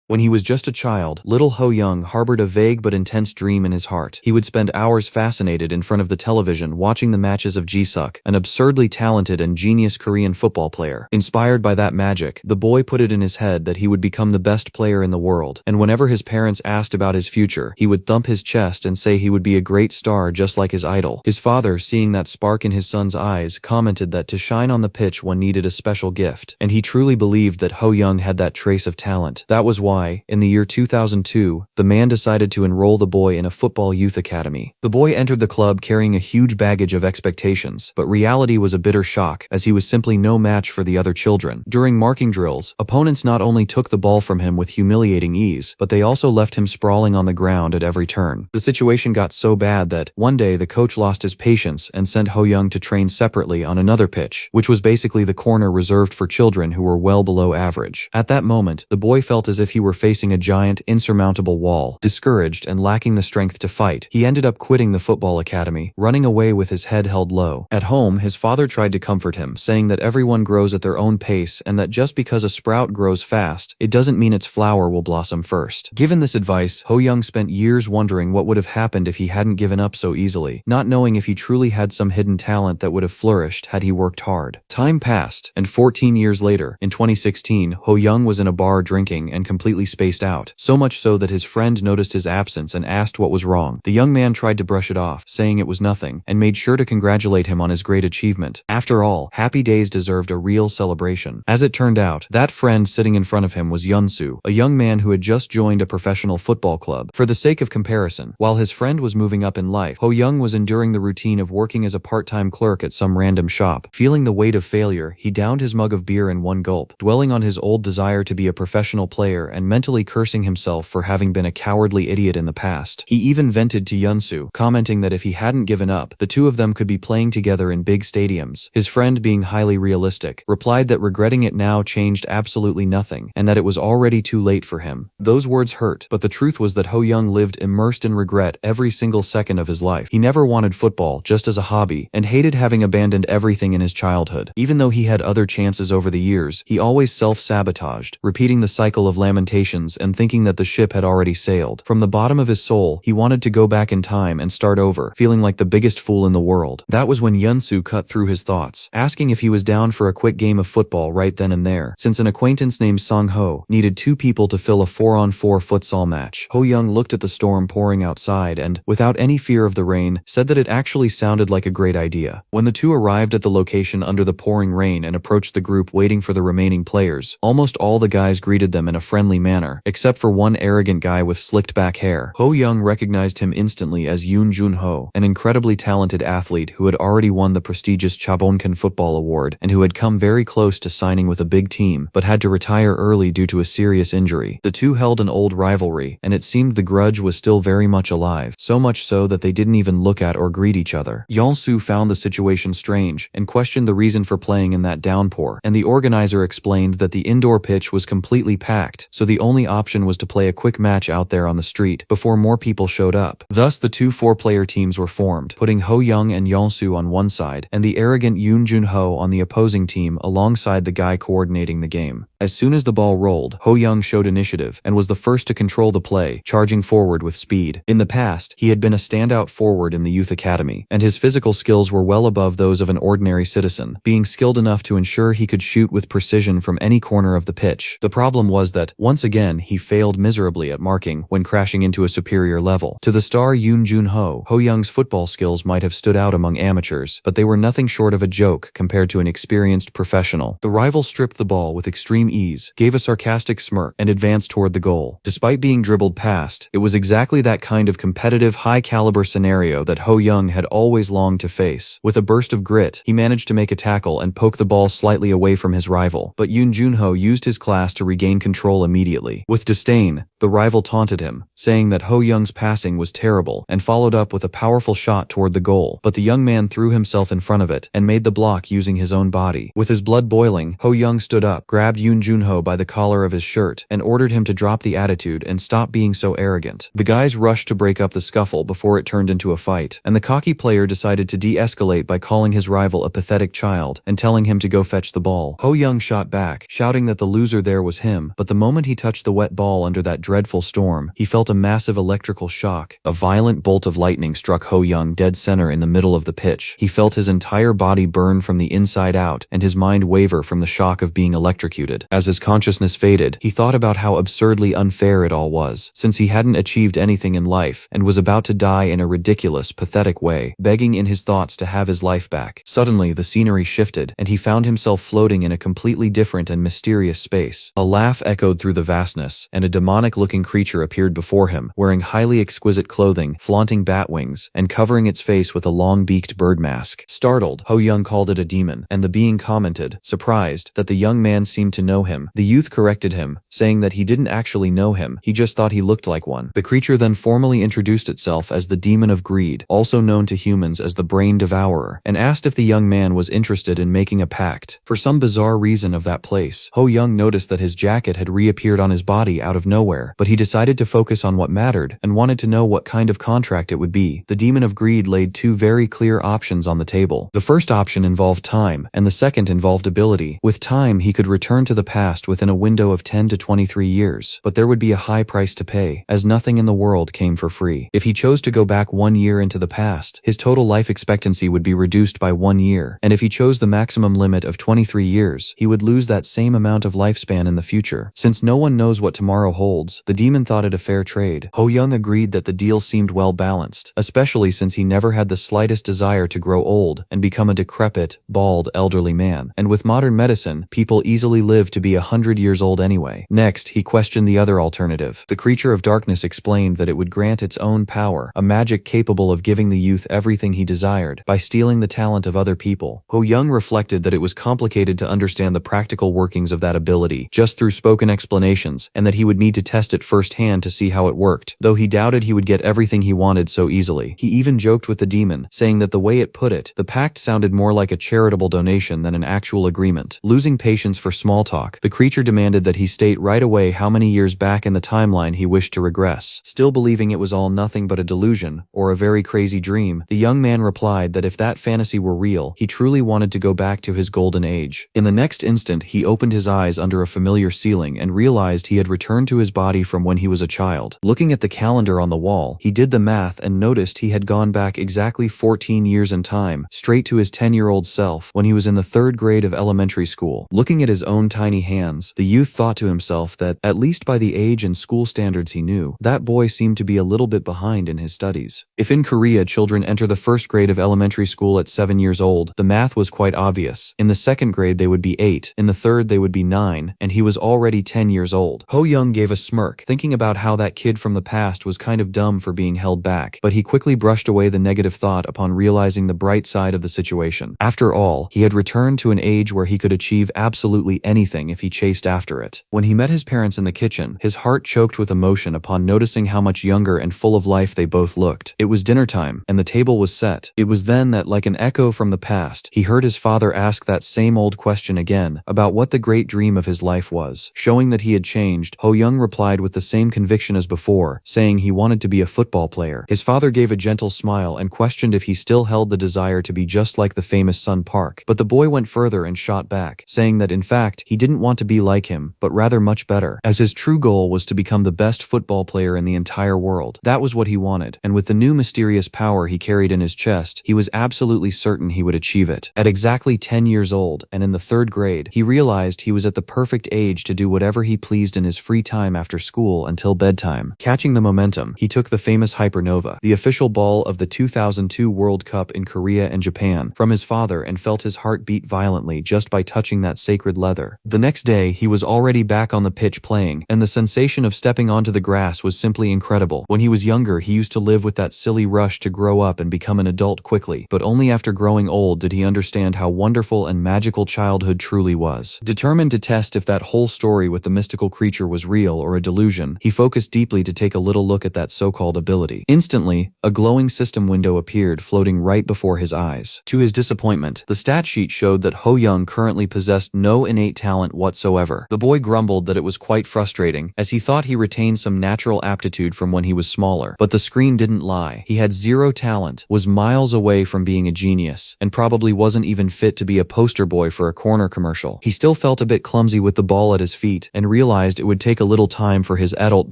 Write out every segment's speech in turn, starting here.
When he was just a child, little Ho Young harbored a vague but intense dream in his heart. He would spend hours fascinated in front of the television watching the matches of Ji-suk, an absurdly talented and genius Korean football player. Inspired by that magic, the boy put it in his head that he would become the best player in the world, and whenever his parents asked about his future, he would thump his chest and say he would be a great star just like his idol. His father, seeing that spark in his son's eyes, commented that to shine on the pitch one needed a special gift, and he truly believed that Ho Young had that trace of talent. That was why, in the year 2002, the man decided to enroll the boy in a football youth academy. The boy entered the club carrying a huge baggage of expectations, but reality was a bitter shock, as he was simply no match for the other children. During marking drills, opponents not only took the ball from him with humiliating ease, but they also left him sprawling on the ground at every turn. The situation got so bad that, one day, the coach lost his patience and sent Ho Young to train separately on another pitch, which was basically the corner reserved for children who were well below average. At that moment, the boy felt as if he were facing a giant, insurmountable wall. Discouraged and lacking the strength to fight, he ended up quitting the football academy, running away with his head held low. At home, his father tried to comfort him, saying that everyone grows at their own pace and that just because a sprout grows fast, it doesn't mean its flower will blossom first. Given this advice, Ho Young spent years wondering what would have happened if he hadn't given up so easily, not knowing if he truly had some hidden talent that would have flourished had he worked hard. Time passed, and 14 years later, in 2016, Ho Young was in a bar drinking and completely spaced out, so much so that his friend noticed his absence and asked what was wrong. The young man tried to brush it off, saying it was nothing, and made sure to congratulate him on his great achievement. After all, happy days deserved a real celebration. As it turned out, that friend sitting in front of him was Yun-soo, a young man who had just joined a professional football club. For the sake of comparison, while his friend was moving up in life, Ho Young was enduring the routine of working as a part-time clerk at some random shop. Feeling the weight of failure, he downed his mug of beer in one gulp, dwelling on his old desire to be a professional player and mentally cursing himself for having been a cowardly idiot in the past. He even vented to Yun-soo, commenting that if he hadn't given up, the two of them could be playing together in big stadiums. His friend, being highly realistic, replied that regretting it now changed absolutely nothing, and that it was already too late for him. Those words hurt, but the truth was that Ho Young lived immersed in regret every single second of his life. He never wanted football just as a hobby, and hated having abandoned everything in his childhood. Even though he had other chances over the years, he always self-sabotaged, repeating the cycle of lamentations and thinking that the ship had already sailed. From the bottom of his soul, he wanted to go back in time and start over, feeling like the biggest fool in the world. That was when Yun-soo cut through his thoughts, asking if he was down for a quick game of football right then and there, since an acquaintance named Sang-ho needed two people to fill a 4-on-4 futsal match. Ho Young looked at the storm pouring outside and, without any fear of the rain, said that it actually sounded like a great idea. When the two arrived at the location under the pouring rain and approached the group waiting for the remaining players, almost all the guys greeted them in a friendly manner, except for one arrogant guy with slicked back hair. Ho Young recognized him instantly as Yoon Jun-ho, an incredibly talented athlete who had already won the prestigious Chabonkan Football Award and who had come very close to signing with a big team, but had to retire early due to a serious injury. The two held an old rivalry, and it seemed the grudge was still very much alive, so much so that they didn't even look at or greet each other. Yun-soo found the situation strange and questioned the reason for playing in that downpour, and the organizer explained that the indoor pitch was completely packed, so the only option was to play a quick match out there on the street before more people showed up. Thus, the two 4-player teams were formed, putting Ho Young and Yun-soo on one side and the arrogant Yoon Jun-ho on the opposing team alongside the guy coordinating the game. As soon as the ball rolled, Ho Young showed initiative and was the first to control the play, charging forward with speed. In the past, he had been a standout forward in the youth academy, and his physical skills were well above those of an ordinary citizen, being skilled enough to ensure he could shoot with precision from any corner of the pitch. The problem was that, once again, he failed miserably at marking when crashing into a superior level. To the star Yoon Jun-ho, Ho Young's football skills might have stood out among amateurs, but they were nothing short of a joke compared to an experienced professional. The rival stripped the ball with extreme ease, gave a sarcastic smirk, and advanced toward the goal. Despite being dribbled past, it was exactly that kind of competitive, high-caliber scenario that Ho Young had always longed to face. With a burst of grit, he managed to make a tackle and poke the ball slightly away from his rival, but Yoon Jun-ho used his class to regain control immediately. With disdain, the rival taunted him, saying that Ho Young's passing was terrible, and followed up with a powerful shot toward the goal, but the young man threw himself in front of it and made the block using his own body. With his blood boiling, Ho Young stood up, grabbed Yoon Jun-ho by the collar of his shirt, and ordered him to drop the attitude and stop being so arrogant. The guys rushed to break up the scuffle before it turned into a fight, and the cocky player decided to de-escalate by calling his rival a pathetic child and telling him to go fetch the ball. Ho Young shot back, shouting that the loser there was him, but the moment he he touched the wet ball under that dreadful storm, he felt a massive electrical shock. A violent bolt of lightning struck Ho Young dead center in the middle of the pitch. He felt his entire body burn from the inside out and his mind waver from the shock of being electrocuted. As his consciousness faded, he thought about how absurdly unfair it all was, since he hadn't achieved anything in life and was about to die in a ridiculous, pathetic way, begging in his thoughts to have his life back. Suddenly, the scenery shifted, and he found himself floating in a completely different and mysterious space. A laugh echoed through the vastness, and a demonic-looking creature appeared before him, wearing highly exquisite clothing, flaunting bat wings, and covering its face with a long-beaked bird mask. Startled, Ho Young called it a demon, and the being commented, surprised, that the young man seemed to know him. The youth corrected him, saying that he didn't actually know him, he just thought he looked like one. The creature then formally introduced itself as the Demon of Greed, also known to humans as the Brain Devourer, and asked if the young man was interested in making a pact. For some bizarre reason of that place, Ho Young noticed that his jacket had reappeared on his body out of nowhere, but he decided to focus on what mattered and wanted to know what kind of contract it would be. The Demon of Greed laid two very clear options on the table. The first option involved time, and the second involved ability. With time, he could return to the past within a window of 10 to 23 years, but there would be a high price to pay, as nothing in the world came for free. If he chose to go back 1 year into the past, his total life expectancy would be reduced by 1 year, and if he chose the maximum limit of 23 years, he would lose that same amount of lifespan in the future. Since no one knows what tomorrow holds, the demon thought it a fair trade. Ho Young agreed that the deal seemed well balanced, especially since he never had the slightest desire to grow old and become a decrepit, bald, elderly man. And with modern medicine, people easily live to be 100 years old anyway. Next, he questioned the other alternative. The creature of darkness explained that it would grant its own power, a magic capable of giving the youth everything he desired, by stealing the talent of other people. Ho Young reflected that it was complicated to understand the practical workings of that ability just through spoken explanations, and that he would need to test it firsthand to see how it worked, though he doubted he would get everything he wanted so easily. He even joked with the demon, saying that the way it put it, the pact sounded more like a charitable donation than an actual agreement. Losing patience for small talk, the creature demanded that he state right away how many years back in the timeline he wished to regress. Still believing it was all nothing but a delusion, or a very crazy dream, the young man replied that if that fantasy were real, he truly wanted to go back to his golden age. In the next instant, he opened his eyes under a familiar ceiling and realized he had returned to his body from when he was a child. Looking at the calendar on the wall, he did the math and noticed he had gone back exactly 14 years in time, straight to his 10-year-old self, when he was in the 3rd grade of elementary school. Looking at his own tiny hands, the youth thought to himself that, at least by the age and school standards he knew, that boy seemed to be a little bit behind in his studies. If in Korea children enter the 1st grade of elementary school at 7 years old, the math was quite obvious. In the 2nd grade they would be 8, in the 3rd they would be 9, and he was already 10 years old. Ho Young gave a smirk, thinking about how that kid from the past was kind of dumb for being held back, but he quickly brushed away the negative thought upon realizing the bright side of the situation. After all, he had returned to an age where he could achieve absolutely anything if he chased after it. When he met his parents in the kitchen, his heart choked with emotion upon noticing how much younger and full of life they both looked. It was dinner time, and the table was set. It was then that, like an echo from the past, he heard his father ask that same old question again, about what the great dream of his life was. Showing that he had changed, Ho Young replied with the same conviction as before, saying he wanted to be a football player. His father gave a gentle smile and questioned if he still held the desire to be just like the famous Sun Park, but the boy went further and shot back, saying that in fact, he didn't want to be like him, but rather much better, as his true goal was to become the best football player in the entire world. That was what he wanted, and with the new mysterious power he carried in his chest, he was absolutely certain he would achieve it. At exactly 10 years old, and in the 3rd grade, he realized he was at the perfect age to do whatever he pleased in his free time after school until bedtime. Catching the momentum, he took the famous Hypernova, the official ball of the 2002 World Cup in Korea and Japan, from his father and felt his heart beat violently just by touching that sacred leather. The next day, he was already back on the pitch playing, and the sensation of stepping onto the grass was simply incredible. When he was younger, he used to live with that silly rush to grow up and become an adult quickly, but only after growing old did he understand how wonderful and magical childhood truly was. Determined to test if that whole story with the mystical creature was real or a delusion, he focused deeply to take a little look at that so-called ability. Instantly, a glowing system window appeared floating right before his eyes. To his disappointment, the stat sheet showed that Ho Young currently possessed no innate talent whatsoever. The boy grumbled that it was quite frustrating, as he thought he retained some natural aptitude from when he was smaller. But the screen didn't lie. He had zero talent, was miles away from being a genius, and probably wasn't even fit to be a poster boy for a corner commercial. He still felt a bit clumsy with the ball at his feet, and realized realized it would take a little time for his adult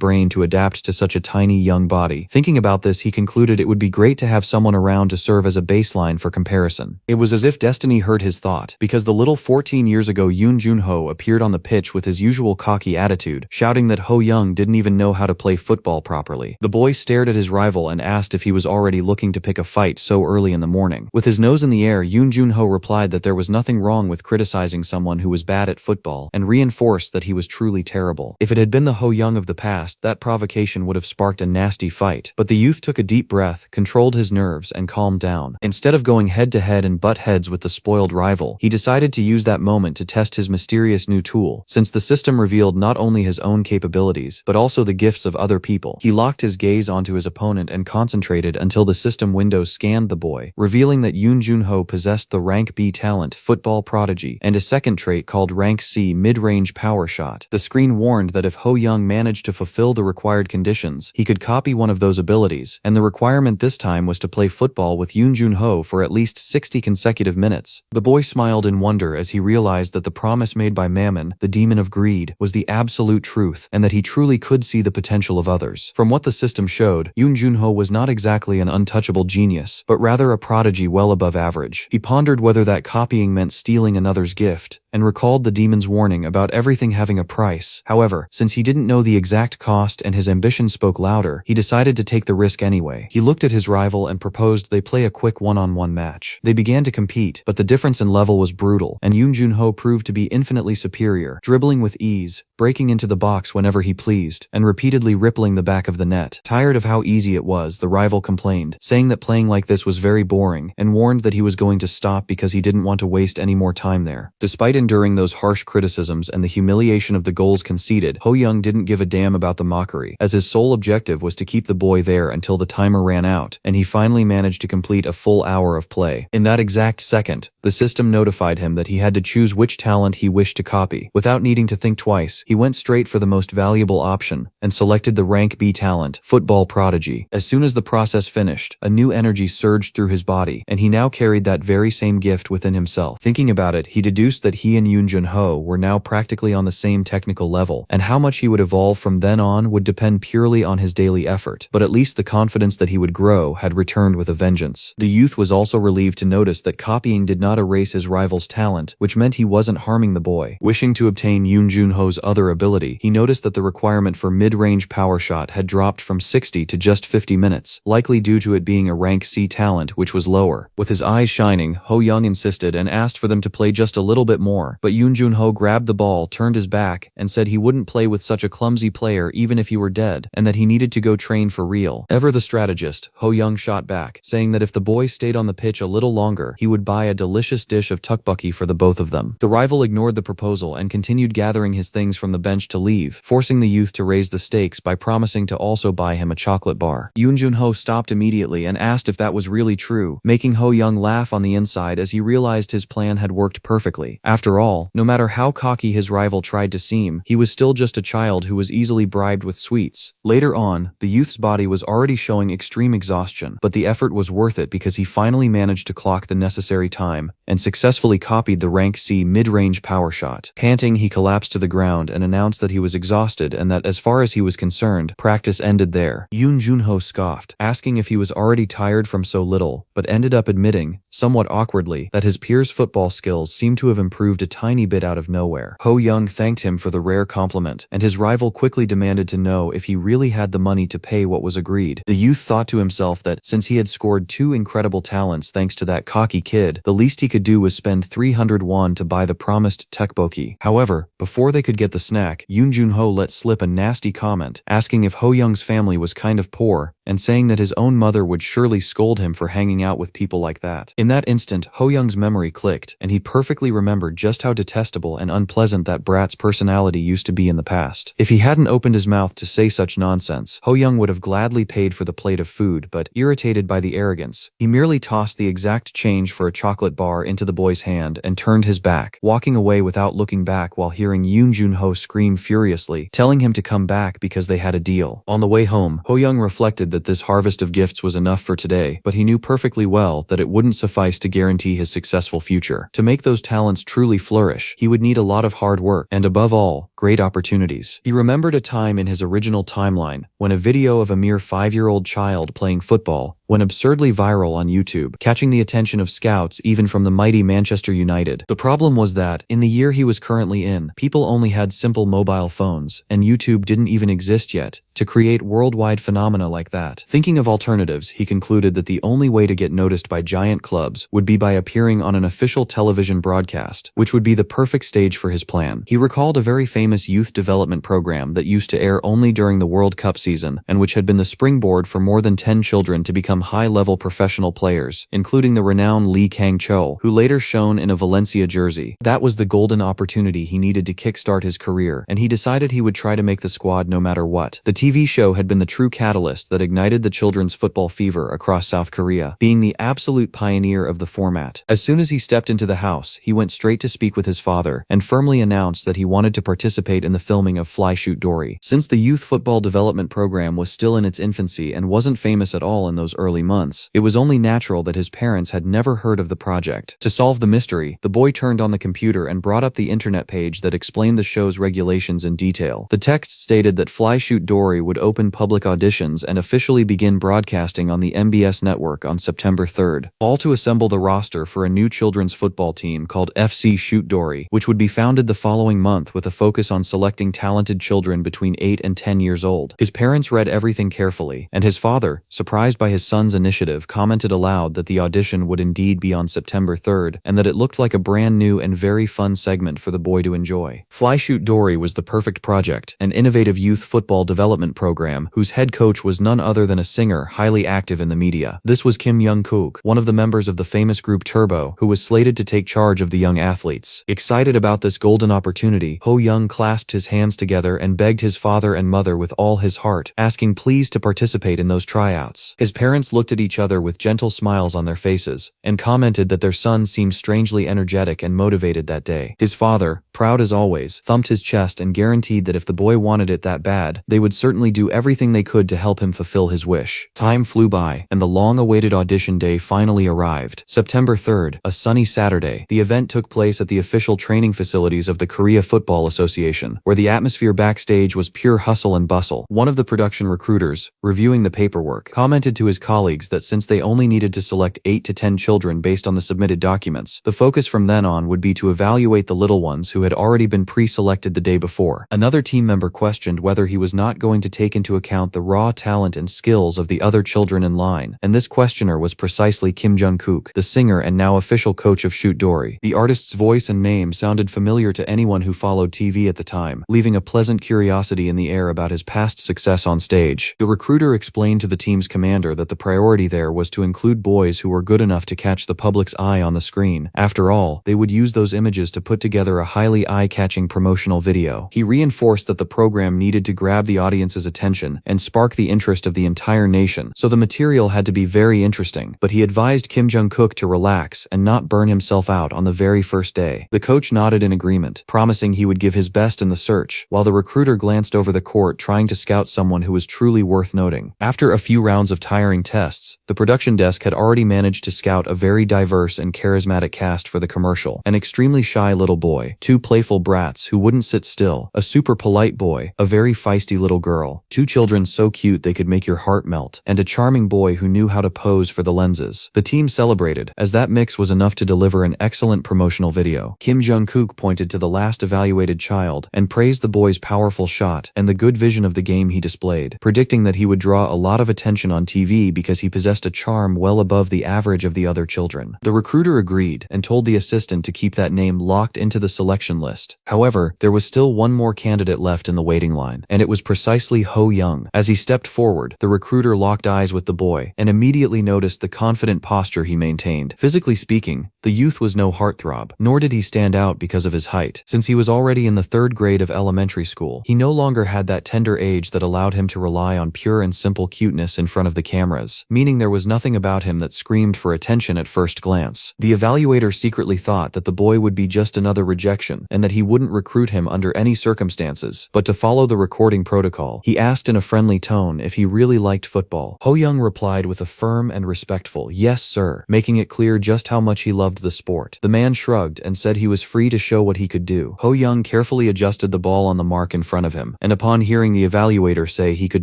brain to adapt to such a tiny young body. Thinking about this, he concluded it would be great to have someone around to serve as a baseline for comparison. It was as if destiny heard his thought, because the little 14 years ago Yoon Jun-ho appeared on the pitch with his usual cocky attitude, shouting that Ho Young didn't even know how to play football properly. The boy stared at his rival and asked if he was already looking to pick a fight so early in the morning. With his nose in the air, Yoon Jun-ho replied that there was nothing wrong with criticizing someone who was bad at football, and reinforced that he was truly terrible. If it had been the Ho Young of the past, that provocation would have sparked a nasty fight. But the youth took a deep breath, controlled his nerves, and calmed down. Instead of going head-to-head and butt heads with the spoiled rival, he decided to use that moment to test his mysterious new tool. Since the system revealed not only his own capabilities, but also the gifts of other people, he locked his gaze onto his opponent and concentrated until the system window scanned the boy, revealing that Yoon Jun-ho possessed the rank B talent, football prodigy, and a second trait called rank C, mid-range power shot. The screen warned that if Ho Young managed to fulfill the required conditions, he could copy one of those abilities, and the requirement this time was to play football with Yoon Jun-ho for at least 60 consecutive minutes. The boy smiled in wonder as he realized that the promise made by Mammon, the demon of greed, was the absolute truth, and that he truly could see the potential of others. From what the system showed, Yoon Jun-ho was not exactly an untouchable genius, but rather a prodigy well above average. He pondered whether that copying meant stealing another's gift, and recalled the demon's warning about everything having a price. However, since he didn't know the exact cost and his ambition spoke louder, he decided to take the risk anyway. He looked at his rival and proposed they play a quick one-on-one match. They began to compete, but the difference in level was brutal, and Yoon Jun-ho proved to be infinitely superior, dribbling with ease, breaking into the box whenever he pleased, and repeatedly rippling the back of the net. Tired of how easy it was, the rival complained, saying that playing like this was very boring, and warned that he was going to stop because he didn't want to waste any more time there. Despite enduring those harsh criticisms and the humiliation of the goals conceded, Ho Young didn't give a damn about the mockery, as his sole objective was to keep the boy there until the timer ran out, and he finally managed to complete a full hour of play. In that exact second, the system notified him that he had to choose which talent he wished to copy. Without needing to think twice, he went straight for the most valuable option, and selected the rank B talent, football prodigy. As soon as the process finished, a new energy surged through his body, and he now carried that very same gift within himself. Thinking about it, he deduced that he and Yoon Jun-ho were now practically on the same technical level, and how much he would evolve from then on would depend purely on his daily effort. But at least the confidence that he would grow had returned with a vengeance. The youth was also relieved to notice that copying did not erase his rival's talent, which meant he wasn't harming the boy. Wishing to obtain Yoon Jun-ho's other ability, he noticed that the requirement for mid-range power shot had dropped from 60 to just 50 minutes, likely due to it being a rank C talent, which was lower. With his eyes shining, Ho Young insisted and asked for them to play just a little bit more, but Yoon Jun-ho grabbed the ball, turned his back, and said he wouldn't play with such a clumsy player even if he were dead, and that he needed to go train for real. Ever the strategist, Ho Young shot back, saying that if the boy stayed on the pitch a little longer, he would buy a delicious dish of tteokbokki for the both of them. The rival ignored the proposal and continued gathering his things from the bench to leave, forcing the youth to raise the stakes by promising to also buy him a chocolate bar. Yoon Jun-ho stopped immediately and asked if that was really true, making Ho Young laugh on the inside as he realized his plan had worked perfectly. After all, no matter how cocky his rival tried to seem, he was still just a child who was easily bribed with sweets. Later on, the youth's body was already showing extreme exhaustion, but the effort was worth it because he finally managed to clock the necessary time and successfully copied the rank C mid-range power shot. Panting, he collapsed to the ground and announced that he was exhausted and that as far as he was concerned, practice ended there. Yoon Jun-ho scoffed, asking if he was already tired from so little, but ended up admitting, somewhat awkwardly, that his peers' football skills seemed to have improved a tiny bit out of nowhere. Ho Young thanked him for the rare compliment, and his rival quickly demanded to know if he really had the money to pay what was agreed. The youth thought to himself that, since he had scored 2 incredible talents thanks to that cocky kid, the least he could do was spend 300 won to buy the promised tteokbokki. However, before they could get the snack, Yoon Jun-ho let slip a nasty comment, asking if Ho Young's family was kind of poor, and saying that his own mother would surely scold him for hanging out with people like that. In that instant, Ho Young's memory clicked, and he perfectly remembered just how detestable and unpleasant that brat's personality used to be in the past. If he hadn't opened his mouth to say such nonsense, Ho Young would have gladly paid for the plate of food, but, irritated by the arrogance, he merely tossed the exact change for a chocolate bar into the boy's hand and turned his back, walking away without looking back while hearing Yoon Jun-ho scream furiously, telling him to come back because they had a deal. On the way home, Ho Young reflected that this harvest of gifts was enough for today, but he knew perfectly well that it wouldn't suffice to guarantee his successful future. To make those talents truly flourish, he would need a lot of hard work, and above all, great opportunities. He remembered a time in his original timeline when a video of a mere 5-year-old child playing football went absurdly viral on YouTube, catching the attention of scouts even from the mighty Manchester United. The problem was that, in the year he was currently in, people only had simple mobile phones, and YouTube didn't even exist yet, to create worldwide phenomena like that. Thinking of alternatives, he concluded that the only way to get noticed by giant clubs would be by appearing on an official television broadcast, which would be the perfect stage for his plan. He recalled a very famous youth development program that used to air only during the World Cup season, and which had been the springboard for more than 10 children to become high-level professional players, including the renowned Lee Kang-cho, who later shone in a Valencia jersey. That was the golden opportunity he needed to kickstart his career, and he decided he would try to make the squad no matter what. The TV show had been the true catalyst that ignited the children's football fever across South Korea, being the absolute pioneer of the format. As soon as he stepped into the house, he went straight to speak with his father, and firmly announced that he wanted to participate in the filming of Fly Shoot Dory. Since the youth football development program was still in its infancy and wasn't famous at all in those early months, it was only natural that his parents had never heard of the project. To solve the mystery, the boy turned on the computer and brought up the internet page that explained the show's regulations in detail. The text stated that Fly Shoot Dory would open public auditions and officially begin broadcasting on the MBS network on September 3rd, all to assemble the roster for a new children's football team called FC Shoot Dory, which would be founded the following month with a focus on selecting talented children between 8 and 10 years old. His parents read everything carefully, and his father, surprised by his son's initiative, commented aloud that the audition would indeed be on September 3rd, and that it looked like a brand new and very fun segment for the boy to enjoy. Fly Shoot Dory was the perfect project, an innovative youth football development program whose head coach was none other than a singer highly active in the media. This was Kim Jung-kook, one of the members of the famous group Turbo, who was slated to take charge of the young athletes. Excited about this golden opportunity, Ho Young clasped his hands together and begged his father and mother with all his heart, asking please to participate in those tryouts. His parents looked at each other with gentle smiles on their faces, and commented that their son seemed strangely energetic and motivated that day. His father, proud as always, thumped his chest and guaranteed that if the boy wanted it that bad, they would certainly do everything they could to help him fulfill his wish. Time flew by, and the long-awaited audition day finally arrived. September 3rd, a sunny Saturday, the event took place at the official training facilities of the Korea Football Association, where the atmosphere backstage was pure hustle and bustle. One of the production recruiters, reviewing the paperwork, commented to his colleagues that since they only needed to select 8 to 10 children based on the submitted documents, the focus from then on would be to evaluate the little ones who had already been pre-selected the day before. Another team member questioned whether he was not going to take into account the raw talent and skills of the other children in line, and this questioner was precisely Kim Jung-kook, the singer and now official coach of Shoot Dory. The artist's voice and name sounded familiar to anyone who followed TV at the time, leaving a pleasant curiosity in the air about his past success on stage. The recruiter explained to the team's commander that the priority there was to include boys who were good enough to catch the public's eye on the screen. After all, they would use those images to put together a highly eye-catching promotional video. He reinforced that the program needed to grab the audience's attention and spark the interest of the entire nation, so the material had to be very interesting, but he advised Kim Jung-kook to relax and not burn himself out on the very first day. The coach nodded in agreement, promising he would give his best in the search, while the recruiter glanced over the court trying to scout someone who was truly worth noting. After a few rounds of tiring tests, the production desk had already managed to scout a very diverse and charismatic cast for the commercial. An extremely shy little boy, 2 playful brats who wouldn't sit still, a super polite boy, a very feisty little girl, 2 children so cute they could make your heart melt, and a charming boy who knew how to pose for the lenses. The team celebrated, as that mix was enough to deliver an excellent promotional video. Kim Jung-kook pointed to the last evaluated child and praised the boy's powerful shot and the good vision of the game he displayed, predicting that he would draw a lot of attention on TV because he possessed a charm well above the average of the other children. The recruiter agreed and told the assistant to keep that name locked into the selection list. However, there was still one more candidate left in the waiting line, and it was precisely Ho Young. As he stepped forward, the recruiter locked eyes with the boy and immediately noticed the confident posture he maintained. Physically speaking, the youth was no heartthrob, nor did he stand out because of his height. Since he was already in the 3rd grade of elementary school, he no longer had that tender age that allowed him to rely on pure and simple cuteness in front of the cameras, meaning there was nothing about him that screamed for attention at first glance. The evaluator secretly thought that the boy would be just another rejection and that he wouldn't recruit him under any circumstances, but to follow the recording protocol, he asked in a friendly tone if he really liked football. Ho Young replied with a firm and respectful "Yes, sir," making it clear just how much he loved the sport. The man shrugged and said he was free to show what he could do. Ho Young carefully adjusted the ball on the mark in front of him, and upon hearing the evaluator say he could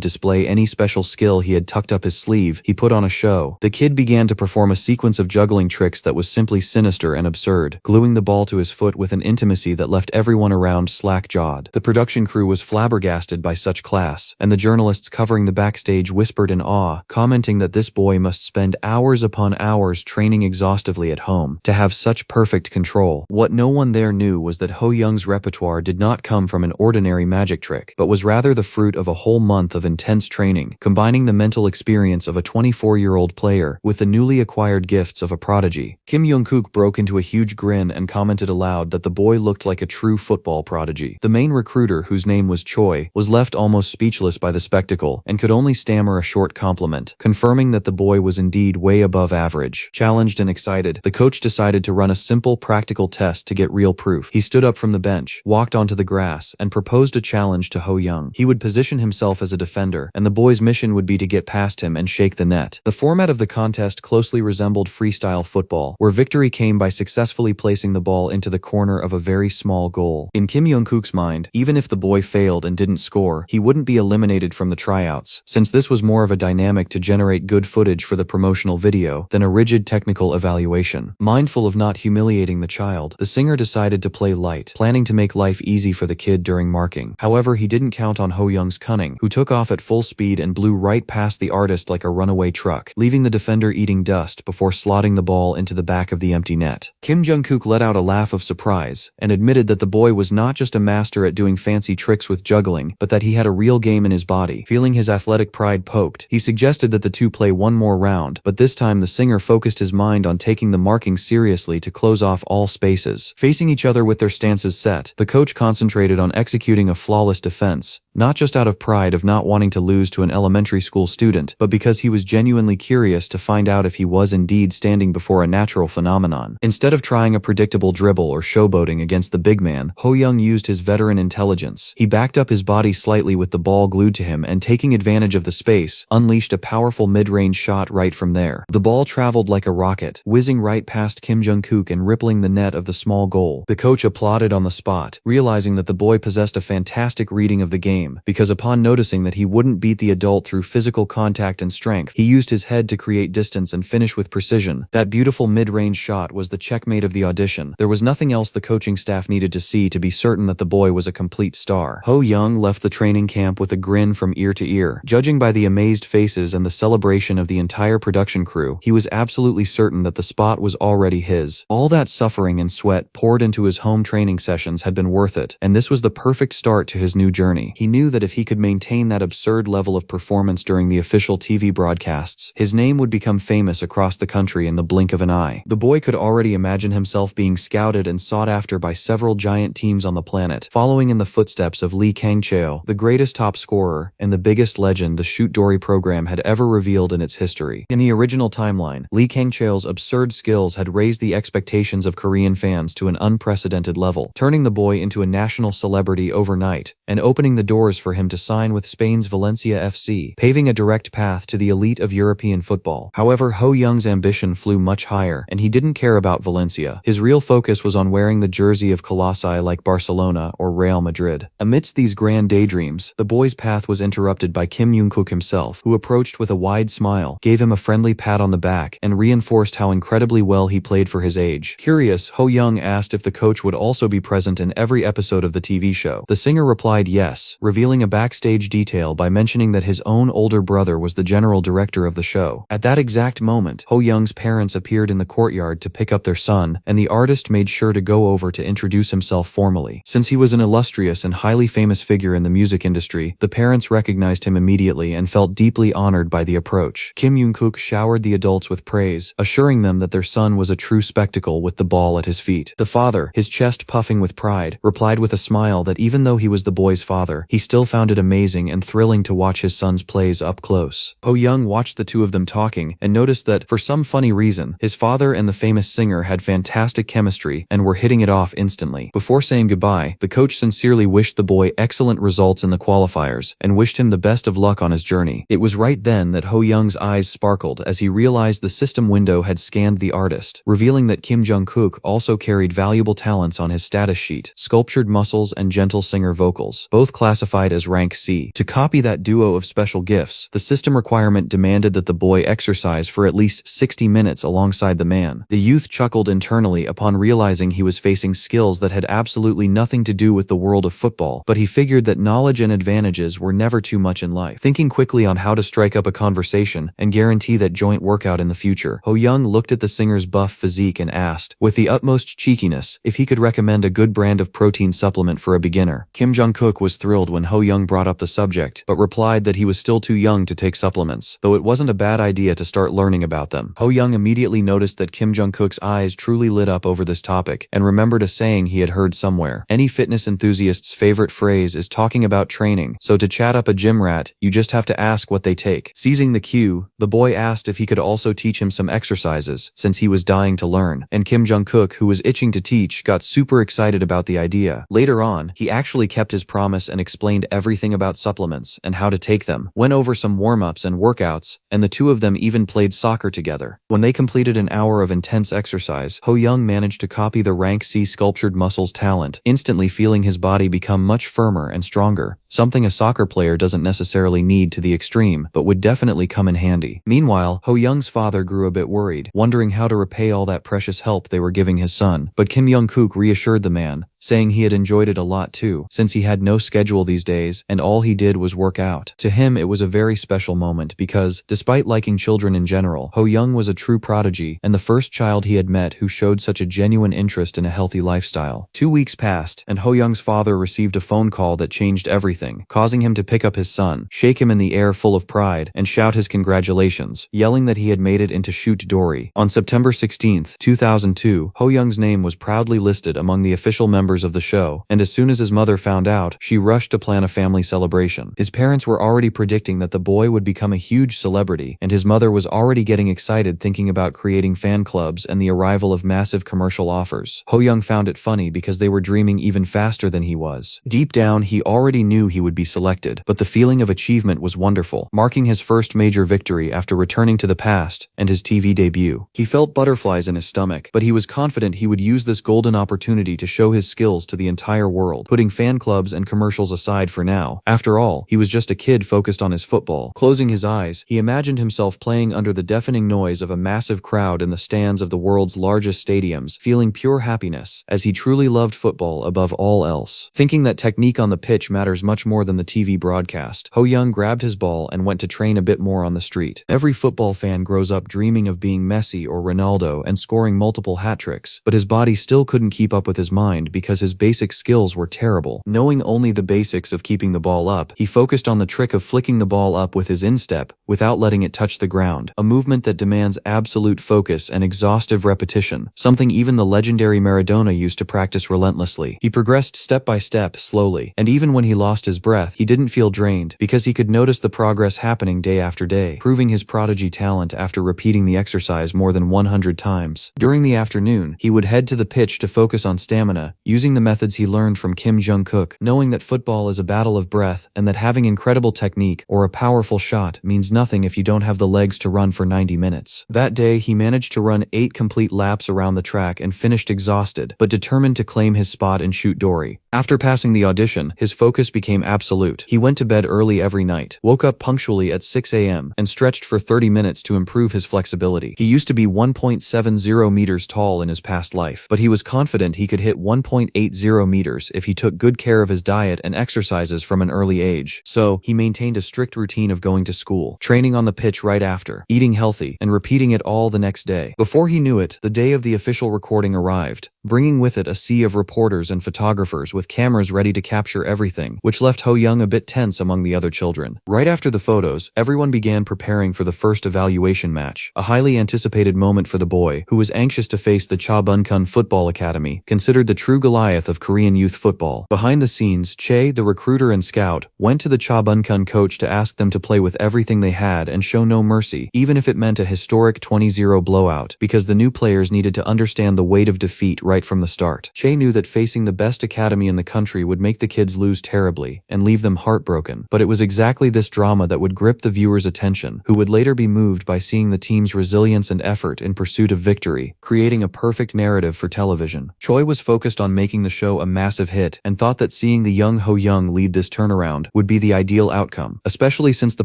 display any special skill he had tucked up his sleeve, he put on a show. The kid began to perform a sequence of juggling tricks that was simply sinister and absurd, gluing the ball to his foot with an intimacy that left everyone around slack-jawed. The production crew was flabbergasted by such class, and the journalists covering the backstage whispered in awe, commenting that this boy must spend hours upon hours training exhaustively at home to have such perfect control. What no one there knew was that Ho Young's repertoire did not come from an ordinary magic trick, but was rather the fruit of a whole month of intense training, combining the mental experience of a 24-year-old player with the newly acquired gifts of a prodigy. Kim Jong-kook broke into a huge grin and commented aloud that the boy looked like a true football prodigy. The main recruiter, whose name was Choi, was left almost speechless by the spectacle and could only stammer a short compliment, confirming that the boy was indeed way above average. Challenged and excited, the coach decided to run a simple practical test to get real proof. He stood up from the bench, walked onto the grass, and proposed a challenge to Ho Young. He would position himself as a defender, and the boy's mission would be to get past him and shake the net. The format of the contest closely resembled freestyle football, where victory came by successfully placing the ball into the corner of a very small goal. In Kim Jong-kook's mind, even if the boy failed and didn't score, he wouldn't be eliminated from the tryouts, since this was more of a dynamic to generate good footage for the promotional video than a rigid technical evaluation. Mindful of not humiliating the child, the singer decided to play light, planning to make life easy for the kid during marking. However, he didn't count on Ho Young's cunning, who took off at full speed and blew right past the artist like a runaway truck, leaving the defender eating dust before slotting the ball into the back of the empty net. Kim Jong-kook let out a laugh of surprise and admitted that the boy was not just a master at doing fancy tricks with juggling, but that he had a real game in his body. Feeling his athletic pride poked, he suggested that the two play one more round, but this time the singer focused his mind on taking the marking seriously to close off all spaces. Facing each other with their stances set, the coach concentrated on executing a flawless defense, not just out of pride of not wanting to lose to an elementary school student, but because he was genuinely curious to find out if he was indeed standing before a natural phenomenon. Instead of trying a predictable dribble or showboating against the big man, Ho Young used his veteran intelligence. He backed up his body slightly with the ball glued to him and, taking advantage of the space, unleashed a powerful mid-range shot right from there. The ball traveled like a rocket, whizzing right past Kim Jong-kook and rippling the net of the small goal. The coach applauded on the spot, realizing that the boy possessed a fantastic reading of the game, because upon noticing that he wouldn't beat the adult through physical contact and strength, he used his head to create distance and finish with precision. That beautiful mid-range shot was the checkmate of the audition. There was nothing else the coaching staff needed to see to be certain that the boy was a complete star. Ho Young left the training camp with a grin from ear to ear. Judging by the amazed faces and the celebration of the entire production crew, he was absolutely certain that the spot was already his. All that suffering and sweat poured into his home training sessions had been worth it, and this was the perfect start to his new journey. He knew that if he could maintain that absurd level of performance during the official TV broadcasts, his name would become famous across the country in the blink of an eye. The boy could already imagine himself being scouted and sought after by several giant teams on the planet, following in the footsteps of Lee Kang-cheo, the greatest top scorer and the biggest legend the Shoot Dory program had ever revealed in its history. In the original timeline, Lee Kang-cheo's absurd skills had raised the expectations of Korean fans to an unprecedented level, turning the boy into a national celebrity overnight and opening the doors for him to sign with Spain's Valencia FC, paving a direct path to the elite of European football. However, Ho Young's ambition flew much higher, and he didn't care about Valencia. His real focus was on wearing the jersey of colossi like Barcelona or Real Madrid. Amidst these grand daydreams, the boy's path was interrupted by Kim Jong-kook himself, who approached with a wide smile, gave him a friendly pat on the back, and reinforced how incredibly well he played for his age. Curious, Ho Young asked if the coach would also be present in every episode of the TV show. The singer replied yes, revealing a backstage detail by mentioning that his own older brother was the general director of the show. At that exact moment, Ho Young's parents appeared in the courtyard to pick up their son, and the artist made sure to go over to introduce himself formally. Since he was an illustrious and highly famous figure in the music industry, the parents recognized him immediately and felt deeply honored by the approach. Kim Jong-kook showered the adults with praise, assuring them that their son was a true spectacle with the ball at his feet. The father, his chest puffing with pride, replied with a smile that even though he was the boy's father, he still found it amazing and thrilling to watch his son's plays up close. Ho Young watched the two of them talking and noticed that, for some funny reason, his father and the famous singer had fantastic chemistry and were hitting it off instantly. Before saying goodbye, the coach sincerely wished the boy excellent results in the qualifiers and wished him the best of luck on his journey. It was right then that Ho Young's eyes sparkled as he realized the system window had scanned the artist, revealing that Kim Jong-kook also carried valuable talents on his status sheet: sculptured muscles and gentle singer vocals, both classified as rank C. To copy that duo of special gifts, the system requirement demanded that the boy exercise for at least 60 minutes alongside the man. The youth chuckled internally upon realizing he was facing skills that had absolutely nothing to do with the world of football, but he figured that knowledge and advantages were never too much in life. Thinking quickly on how to strike up a conversation and guarantee that joint workout in the future, Ho Young looked at the singer's buff physique and asked, with the utmost cheekiness, if he could recommend a good brand of protein supplement for a beginner. Kim Jong-kook was thrilled when Ho Young brought up the subject, but replied that he was still too young to take supplements, though it wasn't a bad idea to start learning about them. Ho Young immediately noticed that Kim Jong-kook's eyes truly lit up over this topic, and remembered a saying he had heard somewhere: any fitness enthusiast's favorite phrase is talking about training, so to chat up a gym rat, you just have to ask what they take. Seizing the cue, the boy asked if he could also teach him some exercises, since he was dying to learn, and Kim Jong-kook, who was itching to teach, got super excited about the idea. Later on, he actually kept his promise and explained everything about supplements and how to take them, went over some warm-ups and workouts, and the two of them even played soccer together. When they completed an hour of intense exercise, Ho Young managed to copy the rank C sculptured muscles talent, instantly feeling his body become much firmer and stronger, something a soccer player doesn't necessarily need to the extreme, but would definitely come in handy. Meanwhile, Ho Young's father grew a bit worried, wondering how to repay all that precious help they were giving his son, but Kim Jong-kook reassured the man, saying he had enjoyed it a lot too, since he had no schedule these days and all he did was work out. To him, it was a very special moment because, despite liking children in general, Ho Young was a true prodigy and the first child he had met who showed such a genuine interest in a healthy lifestyle. 2 weeks passed, and Ho Young's father received a phone call that changed everything, causing him to pick up his son, shake him in the air full of pride, and shout his congratulations, yelling that he had made it into Shoot Dory. On September 16, 2002, Ho Young's name was proudly listed among the official members of the show, and as soon as his mother found out, she rushed to plan a family celebration. His parents were already predicting that the boy would become a huge celebrity, and his mother was already getting excited thinking about creating fan clubs and the arrival of massive commercial offers. Ho Young found it funny because they were dreaming even faster than he was. Deep down, he already knew he would be selected, but the feeling of achievement was wonderful, marking his first major victory after returning to the past and his TV debut. He felt butterflies in his stomach, but he was confident he would use this golden opportunity to show his skills to the entire world, putting fan clubs and commercials aside for now. After all, he was just a kid focused on his football. Closing his eyes, he imagined himself playing under the deafening noise of a massive crowd in the stands of the world's largest stadiums, feeling pure happiness, as he truly loved football above all else. Thinking that technique on the pitch matters much more than the TV broadcast, Ho Young grabbed his ball and went to train a bit more on the street. Every football fan grows up dreaming of being Messi or Ronaldo and scoring multiple hat tricks, but his body still couldn't keep up with his mind because his basic skills were terrible. Knowing only the basics of keeping the ball up, he focused on the trick of flicking the ball up with his instep without letting it touch the ground, a movement that demands absolute focus and exhaustive repetition, something even the legendary Maradona used to practice relentlessly. He progressed step by step, slowly, and even when he lost his breath, he didn't feel drained because he could notice the progress happening day after day, proving his prodigy talent after repeating the exercise more than 100 times. During the afternoon, he would head to the pitch to focus on stamina, using the methods he learned from Kim Jong-kook, knowing that football is a battle of breath and that having incredible technique or a powerful shot means nothing if you don't have the legs to run for 90 minutes. That day, he managed to run 8 complete laps around the track and finished exhausted, but determined to claim his spot in Shoot Dory. After passing the audition, his focus became absolute. He went to bed early every night, woke up punctually at 6 a.m., and stretched for 30 minutes to improve his flexibility. He used to be 1.70 meters tall in his past life, but he was confident he could hit 1.80 meters if he took good care of his diet and exercises from an early age. So, he maintained a strict routine of going to school, training on the pitch right after, eating healthy, and repeating it all the next day. Before he knew it, the day of the official recording arrived, bringing with it a sea of reporters and photographers with cameras ready to capture everything, which left Ho Young a bit tense among the other children. Right after the photos, everyone began preparing for the first evaluation match, a highly anticipated moment for the boy, who was anxious to face the Cha-Bun-kun Football Academy, considered the true Goliath of Korean youth football. Behind the scenes, Che, the recruiter and scout, went to the Cha-Bun-kun coach to ask them to play with everything they had and show no mercy, even if it meant a historic 20-0 blowout, because the new players needed to understand the weight of defeat right from the start. Che knew that facing the best academy in the country would make the kids lose terribly and leave them heartbroken, but it was exactly this drama that would grip the viewer's attention, who would later be moved by seeing the team's resilience and effort in pursuit of victory, creating a perfect narrative for television. Choi was focused on making the show a massive hit and thought that seeing the young Ho Young lead this turnaround would be the ideal outcome, especially since the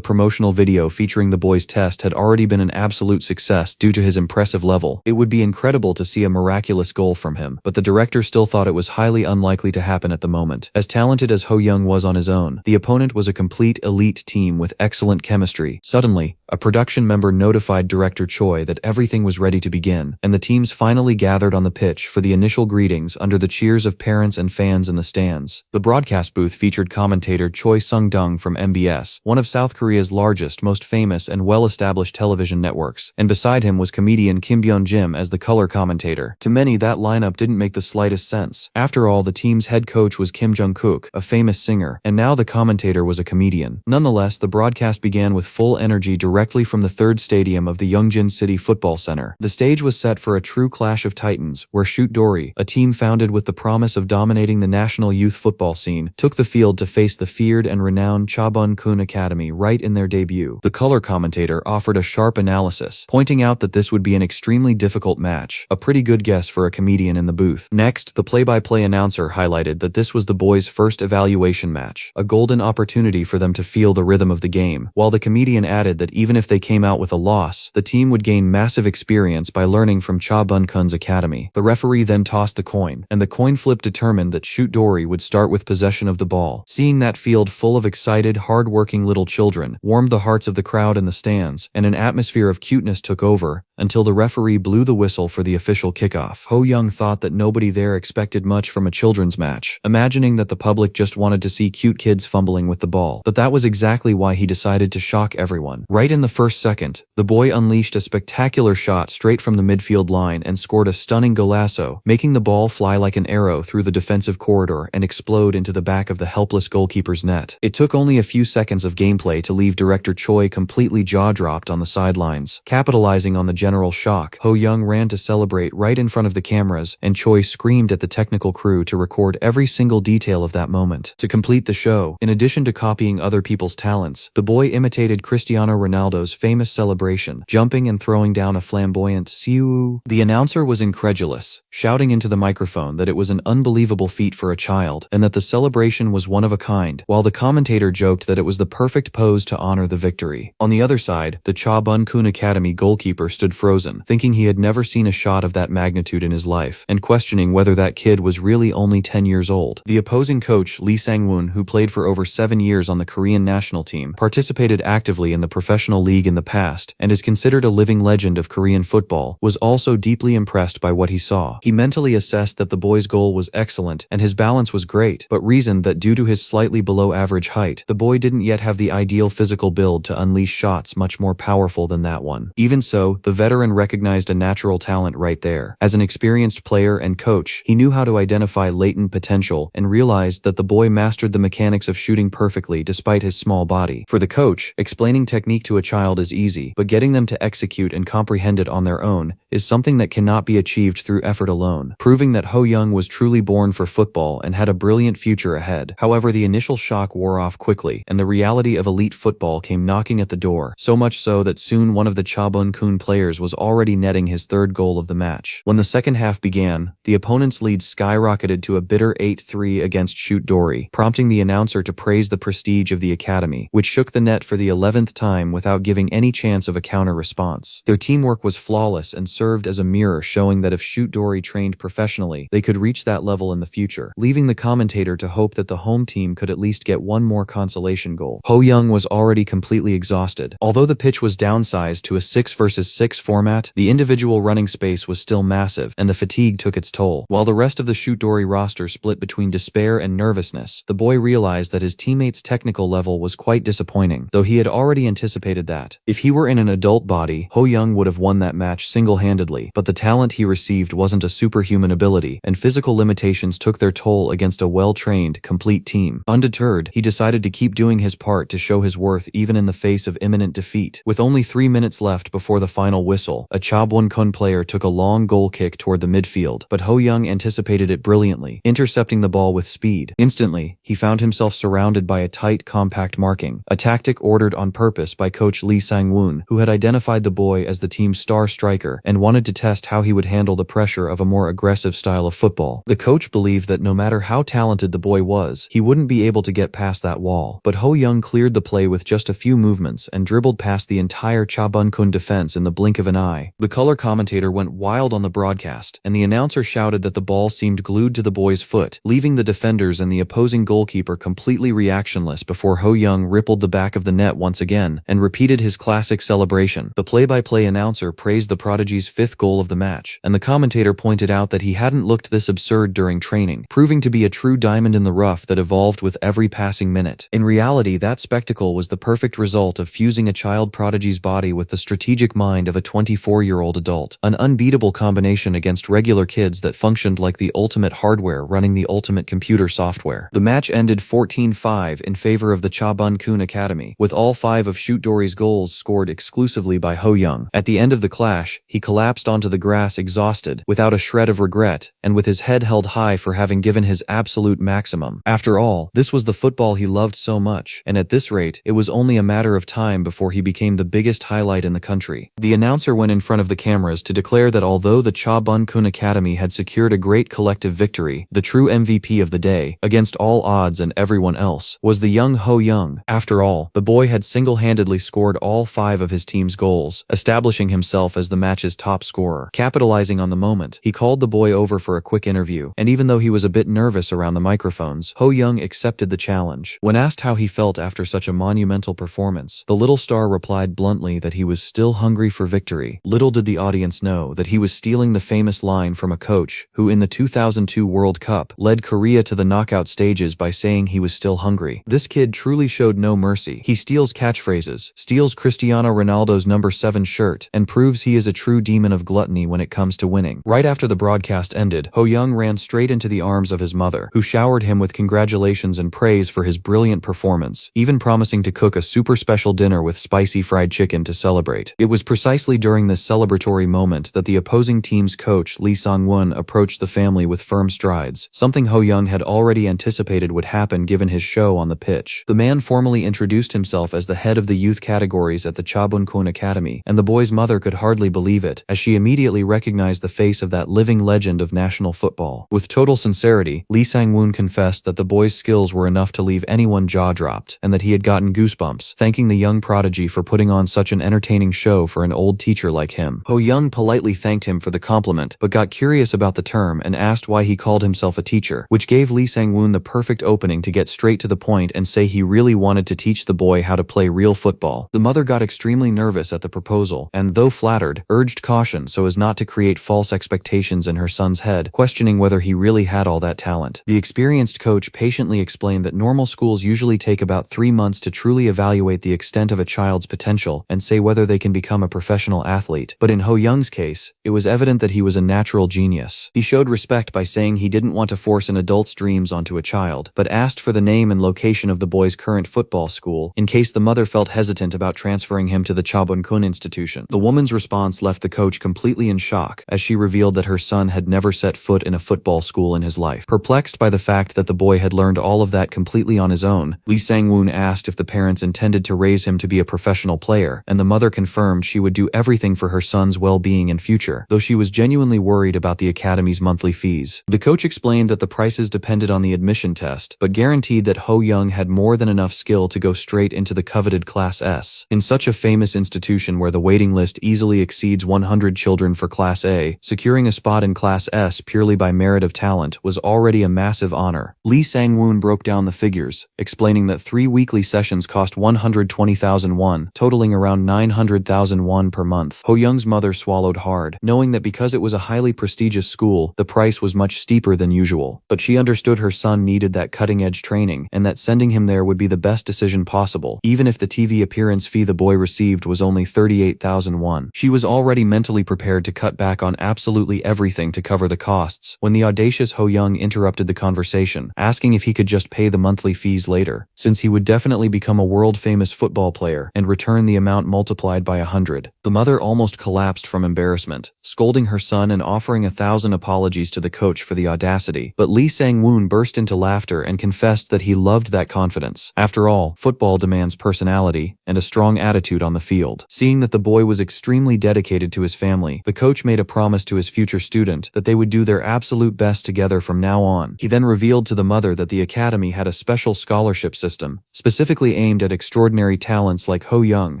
promotional video featuring the boy's test had already been an absolute success due to his impressive level. It would be incredible to see a miraculous goal from him, but the director still thought it was highly unlikely to happen at the moment. As talented as Ho Young was on his own, the opponent was a complete elite team with excellent chemistry. Suddenly, a production member notified director Choi that everything was ready to begin, and the teams finally gathered on the pitch for the initial greetings under the cheers of parents and fans in the stands. The broadcast booth featured commentator Choi Sung-dong from MBS, one of South Korea's largest, most famous, and well-established television networks, and beside him was comedian Kim Byun-jim as the color commentator. To many, that lineup didn't make the slightest sense. After all, the team's head coach was Kim Jung-kook, a famous singer, and now the commentator was a comedian. Nonetheless, the broadcast began with full energy directly from the third stadium of the Yongjin City Football Center. The stage was set for a true clash of titans, where Shoot Dory, a team founded with the promise of dominating the national youth football scene, took the field to face the feared and renowned Cha-Bun-kun Academy right in their debut. The color commentator offered a sharp analysis, pointing out that this would be an extremely difficult match, a pretty good guess for a comedian in the booth. Next, the play-by-play announcer highlighted that this was the boys' first evaluation match, a golden opportunity for them to feel the rhythm of the game, while the comedian added that even if they came out with a loss, the team would gain massive experience by learning from Cha-Bun-kun's academy. The referee then tossed the coin, and the coin flip determined that Shoot Dory would start with possession of the ball. Seeing that field full of excited, hard-working little children warmed the hearts of the crowd in the stands, and an atmosphere of cuteness took over, until the referee blew the whistle for the official kickoff. Ho Young thought that nobody there expected much from a children's match, imagining that the public just wanted to see cute kids fumbling with the ball. But that was exactly why he decided to shock everyone. Right in the first second, the boy unleashed a spectacular shot straight from the midfield line and scored a stunning golazo, making the ball fly like an arrow through the defensive corridor and explode into the back of the helpless goalkeeper's net. It took only a few seconds of gameplay to leave director Choi completely jaw-dropped on the sidelines. Capitalizing on the general shock, Ho Young ran to celebrate right in front of the cameras, and Choi screamed at the technical crew to record every single detail of that moment. To complete the show, in addition to copying other people's talents, the boy imitated Cristiano Ronaldo's famous celebration, jumping and throwing down a flamboyant "siu." The announcer was incredulous, shouting into the microphone that it was an unbelievable feat for a child, and that the celebration was one of a kind, while the commentator joked that it was the perfect pose to honor the victory. On the other side, the Cha-Bun-kun Academy goalkeeper stood frozen, thinking he had never seen a shot of that magnitude in his life, and questioning whether that kid was really only 10 years old. The opposing coach, Lee Sang-woon, who played for over 7 years on the Korean national team, participated actively in the professional league in the past, and is considered a living legend of Korean football, was also deeply impressed by what he saw. He mentally assessed that the boy's goal was excellent and his balance was great, but reasoned that due to his slightly below average height, the boy didn't yet have the ideal physical build to unleash shots much more powerful than that one. Even so, the veteran recognized a natural talent right there. As an experienced player and coach, he knew how to identify latent potential and realized that the boy mastered the mechanics of shooting perfectly despite his small body. For the coach, explaining technique to a child is easy, but getting them to execute and comprehend it on their own is something that cannot be achieved through effort alone, proving that Ho Young was truly born for football and had a brilliant future ahead. However, the initial shock wore off quickly, and the reality of elite football came knocking at the door, so much so that soon one of the Cha-Bun-kun players was already netting his third goal of the match. When the second half began, the opponent's lead skyrocketed to a bitter 8-3 against Shoot Dory, prompting the announcer to praise the prestige of the academy, which shook the net for the 11th time without giving any chance of a counter-response. Their teamwork was flawless and served as a mirror showing that if Shoot Dory trained professionally, they could reach that level in the future, leaving the commentator to hope that the home team could at least get one more consolation goal. Ho Young was already completely exhausted. Although the pitch was downsized to a 6 versus 6 complex format, the individual running space was still massive, and the fatigue took its toll. While the rest of the Shootdori roster split between despair and nervousness, the boy realized that his teammates' technical level was quite disappointing, though he had already anticipated that. If he were in an adult body, Ho Young would have won that match single-handedly, but the talent he received wasn't a superhuman ability, and physical limitations took their toll against a well-trained, complete team. Undeterred, he decided to keep doing his part to show his worth even in the face of imminent defeat. With only 3 minutes left before the final whistle, a Chabwon-kun player took a long goal kick toward the midfield, but Ho Young anticipated it brilliantly, intercepting the ball with speed. Instantly, he found himself surrounded by a tight, compact marking, a tactic ordered on purpose by coach Lee Sang-woon, who had identified the boy as the team's star striker and wanted to test how he would handle the pressure of a more aggressive style of football. The coach believed that no matter how talented the boy was, he wouldn't be able to get past that wall, but Ho Young cleared the play with just a few movements and dribbled past the entire Chabun-kun defense in the blink of an eye. The color commentator went wild on the broadcast, and the announcer shouted that the ball seemed glued to the boy's foot, leaving the defenders and the opposing goalkeeper completely reactionless before Ho Young rippled the back of the net once again and repeated his classic celebration. The play-by-play announcer praised the prodigy's 5th goal of the match, and the commentator pointed out that he hadn't looked this absurd during training, proving to be a true diamond in the rough that evolved with every passing minute. In reality, that spectacle was the perfect result of fusing a child prodigy's body with the strategic mind of a 24-year-old adult, an unbeatable combination against regular kids that functioned like the ultimate hardware running the ultimate computer software. The match ended 14-5 in favor of the Chabun-kun Academy, with all 5 of Shootdori's goals scored exclusively by Ho Young. At the end of the clash, he collapsed onto the grass exhausted, without a shred of regret, and with his head held high for having given his absolute maximum. After all, this was the football he loved so much, and at this rate, it was only a matter of time before he became the biggest highlight in the country. The announcer went in front of the cameras to declare that although the Chabun-kun Academy had secured a great collective victory, the true MVP of the day, against all odds and everyone else, was the young Ho Young. After all, the boy had single-handedly scored all 5 of his team's goals, establishing himself as the match's top scorer. Capitalizing on the moment, he called the boy over for a quick interview, and even though he was a bit nervous around the microphones, Ho Young accepted the challenge. When asked how he felt after such a monumental performance, the little star replied bluntly that he was still hungry for victory. Little did the audience know that he was stealing the famous line from a coach who, in the 2002 World Cup, led Korea to the knockout stages by saying he was still hungry. This kid truly showed no mercy. He steals catchphrases, steals Cristiano Ronaldo's number 7 shirt, and proves he is a true demon of gluttony when it comes to winning. Right after the broadcast ended, Ho Young ran straight into the arms of his mother, who showered him with congratulations and praise for his brilliant performance, even promising to cook a super special dinner with spicy fried chicken to celebrate. It was precisely during this celebratory moment that the opposing team's coach Lee Sang-woon approached the family with firm strides, something Ho Young had already anticipated would happen given his show on the pitch. The man formally introduced himself as the head of the youth categories at the Chabun-kun Academy, and the boy's mother could hardly believe it, as she immediately recognized the face of that living legend of national football. With total sincerity, Lee Sang-woon confessed that the boy's skills were enough to leave anyone jaw-dropped, and that he had gotten goosebumps, thanking the young prodigy for putting on such an entertaining show for an old teacher like him. Ho Young politely thanked him for the compliment, but got curious about the term and asked why he called himself a teacher, which gave Lee Sang-woon the perfect opening to get straight to the point and say he really wanted to teach the boy how to play real football. The mother got extremely nervous at the proposal and, though flattered, urged caution so as not to create false expectations in her son's head, questioning whether he really had all that talent. The experienced coach patiently explained that normal schools usually take about 3 months to truly evaluate the extent of a child's potential and say whether they can become a professional athlete, but in Ho Young's case, it was evident that he was a natural genius. He showed respect by saying he didn't want to force an adult's dreams onto a child, but asked for the name and location of the boy's current football school in case the mother felt hesitant about transferring him to the Chabun-kun institution. The woman's response left the coach completely in shock, as she revealed that her son had never set foot in a football school in his life. Perplexed by the fact that the boy had learned all of that completely on his own, Lee Sang-woon asked if the parents intended to raise him to be a professional player, and the mother confirmed she would do everything for her son's well-being and future, though she was genuinely worried about the academy's monthly fees. The coach explained that the prices depended on the admission test, but guaranteed that Ho Young had more than enough skill to go straight into the coveted Class S. In such a famous institution where the waiting list easily exceeds 100 children for Class A, securing a spot in Class S purely by merit of talent was already a massive honor. Lee Sang-woon broke down the figures, explaining that 3 weekly sessions cost 120,000 won, totaling around 900,000 won per month. Ho Young's mother swallowed hard, knowing that because it was a highly prestigious school, the price was much steeper than usual. But she understood her son needed that cutting-edge training, and that sending him there would be the best decision possible, even if the TV appearance fee the boy received was only 38,000 won. She was already mentally prepared to cut back on absolutely everything to cover the costs, when the audacious Ho Young interrupted the conversation, asking if he could just pay the monthly fees later, since he would definitely become a world-famous football player and return the amount multiplied by 100. The mother almost collapsed from embarrassment, scolding her son and offering 1,000 apologies to the coach for the audacity, but Lee Sang-woon burst into laughter and confessed that he loved that confidence. After all, football demands personality and a strong attitude on the field. Seeing that the boy was extremely dedicated to his family, the coach made a promise to his future student that they would do their absolute best together from now on. He then revealed to the mother that the academy had a special scholarship system, specifically aimed at extraordinary talents like Ho Young,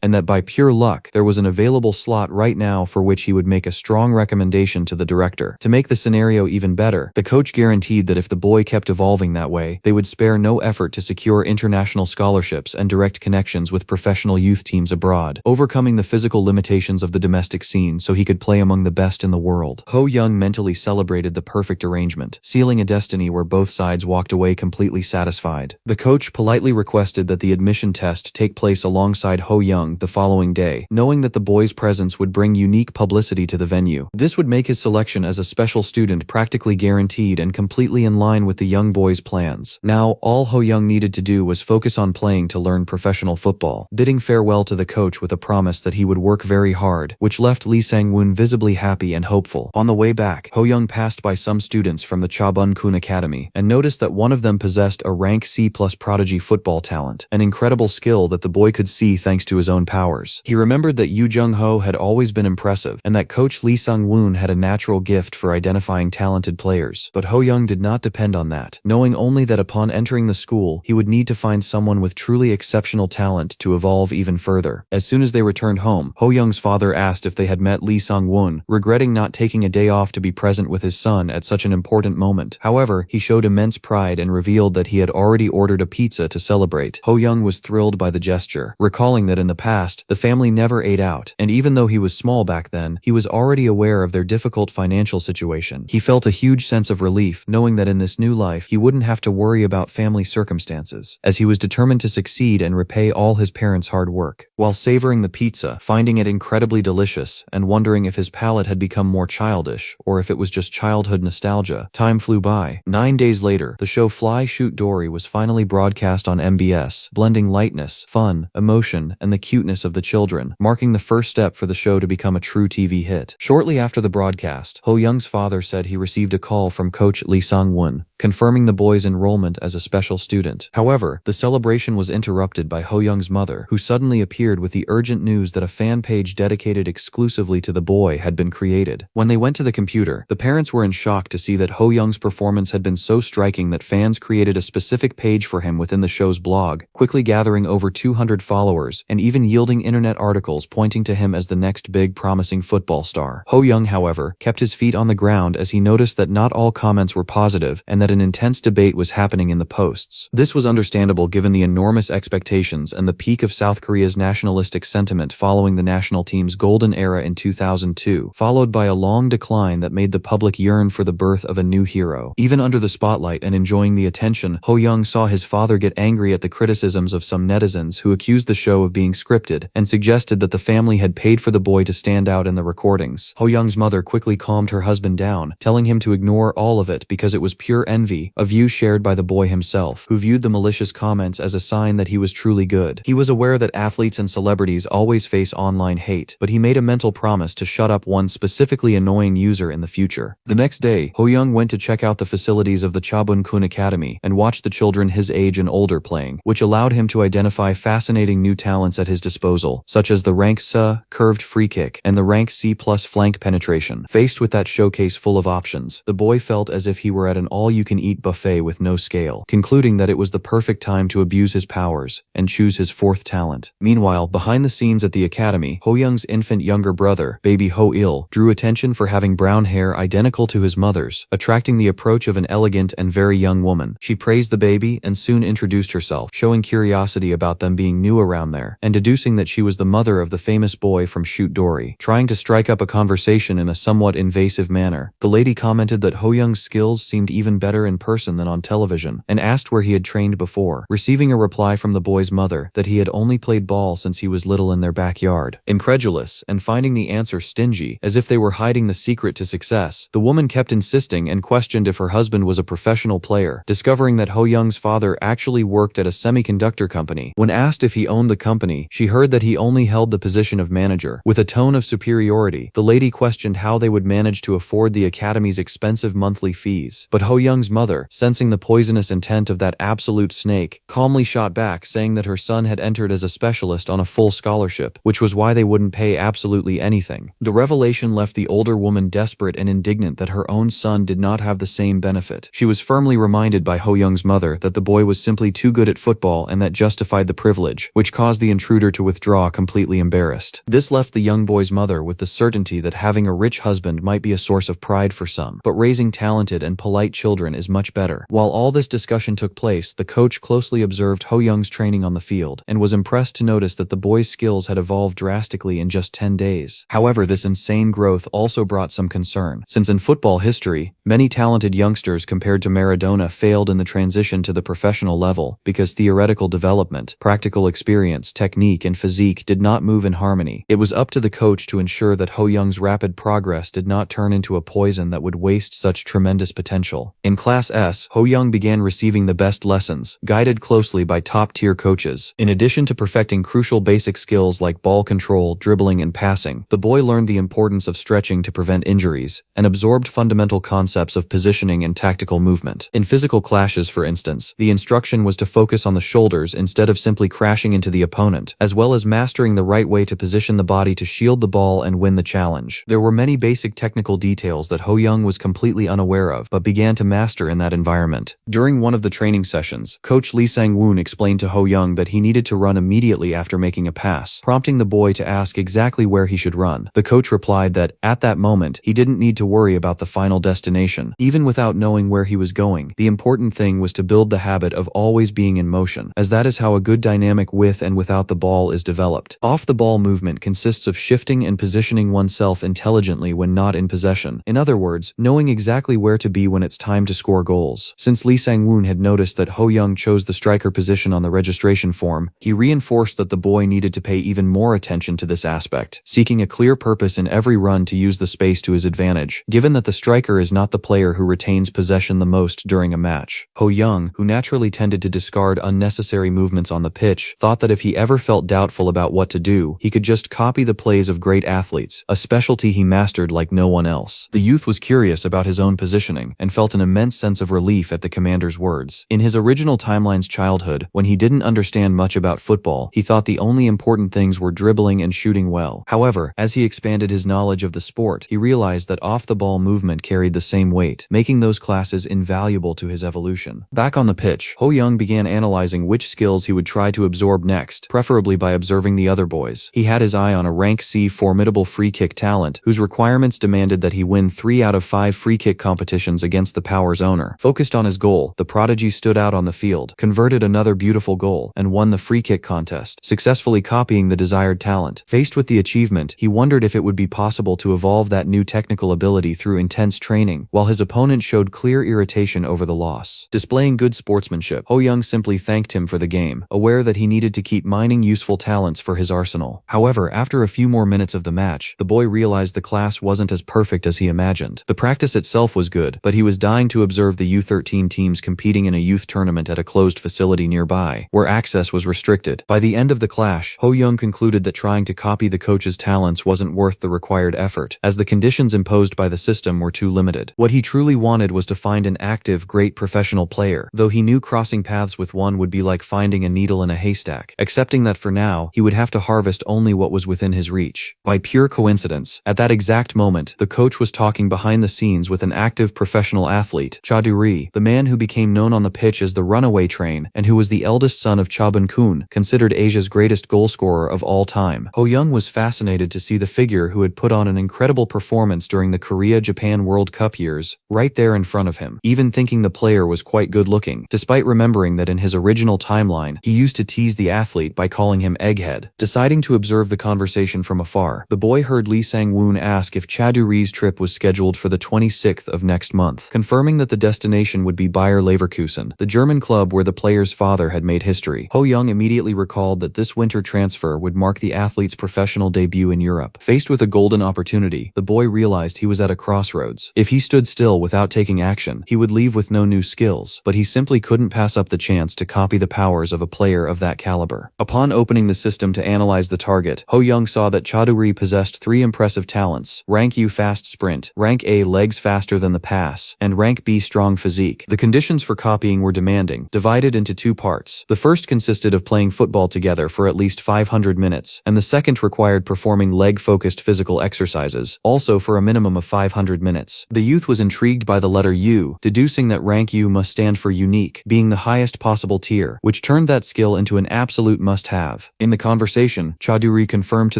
and that by pure luck, there was an available slot right now for which he would make a strong recommendation to the director. To make the scenario even better, the coach guaranteed that if the boy kept evolving that way, they would spare no effort to secure international scholarships and direct connections with professional youth teams abroad, overcoming the physical limitations of the domestic scene so he could play among the best in the world. Ho Young mentally celebrated the perfect arrangement, sealing a destiny where both sides walked away completely satisfied. The coach politely requested that the admission test take place alongside Ho Young the following day, knowing that the boy's presence would bring unique publicity to the venue. This would make his selection as a special student practically guaranteed and completely in line with the young boy's plans. Now, all Ho Young needed to do was focus on playing to learn professional football, bidding farewell to the coach with a promise that he would work very hard, which left Lee Sang-woon visibly happy and hopeful. On the way back, Ho Young passed by some students from the Chabun-kun Academy and noticed that one of them possessed a rank C+ prodigy football talent, an incredible skill that the boy could see thanks to his own powers. He remembered that Yoo Jung-ho had always been impressive, and that coach Lee Sang-woon had a natural gift for identifying talented players. But Ho Young did not depend on that, knowing only that upon entering the school, he would need to find someone with truly exceptional talent to evolve even further. As soon as they returned home, Ho Young's father asked if they had met Lee Sang-woon, regretting not taking a day off to be present with his son at such an important moment. However, he showed immense pride and revealed that he had already ordered a pizza to celebrate. Ho Young was thrilled by the gesture, recalling that in the past, the family never ate out, and even though he was small back then, he was already aware of their difficult financial situation. He felt a huge sense of relief, knowing that in this new life, he wouldn't have to worry about family circumstances, as he was determined to succeed and repay all his parents' hard work. While savoring the pizza, finding it incredibly delicious, and wondering if his palate had become more childish, or if it was just childhood nostalgia, time flew by. 9 days later, the show Fly Shoot Dory was finally broadcast on MBS, blending lightness, fun, emotion, and the cuteness of the children, marking the first step for the show to become a true TV hit. Shortly after the broadcast, Ho Young's father said he received a call from coach Lee Sang-woon, confirming the boy's enrollment as a special student. However, the celebration was interrupted by Ho Young's mother, who suddenly appeared with the urgent news that a fan page dedicated exclusively to the boy had been created. When they went to the computer, the parents were in shock to see that Ho Young's performance had been so striking that fans created a specific page for him within the show's blog, quickly gathering over 200 followers and even yielding internet articles pointing to him as the next big promising football star. Ho Young, however, kept his feet on the ground as he noticed that not all comments were positive and that an intense debate was happening in the posts. This was understandable given the enormous expectations and the peak of South Korea's nationalistic sentiment following the national team's golden era in 2002, followed by a long decline that made the public yearn for the birth of a new hero. Even under the spotlight and enjoying the attention, Ho Young saw his father get angry at the criticisms of some netizens who accused the show of being scripted and suggested that the family had paid for the boy to stand out in the recordings. Ho Young's mother quickly calmed her husband down, telling him to ignore all of it because it was pure envy, a view shared by the boy himself, who viewed the malicious comments as a sign that he was truly good. He was aware that athletes and celebrities always face online hate, but he made a mental promise to shut up one specifically annoying user in the future. The next day, Ho Young went to check out the facilities of the Chabun-kun Academy and watched the children his age and older playing, which allowed him to identify fascinating new talents at his disposal, such as the rank C curved free kick and the rank C+ flank penetration. Faced with that showcase full of options, the boy felt as if he were at an all-you-can-eat buffet with no scale, concluding that it was the perfect time to abuse his powers and choose his fourth talent. Meanwhile, behind the scenes at the academy, Ho Young's infant younger brother, baby Ho-il, drew attention for having brown hair identical to his mother's, attracting the approach of an elegant and very young woman. She praised the baby and soon introduced herself, showing curiosity about them being new around there, and deducing that she was the mother of the famous boy boy from Shoot Dory, trying to strike up a conversation in a somewhat invasive manner. The lady commented that Ho Young's skills seemed even better in person than on television, and asked where he had trained before, receiving a reply from the boy's mother that he had only played ball since he was little in their backyard. Incredulous, and finding the answer stingy, as if they were hiding the secret to success, the woman kept insisting and questioned if her husband was a professional player, discovering that Ho Young's father actually worked at a semiconductor company. When asked if he owned the company, she heard that he only held the position of manager. With a tone of superiority, the lady questioned how they would manage to afford the academy's expensive monthly fees. But Ho Young's mother, sensing the poisonous intent of that absolute snake, calmly shot back, saying that her son had entered as a specialist on a full scholarship, which was why they wouldn't pay absolutely anything. The revelation left the older woman desperate and indignant that her own son did not have the same benefit. She was firmly reminded by Ho Young's mother that the boy was simply too good at football and that justified the privilege, which caused the intruder to withdraw completely embarrassed. This left the young boy's mother with the certainty that having a rich husband might be a source of pride for some, but raising talented and polite children is much better. While all this discussion took place, the coach closely observed Ho Young's training on the field, and was impressed to notice that the boy's skills had evolved drastically in just 10 days. However, this insane growth also brought some concern, since in football history, many talented youngsters compared to Maradona failed in the transition to the professional level because theoretical development, practical experience, technique, and physique did not move in harmony. It was up to the coach to ensure that Ho Young's rapid progress did not turn into a poison that would waste such tremendous potential. In Class S, Ho Young began receiving the best lessons, guided closely by top-tier coaches. In addition to perfecting crucial basic skills like ball control, dribbling, and passing, the boy learned the importance of stretching to prevent injuries, and absorbed fundamental concepts of positioning and tactical movement. In physical clashes, for instance, the instruction was to focus on the shoulders instead of simply crashing into the opponent, as well as mastering the right way to position the body to shield the ball and win the challenge. There were many basic technical details that Ho Young was completely unaware of, but began to master in that environment. During one of the training sessions, Coach Lee Sang-woon explained to Ho Young that he needed to run immediately after making a pass, prompting the boy to ask exactly where he should run. The coach replied that, at that moment, he didn't need to worry about the final destination. Even without knowing where he was going, the important thing was to build the habit of always being in motion, as that is how a good dynamic with and without the ball is developed. Off-the-ball movement consists of shifting and positioning oneself intelligently when not in possession. In other words, knowing exactly where to be when it's time to score goals. Since Lee Sang-woon had noticed that Ho Young chose the striker position on the registration form, he reinforced that the boy needed to pay even more attention to this aspect, seeking a clear purpose in every run to use the space to his advantage, given that the striker is not the player who retains possession the most during a match. Ho Young, who naturally tended to discard unnecessary movements on the pitch, thought that if he ever felt doubtful about what to do, he could just copy the plays of great athletes, a specialty he mastered like no one else. The youth was curious about his own positioning, and felt an immense sense of relief at the commander's words. In his original timeline's childhood, when he didn't understand much about football, he thought the only important things were dribbling and shooting well. However, as he expanded his knowledge of the sport, he realized that off-the-ball movement carried the same weight, making those classes invaluable to his evolution. Back on the pitch, Ho Young began analyzing which skills he would try to absorb next, preferably by observing the other boys. He had his eye on a rank C formidable free kick talent, whose requirements demanded that he win 3 out of 5 free kick competitions against the Power's owner. Focused on his goal, the prodigy stood out on the field, converted another beautiful goal, and won the free kick contest, successfully copying the desired talent. Faced with the achievement, he wondered if it would be possible to evolve that new technical ability through intense training, while his opponent showed clear irritation over the loss. Displaying good sportsmanship, Ho Young simply thanked him for the game, aware that he needed to keep mining useful talents for his arsenal. However, after a few more minutes of the match, the boy realized the class wasn't as perfect as he imagined. The practice itself was good, but he was dying to observe the U13 teams competing in a youth tournament at a closed facility nearby, where access was restricted. By the end of the clash, Ho Young concluded that trying to copy the coach's talents wasn't worth the required effort, as the conditions imposed by the system were too limited. What he truly wanted was to find an active, great professional player, though he knew crossing paths with one would be like finding a needle in a haystack, accepting that for now, he would have to harvest only what was within his reach. By pure coincidence, at that exact moment, the coach was talking behind the scenes with an active professional athlete, Cha Du-ri, the man who became known on the pitch as the runaway train, and who was the eldest son of Cha Bun-kun, considered Asia's greatest goalscorer of all time. Ho Young was fascinated to see the figure who had put on an incredible performance during the Korea-Japan World Cup years, right there in front of him, even thinking the player was quite good-looking, despite remembering that in his original timeline, he used to tease the athlete by calling him Egghead. Deciding to observe the conversation from afar. The boy heard Lee Sang-woon ask if Cha Do-ri's trip was scheduled for the 26th of next month, confirming that the destination would be Bayer Leverkusen, the German club where the player's father had made history. Ho Young immediately recalled that this winter transfer would mark the athlete's professional debut in Europe. Faced with a golden opportunity, the boy realized he was at a crossroads. If he stood still without taking action, he would leave with no new skills, but he simply couldn't pass up the chance to copy the powers of a player of that caliber. Upon opening the system to analyze the target, Ho Young saw that Cha Do-ri possessed three impressive talents: Rank U fast sprint, Rank A legs faster than the pass, and Rank B strong physique. The conditions for copying were demanding, divided into two parts. The first consisted of playing football together for at least 500 minutes, and the second required performing leg-focused physical exercises, also for a minimum of 500 minutes. The youth was intrigued by the letter U, deducing that Rank U must stand for unique, being the highest possible tier, which turned that skill into an absolute must-have. In the conversation, Cha Do-ri confirmed to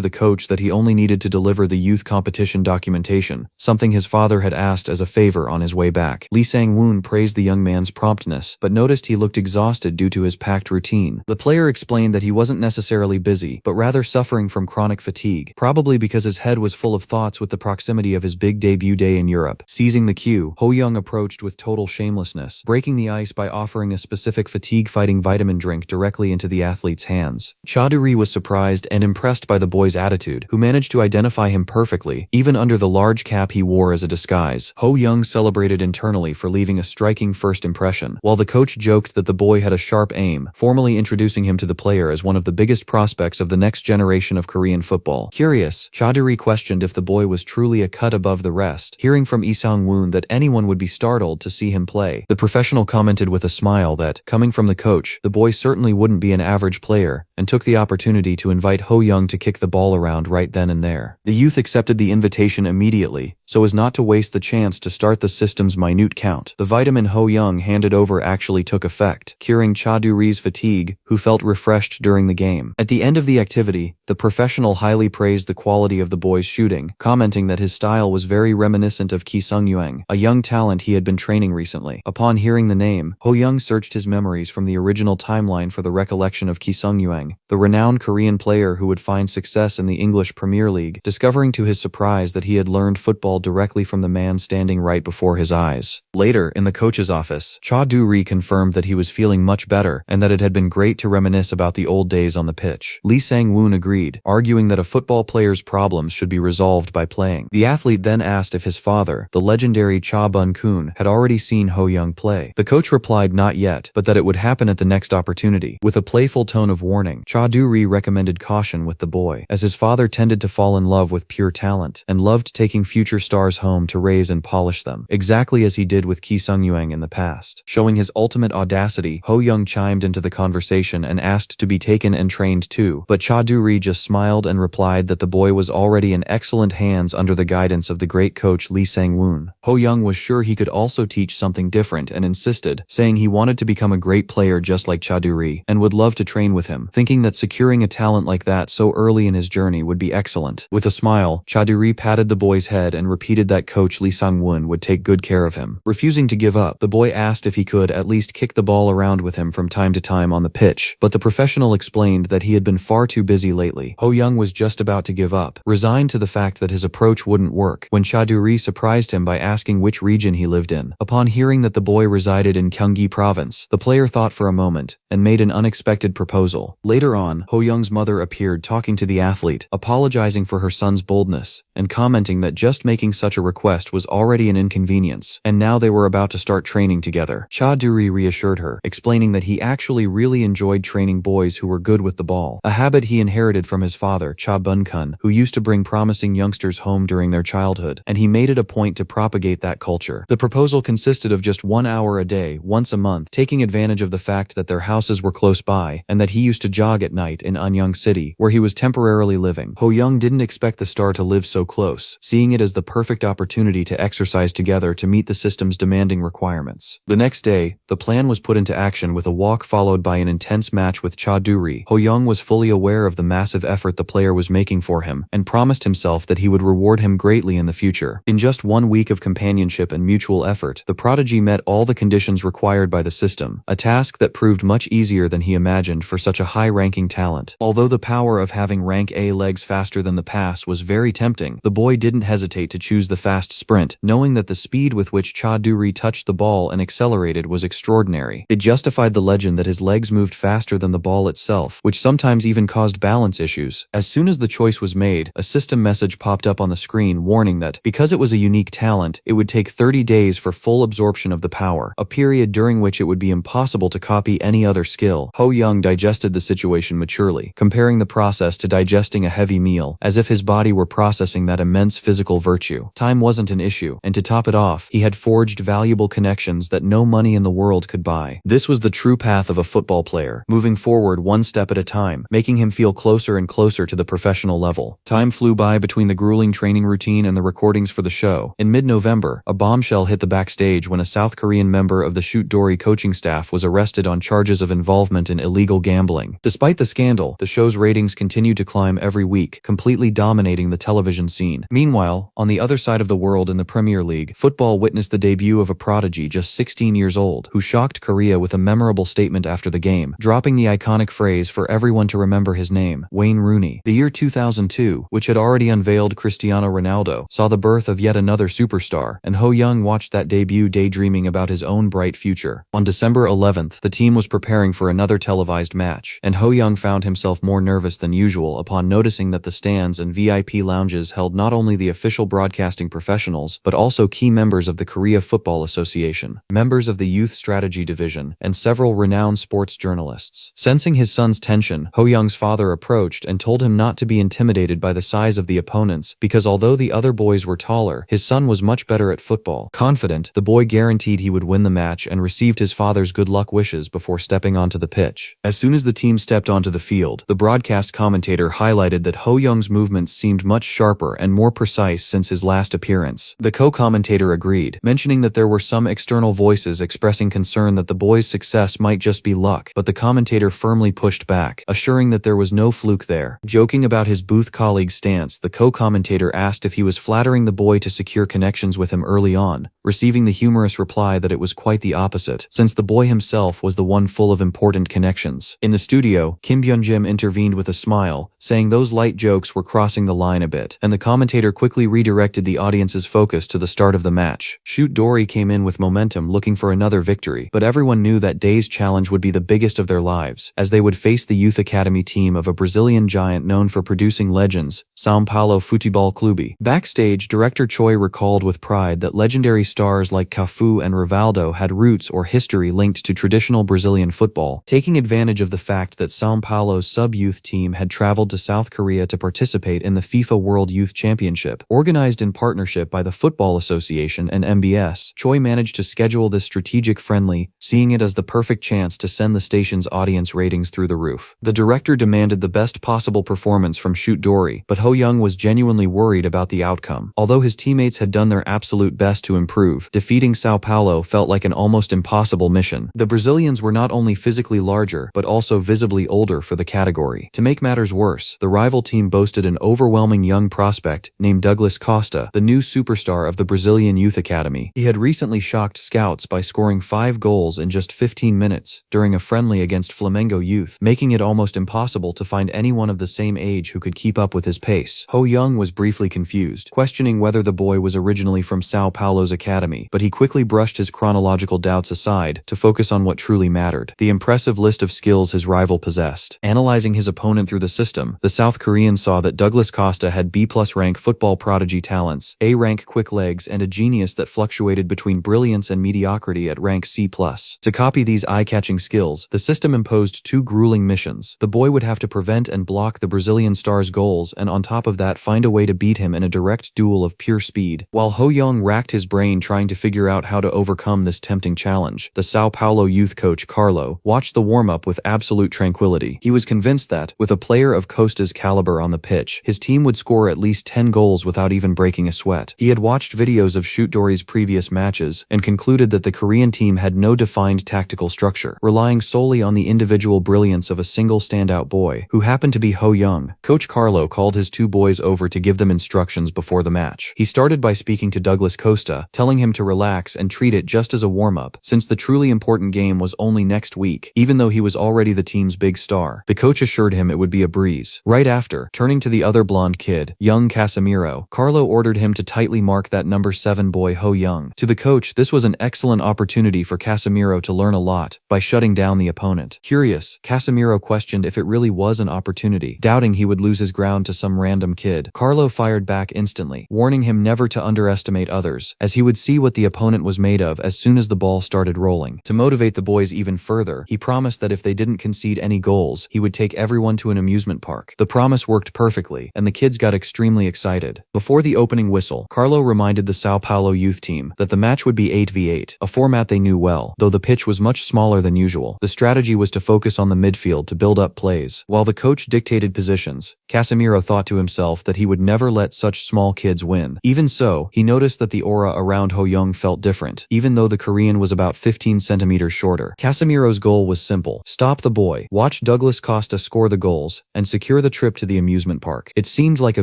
the coach that he only needed to deliver the youth competition documentation, something his father had asked as a favor on his way back. Lee Sang-woon praised the young man's promptness, but noticed he looked exhausted due to his packed routine. The player explained that he wasn't necessarily busy, but rather suffering from chronic fatigue, probably because his head was full of thoughts with the proximity of his big debut day in Europe. Seizing the cue, Ho Young approached with total shamelessness, breaking the ice by offering a specific fatigue-fighting vitamin drink directly into the athlete's hands. Cha Do-ri was surprised and impressed by the boy's attitude, who managed to identify him perfectly, even under the large cap he wore as a disguise. Ho Young celebrated internally for leaving a striking first impression, while the coach joked that the boy had a sharp aim, formally introducing him to the player as one of the biggest prospects of the next generation of Korean football. Curious, Cha Do-ri questioned if the boy was truly a cut above the rest, hearing from Lee Sang-woon that anyone would be startled to see him play. The professional commented with a smile that, coming from the coach, the boy certainly wouldn't be an average player, and took the opportunity to invite Ho Young to kick the ball around right then and there. The youth accepted the invitation immediately, so as not to waste the chance to start the system's minute count. The vitamin Ho Young handed over actually took effect, curing Cha Do-ri's fatigue, who felt refreshed during the game. At the end of the activity, the professional highly praised the quality of the boy's shooting, commenting that his style was very reminiscent of Ki Sung-yueng, a young talent he had been training recently. Upon hearing the name, Ho Young searched his memories from the original timeline for the recollection of Ki Sung-yueng, the renowned Korean player who would find success in the English Premier League, discovering to his surprise that he had learned football directly from the man standing right before his eyes. Later, in the coach's office, Cha Do-ri confirmed that he was feeling much better and that it had been great to reminisce about the old days on the pitch. Lee Sang-woon agreed, arguing that a football player's problems should be resolved by playing. The athlete then asked if his father, the legendary Cha Bun-kun, had already seen Ho Young play. The coach replied not yet, but that it would happen at the next opportunity. With a playful tone of warning, Cha Do-ri recommended caution with the boy, as his father tended to fall in love with pure talent, and loved taking future stars home to raise and polish them, exactly as he did with Ki Sung-yueng in the past. Showing his ultimate audacity, Ho Young chimed into the conversation and asked to be taken and trained too, but Cha Do-ri just smiled and replied that the boy was already in excellent hands under the guidance of the great coach Lee Sang-woon. Ho Young was sure he could also teach something different and insisted, saying he wanted to become a great player just like Cha Do-ri, and would love to train with him, thinking that securing a talent like that so early in his journey would be excellent. With a smile, Cha Do-ri patted the boy's head and repeated that coach Lee Sang-woon would take good care of him. Refusing to give up, the boy asked if he could at least kick the ball around with him from time to time on the pitch, but the professional explained that he had been far too busy lately. Ho Young was just about to give up, resigned to the fact that his approach wouldn't work, when Cha Do-ri surprised him by asking which region he lived in. Upon hearing that the boy resided in Gyeonggi province, the player thought for a moment, and made an unexpected proposal. Later on, Ho Young's mother appeared talking to the athlete, apologizing for her son's boldness, and commenting that just making such a request was already an inconvenience, and now they were about to start training together. Cha Do-ri reassured her, explaining that he actually really enjoyed training boys who were good with the ball, a habit he inherited from his father, Cha Bun-kun, who used to bring promising youngsters home during their childhood, and he made it a point to propagate that culture. The proposal consisted of just 1 hour a day, once a month, taking advantage of the fact that their houses were close by, and that he used to jog at night in Anyang City, where he was temporarily living. Ho Young didn't expect the star to live so close, seeing it as the perfect opportunity to exercise together to meet the system's demanding requirements. The next day, the plan was put into action with a walk followed by an intense match with Cha Du-ri. Ho-young was fully aware of the massive effort the player was making for him and promised himself that he would reward him greatly in the future. In just 1 week of companionship and mutual effort, the prodigy met all the conditions required by the system, a task that proved much easier than he imagined for such a high-ranking talent. Although the power of having rank A legs faster than the pass was very tempting, the boy didn't hesitate to choose the fast sprint, knowing that the speed with which Cha Du-ri touched the ball and accelerated was extraordinary. It justified the legend that his legs moved faster than the ball itself, which sometimes even caused balance issues. As soon as the choice was made, a system message popped up on the screen warning that, because it was a unique talent, it would take 30 days for full absorption of the power, a period during which it would be impossible to copy any other skill. Ho-young digested the situation maturely, comparing the process to digesting a heavy meal, as if his body were processing that immense physical virtue. Time wasn't an issue, and to top it off, he had forged valuable connections that no money in the world could buy. This was the true path of a football player, moving forward one step at a time, making him feel closer and closer to the professional level. Time flew by between the grueling training routine and the recordings for the show. In mid-November, a bombshell hit the backstage when a South Korean member of the Shoot Dory coaching staff was arrested on charges of involvement in illegal gambling. Despite the scandal, the show's ratings continued to climb every week, completely dominating the television scene. Meanwhile, on the other side of the world in the Premier League, football witnessed the debut of a prodigy just 16 years old, who shocked Korea with a memorable statement after the game, dropping the iconic phrase for everyone to remember his name, Wayne Rooney. The year 2002, which had already unveiled Cristiano Ronaldo, saw the birth of yet another superstar, and Ho-young watched that debut daydreaming about his own bright future. On December 11th, the team was preparing for another televised match, and Ho-young found himself more nervous than usual upon noticing that the stands and VIP lounges held not only the official broadcasting professionals, but also key members of the Korea Football Association, members of the Youth Strategy Division, and several renowned sports journalists. Sensing his son's tension, Ho-young's father approached and told him not to be intimidated by the size of the opponents, because although the other boys were taller, his son was much better at football. Confident, the boy guaranteed he would win the match and received his father's good luck wishes before stepping onto the pitch. As soon as the team stepped onto the field, the broadcast commentator highlighted that Ho-young's movements seemed much sharper and more precise since his last appearance. The co-commentator agreed, mentioning that there were some external voices expressing concern that the boy's success might just be luck, but the commentator firmly pushed back, assuring that there was no fluke there. Joking about his booth colleague's stance, the co-commentator asked if he was flattering the boy to secure connections with him early on, receiving the humorous reply that it was quite the opposite, since the boy himself was the one full of important connections. In the studio, Kim Byung-jim intervened with a smile, saying those light jokes were crossing the line a bit, and the commentator quickly redirected the audience's focus to the start of the match. Shoot Dory came in with momentum looking for another victory, but everyone knew that day's challenge would be the biggest of their lives, as they would face the youth academy team of a Brazilian giant known for producing legends, São Paulo Futebol Clube. Backstage, director Choi recalled with pride that legendary stars like Cafu and Rivaldo had roots or history linked to traditional Brazilian football, taking advantage of the fact that São Paulo's sub-youth team had traveled to South Korea to participate in the FIFA World Youth Championship. Organized in partnership by the Football Association and MBS, Choi managed to schedule this strategic friendly, seeing it as the perfect chance to send the station's audience ratings through the roof. The director demanded the best possible performance from Shoot Dory, but Ho-young was genuinely worried about the outcome. Although his teammates had done their absolute best to improve, defeating Sao Paulo felt like an almost impossible mission. The Brazilians were not only physically larger, but also visibly older for the category. To make matters worse, the rival team boasted an overwhelming young prospect named Douglas Costa, the new superstar of the Brazilian Youth Academy. He had recently shocked scouts by scoring 5 goals in just 15 minutes during a friendly against Flamengo Youth, making it almost impossible to find anyone of the same age who could keep up with his pace. Ho-young was briefly confused, questioning whether the boy was originally from Sao Paulo's academy, but he quickly brushed his chronological doubts aside to focus on what truly mattered: the impressive list of skills his rival possessed. Analyzing his opponent through the system, the South Korean saw that Douglas Costa had B+ rank football prodigy talents, A rank quick legs, and a genius that fluctuated between brilliance and mediocrity at rank C+. To copy these eye-catching skills, the system imposed 2 grueling missions. The boy would have to prevent and block the Brazilian star's goals, and on top of that find a way to beat him in a direct duel of pure speed. While Ho-young racked his brain trying to figure out how to overcome this tempting challenge, the Sao Paulo youth coach Carlo watched the warm-up with absolute tranquility. He was convinced that, with a player of Costa's caliber on the pitch, his team would score at least 10 goals without even breaking a sweat. He had watched videos of Shoot Dory's previous matches and concluded that the Korean team had no defined tactical structure, relying solely on the individual brilliance of a single standout boy, who happened to be Ho Young. Coach Carlo called his two boys over to give them instructions before the match. He started by speaking to Douglas Costa, telling him to relax and treat it just as a warm-up, since the truly important game was only next week, even though he was already the team's big star. The coach assured him it would be a breeze. Right after, turning to the other blonde kid, young Casemiro, Carlo ordered him to tightly mark that number 7 boy Ho Young. To the coach, this was an excellent opportunity for Casemiro to learn a lot by shutting down the opponent. Curious, Casemiro questioned if it really was an opportunity, doubting he would lose his ground to some random kid. Carlo fired back instantly, warning him never to underestimate others, as he would see what the opponent was made of as soon as the ball started rolling. To motivate the boys even further, he promised that if they didn't concede any goals, he would take everyone to an amusement park. The promise worked perfectly, and the kids got extremely excited. Before the opening whistle, Carlo reminded the Sao Paulo youth team that the match would be 8v8, a format they knew well, though the pitch was much smaller than usual. The strategy was to focus on the midfield to build up plays. While the coach dictated positions, Casemiro thought to himself that he would never let such small kids win. Even so, he noticed that the aura around Ho Young felt different, even though the Korean was about 15 centimeters shorter. Casemiro's goal was simple: stop the boy, watch Douglas Costa score the goals, and secure the trip to the amusement park. It seemed like a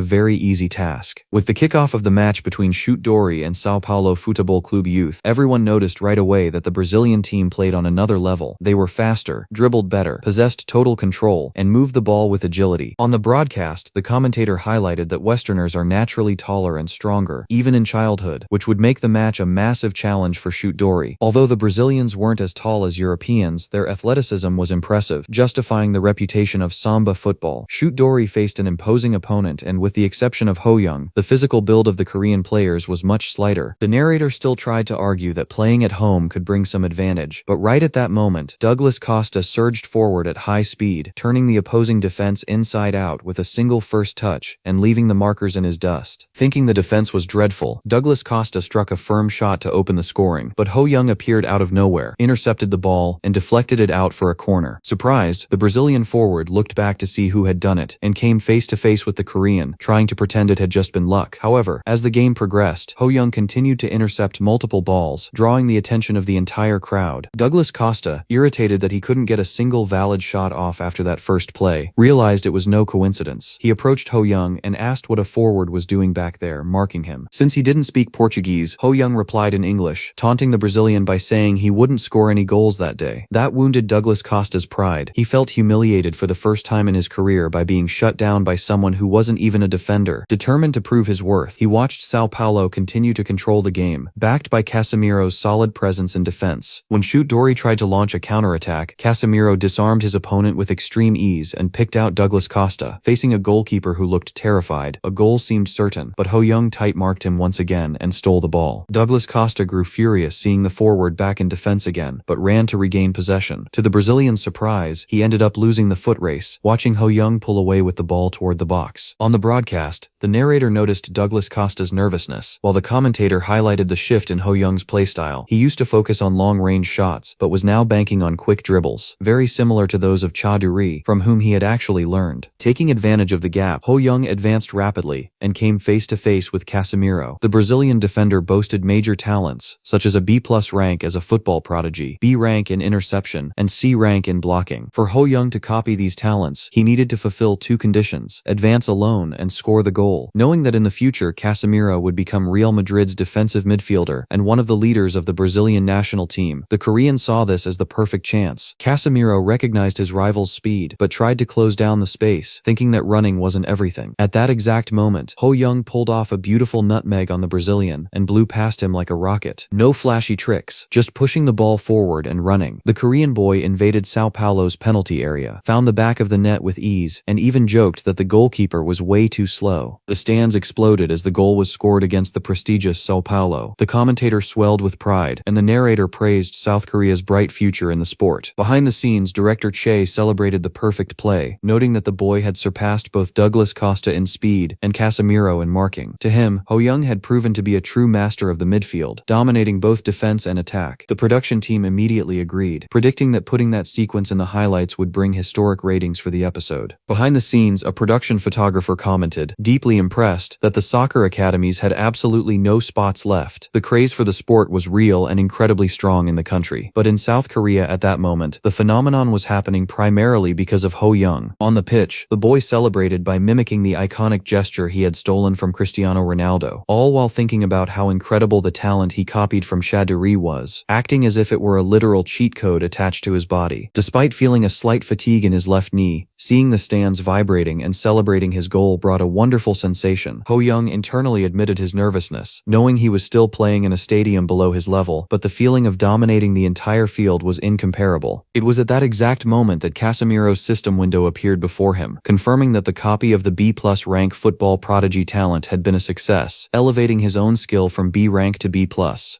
very easy task. With the kickoff of the match between Shoot Dory and Sao Paulo Futebol Clube youth, everyone noticed right away that the Brazilian team played on another level. They were faster, dribbled better, possessed total control, and moved the ball with agility. On the broadcast, the commentator highlighted that Westerners are naturally taller and stronger, even in childhood, which would make the match a massive challenge for Shoot Dory. Although the Brazilians weren't as tall as Europeans, their athleticism was impressive, justifying the reputation of Samba football. Shoot Dory faced an imposing opponent, and with the exception of Ho Young, the physical build of the Korean players was much slighter. The narrator still tried to argue that playing at home could bring some advantage, but right at that moment, Douglas Costa surged forward at high speed, turning the opposing defense inside out with a single first touch and leaving the markers in his dust. Thinking the defense was dreadful, Douglas Costa struck a firm shot to open the scoring, but Ho Young appeared out of nowhere, intercepted the ball, and deflected it out for a corner. Surprised, the Brazilian forward looked back to see who had done it, and came face to face with the Korean, trying to pretend it had just been luck. However, as the game progressed, Ho Young continued to intercept multiple balls, drawing the attention of the entire crowd. Douglas Costa, irritated that he couldn't get a single valid shot off after that first play, realized it was no coincidence. He approached Ho Young and asked what a forward was doing back there, marking him. Since he didn't speak Portuguese, Ho Young replied in English, taunting the Brazilian by saying he wouldn't score any goals that day. That wounded Douglas Costa's pride. He felt humiliated for the first time in his career by being shut down by someone who wasn't even a defender. Determined to prove his worth, he watched Sao Paulo continue to control the game, backed by Casemiro's solid presence in defense. When Shoot Dory tried to launch a counterattack, Casemiro disarmed his opponent with extreme ease and picked out Douglas Costa. Facing a goalkeeper who looked terrified, a goal seemed certain, but Ho Young tight-marked him once again and stole the ball. Douglas Costa grew furious seeing the forward back in defense again, but ran to regain possession. To the Brazilian's surprise, he ended up losing the foot race, watching Ho Young pull away with the ball toward the box. On the broadcast, the narrator noticed Douglas Costa's nervousness, while the commentator highlighted the shift in Ho Young's playstyle. He used to focus on long-range shots, but was now banking on quick dribbles, very similar to those of Cha Duri, from whom he had actually learned. Taking advantage of the gap, Ho Young advanced rapidly and came face-to-face with Casemiro. The Brazilian defender boasted major talents, such as a B+ rank as a football prodigy, B rank in interception, and C rank in blocking. For Ho Young to copy these talents, he needed to fulfill two conditions: advance alone and score the goal. Knowing that in the future Casemiro would become Real Madrid's defensive midfielder and one of the leaders of the Brazilian national team, the Korean saw this as the perfect chance. Casemiro recognized his rival's speed, but tried to close down the space, thinking that running wasn't everything. At that exact moment, Ho Young pulled off a beautiful nutmeg on the Brazilian and blew past him like a rocket. No flashy tricks, just pushing the ball forward and running. The Korean boy invaded Sao Paulo's penalty area, found the back of the net with ease, and even joked that the goalkeeper was way too slow. The stands exploded as the goal was scored against the prestigious Sao Paulo. The commentator swelled with pride, and the narrator praised South Korea's bright future in the sport. Behind the scenes, director Che celebrated the perfect play, noting that the boy had surpassed both Douglas Costa in speed and Casemiro in marking. To him, Ho Young had proven to be a true master of the midfield, dominating both defense and attack. The production team immediately agreed, predicting that putting that sequence in the highlights would bring historic ratings for the episode. Behind the scenes, a production photographer commented, deeply impressed, that the soccer academies had absolutely no spots left. The craze for the sport was real and incredibly strong in the country. But in South Korea at that moment, the phenomenon was happening primarily because of Ho Young. On the pitch, the boy celebrated by mimicking the iconic gesture he had stolen from Cristiano Ronaldo, all while thinking about how incredible the talent he copied from Shaduri was, acting as if it were a literal cheat code attached to his body. Despite feeling a slight fatigue in his left knee, seeing the stands vibrating and celebrating his goal brought a wonderful sensation. Ho Young internally admitted his nervousness, knowing he was still playing in a stadium below his level, but the feeling of dominating the entire field was incomparable. It was at that exact moment that Casemiro's system window appeared before him, confirming that the copy of the B+ rank football prodigy talent had been a success, elevating his own skill from B rank to B+.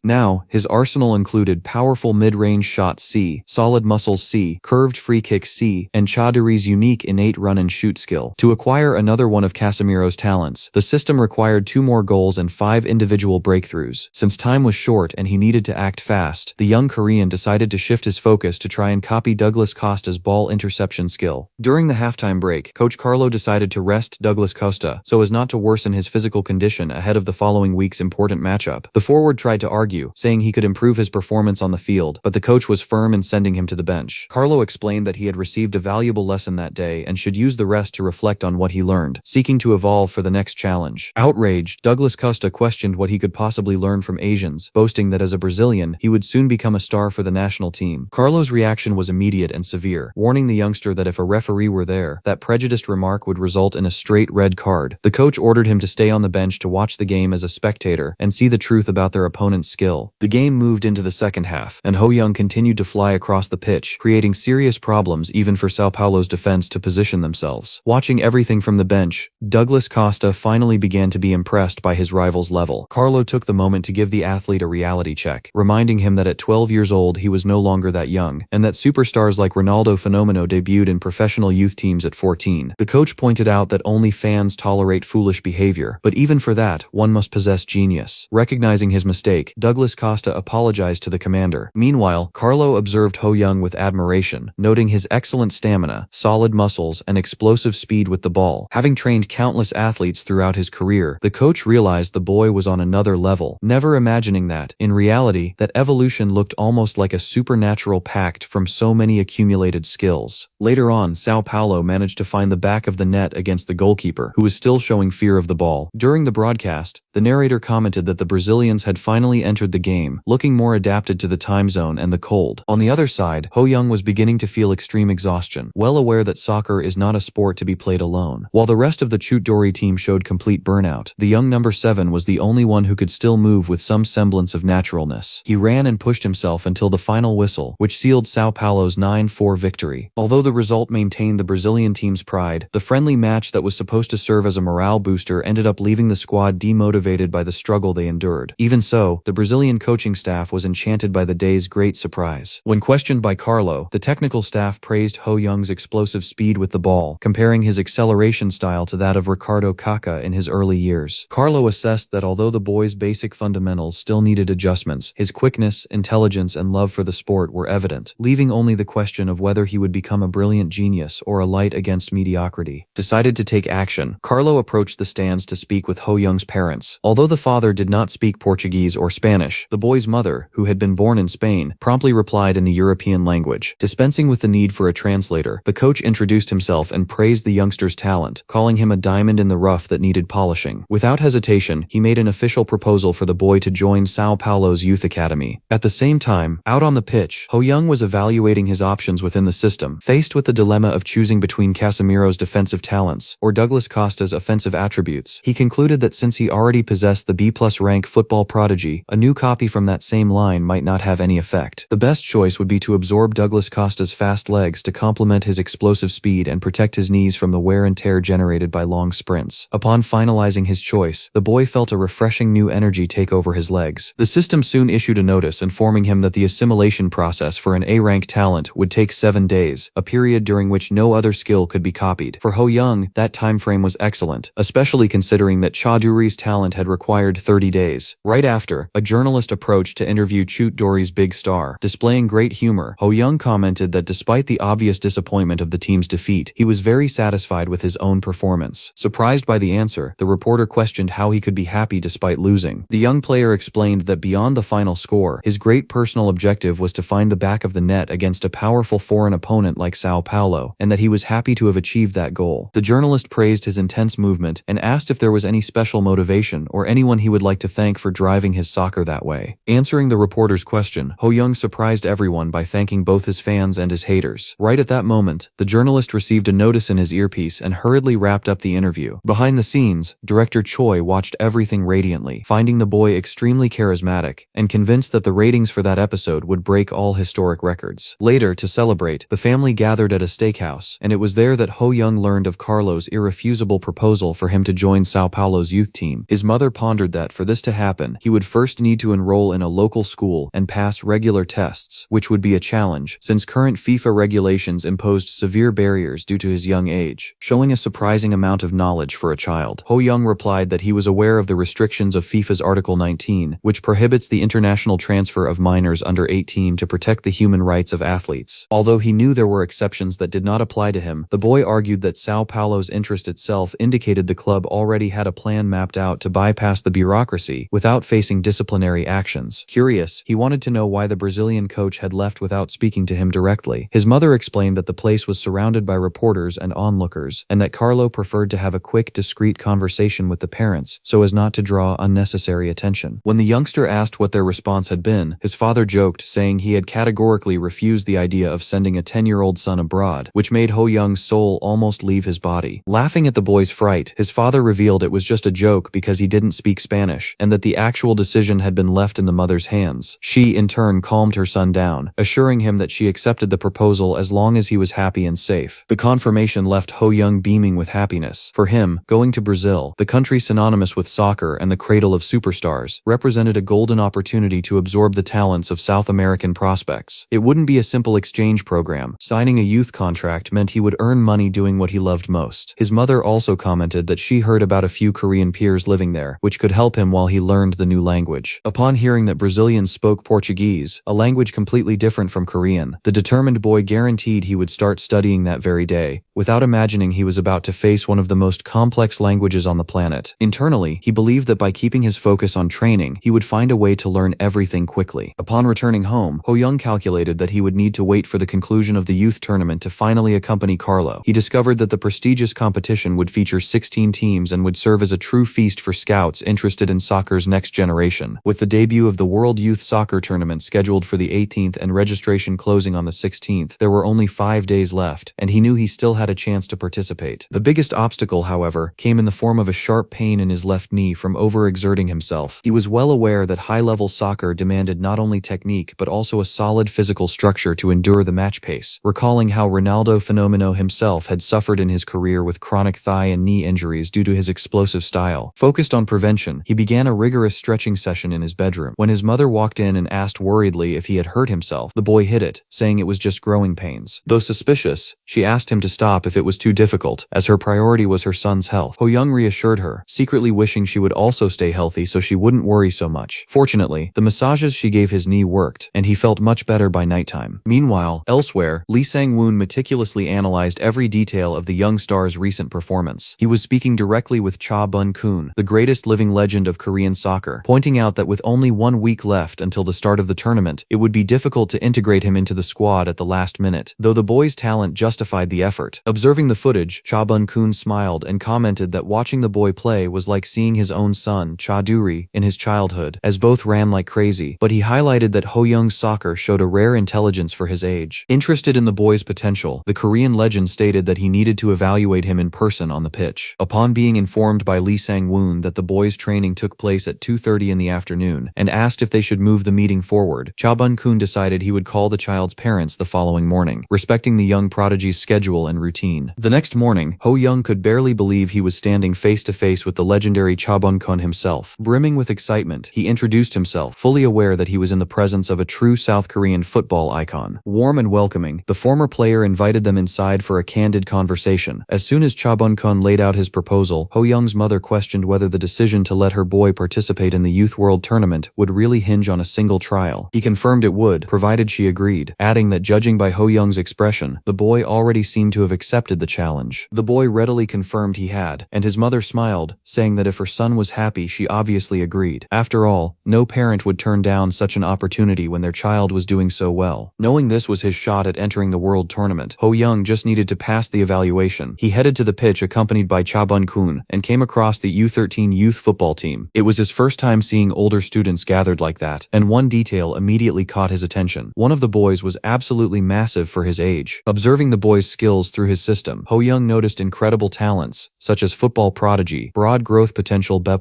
Now, his arsenal included powerful mid-range shot C, solid muscles C, curved free kick C, and Chaduri's unique innate run-and-shoot skill. To acquire another one of Casemiro's talents, the system required 2 more goals and 5 individual breakthroughs. Since time was short and he needed to act fast, the young Korean decided to shift his focus to try and copy Douglas Costa's ball interception skill. During the halftime break, Coach Carlo decided to rest Douglas Costa so as not to worsen his physical condition ahead of the following week's important matchup. The forward tried to argue, saying he could improve his performance on the field, but the coach was firm in sending him to the bench. Carlo explained that he had received a valuable lesson that day and should use the rest to reflect on what he learned, seeking to evolve for the next challenge. Outraged, Douglas Costa questioned what he could possibly learn from Asians, boasting that as a Brazilian, he would soon become a star for the national team. Carlo's reaction was immediate and severe, warning the youngster that if a referee were there, that prejudiced remark would result in a straight red card. The coach ordered him to stay on the bench to watch the game as a spectator and see the truth about their opponent's skill. The game moved into the second half, and Ho Young continued to fly across the pitch, creating serious problems even for Sao Paulo's defense to position themselves. Watching everything from the bench, Douglas Costa finally began to be impressed by his rival's level. Carlo took the moment to give the athlete a reality check, reminding him that at 12 years old he was no longer that young, and that superstars like Ronaldo Fenomeno debuted in professional youth teams at 14. The coach pointed out that only fans tolerate foolish behavior, but even for that, one must possess genius. Recognizing his mistake, Douglas Costa apologized to the commander. Meanwhile, Carlo observed Ho Young with admiration, noting his excellent stamina, solid muscles, and explosive speed with the ball. Having trained countless athletes throughout his career, the coach realized the boy was on another level, never imagining that, in reality, that evolution looked almost like a supernatural pact from so many accumulated skills. Later on, Sao Paulo managed to find the back of the net against the goalkeeper, who was still showing fear of the ball. During the broadcast, the narrator commented that the Brazilians had finally entered the game, looking more adapted to the time zone and the cold. On the other side, Ho Young was beginning to feel extreme exhaustion, well aware that soccer is not a sport to be played alone. While the rest of the Chutdori team showed complete burnout, the young number 7 was the only one who could still move with some semblance of naturalness. He ran and pushed himself until the final whistle, which sealed Sao Paulo's 9-4 victory. Although the result maintained the Brazilian team's pride, the friendly match that was supposed to serve as a morale booster ended up leaving the squad demotivated by the struggle they endured. Even so, the Brazilian coaching staff was enchanted by the day's great surprise. When questioned by Carlo, the technical staff praised Ho Young's explosive speed with the ball, comparing his acceleration style to that of Ricardo Kaká in his early years. Carlo assessed that although the boy's basic fundamentals still needed adjustments, his quickness, intelligence, and love for the sport were evident, leaving only the question of whether he would become a brilliant genius or a light against mediocrity. Decided to take action, Carlo approached the stands to speak with Ho Young's parents. Although the father did not speak Portuguese or Spanish, the boy's mother, who had been born in Spain, promptly replied in the European language. Dispensing with the need for a translator, the coach introduced himself and praised the youngster's talent, calling him a diamond in the rough that needed polishing. Without hesitation, he made an official proposal for the boy to join Sao Paulo's youth academy. At the same time, out on the pitch, Ho Young was evaluating his options within the system, faced with the dilemma of choosing between Casemiro's defensive talents or Douglas Costa's offensive attributes. He concluded that since he already possessed the B+ rank football prodigy, a new copy from that same line might not have any effect. The best choice would be to absorb Douglas Costa's fast legs to complement his explosive speed and protect his knees from the wear and tear generated by long sprints. Upon finalizing his choice, the boy felt a refreshing new energy take over his legs. The system soon issued a notice informing him that the assimilation process for an A-rank talent would take 7 days, a period during which no other skill could be copied. For Ho Young, that time frame was excellent, especially considering that Chaduri's talent had required 30 days. Right after, a journalist approached to interview Chutdori's big star. Displaying great humor, Ho Young commented that despite the obvious disappointment of the team's defeat, he was very satisfied with his own performance. Surprised by the answer, the reporter questioned how he could be happy despite losing. The young player explained that beyond the final score, his great personal objective was to find the back of the net against a powerful foreign opponent like Sao Paulo, and that he was happy to have achieved that goal. The journalist praised his intense movement and asked if there was any special motivation or anyone he would like to thank for driving his soccer that way. Answering the reporter's question, Ho Young surprised everyone by thanking both his fans and his haters. Right at that moment, the journalist received a notice in his earpiece and hurriedly wrapped up the interview. Behind the scenes, director Choi watched everything radiantly, finding the boy extremely charismatic and convinced that the ratings for that episode would break all historic records. Later, to celebrate, the family gathered at a steakhouse, and it was there that Ho Young learned of Carlo's irrefusable proposal for him to join Sao Paulo's youth team. His mother pondered that for this to happen, he would first need to enroll in a local school and pass regular tests, which would be a challenge, since current FIFA regulations imposed severe barriers due to his young age. Showing a surprising amount of knowledge for a child, Ho Young replied that he was aware of the restrictions of FIFA's Article 19, which prohibits the international transfer of minors under 18 to protect the human rights of athletes. Although he knew there were exceptions that did not apply to him, the boy argued that Sao Paulo's interest itself indicated the club already had a plan mapped out to bypass the bureaucracy without facing disciplinary actions. Curious, he wanted to know why the Brazilian coach had left without speaking to him directly. His mother explained that the place was surrounded by reporters and onlookers, and that Carlo preferred to have a quick, discreet conversation with the parents so as not to draw unnecessary attention. When the youngster asked what their response had been, his father joked, saying he had categorically refused the idea of sending a 10-year-old son abroad, which made Ho Young's soul almost leave his body. Laughing at the boy's fright, his father revealed it was just a joke because he didn't speak Spanish, and that the actual decision had been left in the mother's hands. She, in turn, calmed her son down, assuring him that she accepted the proposal as long as he was happy and safe. The confirmation left Ho Young beaming with happiness. For him, going to Brazil, the country synonymous with soccer and the cradle of superstars, represented a golden opportunity to absorb the talents of South American prospects. It wouldn't be a simple exchange program. Signing a youth contract meant he would earn money doing what he loved most. His mother also commented that she heard about a few Korean peers living there, which could help him while he learned the new language. Upon hearing that Brazilians spoke Portuguese, a language completely different from Korean, the determined boy guaranteed he would start studying that very day, without imagining he was about to face one of the most complex languages on the planet. Internally, he believed that by keeping his focus on training, he would find a way to learn everything quickly. Upon returning home, Ho Young calculated that he would need to wait for the conclusion of the youth tournament to finally accompany Carlo. He discovered that the prestigious competition would feature 16 teams and would serve as a true feast for scouts interested in soccer's next generation. With the debut of the World Youth Soccer Tournament scheduled for the 18th and registration closing on the 16th, there were only 5 days left, and he knew he still had a chance to participate. The biggest obstacle, however, came in the form of a sharp pain in his left knee from overexerting himself. He was well aware that high-level soccer demanded not only technique but also a solid physical structure to endure the match pace, recalling how Ronaldo Fenomeno himself had suffered in his career with chronic thigh and knee injuries due to his explosive style. Focused on prevention, he began a rigorous stretching session in his bedroom. When his mother walked in and asked worriedly if he had hurt himself, the boy hid it, saying it was just growing pains. Though suspicious, she asked him to stop if it was too difficult, as her priority was her son's health. Ho Young reassured her, secretly wishing she would also stay healthy so she wouldn't worry so much. Fortunately, the massages she gave his knee worked, and he felt much better by nighttime. Meanwhile, elsewhere, Lee Sang-woon meticulously analyzed every detail of the young star's recent performance. He was speaking directly with Cha Bun-kun, the greatest living legend of Korean soccer, pointing out that with only 1 week left until the start of the tournament, it would be difficult to integrate him into the squad at the last minute, though the boy's talent justified the effort. Observing the footage, Cha Bun-kun smiled and commented that watching the boy play was like seeing his own son, Cha Duri, in his childhood, as both ran like crazy, but he highlighted that Ho Young's soccer showed a rare intelligence for his age. Interested in the boy's potential, the Korean legend stated that he needed to evaluate him in person on the pitch. Upon being informed by Lee Sang-woon that the boy's training took place at 2:30 in the afternoon, and asked if they should move the meeting forward, Cha Bun-kun decided he would call the child's parents the following morning, respecting the young prodigy's schedule and routine. The next morning, Ho Young could barely believe he was standing face-to-face with the legendary Cha Bun-kun himself. Brimming with excitement, he introduced himself, fully aware that he was in the presence of a true South Korean football icon. Warm and welcoming, the former player invited them inside for a candid conversation. As soon as Cha Bun-kun laid out his proposal, Ho Young's mother questioned whether the decision to let her boy participate in the Youth World Tournament would really hinge on a single trial. He confirmed it would, provided she agreed, adding that judging by Ho Young's expression, the boy already seemed to have accepted the challenge. The boy readily confirmed he had, and his mother smiled, saying that if her son was happy she obviously agreed. After all, no parent would turn down such an opportunity when their child was doing so well. Knowing this was his shot at entering the world tournament, Ho Young just needed to pass the evaluation. He headed to the pitch accompanied by Cha Bun-kun and came across the U13 youth football team. It was his first time seeing older students gathered like that, and one detail immediately caught his attention. One of the boys was absolutely massive for his age. Observing the boy's skills through his system, Ho Young noticed incredible talents, such as football prodigy, broad growth potential B+,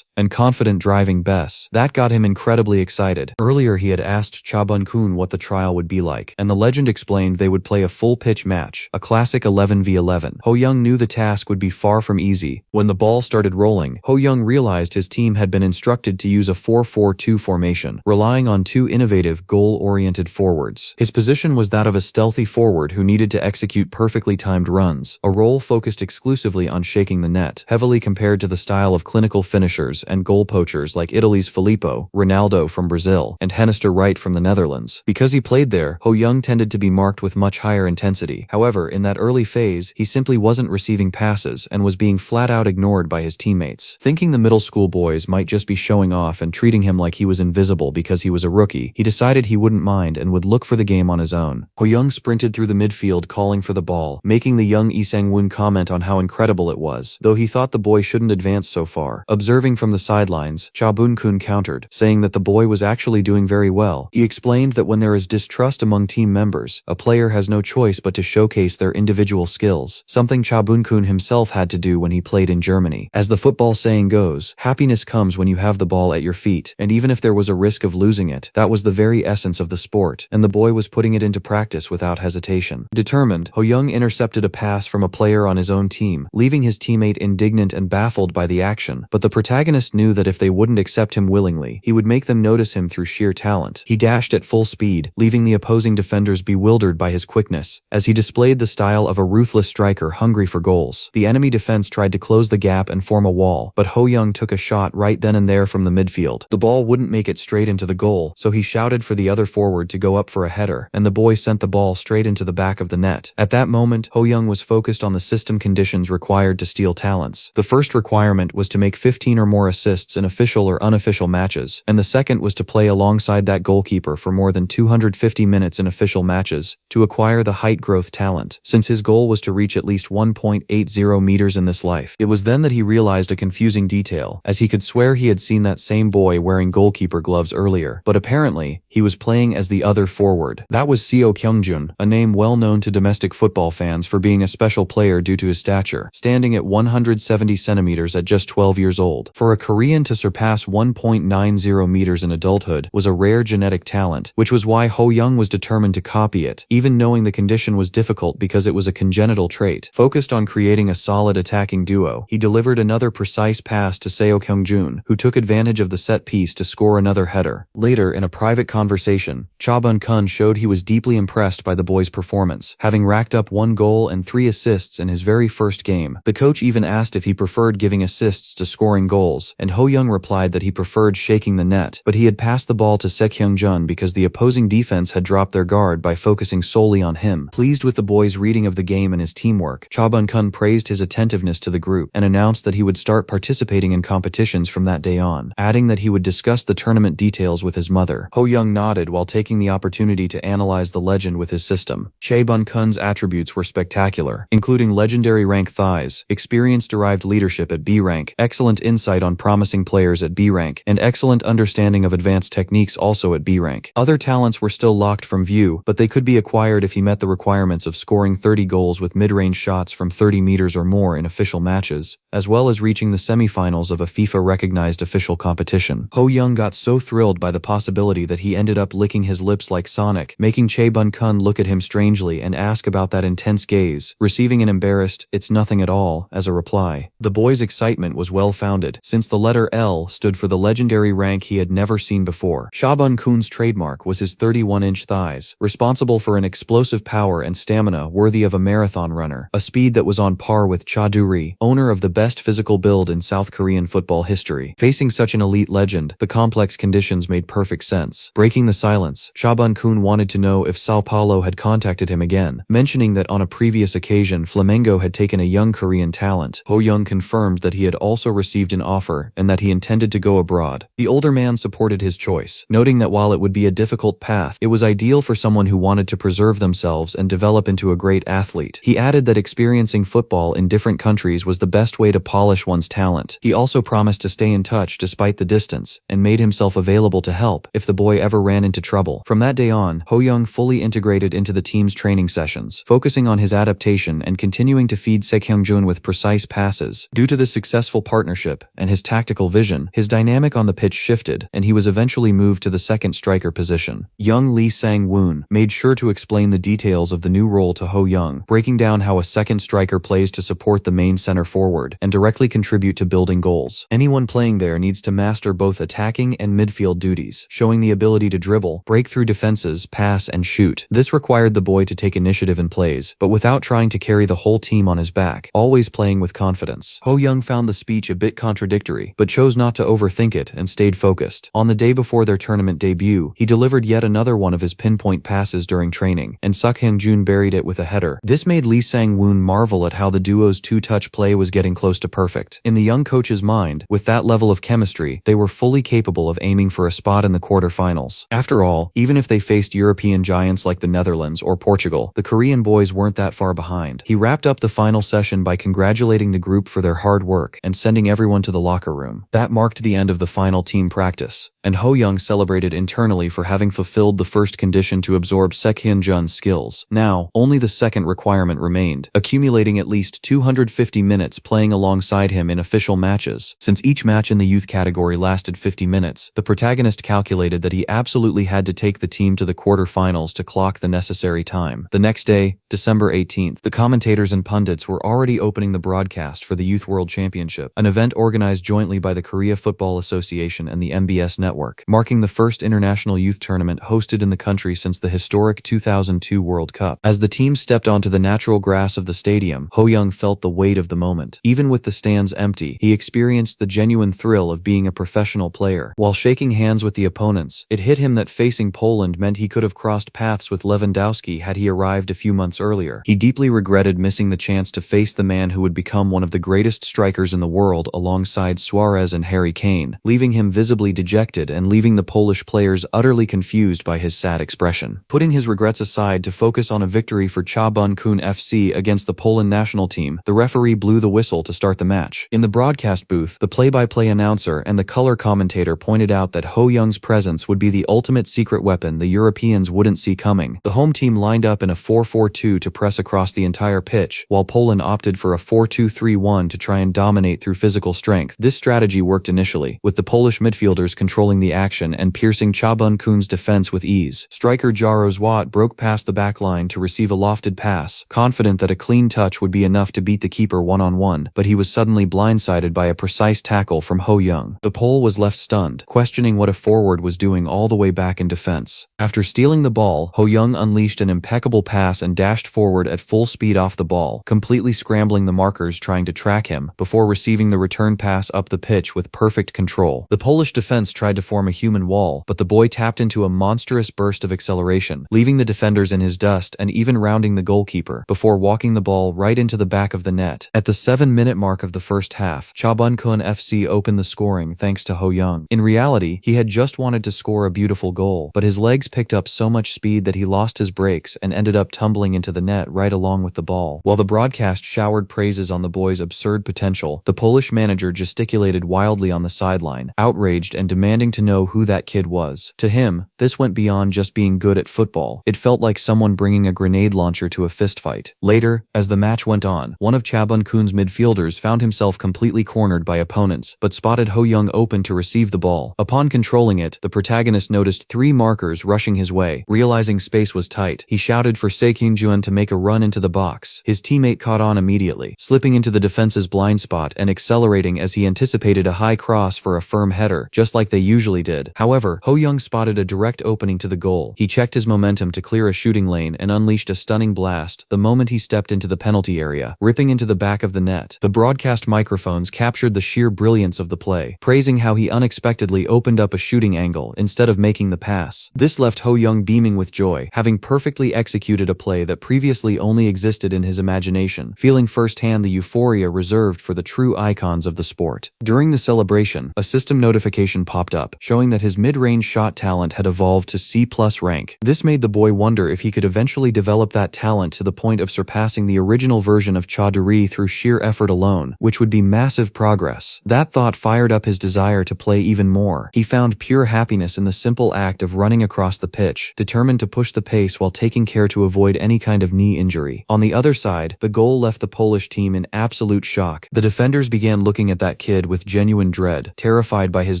and confident driving Bess. That got him incredibly excited. Earlier he had asked Cha Bun-kun what the trial would be like, and the legend explained they would play a full pitch match, a classic 11v11. Ho Young knew the task would be far from easy. When the ball started rolling, Ho Young realized his team had been instructed to use a 4-4-2 formation, relying on two innovative, goal-oriented forwards. His position was that of a stealthy forward who needed to execute perfectly timed runs, a role focused exclusively on shaking the net, heavily compared to the style of clinical finishers and goal poachers like Italy's Filippo, Ronaldo from Brazil, and Henister Wright from the Netherlands. Because he played there, Ho Young tended to be marked with much higher intensity. However, in that early phase, he simply wasn't receiving passes and was being flat-out ignored by his teammates. Thinking the middle school boys might just be showing off and treating him like he was invisible because he was a rookie, he decided he wouldn't mind and would look for the game on his own. Ho Young sprinted through the midfield calling for the ball, making the young Lee Sang-woon comment on how incredible it was, though he thought the boy shouldn't advance so far. Observing from the sidelines, Cha Bun-kun countered, saying that the boy was actually doing very well. He explained that when there is distrust among team members, a player has no choice but to showcase their individual skills, something Cha Bun-kun himself had to do when he played in Germany. As the football saying goes, happiness comes when you have the ball at your feet, and even if there was a risk of losing it, that was the very essence of the sport, and the boy was putting it into practice without hesitation. Determined, Ho Young intercepted a pass from a player on his own team, leaving his teammate indignant and baffled by the action, but the protagonist knew that if they wouldn't accept him willingly, he would make them notice him through sheer talent. He dashed at full speed, leaving the opposing defenders bewildered by his quickness, as he displayed the style of a ruthless striker hungry for goals. The enemy defense tried to close the gap and form a wall, but Ho Young took a shot right then and there from the midfield. The ball wouldn't make it straight into the goal, so he shouted for the other forward to go up for a header, and the boy sent the ball straight into the back of the net. At that moment, Ho Young was focused on the system conditions required to steal talents. The first requirement was to make 15 or more assists in official or unofficial matches, and the second was to play alongside that goalkeeper for more than 250 minutes in official matches to acquire the height growth talent, since his goal was to reach at least 1.80 meters in this life. It was then that he realized a confusing detail, as he could swear he had seen that same boy wearing goalkeeper gloves earlier, but apparently, he was playing as the other forward. That was Seo Kyungjun, a name well known to domestic football fans for being a special player due to his stature, standing at 170 centimeters at just 12 years old. For a Korean to surpass 1.90 meters in adulthood was a rare genetic talent, which was why Ho Young was determined to copy it, even knowing the condition was difficult because it was a congenital trait. Focused on creating a solid attacking duo, he delivered another precise pass to Seo Kyungjun, who took advantage of the set piece to score another header. Later, in a private conversation, Cha Bun-kun showed he was deeply impressed by the boy's performance, having racked up 1 goal and 3 assists in his very first game. The coach even asked if he preferred giving assists to scoring goals, and Ho Young replied that he preferred shaking the net, but he had passed the ball to Se Kyung-jun because the opposing defense had dropped their guard by focusing solely on him. Pleased with the boy's reading of the game and his teamwork, Cha Bun-kun praised his attentiveness to the group and announced that he would start participating in competitions from that day on, adding that he would discuss the tournament details with his mother. Ho Young nodded while taking the opportunity to analyze the legend with his system. Cha Bun-kun's attributes were spectacular, including legendary rank thighs, experience-derived leadership at B rank, excellent insight on promising players at B rank, and excellent understanding of advanced techniques also at B rank. Other talents were still locked from view, but they could be acquired if he met the requirements of scoring 30 goals with mid-range shots from 30 meters or more in official matches, as well as reaching the semifinals of a FIFA-recognized official competition. Ho Young got so thrilled by the possibility that he ended up licking his lips like Sonic, making Cha Bun-kun look at him strangely and ask about that intense gaze, receiving an embarrassed, "It's nothing at all," as a reply. The boy's excitement was well-founded, since the letter L stood for the legendary rank he had never seen before. Cha Bun-kun's trademark was his 31-inch thighs, responsible for an explosive power and stamina worthy of a marathon runner, a speed that was on par with Cha Du-ri, owner of the best physical build in South Korean football history. Facing such an elite legend, the complex conditions made perfect sense. Breaking the silence, Cha Bun-kun wanted to know if Sao Paulo had contacted him again, mentioning that on a previous occasion Flamengo had taken a young Korean talent. Ho Young confirmed that he had also received an offer and that he intended to go abroad. The older man supported his choice, noting that while it would be a difficult path, it was ideal for someone who wanted to preserve themselves and develop into a great athlete. He added that experiencing football in different countries was the best way to polish one's talent. He also promised to stay in touch despite the distance, and made himself available to help if the boy ever ran into trouble. From that day on, Ho Young fully integrated into the team's training sessions, focusing on his adaptation and continuing to feed Seokhyung-jun with precise passes. Due to this successful partnership and his tactical vision, his dynamic on the pitch shifted, and he was eventually moved to the second striker position. Young Lee Sang-woon made sure to explain the details of the new role to Ho Young, breaking down how a second striker plays to support the main center forward and directly contribute to building goals. Anyone playing there needs to master both attacking and midfield duties, showing the ability to dribble, break through defenses, pass, and shoot. This required the boy to take initiative in plays, but without trying to carry the whole team on his back, always playing with confidence. Ho Young found the speech a bit contradictory, but chose not to overthink it and stayed focused. On the day before their tournament debut, he delivered yet another one of his pinpoint passes during training, and Seokhyung-jun buried it with a header. This made Lee Sang-woon marvel at how the duo's two-touch play was getting close to perfect. In the young coach's mind, with that level of chemistry, they were fully capable of aiming for a spot in the quarterfinals. After all, even if they faced European giants like the Netherlands or Portugal, the Korean boys weren't that far behind. He wrapped up the final session by congratulating the group for their hard work and sending everyone to the locker room. That marked the end of the final team practice, and Ho Young celebrated internally for having fulfilled the first condition to absorb Seokhyung-jun's skills. Now, only the second requirement remained, accumulating at least 250 minutes playing alongside him in official matches. Since each match in the youth category lasted 50 minutes, the protagonist calculated that he absolutely had to take the team to the quarterfinals to clock the necessary time. The next day, December 18th, the commentators and pundits were already opening the broadcast for the Youth World Championship, an event organized jointly by the Korea Football Association and the MBS Network, marking the first international youth tournament hosted in the country since the historic 2002 World Cup. As the team stepped onto the natural grass of the stadium, Ho Young felt the weight of the moment. Even with the stands empty, he experienced the genuine thrill of being a professional player. While shaking hands with the opponents, it hit him that facing Poland meant he could have crossed paths with Lewandowski had he arrived a few months earlier. He deeply regretted missing the chance to face the man who would become one of the greatest strikers in the world alongside Suarez and Harry Kane, leaving him visibly dejected and leaving the Polish players utterly confused by his sad expression. Putting his regrets aside to focus on a victory for Cha Bun-kun FC against the Poland national team, the referee blew the whistle to start the match. In the broadcast booth, the play-by-play announcer and the color commentator pointed out that Ho Young's presence would be the ultimate secret weapon the Europeans wouldn't see coming. The home team lined up in a 4-4-2 to press across the entire pitch, while Poland opted for a 4-2-3-1 to try and dominate through physical strength. This strategy worked initially, with the Polish midfielders controlling the action and piercing Cha Bun-kun's defense with ease. Striker Jarosławik broke past the back line to receive a lofted pass, confident that a clean touch would be enough to beat the keeper one-on-one, but he was suddenly blindsided by a precise tackle from Ho Young. The Pole was left stunned, questioning what a forward was doing all the way back in defense. After stealing the ball, Ho Young unleashed an impeccable pass and dashed forward at full speed off the ball, completely scrambling the markers trying to track him, before receiving the return pass up the pitch with perfect control. The Polish defense tried to form a human wall, but the boy tapped into a monstrous burst of acceleration, leaving the defenders in his dust and even rounding the goalkeeper, before walking the ball right into the back of the net. At the 7-minute mark of the first half, Cha Bun-kun FC opened the scoring thanks to Ho Young. In reality, he had just wanted to score a beautiful goal, but his legs picked up so much speed that he lost his brakes and ended up tumbling into the net right along with the ball. While the broadcast showered praises on the boy's absurd potential, the Polish manager gesticulated wildly on the sideline, outraged and demanding to know who that kid was. To him, this went beyond just being good at football. It felt like someone bringing a grenade launcher to a fistfight. Later, as the match went on, one of Cha Bun-kun's midfielders found himself completely cornered by opponents, but spotted Ho Young open to receive the ball. Upon controlling it, the protagonist noticed 3 markers rushing his way. Realizing space was tight, he shouted for Seokhyung-jun to make a run into the box. His teammate caught on immediately, slipping into the defense's blind spot and accelerating as he anticipated a high cross for a firm header, just like they usually did. However, Ho Young spotted a direct opening to the goal. He checked his momentum to clear a shooting lane and unleashed a stunning blast the moment he stepped into the penalty area, ripping into the back of the net. The broadcast microphones captured the sheer brilliance of the play, praising how he unexpectedly opened up a shooting angle instead of making the pass. This left Ho Young beaming with joy, having perfectly executed a play that previously only existed in his imagination, feeling firsthand the euphoria reserved for the true icons of the sport. During the celebration, a system notification popped up, showing that his mid-range shot talent had evolved to C+ rank. This made the boy wonder if he could eventually develop that talent to the point of surpassing the original version of Chaudhary through sheer effort alone, which would be massive progress. That thought fired up his desire to play even more. He found pure happiness in the simple act of running across the pitch, determined to push the pace while taking care to avoid any kind of knee injury. On the other side, the goal left the Polish team in absolute shock. The defenders began looking at that kid with genuine dread, terrified by his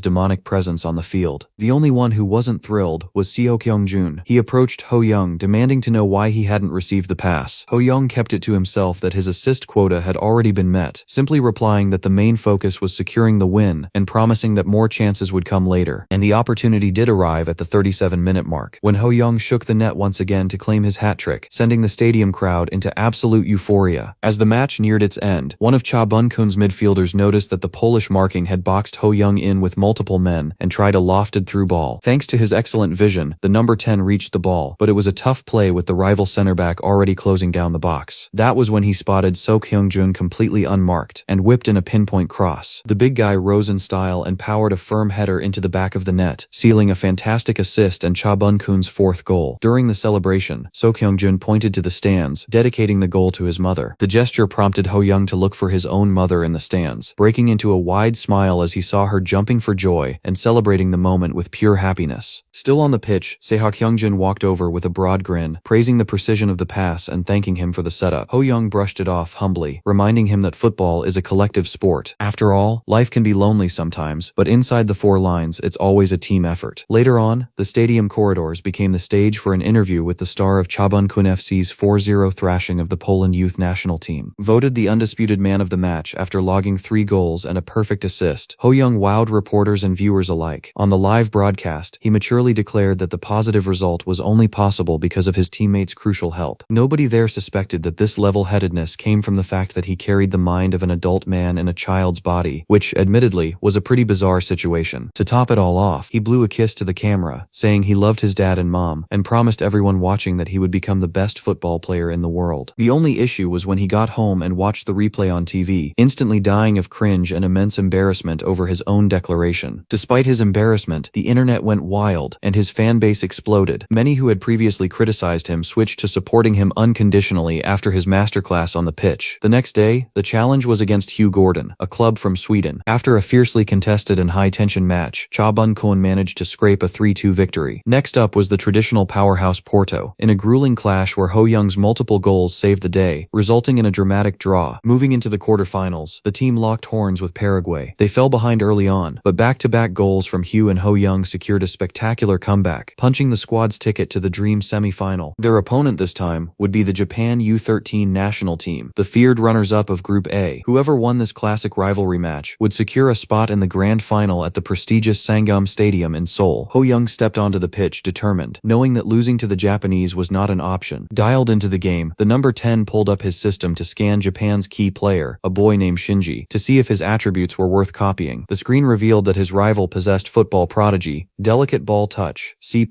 demonic presence on the field. The only one who wasn't thrilled was Seo Kyung-jun. He approached Ho Young, demanding to know why he hadn't received the pass. Ho Young kept it to himself that his assist quota had already been met, simply replying that the main focus was securing the win and promising that more chances would come later. And the opportunity did arrive at the 37-minute mark, when Ho Young shook the net once again to claim his hat-trick, sending the stadium crowd into absolute euphoria. As the match neared its end, one of Cha Bun-kun's midfielders noticed that the Polish marking had boxed Ho Young in with multiple men and tried a lofted through ball. Thanks to his excellent vision, the number 10 reached the ball, but it was a tough play with the rival center-back already closing down the box. That was when he spotted Seo Kyung-jun completely unmarked and whipped in a pinpoint cross. The big guy rose in style and powered a firm header into the back of the net, sealing a fantastic assist and Cha Bun-kun's fourth goal. During the celebration, Seo Kyung-jun pointed to the stands, dedicating the goal to his mother. The gesture prompted Ho Young to look for his own mother in the stands, breaking into a wide smile as he saw her jumping for joy and celebrating the moment with pure happiness. Still on the pitch, Seo Kyung-jun walked over with a broad grin, praising the precision of the pass and thanking him for the setup. Ho Young brushed it off humbly, reminding him that football is a collective sport. After all, life can be lonely sometimes, but inside the four lines, it's always a team effort. Later on, the stadium corridors became the stage for an interview with the star of Cha Bun-kun FC's 4-0 thrashing of the Poland youth national team. Voted the undisputed man of the match after logging 3 goals and a perfect assist, Ho Young wowed reporters and viewers alike. On the live broadcast, he maturely declared that the positive result was only possible because of his teammates' crucial help. Nobody there suspected that this level-headedness came from the fact that he carried the mind of an adult man in a child's body, which, admittedly, was a pretty bizarre situation. To top it all off, he blew a kiss to the camera, saying he loved his dad and mom, and promised everyone watching that he would become the best football player in the world. The only issue was when he got home and watched the replay on TV, instantly dying of cringe and immense embarrassment over his own declaration. Despite his embarrassment, the internet went wild, and his fanbase exploded. Many who had previously criticized him switched to supporting him unconditionally after his masterclass on the pitch. The next day, the challenge was against Hugh Gordon, a club from Sweden. After a fiercely contested and high-tension match, Cha Bun-kun managed to scrape a 3-2 victory. Next up was the traditional powerhouse Porto, in a grueling clash where Ho Young's multiple goals saved the day, resulting in a dramatic draw. Moving into the quarterfinals, the team locked horns with Paraguay. They fell behind early on, but back-to-back goals from Hugh and Ho Young secured a spectacular comeback, punching the squad's ticket to the dream semi-final. Their opponent this time would be the Japan U13 national team, the feared runners-up of Group A. Whoever won this classic rivalry match would secure a spot in the grand final at the prestigious Sangam Stadium in Seoul. Ho Young stepped onto the pitch determined, knowing that losing to the Japanese was not an option. Dialed into the game, the number 10 pulled up his system to scan Japan's key player, a boy named Shinji, to see if his attributes were worth copying. The screen revealed that his rival possessed football prodigy, delicate ball touch, C+,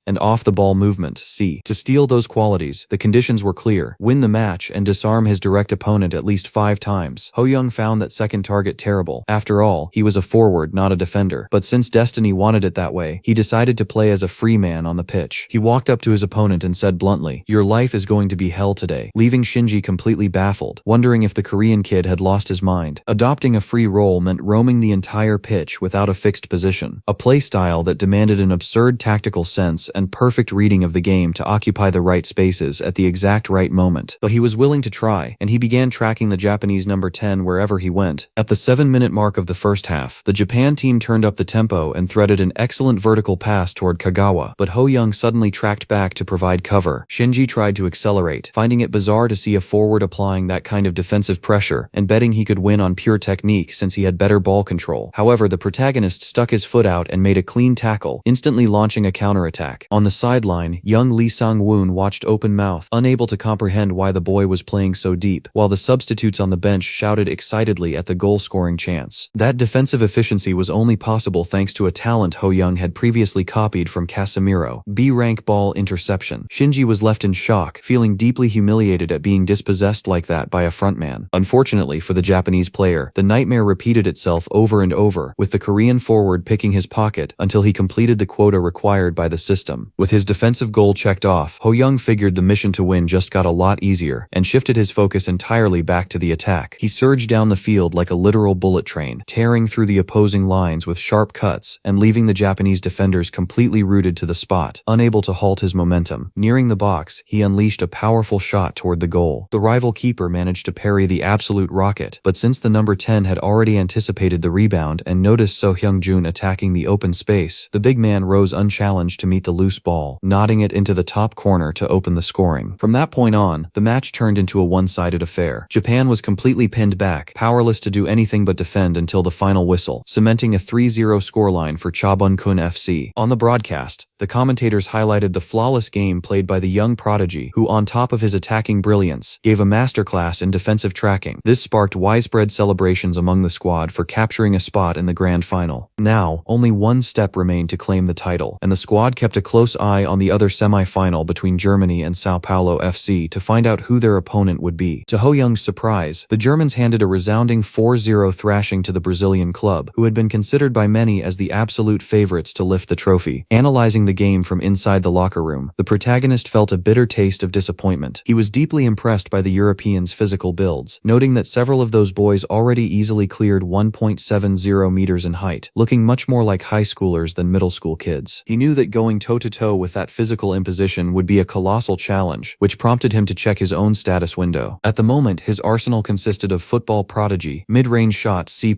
and off-the-ball movement, C. To steal those qualities, the conditions were clear: win the match and disarm his direct opponent at least 5 times. Ho Young found that second target terrible. After all, he was a forward, not a defender. But since destiny wanted it that way, he decided to play as a free man on the pitch. He walked up to his opponent and said bluntly, "Your life is going to be hell today," leaving Shinji completely baffled, wondering if the Korean kid had lost his mind. Adopting a free role meant roaming the entire pitch without a fixed position, a play style that demanded an absurd tactical sense and perfect reading of the game to occupy the right spaces at the exact right moment. But he was willing to try, and he began tracking the Japanese number 10 wherever he went. At the 7-minute mark of the first half, the Japan team turned up the tempo and threaded an excellent vertical pass toward Kagawa, but Ho Young suddenly tracked back to provide cover. Shinji tried to accelerate, finding it bizarre to see a forward applying that kind of defensive pressure, and betting he could win on pure technique since he had better ball control. However, the protagonist stuck his foot out and made a clean tackle, instantly launching a counterattack. On the sideline, young Lee Sang-woon watched open-mouthed, unable to comprehend why the boy was playing so deep, while the substitutes on the bench shouted excitedly at the goal-scoring chance. That defensive efficiency was only possible thanks to a talent Ho Young had previously copied from Casemiro. B-rank ball interception. Shinji was left in shock, feeling deeply humiliated at being dispossessed like that by a frontman. Unfortunately for the Japanese player, the nightmare repeated itself over and over, with the Korean forward picking his pocket until he completed the quota required by the system. With his defensive goal checked off, Ho Young figured the mission to win just got a lot easier and shifted his focus entirely back to the attack. He surged down the field like a literal bullet train, tearing through the opposing lines with sharp cuts and leaving the Japanese defenders completely rooted to the spot, unable to halt his momentum. Nearing the box, he unleashed a powerful shot toward the goal. The rival keeper managed to parry the absolute rocket, but since the number 10 had already anticipated the rebound and noticed So Hyung-jun attacking the open space, the big man rose unchallenged to meet the loose ball, nodding it into the top corner to open the scoring. From that point on, the match turned into a one-sided affair. Japan was completely pinned back, powerless to do anything but defend until the final whistle, cementing a 3-0 scoreline for Chabunkun FC. On the broadcast, the commentators highlighted the flawless game played by the young prodigy, who on top of his attacking brilliance, gave a masterclass in defensive tracking. This sparked widespread celebrations among the squad for capturing a spot in the grand final. Now, only one step remained to claim the title, and the squad kept a close eye on the other semi-final between Germany and Sao Paulo FC to find out who their opponent would be. To Ho Young's surprise, the Germans handed a resounding 4-0 thrashing to the Brazilian club, who had been considered by many as the absolute favorites to lift the trophy. Analyzing the game from inside the locker room, the protagonist felt a bitter taste of disappointment. He was deeply impressed by the Europeans' physical builds, noting that several of those boys already easily cleared 1.70 meters in height, looking much more like high schoolers than middle school kids. He knew that going toe-to-toe with that physical imposition would be a colossal challenge, which prompted him to check his own status window. At the moment, his arsenal consisted of football prodigy, mid-range shot C+,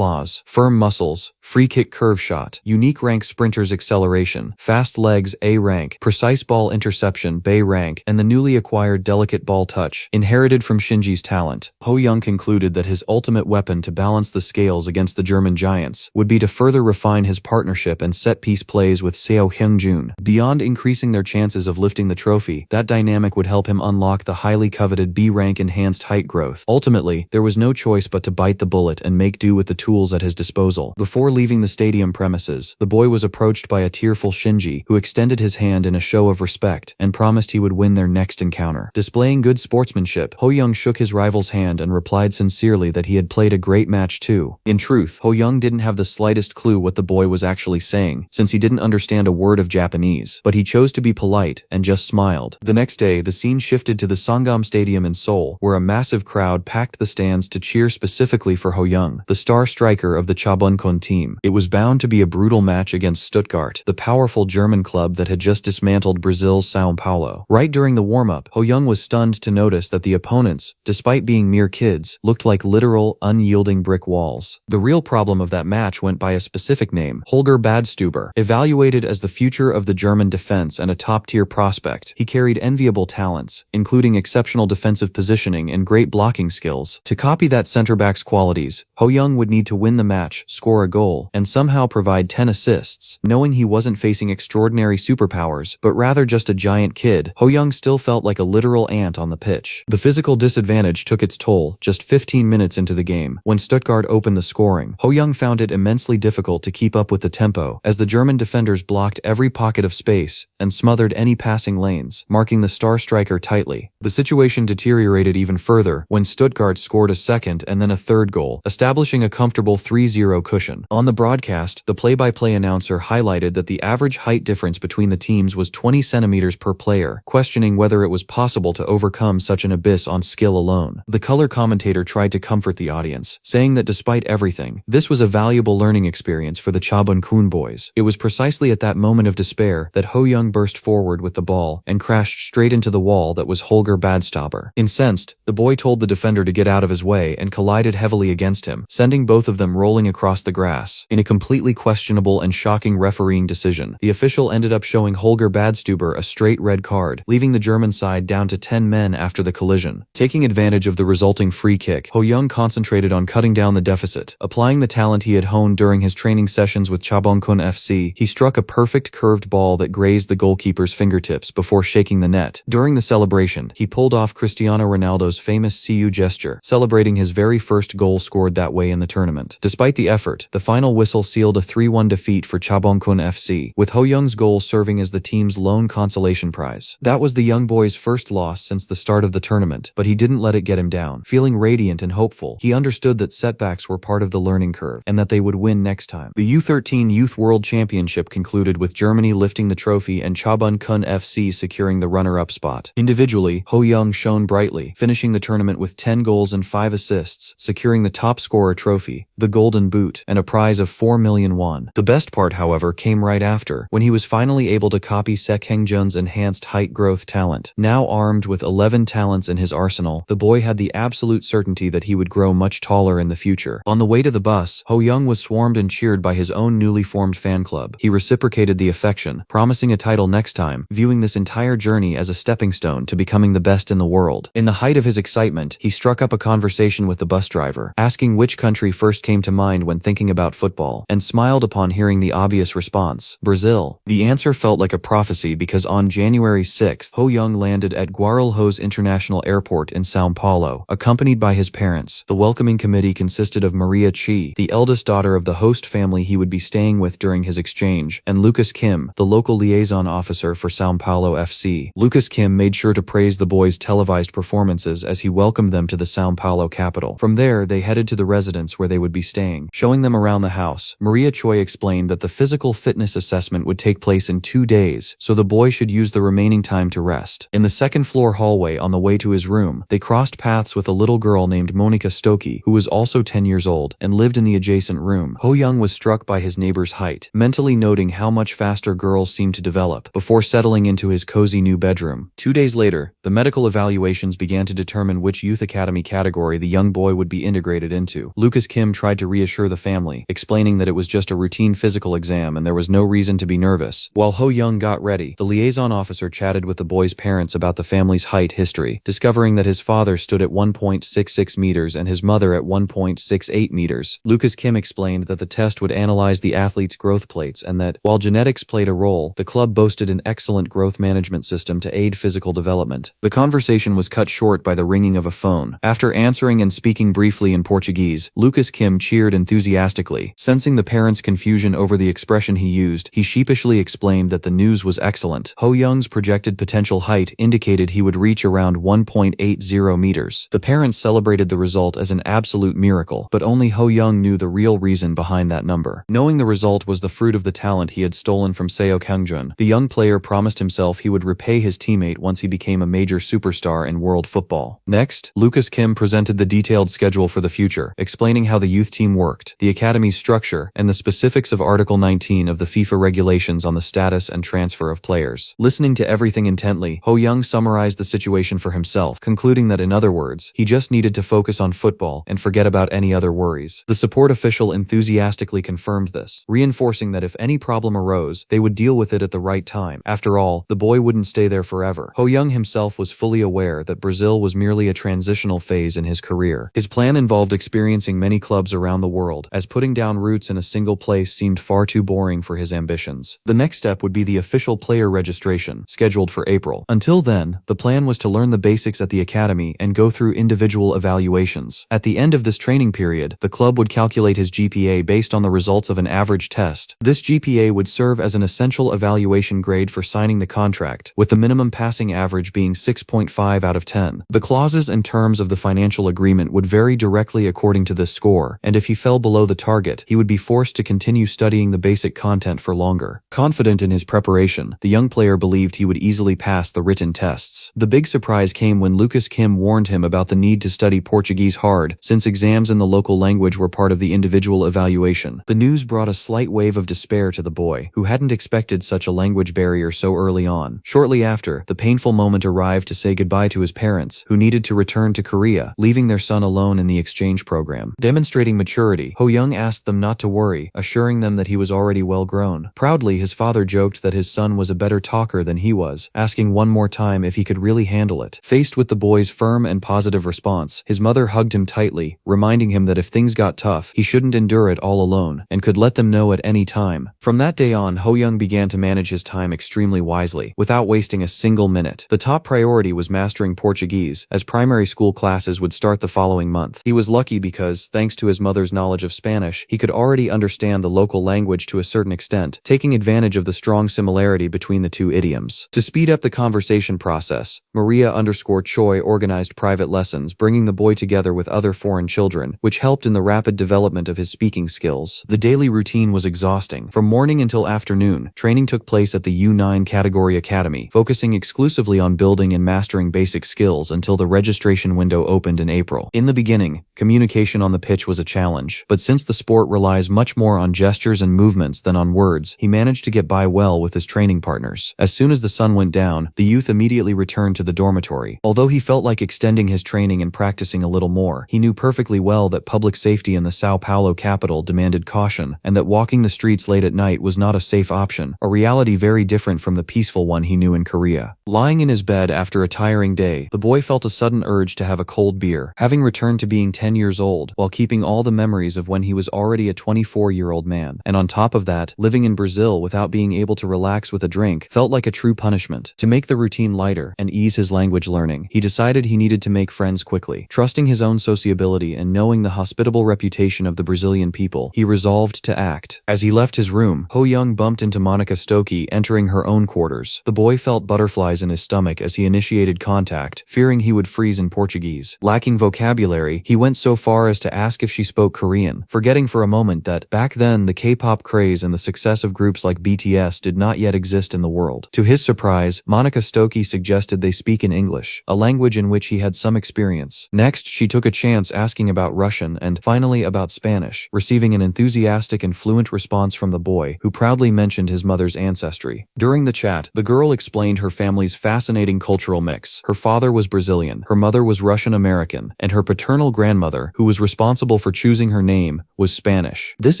firm muscles, free kick curve shot, unique rank sprinter's acceleration, fast legs A rank, precise ball interception B rank, and the newly acquired delicate ball touch, inherited from Shinji's talent. Ho Young concluded that his ultimate weapon to balance the scales against the German giants would be to further refine his partnership and set-piece plays with Seo Hyung-jun. Beyond increasing their chances of lifting the trophy, that dynamic would help him unlock the highly coveted B-rank enhanced height growth. Ultimately, there was no choice but to bite the bullet and make do with the tools at his disposal. Before leaving the stadium premises, the boy was approached by a tearful Shinji, who extended his hand in a show of respect and promised he would win their next encounter. Displaying good sportsmanship, Ho Young shook his rival's hand and replied sincerely that he had played a great match too. In truth, Ho Young didn't have the slightest clue what the boy was actually saying, since he didn't understand a word of Japanese, but he chose to be polite and just smiled. The next day, the scene shifted to the Sangam Stadium in Seoul, where a massive crowd packed the stands to cheer specifically for Ho Young, the star striker of the Chabunkon team. It was bound to be a brutal match against Stuttgart, the powerful German club that had just dismantled Brazil's Sao Paulo. Right during the warm-up, Ho Young was stunned to notice that the opponents, despite being mere kids, looked like literal, unyielding brick walls. The real problem of that match went by a specific name, Holger Badstuber. Evaluated as the future of the German defense and a top-tier prospect, he carried enviable talents, including exceptional defensive positioning and great blocking skills. To copy that center-back's qualities, Ho Young would need to win the match, score a goal, and somehow provide 10 assists. Knowing he wasn't facing extraordinary superpowers, but rather just a giant kid, Ho Young still felt like a literal ant on the pitch. The physical disadvantage took its toll just 15 minutes into the game. When Stuttgart opened the scoring, Ho Young found it immensely difficult to keep up with the tempo, as the German defenders blocked every pocket of space and smothered any passing lanes, marking the star striker tightly. The situation deteriorated even further when Stuttgart scored a second and then a third goal, establishing a comfortable 3-0 cushion. On the broadcast, the play-by-play announcer highlighted that the average height difference between the teams was 20 centimeters per player, questioning whether it was possible to overcome such an abyss on skill alone. The color commentator tried to comfort the audience, saying that despite everything, this was a valuable learning experience for the Chabunkun boys. It was precisely at that moment of despair that Ho Young burst forward with the ball and crashed straight into the wall that was Holger Badstuber. Incensed, the boy told the defender to get out of his way and collided heavily against him, sending both of them rolling across the grass. In a completely questionable and shocking refereeing decision, the official ended up showing Holger Badstuber a straight red card, leaving the German side down to 10 men after the collision. Taking advantage of the resulting free kick, Ho Young concentrated on cutting down the deficit. Applying the talent he had honed during his training sessions with Chabunkun FC, he struck a perfect curved ball that grazed the goalkeeper's fingertips before shaking the net. During the celebration, he pulled off Cristiano Ronaldo's famous "See you" gesture, gesture, celebrating his very first goal scored that way in the tournament. Despite the effort, the final whistle sealed a 3-1 defeat for Chabongkun FC, with Ho Young's goal serving as the team's lone consolation prize. That was the young boy's first loss since the start of the tournament, but he didn't let it get him down. Feeling radiant and hopeful, he understood that setbacks were part of the learning curve, and that they would win next time. The U13 Youth World Championship concluded with Germany lifting the trophy and Chabongkun FC securing the runner-up spot. Individually, Ho Young shone brightly, finishing the tournament with 10 goals and 5 assists, securing the top scorer trophy, the Golden Boot, and a prize of 4 million won. The best part, however, came right after, when he was finally able to copy Sek Hengjun's enhanced height growth talent. Now armed with 11 talents in his arsenal, the boy had the absolute certainty that he would grow much taller in the future. On the way to the bus, Ho Young was swarmed and cheered by his own newly formed fan club. He reciprocated the affection, promising a title next time, viewing this entire journey as a stepping stone to becoming the best in the world. In the height of his excitement, he struck up a conversation with the bus driver, asking which country first came to mind when thinking about football, and smiled upon hearing the obvious response: Brazil. The answer felt like a prophecy because on January 6th, Ho Young landed at Guarulhos International Airport in São Paulo, accompanied by his parents. The welcoming committee consisted of Maria Chi, the eldest daughter of the host family he would be staying with during his exchange, and Lucas Kim, the local liaison officer for São Paulo FC. Lucas Kim made sure to praise the boys' televised performances as he welcomed them to the São Paulo capital. From there, they headed to the residence where they would be staying. Showing them around the house, Maria Choi explained that the physical fitness assessment would take place in 2 days, so the boy should use the remaining time to rest. In the second-floor hallway on the way to his room, they crossed paths with a little girl named Monica Stokey, who was also 10 years old, and lived in the adjacent room. Ho Young was struck by his neighbor's height, mentally noting how much faster girls seemed to develop, before settling into his cozy new bedroom. 2 days later, the medical evaluations began to determine which youth academy category the young boy would be integrated into. Lucas Kim tried to reassure the family, explaining that it was just a routine physical exam and there was no reason to be nervous. While Ho Young got ready, the liaison officer chatted with the boy's parents about the family's height history, discovering that his father stood at 1.66 meters and his mother at 1.68 meters. Lucas Kim explained that the test would analyze the athlete's growth plates and that, while genetics played a role, the club boasted an excellent growth management system to aid physical development. The conversation was cut short by the ringing of a phone. After answering and speaking briefly in Portuguese, Lucas Kim cheered enthusiastically. Sensing the parents' confusion over the expression he used, he sheepishly explained that the news was excellent. Ho Young's projected potential height indicated he would reach around 1.80 meters. The parents celebrated the result as an absolute miracle, but only Ho Young knew the real reason behind that number. Knowing the result was the fruit of the talent he had stolen from Seo Kyungjun, the young player promised himself he would repay his teammate once he became a major superstar in world football. Next, Lucas Kim presented the detailed schedule for the future, explaining how the youth team worked, the academy's structure, and the specifics of Article 19 of the FIFA regulations on the status and transfer of players. Listening to everything intently, Ho Young summarized the situation for himself, concluding that in other words, he just needed to focus on football and forget about any other worries. The support official enthusiastically confirmed this, reinforcing that if any problem arose, they would deal with it at the right time. After all, the boy wouldn't stay there forever. Ho Young himself was fully aware that Brazil was merely a transitional phase in his career. His plan involved experiencing many clubs around the world, as putting down roots in a single place seemed far too boring for his ambitions. The next step would be the official player registration, scheduled for April. Until then, the plan was to learn the basics at the academy and go through individual evaluations. At the end of this training period, the club would calculate his GPA based on the results of an average test. This GPA would serve as an essential evaluation grade for signing the contract, with the minimum passing average being 6.5 out of 10. The clauses and terms of the financial agreement would vary directly according to this score, and if he fell below the target, he would be forced to continue studying the basic content for longer. Confident in his preparation, the young player believed he would easily pass the written tests. The big surprise came when Lucas Kim warned him about the need to study Portuguese hard, since exams in the local language were part of the individual evaluation. The news brought a slight wave of despair to the boy, who hadn't expected such a language barrier so early on. Shortly after, the painful moment arrived to say goodbye to his parents, who needed to return to Korea, leaving their son alone in the exchange program. Demonstrating maturity, Ho Young asked them not to worry, assuring them that he was already well grown. Proudly, his father joked that his son was a better talker than he was, asking one more time if he could really handle it. Faced with the boy's firm and positive response, his mother hugged him tightly, reminding him that if things got tough, he shouldn't endure it all alone, and could let them know at any time. From that day on, Ho Young began to manage his time extremely wisely, without wasting a single minute. The top priority was mastering Portuguese, as primary school classes classes would start the following month. He was lucky because, thanks to his mother's knowledge of Spanish, he could already understand the local language to a certain extent, taking advantage of the strong similarity between the two idioms. To speed up the conversation process, Maria_Choi organized private lessons, bringing the boy together with other foreign children, which helped in the rapid development of his speaking skills. The daily routine was exhausting. From morning until afternoon, training took place at the U9 Category Academy, focusing exclusively on building and mastering basic skills until the registration window opened in April. In the beginning, communication on the pitch was a challenge, but since the sport relies much more on gestures and movements than on words, he managed to get by well with his training partners. As soon as the sun went down, the youth immediately returned to the dormitory. Although he felt like extending his training and practicing a little more, he knew perfectly well that public safety in the Sao Paulo capital demanded caution, and that walking the streets late at night was not a safe option, a reality very different from the peaceful one he knew in Korea. Lying in his bed after a tiring day, the boy felt a sudden urge to have a cold beer, having returned to being 10 years old, while keeping all the memories of when he was already a 24-year-old man. And on top of that, living in Brazil without being able to relax with a drink felt like a true punishment. To make the routine lighter and ease his language learning, he decided he needed to make friends quickly. Trusting his own sociability and knowing the hospitable reputation of the Brazilian people, he resolved to act. As he left his room, Ho Young bumped into Monica Stokey entering her own quarters. The boy felt butterflies in his stomach as he initiated contact, fearing he would freeze in Portuguese. Lacking vocabulary, he went so far as to ask if she spoke Korean, forgetting for a moment that, back then, the K-pop craze and the success of groups like BTS did not yet exist in the world. To his surprise, Monica Stokey suggested they speak in English, a language in which he had some experience. Next, she took a chance asking about Russian and, finally, about Spanish, receiving an enthusiastic and fluent response from the boy, who proudly mentioned his mother's ancestry. During the chat, the girl explained her family's fascinating cultural mix. Her father was Brazilian, her mother was Russian-American, and her paternal grandmother, who was responsible for choosing her name, was Spanish. This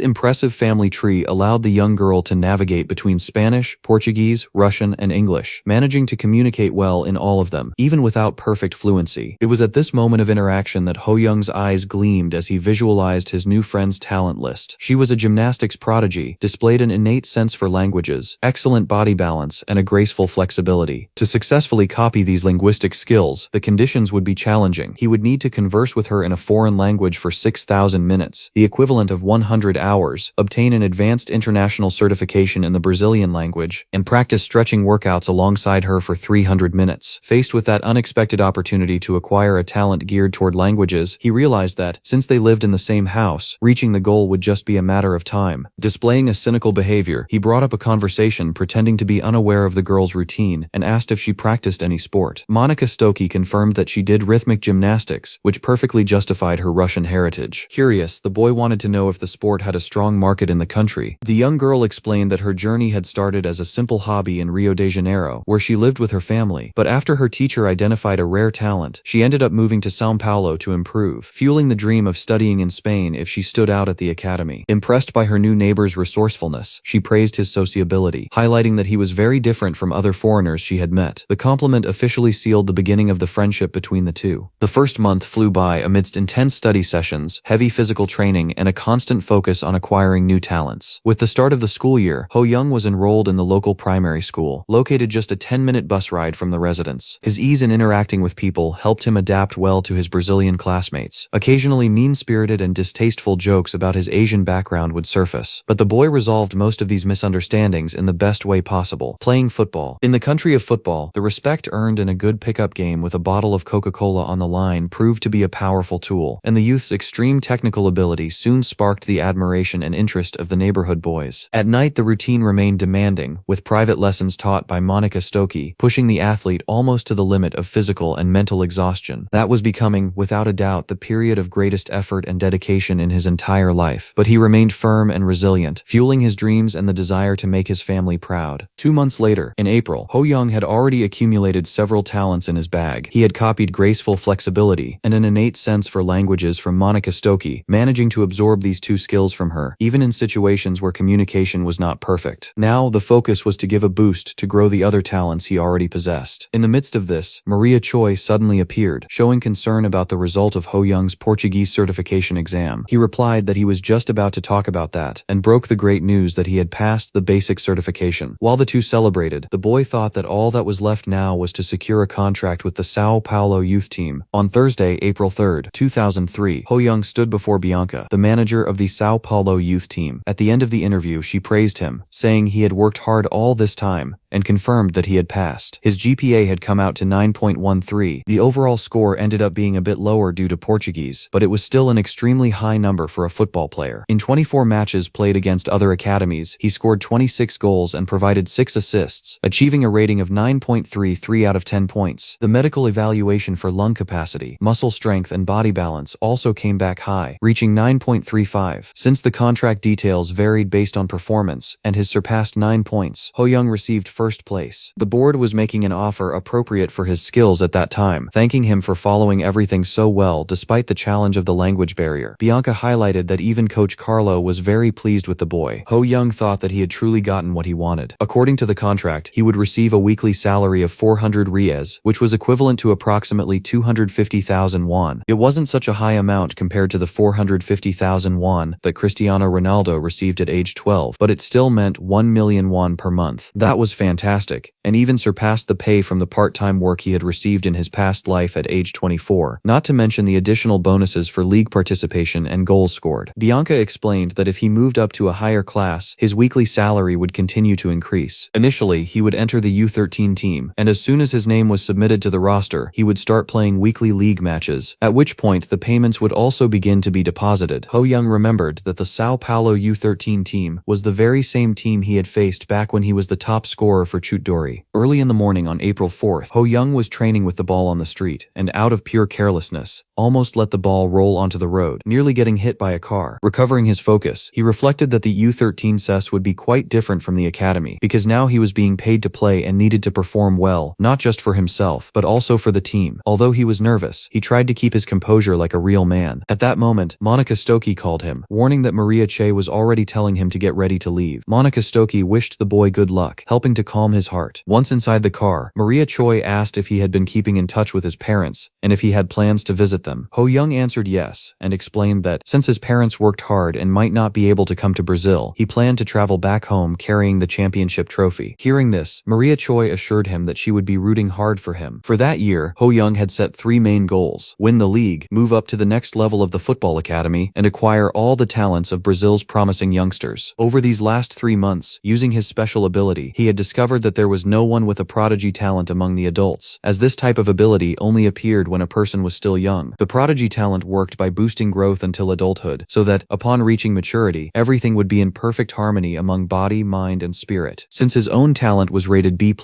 impressive family tree allowed the young girl to navigate between Spanish, Portuguese, Russian, and English, managing to communicate well in all of them, even without perfect fluency. It was at this moment of interaction that Ho Young's eyes gleamed as he visualized his new friend's talent list. She was a gymnastics prodigy, displayed an innate sense for languages, excellent body balance, and a graceful flexibility. To successfully copy these linguistic skills, the conditions would be challenging. He would need to converse with her in a foreign language for 6,000 minutes, the equivalent of 100 hours, obtain an advanced international certification in the Brazilian language, and practice stretching workouts alongside her for 300 minutes. Faced with that unexpected opportunity to acquire a talent geared toward languages, he realized that, since they lived in the same house, reaching the goal would just be a matter of time. Displaying a cynical behavior, he brought up a conversation pretending to be unaware of the girl's routine and asked if she practiced any sport. Monica Stokey confirmed that she did rhythmic gymnastics, which perfectly justified her Russian heritage. Curious, the boy wanted to know if the sport had a strong market in the country. The young girl explained that her journey had started as a simple hobby in Rio de Janeiro, where she lived with her family, but after her teacher identified a rare talent, she ended up moving to São Paulo to improve, fueling the dream of studying in Spain if she stood out at the academy. Impressed by her new neighbor's resourcefulness, she praised his sociability, highlighting that he was very different from other foreigners she had met. The compliment officially sealed the beginning of the friendship between the two. The first month flew by amidst intense study sessions, heavy physical training, and a constant focus on acquiring new talents. With the start of the school year, Ho Young was enrolled in the local primary school, located just a 10-minute bus ride from the residence. His ease in interacting with people helped him adapt well to his Brazilian classmates. Occasionally mean-spirited and distasteful jokes about his Asian background would surface, but the boy resolved most of these misunderstandings in the best way possible, playing football. In the country of football, the respect earned in a good pickup game with a bottle of Coca-Cola on the line proved to be a powerful tool, and the youth's extreme technical ability soon sparked the admiration and interest of the neighborhood boys. At night, the routine remained demanding, with private lessons taught by Monica Stokey, pushing the athlete almost to the limit of physical and mental exhaustion. That was becoming, without a doubt, the period of greatest effort and dedication in his entire life. But he remained firm and resilient, fueling his dreams and the desire to make his family proud. 2 months later, in April, Ho Young had already accumulated several talents in his bag. He had copied graceful flexibility and an innate sense for languages from Monica Stokey, managing to absorb these two skills from her, even in situations where communication was not perfect. Now, the focus was to give a boost to grow the other talents he already possessed. In the midst of this, Maria Choi suddenly appeared, showing concern about the result of Ho Young's Portuguese certification exam. He replied that he was just about to talk about that, and broke the great news that he had passed the basic certification. While the two celebrated, the boy thought that all that was left now was to secure a contract with the Sao Paulo youth team, On Thursday, April 3, 2003, Ho Young stood before Bianca, the manager of the Sao Paulo youth team. At the end of the interview, she praised him, saying he had worked hard all this time, and confirmed that he had passed. His GPA had come out to 9.13. The overall score ended up being a bit lower due to Portuguese, but it was still an extremely high number for a football player. In 24 matches played against other academies, he scored 26 goals and provided 6 assists, achieving a rating of 9.33 out of 10 points. The medical evaluation for lung capacity, muscle strength and body balance also came back high, reaching 9.35. Since the contract details varied based on performance, and his surpassed 9 points, Ho Young received first place. The board was making an offer appropriate for his skills at that time, thanking him for following everything so well despite the challenge of the language barrier. Bianca highlighted that even Coach Carlo was very pleased with the boy. Ho Young thought that he had truly gotten what he wanted. According to the contract, he would receive a weekly salary of 400 Rias, which was equivalent to approximately 250,000 won. It wasn't such a high amount compared to the 450,000 won that Cristiano Ronaldo received at age 12, but it still meant 1 million won per month. That was fantastic, and even surpassed the pay from the part-time work he had received in his past life at age 24, not to mention the additional bonuses for league participation and goals scored. Bianca explained that if he moved up to a higher class, his weekly salary would continue to increase. Initially, he would enter the U13 team, and as soon as his name was submitted to the roster, he would start playing weekly league matches, at which point the payments would also begin to be deposited. Ho Young remembered that the Sao Paulo U13 team was the very same team he had faced back when he was the top scorer for Chutdori. Early in the morning on April 4th, Ho Young was training with the ball on the street, and out of pure carelessness, almost let the ball roll onto the road, nearly getting hit by a car. Recovering his focus, he reflected that the U13 CES would be quite different from the academy, because now he was being paid to play and needed to perform well, not just for himself, but also for the team. Although he was nervous, he tried to keep his composure like a real man. At that moment, Monica Stokey called him, warning that Maria Che was already telling him to get ready to leave. Monica Stokey wished the boy good luck, helping to calm his heart. Once inside the car, Maria Choi asked if he had been keeping in touch with his parents, and if he had plans to visit them. Ho Young answered yes, and explained that, since his parents worked hard and might not be able to come to Brazil, he planned to travel back home carrying the championship trophy. Hearing this, Maria Choi assured him that she would be rooting hard for him. For that year, Ho Young had set 3 main goals: win the league, move up to the next level of the football academy, and acquire all the talents of Brazil's promising youngsters. Over these last 3 months, using his special ability, he had discovered that there was no one with a prodigy talent among the adults, as this type of ability only appeared when a person was still young. The prodigy talent worked by boosting growth until adulthood, so that, upon reaching maturity, everything would be in perfect harmony among body, mind, and spirit. Since his own talent was rated B+,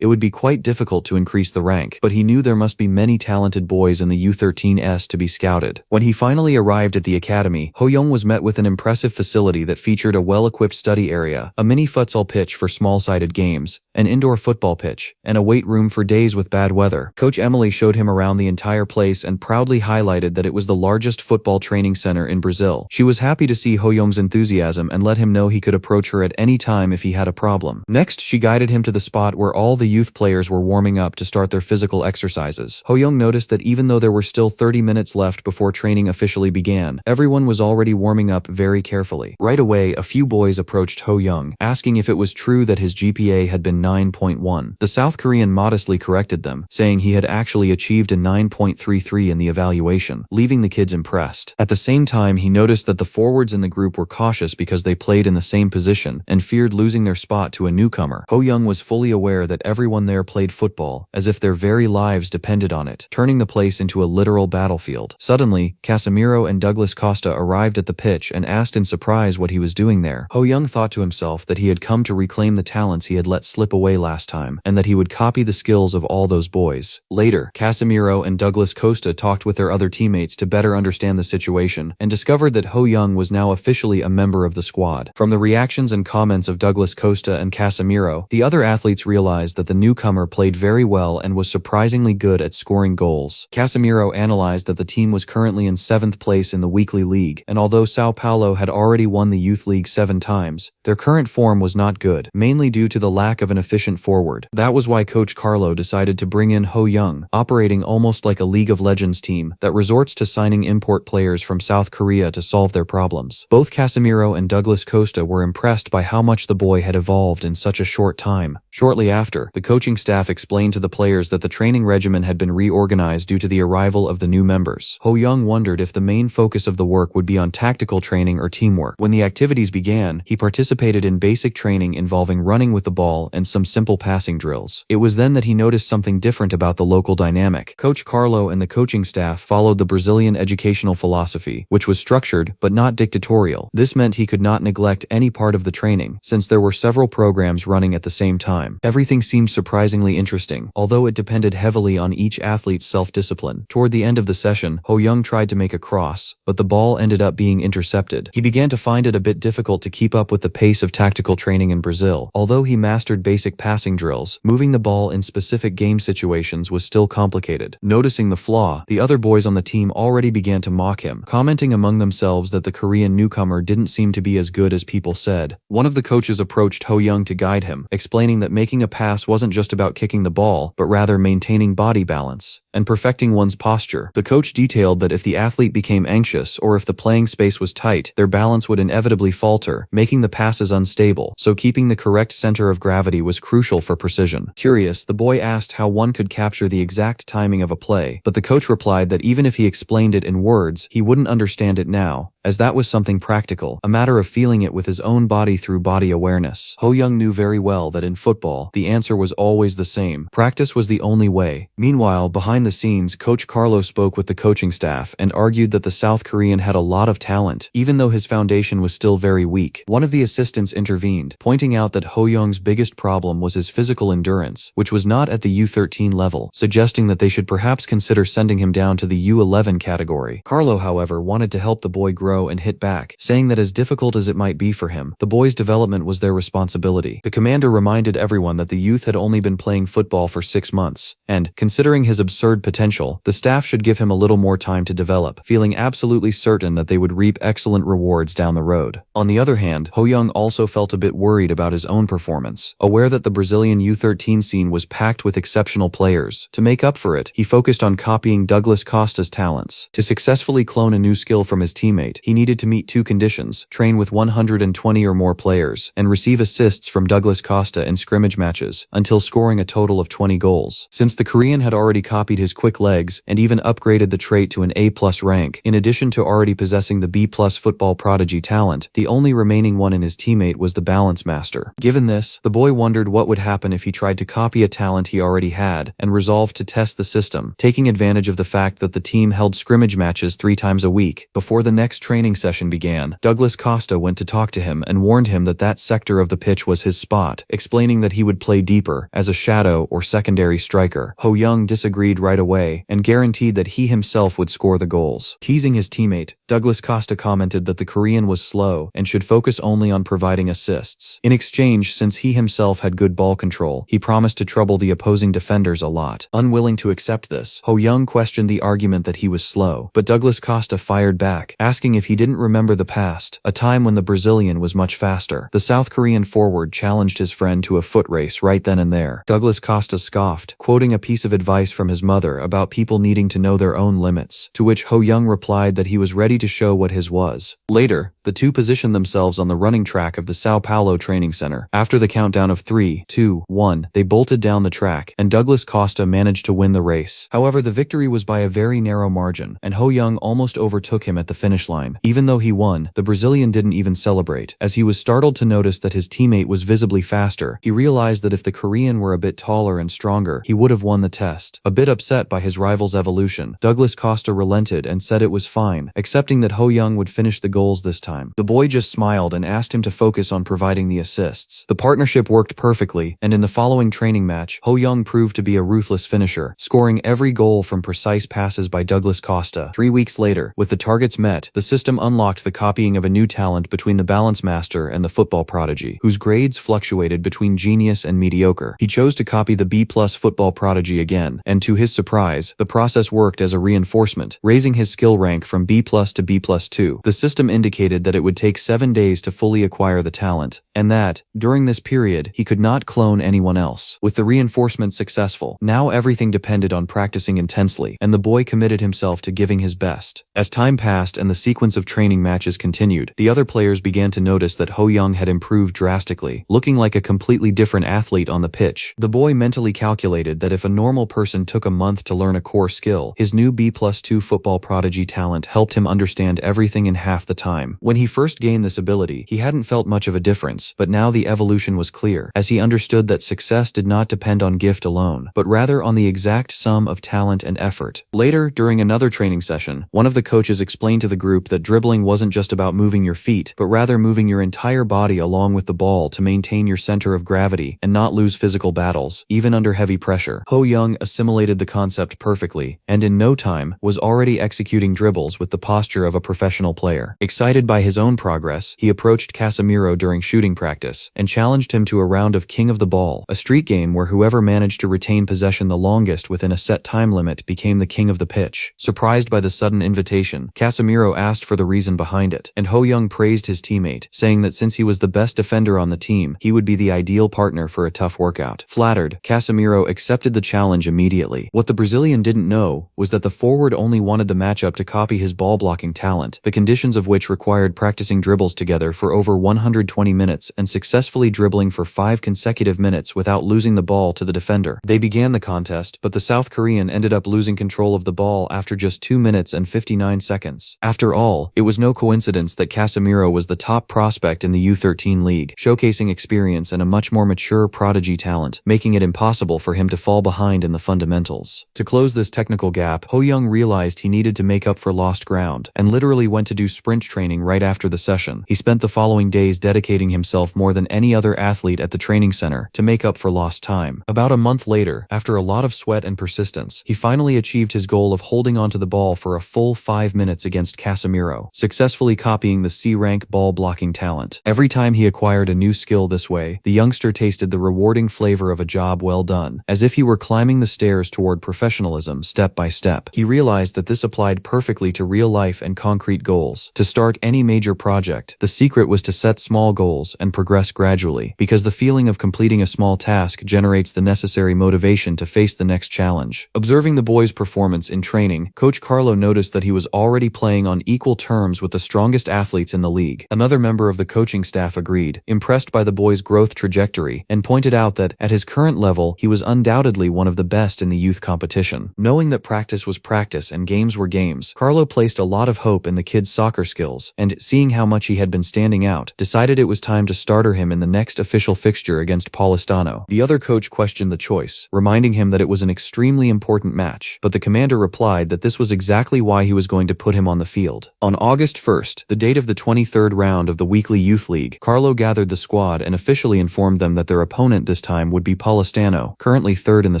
it would be quite difficult to increase the rank, but he knew there must be many talented boys in the U13s to be scouted. When he finally arrived at the academy, Ho Young was met with an impressive facility that featured a well-equipped study area, a mini futsal pitch for small-sided games, an indoor football pitch, and a weight room for days with bad weather. Coach Emily showed him around the entire place and proudly highlighted that it was the largest football training center in Brazil. She was happy to see Ho Young's enthusiasm and let him know he could approach her at any time if he had a problem. Next, she guided him to the spot where all the youth players were warming up to start their physical exercises. Ho Young noticed that even though there were still 30 minutes left before training officially began, everyone was already warming up very carefully. Right away, a few boys approached Ho Young, asking if it was true that his GPA had been 9.1. The South Korean modestly corrected them, saying he had actually achieved a 9.33 in the evaluation, leaving the kids impressed. At the same time, he noticed that the forwards in the group were cautious because they played in the same position and feared losing their spot to a newcomer. Ho Young was fully aware that everyone there played football, as if their very lives depended on it, turning the place into a literal battlefield. Suddenly, Casemiro and Douglas Costa arrived at the pitch and asked in surprise what he was doing there. Ho Young thought to himself that he had come to reclaim the talents he had let slip away last time, and that he would copy the skills of all those boys. Later, Casemiro and Douglas Costa talked with their other teammates to better understand the situation, and discovered that Ho Young was now officially a member of the squad. From the reactions and comments of Douglas Costa and Casemiro, the other athletes realized that the newcomer played very well and was surprisingly good at scoring goals. Casemiro analyzed that the team was currently in 7th place in the weekly league, and although Sao Paulo had already won the youth league 7 times, their current form was not good, mainly due to the lack of an efficient forward. That was why Coach Carlo decided to bring in Ho Young, operating almost like a League of Legends team that resorts to signing import players from South Korea to solve their problems. Both Casemiro and Douglas Costa were impressed by how much the boy had evolved in such a short time. Shortly after, the coaching staff explained to the players that the training regimen had been reorganized due to the arrival of the new members. Ho Young wondered if the main focus of the work would be on tactical training or teamwork. When the activities began, he participated in basic training involving running with the ball and some simple passing drills. It was then that he noticed something different about the local dynamic. Coach Carlo and the coaching staff followed the Brazilian educational philosophy, which was structured but not dictatorial. This meant he could not neglect any part of the training, since there were several programs running at the same time. Everything seemed surprisingly interesting, although it depended heavily on each athlete's self-discipline. Toward the end of the session, Ho Young tried to make a cross, but the ball ended up being intercepted. He began to find it a bit difficult to keep up with the pace of tactical training in Brazil. Although he mastered basic passing drills, moving the ball in specific game situations was still complicated. Noticing the flaw, the other boys on the team already began to mock him, commenting among themselves that the Korean newcomer didn't seem to be as good as people said. One of the coaches approached Ho Young to guide him, explaining that making a pass wasn't just about kicking the ball, but rather maintaining body balance and perfecting one's posture. The coach detailed that if the athlete became anxious or if the playing space was tight, their balance would inevitably falter, making the passes unstable, so keeping the correct center of gravity was crucial for precision. Curious, the boy asked how one could capture the exact timing of a play, but the coach replied that even if he explained it in words, he wouldn't understand it now, as that was something practical, a matter of feeling it with his own body through body awareness. Ho Young knew very well that in football, the answer was always the same. Practice was the only way. Meanwhile, behind the scenes, Coach Carlo spoke with the coaching staff and argued that the South Korean had a lot of talent, even though his foundation was still very weak. One of the assistants intervened, pointing out that Ho Young's biggest problem was his physical endurance, which was not at the U13 level, suggesting that they should perhaps consider sending him down to the U11 category. Carlo, however, wanted to help the boy grow and hit back, saying that as difficult as it might be for him, the boy's development was their responsibility. The commander reminded everyone that the youth had only been playing football for 6 months, and, considering his absurd potential, the staff should give him a little more time to develop, feeling absolutely certain that they would reap excellent rewards down the road. On the other hand, Ho Young also felt a bit worried about his own performance, aware that the Brazilian U13 scene was packed with exceptional players. To make up for it, he focused on copying Douglas Costa's talents. To successfully clone a new skill from his teammate, he needed to meet 2 conditions: train with 120 or more players, and receive assists from Douglas Costa in scrimmage matches, until scoring a total of 20 goals. Since the Korean had already copied his quick legs and even upgraded the trait to an A+ rank, in addition to already possessing the B+ football prodigy talent, the only remaining one in his teammate was the balance master. Given this, the boy wondered what would happen if he tried to copy a talent he already had, and resolved to test the system, taking advantage of the fact that the team held scrimmage matches 3 times a week. Before the next training session began, Douglas Costa went to talk to him and warned him that that sector of the pitch was his spot, explaining that he would play deeper, as a shadow or secondary striker. Ho Young disagreed right away, and guaranteed that he himself would score the goals. Teasing his teammate, Douglas Costa commented that the Korean was slow and should focus only on providing assists. In exchange, since he himself had good ball control, he promised to trouble the opposing defenders a lot. Unwilling to accept this, Ho Young questioned the argument that he was slow, but Douglas Costa fired back, asking if he didn't remember the past, a time when the Brazilian was much faster. The South Korean forward challenged his friend to a foot race right then and there. Douglas Costa scoffed, quoting a piece of advice from his mother about people needing to know their own limits, to which Ho Young replied that he was ready to show what his was. Later, the two positioned themselves on the running track of the Sao Paulo training center. After the countdown of 3, 2, 1, they bolted down the track, and Douglas Costa managed to win the race. However, the victory was by a very narrow margin, and Ho Young almost overtook him at the finish line. Even though he won, the Brazilian didn't even celebrate. As he was startled to notice that his teammate was visibly faster, he realized that if the Korean were a bit taller and stronger, he would have won the test. A bit upset by his rival's evolution, Douglas Costa relented and said it was fine, accepting that Ho Young would finish the goals this time. The boy just smiled and asked him to focus on providing the assists. The partnership worked perfectly, and in the following training match, Ho Young proved to be a ruthless finisher, scoring every goal from precise passes by Douglas Costa. 3 weeks later, with the targets met, the system unlocked the copying of a new talent between the balance master and the football prodigy, whose grades fluctuated between genius and mediocre. He chose to copy the B+ football prodigy again, and to his surprise, the process worked as a reinforcement, raising his skill rank from B+ to B+2. The system indicated that it would take 7 days to fully acquire the talent, and that, during this period, he could not clone anyone else. With the reinforcement successful, now everything depended on practicing intensely, and the boy committed himself to giving his best. As time passed and the sequence of training matches continued, the other players began to notice that Ho Young had improved drastically, looking like a completely different athlete on the pitch. The boy mentally calculated that if a normal person took a month to learn a core skill, his new B+2 football prodigy talent helped him understand everything in half the time. When he first gained this ability, he hadn't felt much of a difference, but now the evolution was clear, as he understood that success did not depend on gift alone, but rather on the exact sum of talent and effort. Later, during another training session, one of the coaches explained to the group that dribbling wasn't just about moving your feet, but rather moving your entire body along with the ball to maintain your center of gravity and not lose physical battles, even under heavy pressure. Ho Young assimilated the concept perfectly, and in no time, was already executing dribbles with the posture of a professional player. Excited by his own progress, he approached Casemiro during shooting practice, and challenged him to a round of King of the Ball, a street game where whoever managed to retain possession the longest within a set time limit became the king of the pitch. Surprised by the sudden invitation, Casemiro asked for the reason behind it, and Ho Young praised his teammate, saying that since he was the best defender on the team, he would be the ideal partner for a tough workout. Flattered, Casemiro accepted the challenge immediately. What the Brazilian didn't know was that the forward only wanted the matchup to copy his ball-blocking talent, the conditions of which required practicing dribbles together for over 120 minutes and successfully dribbling for 5 consecutive minutes without losing the ball to the defender. They began the contest, but the South Korean ended up losing control of the ball after just 2 minutes and 59 seconds. After all, it was no coincidence that Casemiro was the top prospect in the U13 league, showcasing experience and a much more mature prodigy talent, making it impossible for him to fall behind in the fundamentals. To close this technical gap, Ho Young realized he needed to make up for lost ground, and literally went to do sprint training right after the session. He spent the following days dedicating himself more than any other athlete at the training center to make up for lost time. About a month later, after a lot of sweat and persistence, he finally achieved his goal of holding onto the ball for a full 5 minutes against Casemiro, successfully copying the C-rank ball-blocking talent. Every time he acquired a new skill this way, the youngster tasted the rewarding flavor of a job well done, as if he were climbing the stairs toward professionalism step by step. He realized that this applied perfectly to real life and concrete goals. To start any major project, the secret was to set small goals and progress gradually, because the feeling of completing a small task generates the necessary motivation to face the next challenge. Observing the boy's performance in training, Coach Carlo noticed that he was already playing on equal terms with the strongest athletes in the league. Another member of the coaching staff agreed, impressed by the boy's growth trajectory, and pointed out that, at his current level, he was undoubtedly one of the best in the youth competition. Knowing that practice was practice and games were games, Carlo placed a lot of hope in the kid's soccer skills, and, seeing how much he had been standing out, decided it was time to starter him in the next official fixture against Paulistano. The other coach questioned the choice, reminding him that it was an extremely important match, but the commander replied that this was exactly why he was going to put him on the field. On August 1st, the date of the 23rd round of the weekly youth league, Carlo gathered the squad and officially informed them that their opponent this time would be Paulistano, currently third in the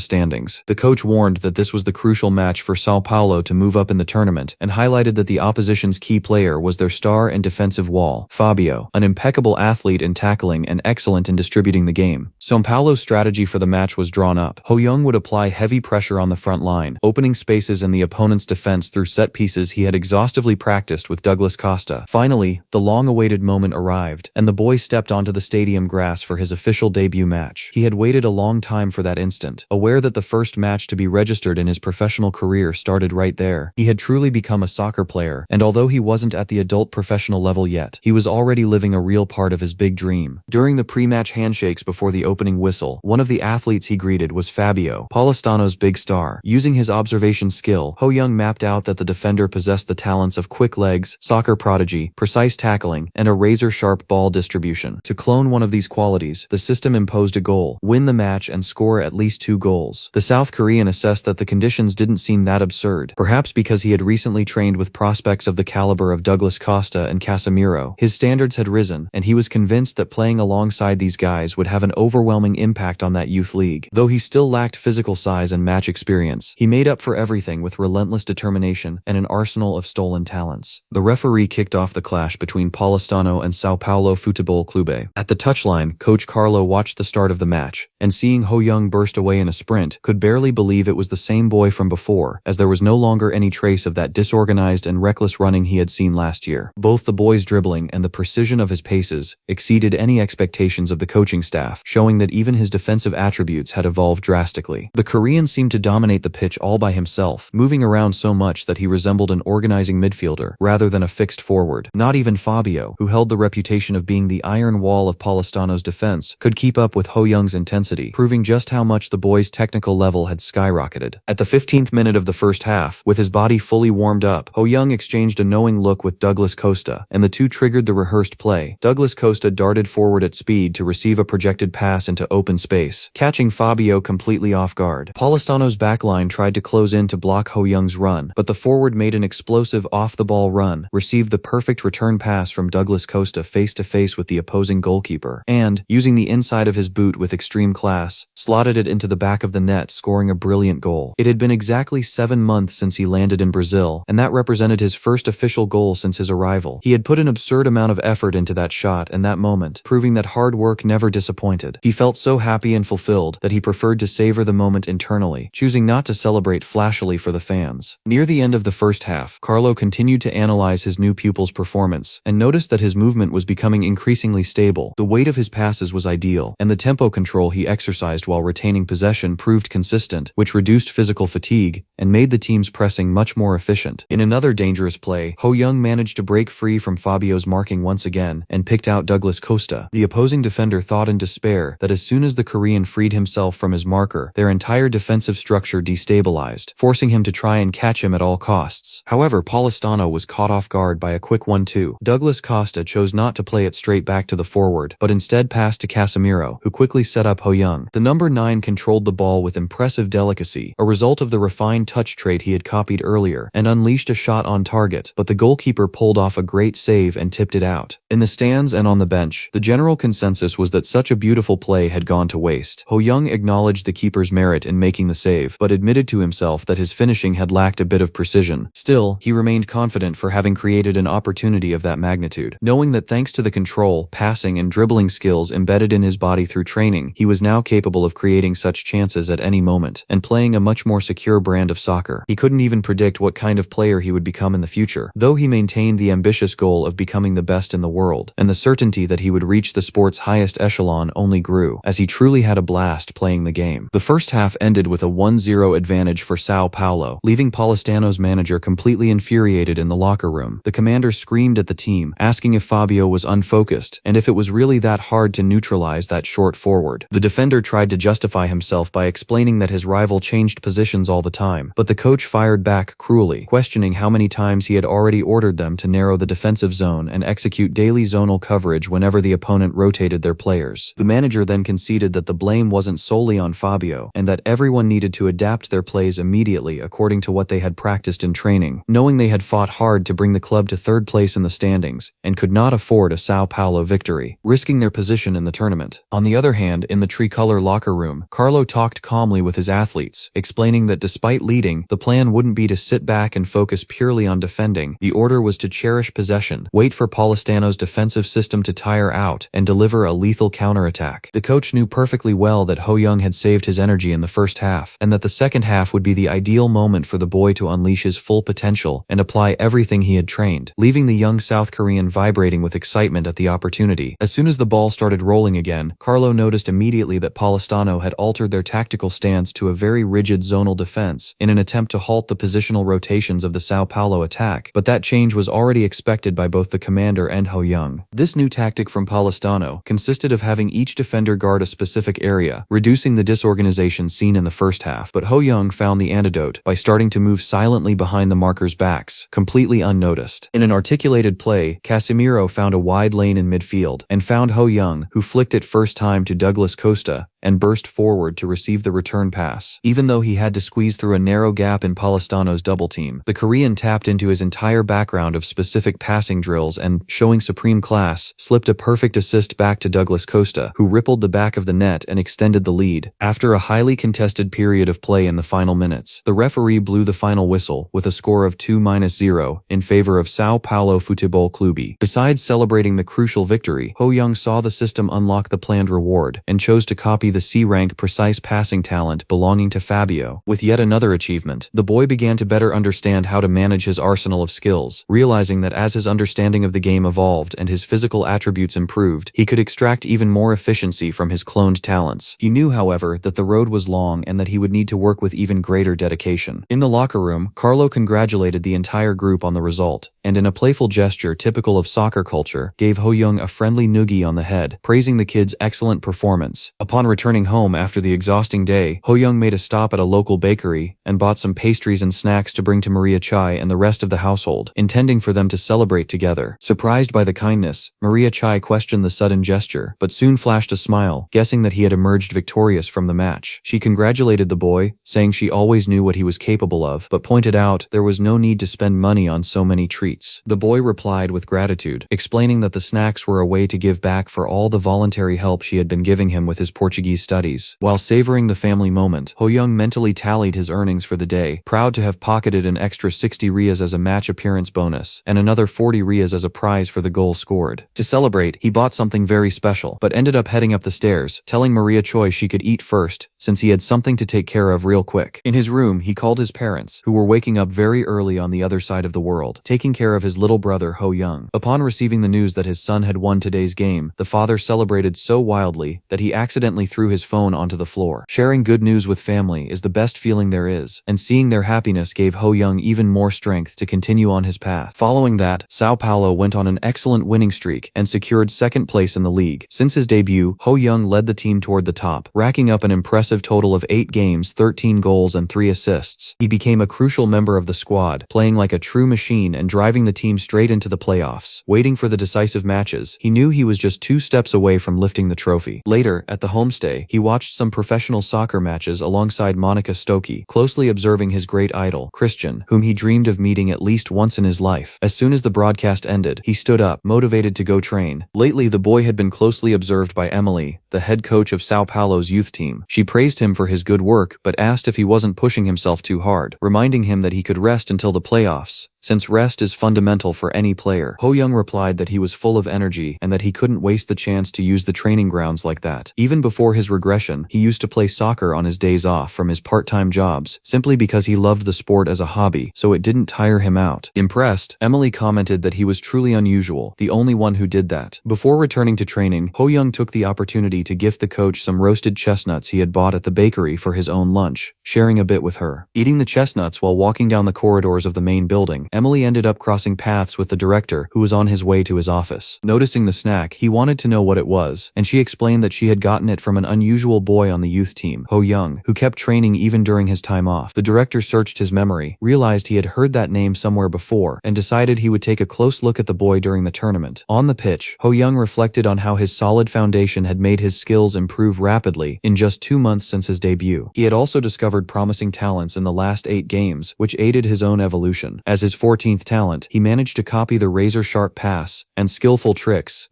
standings. The coach warned that this was the crucial match for Sao Paulo to move up in the tournament, and highlighted that the opposition's key player was their star and defensive wall, Fabio, an impeccable athlete in tackling and excellent in distributing the game. Sao Paulo's strategy for the match was drawn up. Ho Young would apply heavy pressure on the front line, opening spaces in the opponent's defense through set pieces he had exhaustively practiced with Douglas Costa. Finally, the long-awaited moment arrived, and the boy stepped onto the stadium grass for his official debut match. He had waited a long time for that instant, aware that the first match to be registered in his professional career started right there. He had truly become a soccer player, and although he wasn't at the adult professional level yet, he was already living a real part of his big dream. During the pre-match handshakes before the opening whistle, one of the athletes he greeted was Fabio, Paulistano's big star. Using his observation skill, Ho Young mapped out that the defender possessed the talents of quick legs, soccer prodigy, precise tackling, and a razor-sharp ball distribution. To clone one of these qualities, the system imposed a goal: win the match and score at least 2 goals. The South Korean assessed that the conditions didn't seem that absurd, perhaps because he had recently trained with prospects of the caliber of Douglas Costa and Casemiro. His standards had risen, and he was convinced that playing alongside these guys would have an overwhelming impact on that youth league. Though he still lacked physical size and match experience, he made up for everything with relentless determination and an arsenal of stolen talents. defense. The referee kicked off the clash between Paulistano and Sao Paulo Futebol Clube. At the touchline, Coach Carlo watched the start of the match, and seeing Ho Young burst away in a sprint, could barely believe it was the same boy from before, as there was no longer any trace of that disorganized and reckless running he had seen last year. Both the boy's dribbling and the precision of his paces exceeded any expectations of the coaching staff, showing that even his defensive attributes had evolved drastically. The Korean seemed to dominate the pitch all by himself, moving around so much that he resembled an organizing midfielder rather than a fixed forward. Not even Fabio, who held the reputation of being the iron wall of Paulistano's defense, could keep up with Ho Young's intensity, proving just how much the boy's technical level had skyrocketed. At the 15th minute of the first half, with his body fully warmed up, Ho Young exchanged a knowing look with Douglas Costa, and the two triggered the rehearsed play. Douglas Costa darted forward at speed to receive a projected pass into open space, catching Fabio completely off guard. Paulistano's backline tried to close in to block Ho Young's run, but the forward made an explosive off-the-ball run, received the perfect return pass from Douglas Costa face-to-face with the opposing goalkeeper, and, using the inside of his boot with extreme class, slotted it into the back of the net, scoring a brilliant goal. It had been exactly 7 months since he landed in Brazil, and that represented his first official goal since his arrival. He had put an absurd amount of effort into that shot and that moment, proving that hard work never disappointed. He felt so happy and fulfilled that he preferred to savor the moment internally, choosing not to celebrate flashily for the fans. Near the end of the first half, Carlo continued to analyze his new pupil's performance and noticed that his movement was becoming increasingly stable. The weight of his passes was ideal, and the tempo control he exercised while retaining possession proved consistent, which reduced physical fatigue and made the team's pressing much more efficient. In another dangerous play, Ho Young managed to break free from Fabio's marking once again and picked out Douglas Costa. The opposing defender thought in despair that as soon as the Korean freed himself from his marker, their entire defensive structure destabilized, forcing him to try and catch him at all costs. However, Paulistano was caught off guard by a quick 1-2. Douglas Costa chose not to play it straight back to the forward, but instead passed to Casemiro, who quickly set up Ho Young. The number 9 controlled the ball with impressive delicacy, a result of the refined touch trait he had copied earlier, and unleashed a shot on target, but the goalkeeper pulled off a great save and tipped it out. In the stands and on the bench, the general consensus was that such a beautiful play had gone to waste. Ho Young acknowledged the keeper's merit in making the save, but admitted to himself that his finishing had lacked a bit of precision. Still, he remained confident for having created an opportunity of that magnitude, knowing that thanks to the control, passing, and dribbling skills embedded in his body through training, he was now capable of creating such chances at any moment, and playing a much more secure brand of soccer. He couldn't even predict what kind of player he would become in the future, though he maintained the ambitious goal of becoming the best in the world, and the certainty that he would reach the sport's highest echelon only grew, as he truly had a blast playing the game. The first half ended with a 1-0 advantage for Sao Paulo, leaving Paulistano's manager completely infuriated in the locker room. The commander screamed at the team, asking if Fabio was unfocused, and if it was really that hard to neutralize that short forward. The defender tried to justify himself by explaining that his rival changed positions all the time, but the coach fired back cruelly, questioning how many times he had already ordered them to narrow the defensive zone and execute daily zonal coverage whenever the opponent rotated their players. The manager then conceded that the blame wasn't solely on Fabio, and that everyone needed to adapt their plays immediately according to what they had practiced in training, knowing they had fought hard to bring the club to third place in the standings, and could not afford a Sao Paulo victory, risking their position in the tournament. On the other hand, in the tricolor locker room, Carlo talked calmly with his athletes, explaining that despite leading, the plan wouldn't be to sit back and focus purely on defending. The order was to cherish possession, wait for Paulistano's defensive system to tire out, and deliver a lethal counterattack. The coach knew perfectly well that Ho Young had saved his energy in the first half, and that the second half would be the ideal moment for the boy to unleash his full potential and apply everything he had trained, leaving the young South Korean vibrating with excitement at the opportunity. As soon as the ball started rolling again, Carlo noticed immediately that Paulistano had altered their tactical stance to a very rigid zonal defense in an attempt to halt the positional rotations of the Sao Paulo attack, but that change was already expected by both the commander and Ho Young. This new tactic from Paulistano consisted of having each defender guard a specific area, reducing the disorganization seen in the first half, but Ho Young found the antidote by starting to move silently behind the markers' backs, completely unnoticed. In an articulated play, Casemiro found a wide lane in midfield, and found Ho Young, who flicked it first time to Douglas Costa, and burst forward to receive the return pass. Even though he had to squeeze through a narrow gap in Polistano's double team, the Korean tapped into his entire background of specific passing drills and, showing supreme class, slipped a perfect assist back to Douglas Costa, who rippled the back of the net and extended the lead. After a highly contested period of play in the final minutes, the referee blew the final whistle with a score of 2-0 in favor of Sao Paulo Futebol Clube. Besides celebrating the crucial victory, Ho Young saw the system unlock the planned reward and chose to copy the C-rank precise passing talent belonging to Fabio. With yet another achievement, the boy began to better understand how to manage his arsenal of skills, realizing that as his understanding of the game evolved and his physical attributes improved, he could extract even more efficiency from his cloned talents. He knew, however, that the road was long and that he would need to work with even greater dedication. In the locker room, Carlo congratulated the entire group on the result, and in a playful gesture typical of soccer culture, gave Ho Young a friendly noogie on the head, praising the kid's excellent performance. Upon returning home after the exhausting day, Ho Young made a stop at a local bakery and bought some pastries and snacks to bring to Maria Chai and the rest of the household, intending for them to celebrate together. Surprised by the kindness, Maria Chai questioned the sudden gesture, but soon flashed a smile, guessing that he had emerged victorious from the match. She congratulated the boy, saying she always knew what he was capable of, but pointed out there was no need to spend money on so many treats. The boy replied with gratitude, explaining that the snacks were a way to give back for all the voluntary help she had been giving him with his Portuguese studies. While savoring the family moment, Ho Young mentally tallied his earnings for the day, proud to have pocketed an extra 60 rias as a match appearance bonus, and another 40 rias as a prize for the goal scored. To celebrate, he bought something very special, but ended up heading up the stairs, telling Maria Choi she could eat first, since he had something to take care of real quick. In his room, he called his parents, who were waking up very early on the other side of the world, taking care of his little brother Ho Young. Upon receiving the news that his son had won today's game, the father celebrated so wildly that he accidentally threw his phone onto the floor. Sharing good news with family is the best feeling there is, and seeing their happiness gave Ho Young even more strength to continue on his path. Following that, Sao Paulo went on an excellent winning streak and secured second place in the league. Since his debut, Ho Young led the team toward the top, racking up an impressive total of 8 games, 13 goals and 3 assists. He became a crucial member of the squad, playing like a true machine and driving the team straight into the playoffs. Waiting for the decisive matches, he knew he was just 2 steps away from lifting the trophy. Later, at the homestay, he watched some professional soccer matches alongside Monica Stokey, closely observing his great idol, Christian, whom he dreamed of meeting at least once in his life. As soon as the broadcast ended, he stood up, motivated to go train. Lately, the boy had been closely observed by Emily, the head coach of Sao Paulo's youth team. She praised him for his good work, but asked if he wasn't pushing himself too hard, reminding him that he could rest until the playoffs, since rest is fundamental for any player. Ho Young replied that he was full of energy and that he couldn't waste the chance to use the training grounds like that. Even before his regression, he used to play soccer on his days off from his part-time jobs, simply because he loved the sport as a hobby, so it didn't tire him out. Impressed, Emily commented that he was truly unusual, the only one who did that. Before returning to training, Ho Young took the opportunity to gift the coach some roasted chestnuts he had bought at the bakery for his own lunch, sharing a bit with her. Eating the chestnuts while walking down the corridors of the main building, Emily ended up crossing paths with the director, who was on his way to his office. Noticing the snack, he wanted to know what it was, and she explained that she had gotten it from an unusual boy on the youth team, Ho Young, who kept training even during his time off. The director searched his memory, realized he had heard that name somewhere before, and decided he would take a close look at the boy during the tournament. On the pitch, Ho Young reflected on how his solid foundation had made his skills improve rapidly in just 2 months since his debut. He had also discovered promising talents in the last 8 games, which aided his own evolution. As his 14th talent, he managed to copy the razor-sharp pass and skillful tricks.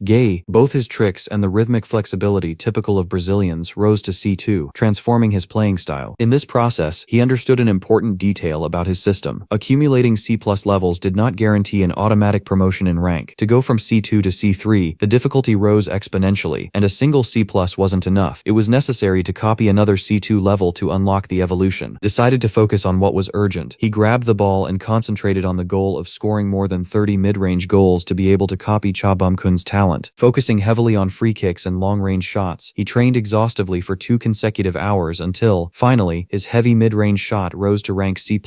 Both his tricks and the rhythmic flexibility typical of Brazilians rose to C2, transforming his playing style. In this process, he understood an important detail about his system. Accumulating C+ levels did not guarantee an automatic promotion in rank. To go from C2 to C3, the difficulty rose exponentially, and a single C+ wasn't enough. It was necessary to copy another C2 level to unlock the evolution. Decided to focus on what was urgent, he grabbed the ball and concentrated on the goal of scoring more than 30 mid-range goals to be able to copy Cha Bum-kun's talent. Focusing heavily on free kicks and long-range shots, he trained exhaustively for 2 consecutive hours until, finally, his heavy mid-range shot rose to rank C+.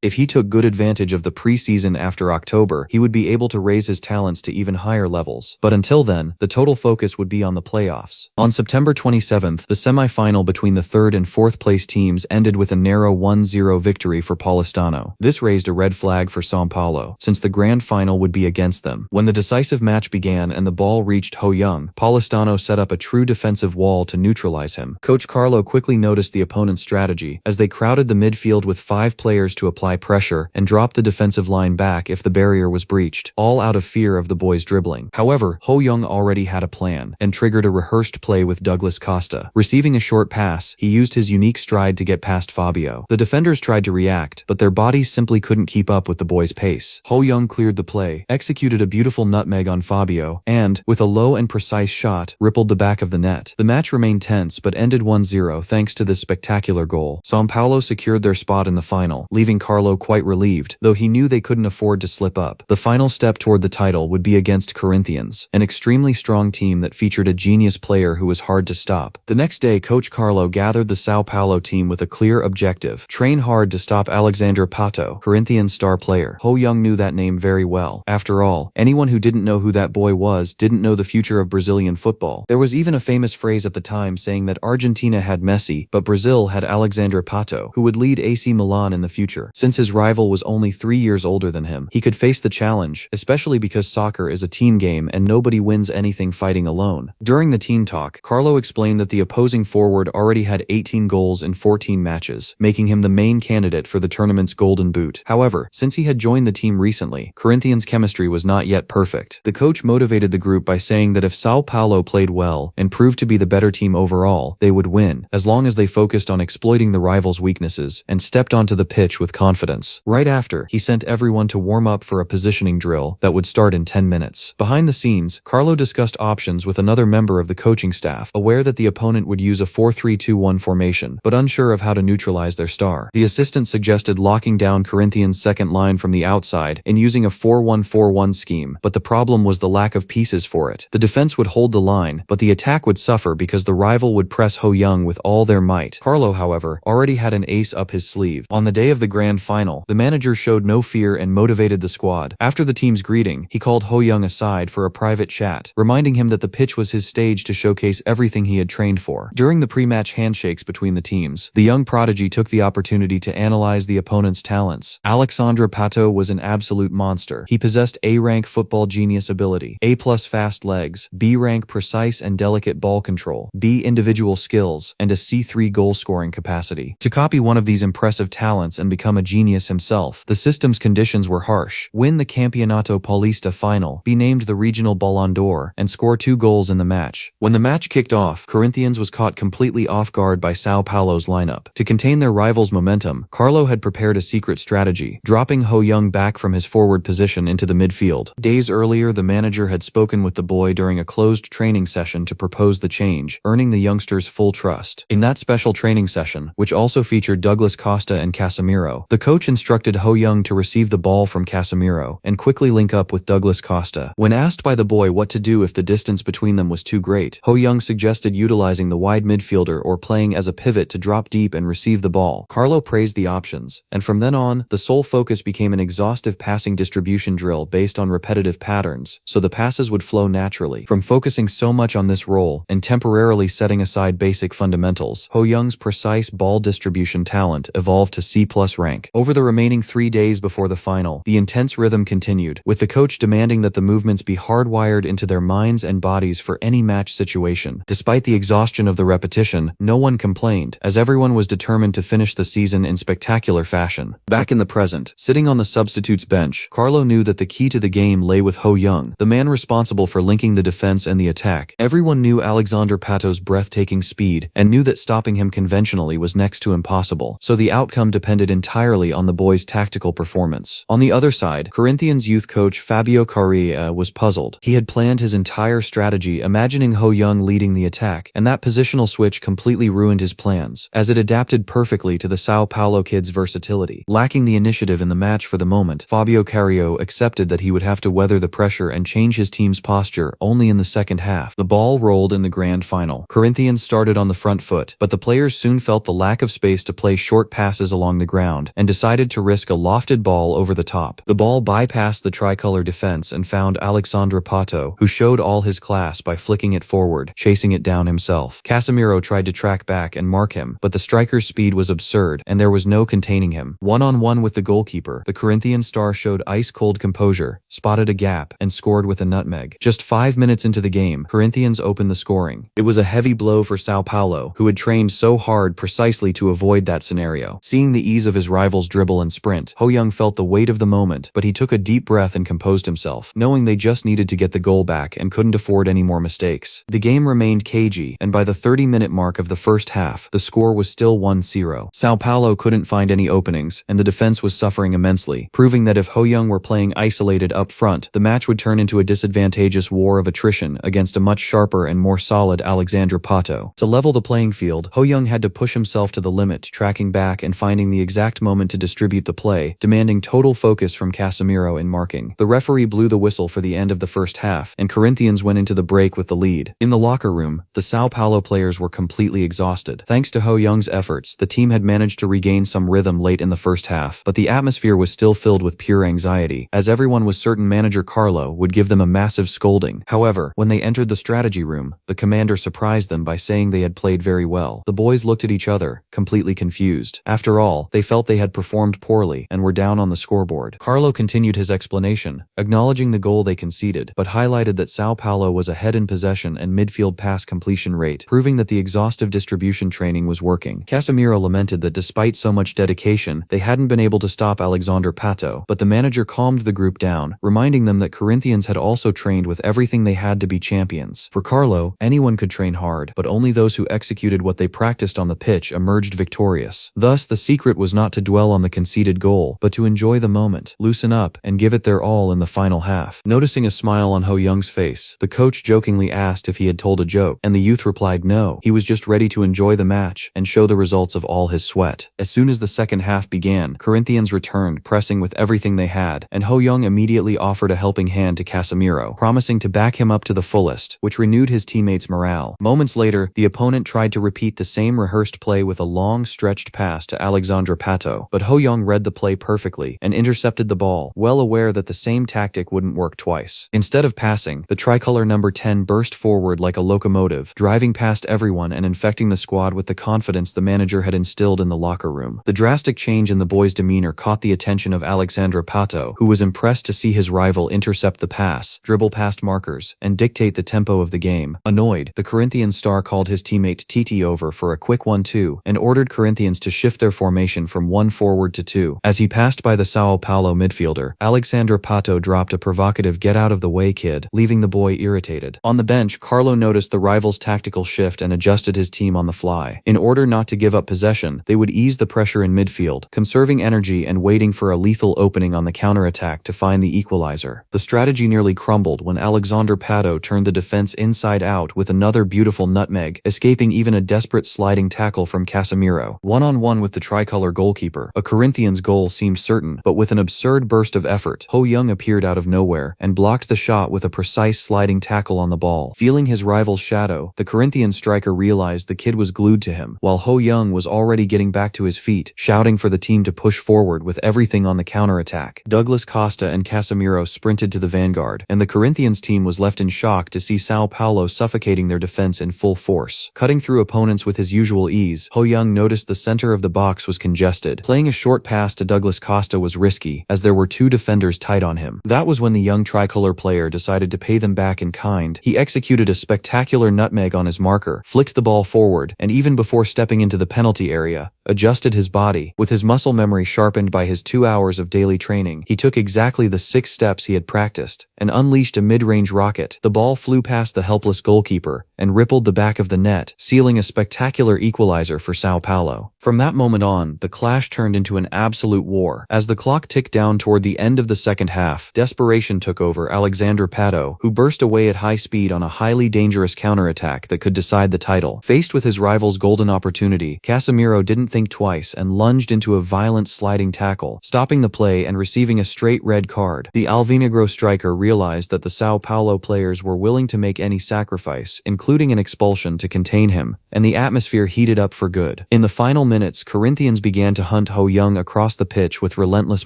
If he took good advantage of the pre-season after October, he would be able to raise his talents to even higher levels. But until then, the total focus would be on the playoffs. On September 27th, the semi-final between the 3rd and 4th place teams ended with a narrow 1-0 victory for Polistano. This raised a red flag for São Paulo, since the grand final would be against them. When the decisive match began and the ball reached Ho Young, Paulistano set up a true defensive wall to neutralize him. Coach Carlo quickly noticed the opponent's strategy, as they crowded the midfield with 5 players to apply pressure and dropped the defensive line back if the barrier was breached, all out of fear of the boys dribbling. However, Ho Young already had a plan, and triggered a rehearsed play with Douglas Costa. Receiving a short pass, he used his unique stride to get past Fabio. The defenders tried to react, but their bodies simply couldn't keep up with the boys' pace. Ho Young cleared the play, executed a beautiful nutmeg on Fabio, and, with a low and precise shot, rippled the back of the net. The match remained tense but ended 1-0 thanks to this spectacular goal. São Paulo secured their spot in the final, leaving Carlo quite relieved, though he knew they couldn't afford to slip up. The final step toward the title would be against Corinthians, an extremely strong team that featured a genius player who was hard to stop. The next day, Coach Carlo gathered the São Paulo team with a clear objective: train hard to stop Alexandre Pato, Corinthians' star player. Ho Young knew that name very well. After all, anyone who didn't know who that boy was didn't know the future of Brazilian football. There was even a famous phrase at the time saying that Argentina had Messi, but Brazil had Alexandre Pato, who would lead AC Milan in the future. Since his rival was only 3 years older than him, he could face the challenge, especially because soccer is a team game and nobody wins anything fighting alone. During the team talk, Carlo explained that the opposing forward already had 18 goals in 14 matches, making him the main candidate for the tournament's Golden Boot. However, since he had joined the team recently, Corinthians' chemistry was not yet perfect. The coach motivated the group by saying that if São Paulo played well and proved to be the better team overall, they would win, as long as they focused on exploiting the rivals' weaknesses and stepped onto the pitch with confidence. Right after, he sent everyone to warm up for a positioning drill that would start in 10 minutes. Behind the scenes, Carlo discussed options with another member of the coaching staff, aware that the opponent would use a 4-3-2-1 formation, but unsure of how to neutralize their star. The assistant suggested locking down Corinthians' second line from the outside and using a 4-1-4-1 scheme, but the problem was the lack of pieces for it. The defense would hold the line, but the attack would suffer because the rival would press Ho Young with all their might. Carlo, however, already had an ace up his sleeve. On the day of the grand final, the manager showed no fear and motivated the squad. After the team's greeting, he called Ho Young aside for a private chat, reminding him that the pitch was his stage to showcase everything he had trained for. During the pre-match handshakes between the teams, the young prodigy took the opportunity to analyze the opponent's talents. Alexandre Pato was an absolute monster. He possessed A-rank football genius ability, A+ fast legs, B-rank precise and delicate ball control, B individual skills, and a C3 goal-scoring capacity. To copy one of these impressive talents and become a genius himself, the system's conditions were harsh: win the Campeonato Paulista final, be named the regional Ballon d'Or, and score 2 goals in the match. When the match kicked off, Corinthians was caught completely off guard by São Paulo's lineup. To contain their rivals' momentum, Carlo had prepared a secret strategy, dropping Ho Young back from his forward position into the midfield. Days earlier, the manager had spoken with the boy during a closed training session to propose the change, earning the youngster's full trust. In that special training session, which also featured Douglas Costa and Casemiro, the coach instructed Ho Young to receive the ball from Casemiro and quickly link up with Douglas Costa. When asked by the boy what to do if the distance between them was too great, Ho Young suggested utilizing the wide midfielder or playing as a pivot to drop deep and receive the ball. Carlo praised the options, and from then on, the sole focus became an exhaustive passing distribution drill based on repetitive patterns, so the passes would flow naturally. From focusing so much on this role and temporarily setting aside basic fundamentals, Ho Young's precise ball distribution talent evolved to C+ rank. Over the remaining 3 days before the final, the intense rhythm continued, with the coach demanding that the movements be hardwired into their minds and bodies for any match situation. Despite the exhaustion of the repetition, no one complained, as everyone was determined to finish the season in spectacular fashion. Back in the present, sitting on the substitutes bench, Carlo knew that the key to the game lay with Ho Young, the man responsible for linking the defense and the attack. Everyone knew Alexandre Pato's breathtaking speed, and knew that stopping him conventionally was next to impossible, so the outcome depended entirely on the boys' tactical performance. On the other side, Corinthians youth coach Fabio Carreira was puzzled. He had planned his entire strategy imagining Ho Young leading the attack, and that positional switch completely ruined his plans, as it adapted perfectly to the São Paulo kid's versatility. Lacking the initiative in the match for the moment, Fabio Carreira accepted that he would have to weather the pressure and change his team's posture only in the second half. The ball rolled in the grand final. Corinthians started on the front foot, but the players soon felt the lack of space to play short passes along the ground, and decided to risk a lofted ball over the top. The ball bypassed the tricolor defense and found Alexandre Pato, who showed all his class by flicking it forward, chasing it down himself. Casemiro tried to track back and mark him, but the striker's speed was absurd, and there was no containing him. One-on-one with the goalkeeper, the Corinthian star showed ice-cold composure, spotted a gap, and scored with a nutmeg. Just 5 minutes into the game, Corinthians opened the scoring. It was a heavy blow for Sao Paulo, who had trained so hard precisely to avoid that scenario. Seeing the ease of his rivals' dribble and sprint, Ho Young felt the weight of the moment, but he took a deep breath and composed himself, knowing they just needed to get the goal back and couldn't afford any more mistakes. The game remained cagey, and by the 30-minute mark of the first half, the score was still 1-0. Sao Paulo couldn't find any openings, and the defense was suffering immensely, proving that if Ho Young were playing isolated up front, the match would turn into a disadvantageous war of attrition against a much sharper and more solid Alexandre Pato. To level the playing field, Ho Young had to push himself to the limit, tracking back and finding the exact moment to distribute the play, demanding total focus from Casemiro in marking. The referee blew the whistle for the end of the first half, and Corinthians went into the break with the lead. In the locker room, the Sao Paulo players were completely exhausted. Thanks to Ho Young's efforts, the team had managed to regain some rhythm late in the first half, but the atmosphere was still filled with pure anxiety, as everyone was certain manager Carlo would give them a massive scolding. However, when they entered the strategy room, the commander surprised them by saying they had played very well. The boys looked at each other, completely confused. After all, they felt they had performed poorly and were down on the scoreboard. Carlo continued his explanation, acknowledging the goal they conceded, but highlighted that Sao Paulo was ahead in possession and midfield pass completion rate, proving that the exhaustive distribution training was working. Casemiro lamented that despite so much dedication, they hadn't been able to stop Alexandre Pato, but the manager calmed the group down, reminding them that Corinthians had also trained with everything they had to be champions. For Carlo, anyone could train hard, but only those who executed what they practiced on the pitch emerged victorious. Thus, the secret was not to dwell on the conceded goal, but to enjoy the moment, loosen up, and give it their all in the final half. Noticing a smile on Ho Young's face, the coach jokingly asked if he had told a joke, and the youth replied no, he was just ready to enjoy the match and show the results of all his sweat. As soon as the second half began, Corinthians returned, pressing with everything they had, and Ho Young immediately offered a helping hand to Casemiro, promising to back him up to the fullest, which renewed his teammates' morale. Moments later, the opponent tried to repeat the same rehearsed play with a long, stretched pass to Alexandre Pato, but Ho Young read the play perfectly and intercepted the ball, well aware that the same tactic wouldn't work twice. Instead of passing, the tricolor number 10 burst forward like a locomotive, driving past everyone and infecting the squad with the confidence the manager had instilled in the locker room. The drastic change in the boys' demeanor caught the attention of Alexandre Pato, who was impressed to see his rival intercept the pass, dribble past markers, and dictate the tempo of the game. Annoyed, the Corinthians star called his teammate Titi over for a quick 1-2 and ordered Corinthians to shift their formation from 1 forward to 2. As he passed by the Sao Paulo midfielder, Alexandre Pato dropped a provocative "get out of the way, kid," leaving the boy irritated. On the bench, Carlo noticed the rival's tactical shift and adjusted his team on the fly. In order not to give up possession, they would ease the pressure in midfield, conserving energy and waiting for a lethal opening on the counterattack to find the equalizer. The strategy nearly crumbled when Alexandre Pato turned the defense inside out with another beautiful nutmeg, escaping even a desperate sliding tackle from Casemiro. One-on-one with the tricolor goalkeeper, a Corinthians goal seemed certain, but with an absurd burst of effort, Ho Young appeared out of nowhere and blocked the shot with a precise sliding tackle on the ball. Feeling his rival's shadow, the Corinthian striker realized the kid was glued to him, while Ho Young was already getting back to his feet, shouting for the team to push forward with everything on the counterattack. Douglas Costa and Casemiro sprinted to the vanguard, and the Corinthians team was left in shock to see Sao Paulo suffocating their defense in full force. Cutting through opponents with his usual ease, Ho Young noticed the center of the box was congested. Playing a short pass to Douglas Costa was risky, as there were 2 defenders tight on him. That was when the young tricolor player decided to pay them back in kind. He executed a spectacular nutmeg on his marker, flicked the ball forward, and even before stepping into the penalty area, adjusted his body. With his muscle memory sharpened by his 2 hours of daily training, he took exactly the 6 steps he had practiced and unleashed a mid-range rocket. The ball flew past the helpless goalkeeper and rippled the back of the net, sealing a spectacular equalizer for Sao Paulo. From that moment on, the clash turned into an absolute war. As the clock ticked down toward the end of the second half, desperation took over Alexandre Pato, who burst away at high speed on a highly dangerous counterattack that could decide the title. Faced with his rival's golden opportunity, Casemiro didn't think twice and lunged into a violent sliding tackle, stopping the play and receiving a straight red card. The Alvinegro striker realized realized that the Sao Paulo players were willing to make any sacrifice, including an expulsion, to contain him, and the atmosphere heated up for good. In the final minutes, Corinthians began to hunt Ho Young across the pitch with relentless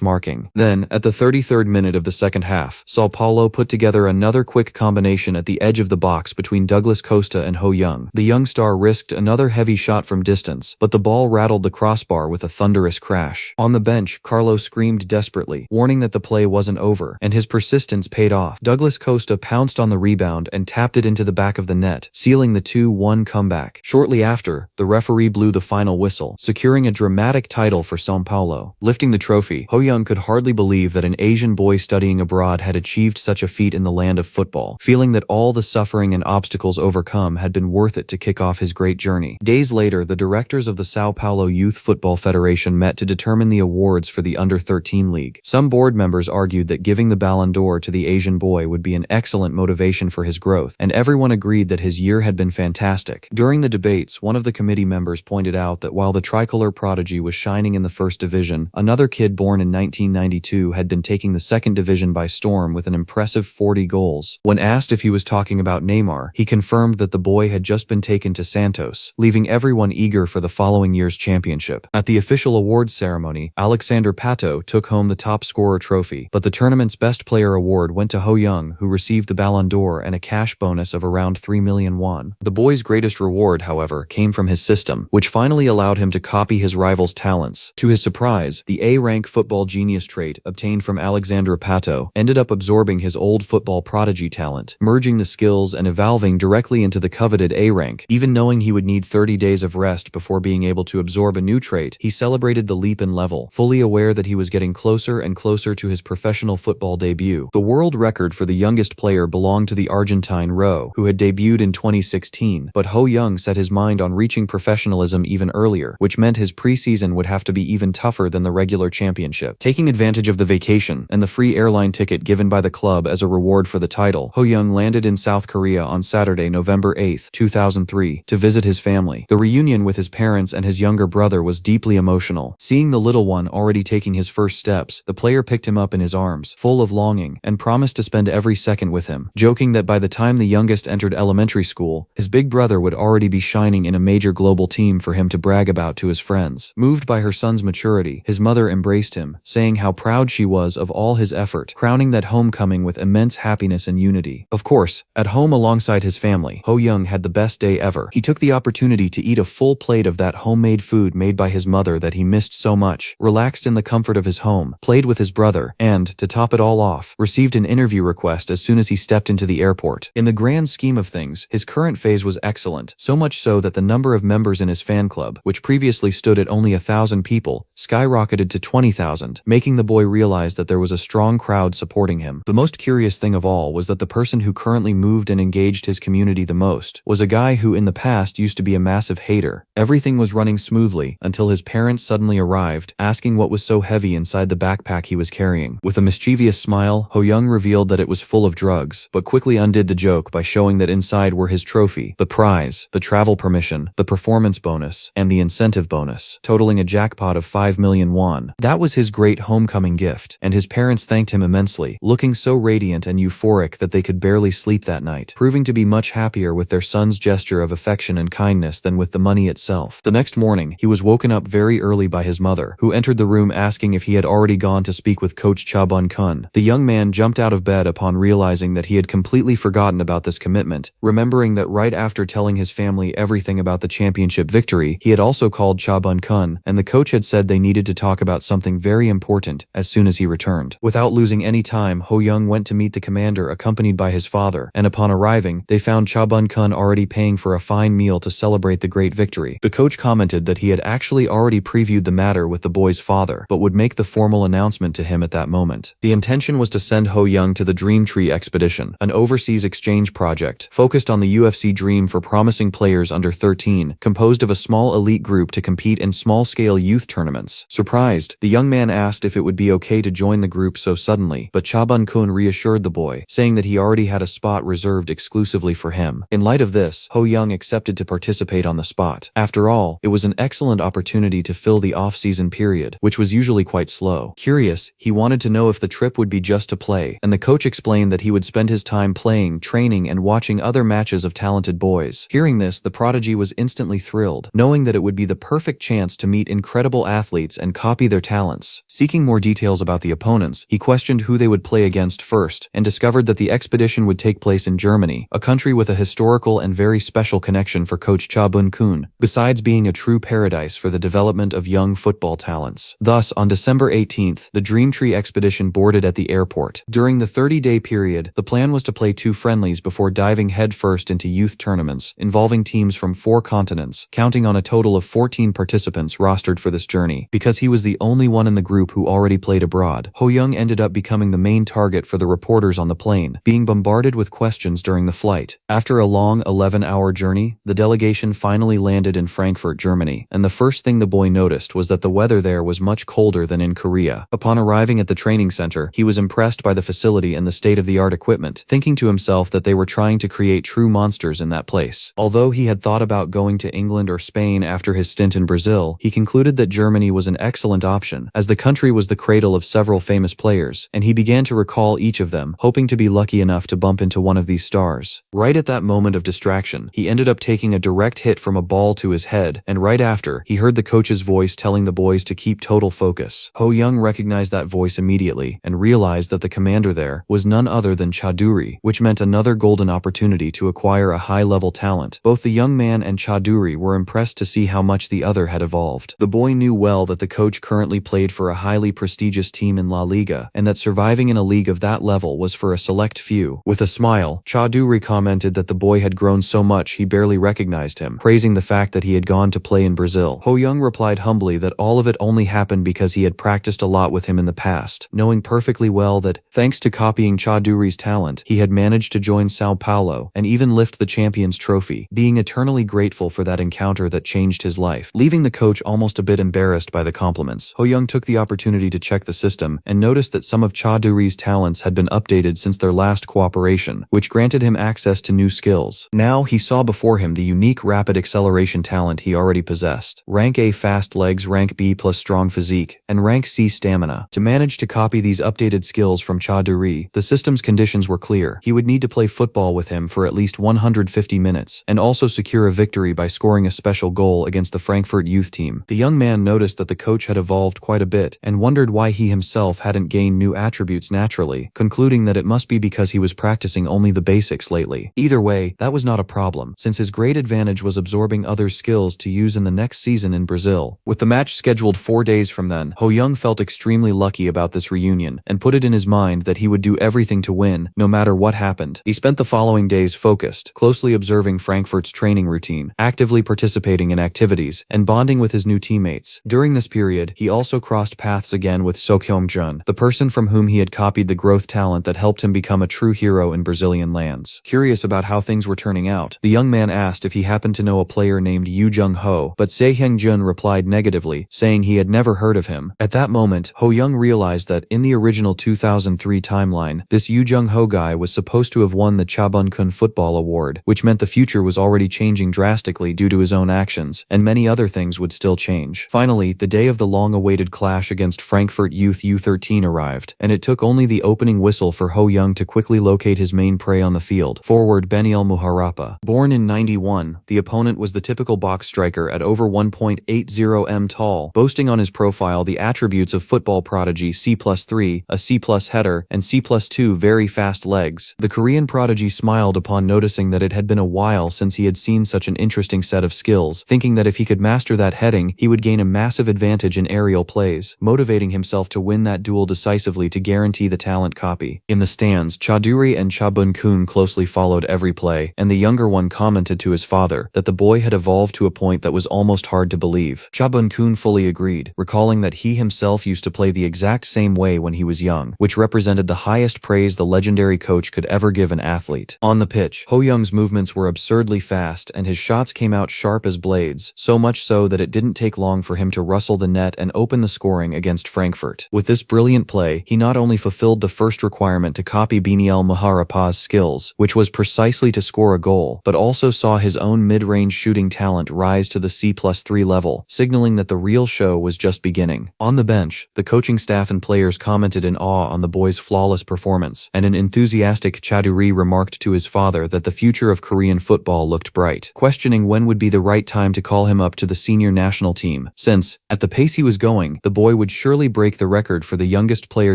marking. Then, at the 33rd minute of the second half, Sao Paulo put together another quick combination at the edge of the box between Douglas Costa and Ho Young. The young star risked another heavy shot from distance, but the ball rattled the crossbar with a thunderous crash. On the bench, Carlo screamed desperately, warning that the play wasn't over, and his persistence paid off. Douglas Costa pounced on the rebound and tapped it into the back of the net, sealing the 2-1 comeback. Shortly after, the referee blew the final whistle, securing a dramatic title for Sao Paulo. Lifting the trophy, Ho Young could hardly believe that an Asian boy studying abroad had achieved such a feat in the land of football, feeling that all the suffering and obstacles overcome had been worth it to kick off his great journey. Days later, the directors of the Sao Paulo Youth Football Federation met to determine the awards for the Under-13 League. Some board members argued that giving the Ballon d'Or to the Asian boy would be an excellent motivation for his growth, and everyone agreed that his year had been fantastic. During the debates, one of the committee members pointed out that while the tricolor prodigy was shining in the first division, another kid born in 1992 had been taking the second division by storm with an impressive 40 goals. When asked if he was talking about Neymar, he confirmed that the boy had just been taken to Santos, leaving everyone eager for the following year's championship. At the official awards ceremony, Alexander Pato took home the top scorer trophy, but the tournament's best player award went to Ho Young, who received the Ballon d'Or and a cash bonus of around 3 million won. The boy's greatest reward, however, came from his system, which finally allowed him to copy his rival's talents. To his surprise, the A-rank football genius trait obtained from Alexandre Pato ended up absorbing his old football prodigy talent, merging the skills and evolving directly into the coveted A-rank. Even knowing he would need 30 days of rest before being able to absorb a new trait, he celebrated the leap in level, fully aware that he was getting closer and closer to his professional football debut. The world record for the youngest player belonged to the Argentine Ro, who had debuted in 2016, but Ho Young set his mind on reaching professionalism even earlier, which meant his preseason would have to be even tougher than the regular championship. Taking advantage of the vacation and the free airline ticket given by the club as a reward for the title, Ho Young landed in South Korea on Saturday, November 8, 2003, to visit his family. The reunion with his parents and his younger brother was deeply emotional. Seeing the little one already taking his first steps, the player picked him up in his arms, full of longing, and promised to spend every second with him, joking that by the time the youngest entered elementary school, his big brother would already be shining in a major global team for him to brag about to his friends. Moved by her son's maturity, his mother embraced him, saying how proud she was of all his effort, crowning that homecoming with immense happiness and unity. Of course, at home alongside his family, Ho Young had the best day ever. He took the opportunity to eat a full plate of that homemade food made by his mother that he missed so much, relaxed in the comfort of his home, played with his brother, and, to top it all off, received an interview request as soon as he stepped into the airport. In the grand scheme of things, his current phase was excellent, so much so that the number of members in his fan club, which previously stood at only 1,000 people, skyrocketed to 20,000, making the boy realize that there was a strong crowd supporting him. The most curious thing of all was that the person who currently moved and engaged his community the most was a guy who in the past used to be a massive hater. Everything was running smoothly until his parents suddenly arrived, asking what was so heavy inside the backpack he was carrying. With a mischievous smile, Ho Young revealed that it was full of drugs, but quickly undid the joke by showing that inside were his trophy, the prize, the travel permission, the performance bonus, and the incentive bonus, totaling a jackpot of 5 million won. That was his great homecoming gift, and his parents thanked him immensely, looking so radiant and euphoric that they could barely sleep that night, proving to be much happier with their son's gesture of affection and kindness than with the money itself. The next morning, he was woken up very early by his mother, who entered the room asking if he had already gone to speak with Coach Cha Bun-kun. The young man jumped out of bed upon realizing that he had completely forgotten about this commitment, remembering that right after telling his family everything about the championship victory, he had also called Cha Bun-kun, and the coach had said they needed to talk about something very important as soon as he returned. Without losing any time, Ho Young went to meet the commander accompanied by his father, and upon arriving, they found Cha Bun-kun already paying for a fine meal to celebrate the great victory. The coach commented that he had actually already previewed the matter with the boy's father, but would make the formal announcement to him at that moment. The intention was to send Ho Young to the Dream Tree Expedition, an overseas exchange project focused on the UFC dream for promising players under 13, composed of a small elite group to compete in small-scale youth tournaments. Surprised, the young man asked if it would be okay to join the group so suddenly, but Cha Bun-kun reassured the boy, saying that he already had a spot reserved exclusively for him. In light of this, Ho Young accepted to participate on the spot. After all, it was an excellent opportunity to fill the off-season period, which was usually quite slow. Curious, he wanted to know if the trip would be just to play, and the the coach explained that he would spend his time playing, training, and watching other matches of talented boys. Hearing this, the prodigy was instantly thrilled, knowing that it would be the perfect chance to meet incredible athletes and copy their talents. Seeking more details about the opponents, he questioned who they would play against first, and discovered that the expedition would take place in Germany, a country with a historical and very special connection for coach Cha Bun-kun, besides being a true paradise for the development of young football talents. Thus, on December 18th, the Dreamtree expedition boarded at the airport. During the 30-day period, the plan was to play 2 friendlies before diving headfirst into youth tournaments, involving teams from 4 continents, counting on a total of 14 participants rostered for this journey. Because he was the only one in the group who already played abroad, Ho-young ended up becoming the main target for the reporters on the plane, being bombarded with questions during the flight. After a long 11-hour journey, the delegation finally landed in Frankfurt, Germany, and the first thing the boy noticed was that the weather there was much colder than in Korea. Upon arriving at the training center, he was impressed by the facility and the state-of-the-art equipment, thinking to himself that they were trying to create true monsters in that place. Although he had thought about going to England or Spain after his stint in Brazil, he concluded that Germany was an excellent option, as the country was the cradle of several famous players, and he began to recall each of them, hoping to be lucky enough to bump into one of these stars. Right at that moment of distraction, he ended up taking a direct hit from a ball to his head, and right after, he heard the coach's voice telling the boys to keep total focus. Ho-young recognized that voice immediately, and realized that the commander there was none other than Chaduri, which meant another golden opportunity to acquire a high-level talent. Both the young man and Chaduri were impressed to see how much the other had evolved. The boy knew well that the coach currently played for a highly prestigious team in La Liga, and that surviving in a league of that level was for a select few. With a smile, Chaduri commented that the boy had grown so much he barely recognized him, praising the fact that he had gone to play in Brazil. Ho-young replied humbly that all of it only happened because he had practiced a lot with him in the past, knowing perfectly well that, thanks to copying Chaduri's talent, he had managed to join Sao Paulo and even lift the Champions Trophy, being eternally grateful for that encounter that changed his life. Leaving the coach almost a bit embarrassed by the compliments, Ho-young took the opportunity to check the system and noticed that some of Chaduri's talents had been updated since their last cooperation, which granted him access to new skills. Now he saw before him the unique rapid acceleration talent he already possessed. Rank A fast legs, Rank B plus strong physique, and Rank C stamina. To manage to copy these updated skills from Chaduri, the system's conditions were clear. He would need to play football with him for at least 150 minutes, and also secure a victory by scoring a special goal against the Frankfurt youth team. The young man noticed that the coach had evolved quite a bit, and wondered why he himself hadn't gained new attributes naturally, concluding that it must be because he was practicing only the basics lately. Either way, that was not a problem, since his great advantage was absorbing others' skills to use in the next season in Brazil. With the match scheduled 4 days from then, Ho-young felt extremely lucky about this reunion, and put it in his mind that he would do everything to win, no matter what happened. He spent the following days focused, closely observing Frankfurt's training routine, actively participating in activities, and bonding with his new teammates. During this period, he also crossed paths again with Seokhyung-jun, the person from whom he had copied the growth talent that helped him become a true hero in Brazilian lands. Curious about how things were turning out, the young man asked if he happened to know a player named Yoo Jung-ho, but Seokhyung-jun replied negatively, saying he had never heard of him. At that moment, Ho-young realized that, in the original 2003 timeline, this Yoo Jung-ho guy was supposed to have won the Cha Bun-kun Football Award, which meant the future was already changing drastically due to his own actions, and many other things would still change. Finally, the day of the long-awaited clash against Frankfurt Youth U13 arrived, and it took only the opening whistle for Ho-young to quickly locate his main prey on the field, forward Beniel Muharapa. Born in '91, the opponent was the typical box striker at over 1.80 m tall, boasting on his profile the attributes of football prodigy C+3, a C+ header, and C+2 very fast legs. The Korean prodigy smiled upon noticing that it had been a while since he had seen such an interesting set of skills, thinking that if he could master that heading, he would gain a massive advantage in aerial plays, motivating himself to win that duel decisively to guarantee the talent copy. In the stands, Chaduri and Cha Bun-kun closely followed every play, and the younger one commented to his father that the boy had evolved to a point that was almost hard to believe. Cha Bun-kun fully agreed, recalling that he himself used to play the exact same way when he was young, which represented the highest praise the legendary coach could ever give an athlete. On the pitch, Ho-young's movements were absurdly fast, and his shots came out sharp as blades, so much so that it didn't take long for him to rustle the net and open the scoring against Frankfurt. With this brilliant play, he not only fulfilled the first requirement to copy Beniel Muharapa's skills, which was precisely to score a goal, but also saw his own mid-range shooting talent rise to the C+3 level, signaling that the real show was just beginning. On the bench, the coaching staff and players commented in awe on the boy's flawless flawless performance, and an enthusiastic Chaduri remarked to his father that the future of Korean football looked bright, questioning when would be the right time to call him up to the senior national team, since, at the pace he was going, the boy would surely break the record for the youngest player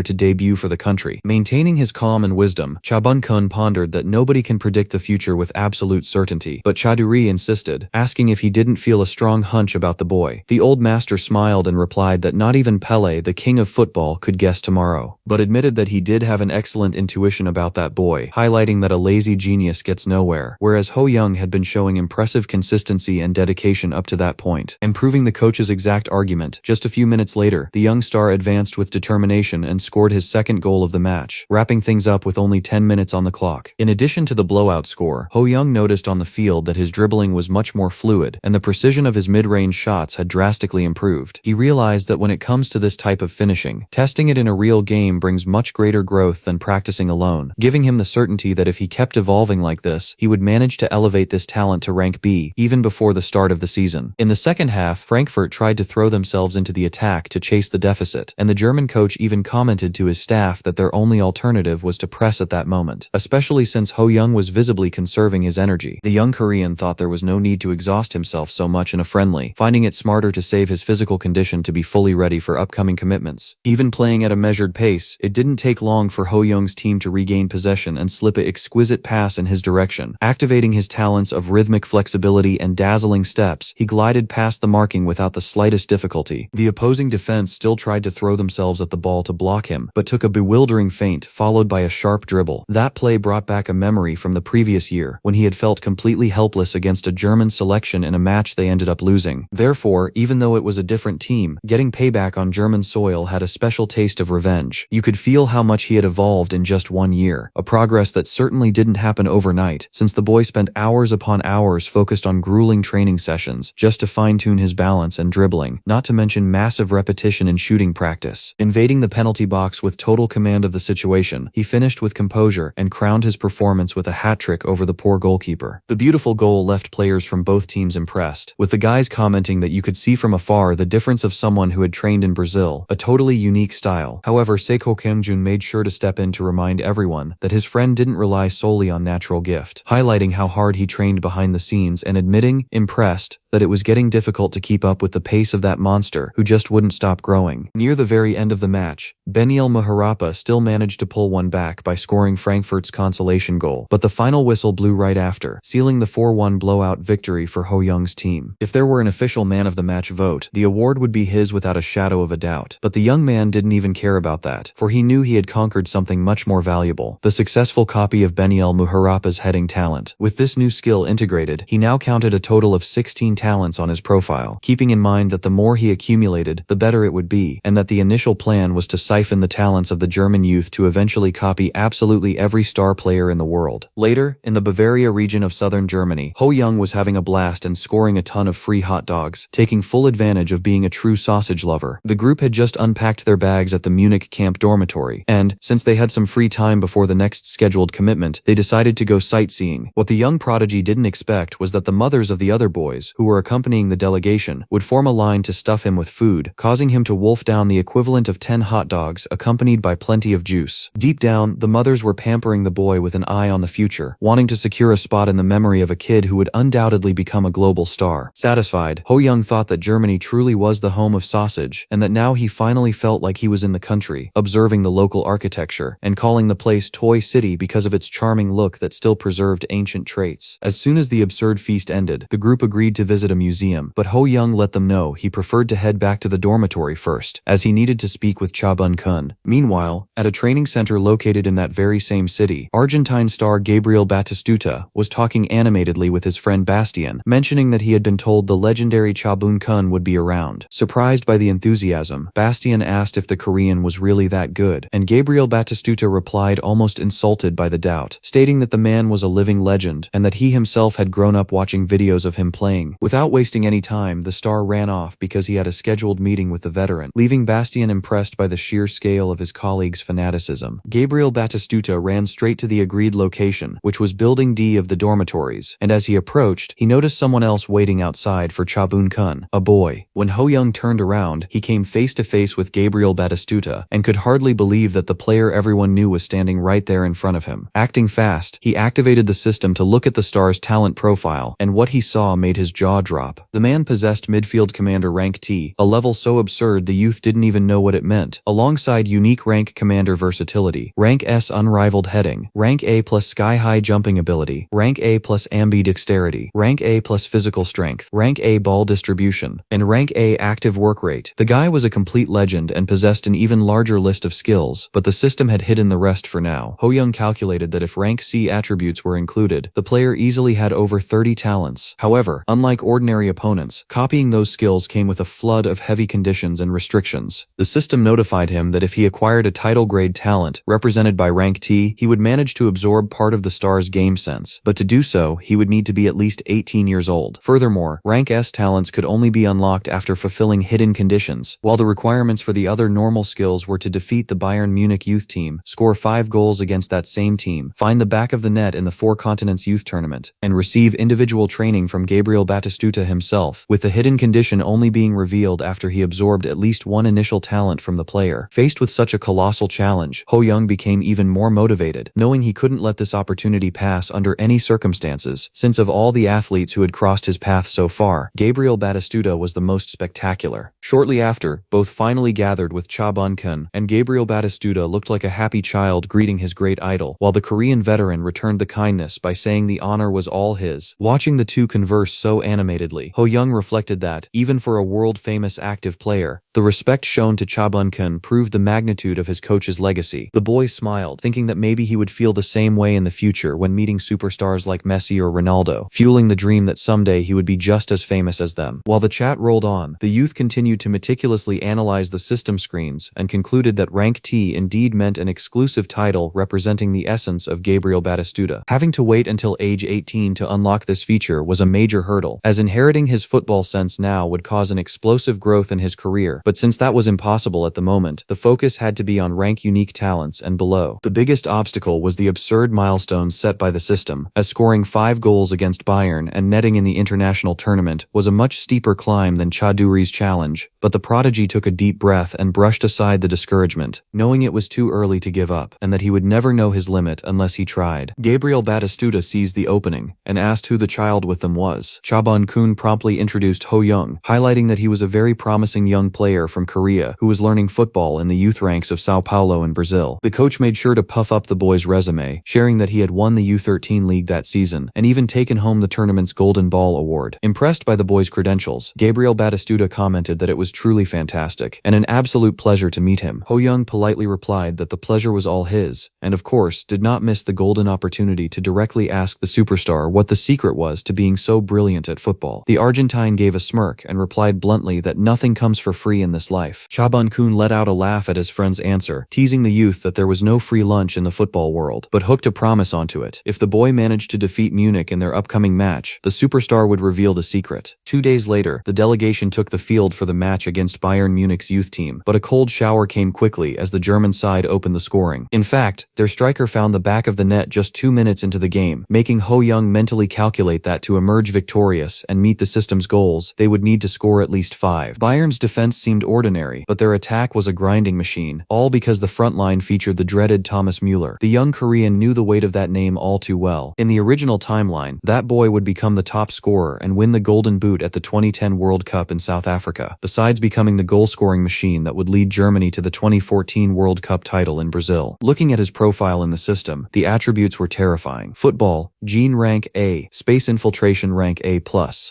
to debut for the country. Maintaining his calm and wisdom, Cha Bun-kun pondered that nobody can predict the future with absolute certainty, but Chaduri insisted, asking if he didn't feel a strong hunch about the boy. The old master smiled and replied that not even Pele, the king of football, could guess tomorrow, but admitted that he did have an excellent intuition about that boy, highlighting that a lazy genius gets nowhere, whereas Ho Young had been showing impressive consistency and dedication up to that point, and proving the coach's exact argument. Just a few minutes later, the young star advanced with determination and scored his second goal of the match, wrapping things up with only 10 minutes on the clock. In addition to the blowout score, Ho Young noticed on the field that his dribbling was much more fluid, and the precision of his mid-range shots had drastically improved. He realized that when it comes to this type of finishing, testing it in a real game brings much greater growth than practicing alone, giving him the certainty that if he kept evolving like this, he would manage to elevate this talent to rank B, even before the start of the season. In the second half, Frankfurt tried to throw themselves into the attack to chase the deficit, and the German coach even commented to his staff that their only alternative was to press at that moment, especially since Ho Young was visibly conserving his energy. The young Korean thought there was no need to exhaust himself so much in a friendly, finding it smarter to save his physical condition to be fully ready for upcoming commitments. Even playing at a measured pace, it didn't take long for Ho Young's team to regain possession and slip an exquisite pass in his direction. Activating his talents of rhythmic flexibility and dazzling steps, he glided past the marking without the slightest difficulty. The opposing defense still tried to throw themselves at the ball to block him, but took a bewildering feint followed by a sharp dribble. That play brought back a memory from the previous year, when he had felt completely helpless against a German selection in a match they ended up losing. Therefore, even though it was a different team, getting payback on German soil had a special taste of revenge. You could feel how much he had evolved in just 1 year, a progress that certainly didn't happen overnight, since the boy spent hours upon hours focused on grueling training sessions just to fine-tune his balance and dribbling, not to mention massive repetition in shooting practice. Invading the penalty box with total command of the situation, he finished with composure and crowned his performance with a hat-trick over the poor goalkeeper. The beautiful goal left players from both teams impressed, with the guys commenting that you could see from afar the difference of someone who had trained in Brazil, a totally unique style. However, Seiko Kyungjun made sure to step in to remind everyone that his friend didn't rely solely on natural gift, highlighting how hard he trained behind the scenes and admitting, impressed, that it was getting difficult to keep up with the pace of that monster who just wouldn't stop growing. Near the very end of the match, Beniel Maharapa still managed to pull one back by scoring Frankfurt's consolation goal, but the final whistle blew right after, sealing the 4-1 blowout victory for Ho Young's team. If there were an official man of the match vote, the award would be his without a shadow of a doubt. But the young man didn't even care about that, for he knew he had conquered something much more valuable, the successful copy of Beniel Maharapa's heading talent. With this new skill integrated, he now counted a total of 16 talents on his profile, keeping in mind that the more he accumulated, the better it would be, and that the initial plan was to siphon the talents of the German youth to eventually copy absolutely every star player in the world. Later, in the Bavaria region of southern Germany, Ho Young was having a blast and scoring a ton of free hot dogs, taking full advantage of being a true sausage lover. The group had just unpacked their bags at the Munich camp dormitory, and, since they had some free time before the next scheduled commitment, they decided to go sightseeing. What the young prodigy didn't expect was that the mothers of the other boys, who were accompanying the delegation, would form a line to stuff him with food, causing him to wolf down the equivalent of 10 hot dogs accompanied by plenty of juice. Deep down, the mothers were pampering the boy with an eye on the future, wanting to secure a spot in the memory of a kid who would undoubtedly become a global star. Satisfied, Ho Young thought that Germany truly was the home of sausage, and that now he finally felt like he was in the country, observing the local architecture, and calling the place Toy City because of its charming look that still preserved ancient traits. As soon as the absurd feast ended, the group agreed to visit a museum, but Ho Young let them know he preferred to head back to the dormitory first, as he needed to speak with Cha Bun-kun. Meanwhile, at a training center located in that very same city, Argentine star Gabriel Batistuta was talking animatedly with his friend Bastian, mentioning that he had been told the legendary Cha Bun-kun would be around. Surprised by the enthusiasm, Bastian asked if the Korean was really that good, and Gabriel Batistuta replied almost insulted by the doubt, stating that the man was a living legend, and that he himself had grown up watching videos of him playing. Without wasting any time, the star ran off because he had a scheduled meeting with the veteran, leaving Bastian impressed by the sheer scale of his colleague's fanaticism. Gabriel Batistuta ran straight to the agreed location, which was Building D of the dormitories, and as he approached, he noticed someone else waiting outside for Cha Bun-kun, a boy. When Ho Young turned around, he came face to face with Gabriel Batistuta, and could hardly believe that the the player everyone knew was standing right there in front of him. Acting fast, he activated the system to look at the star's talent profile, and what he saw made his jaw drop. The man possessed midfield commander rank T, a level so absurd the youth didn't even know what it meant, alongside unique rank commander versatility, rank S unrivaled heading, rank A plus sky-high jumping ability, rank A plus ambidexterity, rank A plus physical strength, rank A ball distribution, and rank A active work rate. The guy was a complete legend and possessed an even larger list of skills, but the system had hidden the rest for now. Ho Young calculated that if rank C attributes were included, the player easily had over 30 talents. However, unlike ordinary opponents, copying those skills came with a flood of heavy conditions and restrictions. The system notified him that if he acquired a title grade talent, represented by rank T, he would manage to absorb part of the star's game sense, but to do so, he would need to be at least 18 years old. Furthermore, rank S talents could only be unlocked after fulfilling hidden conditions, while the requirements for the other normal skills were to defeat the Bayern Munich youth team, score 5 goals against that same team, find the back of the net in the Four Continents Youth Tournament, and receive individual training from Gabriel Batistuta himself, with the hidden condition only being revealed after he absorbed at least one initial talent from the player. Faced with such a colossal challenge, Ho Young became even more motivated, knowing he couldn't let this opportunity pass under any circumstances, since of all the athletes who had crossed his path so far, Gabriel Batistuta was the most spectacular. Shortly after, both finally gathered with Cha Bun-kun, and Gabriel Batistuta looked like a happy child greeting his great idol, while the Korean veteran returned the kindness by saying the honor was all his. Watching the two converse so animatedly, Ho Young reflected that, even for a world-famous active player, the respect shown to Cha Bun-kun proved the magnitude of his coach's legacy. The boy smiled, thinking that maybe he would feel the same way in the future when meeting superstars like Messi or Ronaldo, fueling the dream that someday he would be just as famous as them. While the chat rolled on, the youth continued to meticulously analyze the system screens and concluded that rank T indeed meant an exclusive title representing the essence of Gabriel Batistuta. Having to wait until age 18 to unlock this feature was a major hurdle, as inheriting his football sense now would cause an explosive growth in his career, but since that was impossible at the moment, the focus had to be on rank unique talents and below. The biggest obstacle was the absurd milestones set by the system, as scoring 5 goals against Bayern and netting in the international tournament was a much steeper climb than Chaduri's challenge, but the prodigy took a deep breath and brushed aside the discouragement, knowing it was too early to give up, and that he would never know his limit unless he tried. Gabriel Batistuta seized the opening, and asked who the child with them was. Cha Bun-kun promptly introduced Ho Young, highlighting that he was a very promising young player from Korea who was learning football in the youth ranks of Sao Paulo in Brazil. The coach made sure to puff up the boy's resume, sharing that he had won the U13 league that season, and even taken home the tournament's Golden Ball award. Impressed by the boy's credentials, Gabriel Batistuta commented that it was truly fantastic, and an absolute pleasure to meet him. Ho Young politely replied that the pleasure was all his, and of course, did not miss the golden opportunity to directly ask the superstar what the secret was to being so brilliant at football. The Argentine gave a smirk and replied bluntly that nothing comes for free in this life. Cha Bun-kun let out a laugh at his friend's answer, teasing the youth that there was no free lunch in the football world, but hooked a promise onto it. If the boy managed to defeat Munich in their upcoming match, the superstar would reveal the secret. 2 days later, the delegation took the field for the match against Bayern Munich's youth team, but a cold shower came quickly as the German side opened the scoring. In fact, their striker found the back of the net just 2 minutes into the game, making Ho Young mentally calculate that to emerge victorious and meet the system's goals, they would need to score at least 5. Bayern's defense seemed ordinary, but their attack was a grinding machine, all because the front line featured the dreaded Thomas Müller. The young Korean knew the weight of that name all too well. In the original timeline, that boy would become the top scorer and win the Golden Boot at the 2010 World Cup in South Africa, besides becoming the goal-scoring machine that would lead Germany to the 2014 World Cup title in Brazil. Looking at his profile in the system, the attributes were terrifying. Football, gene rank A, space infiltration rank A+,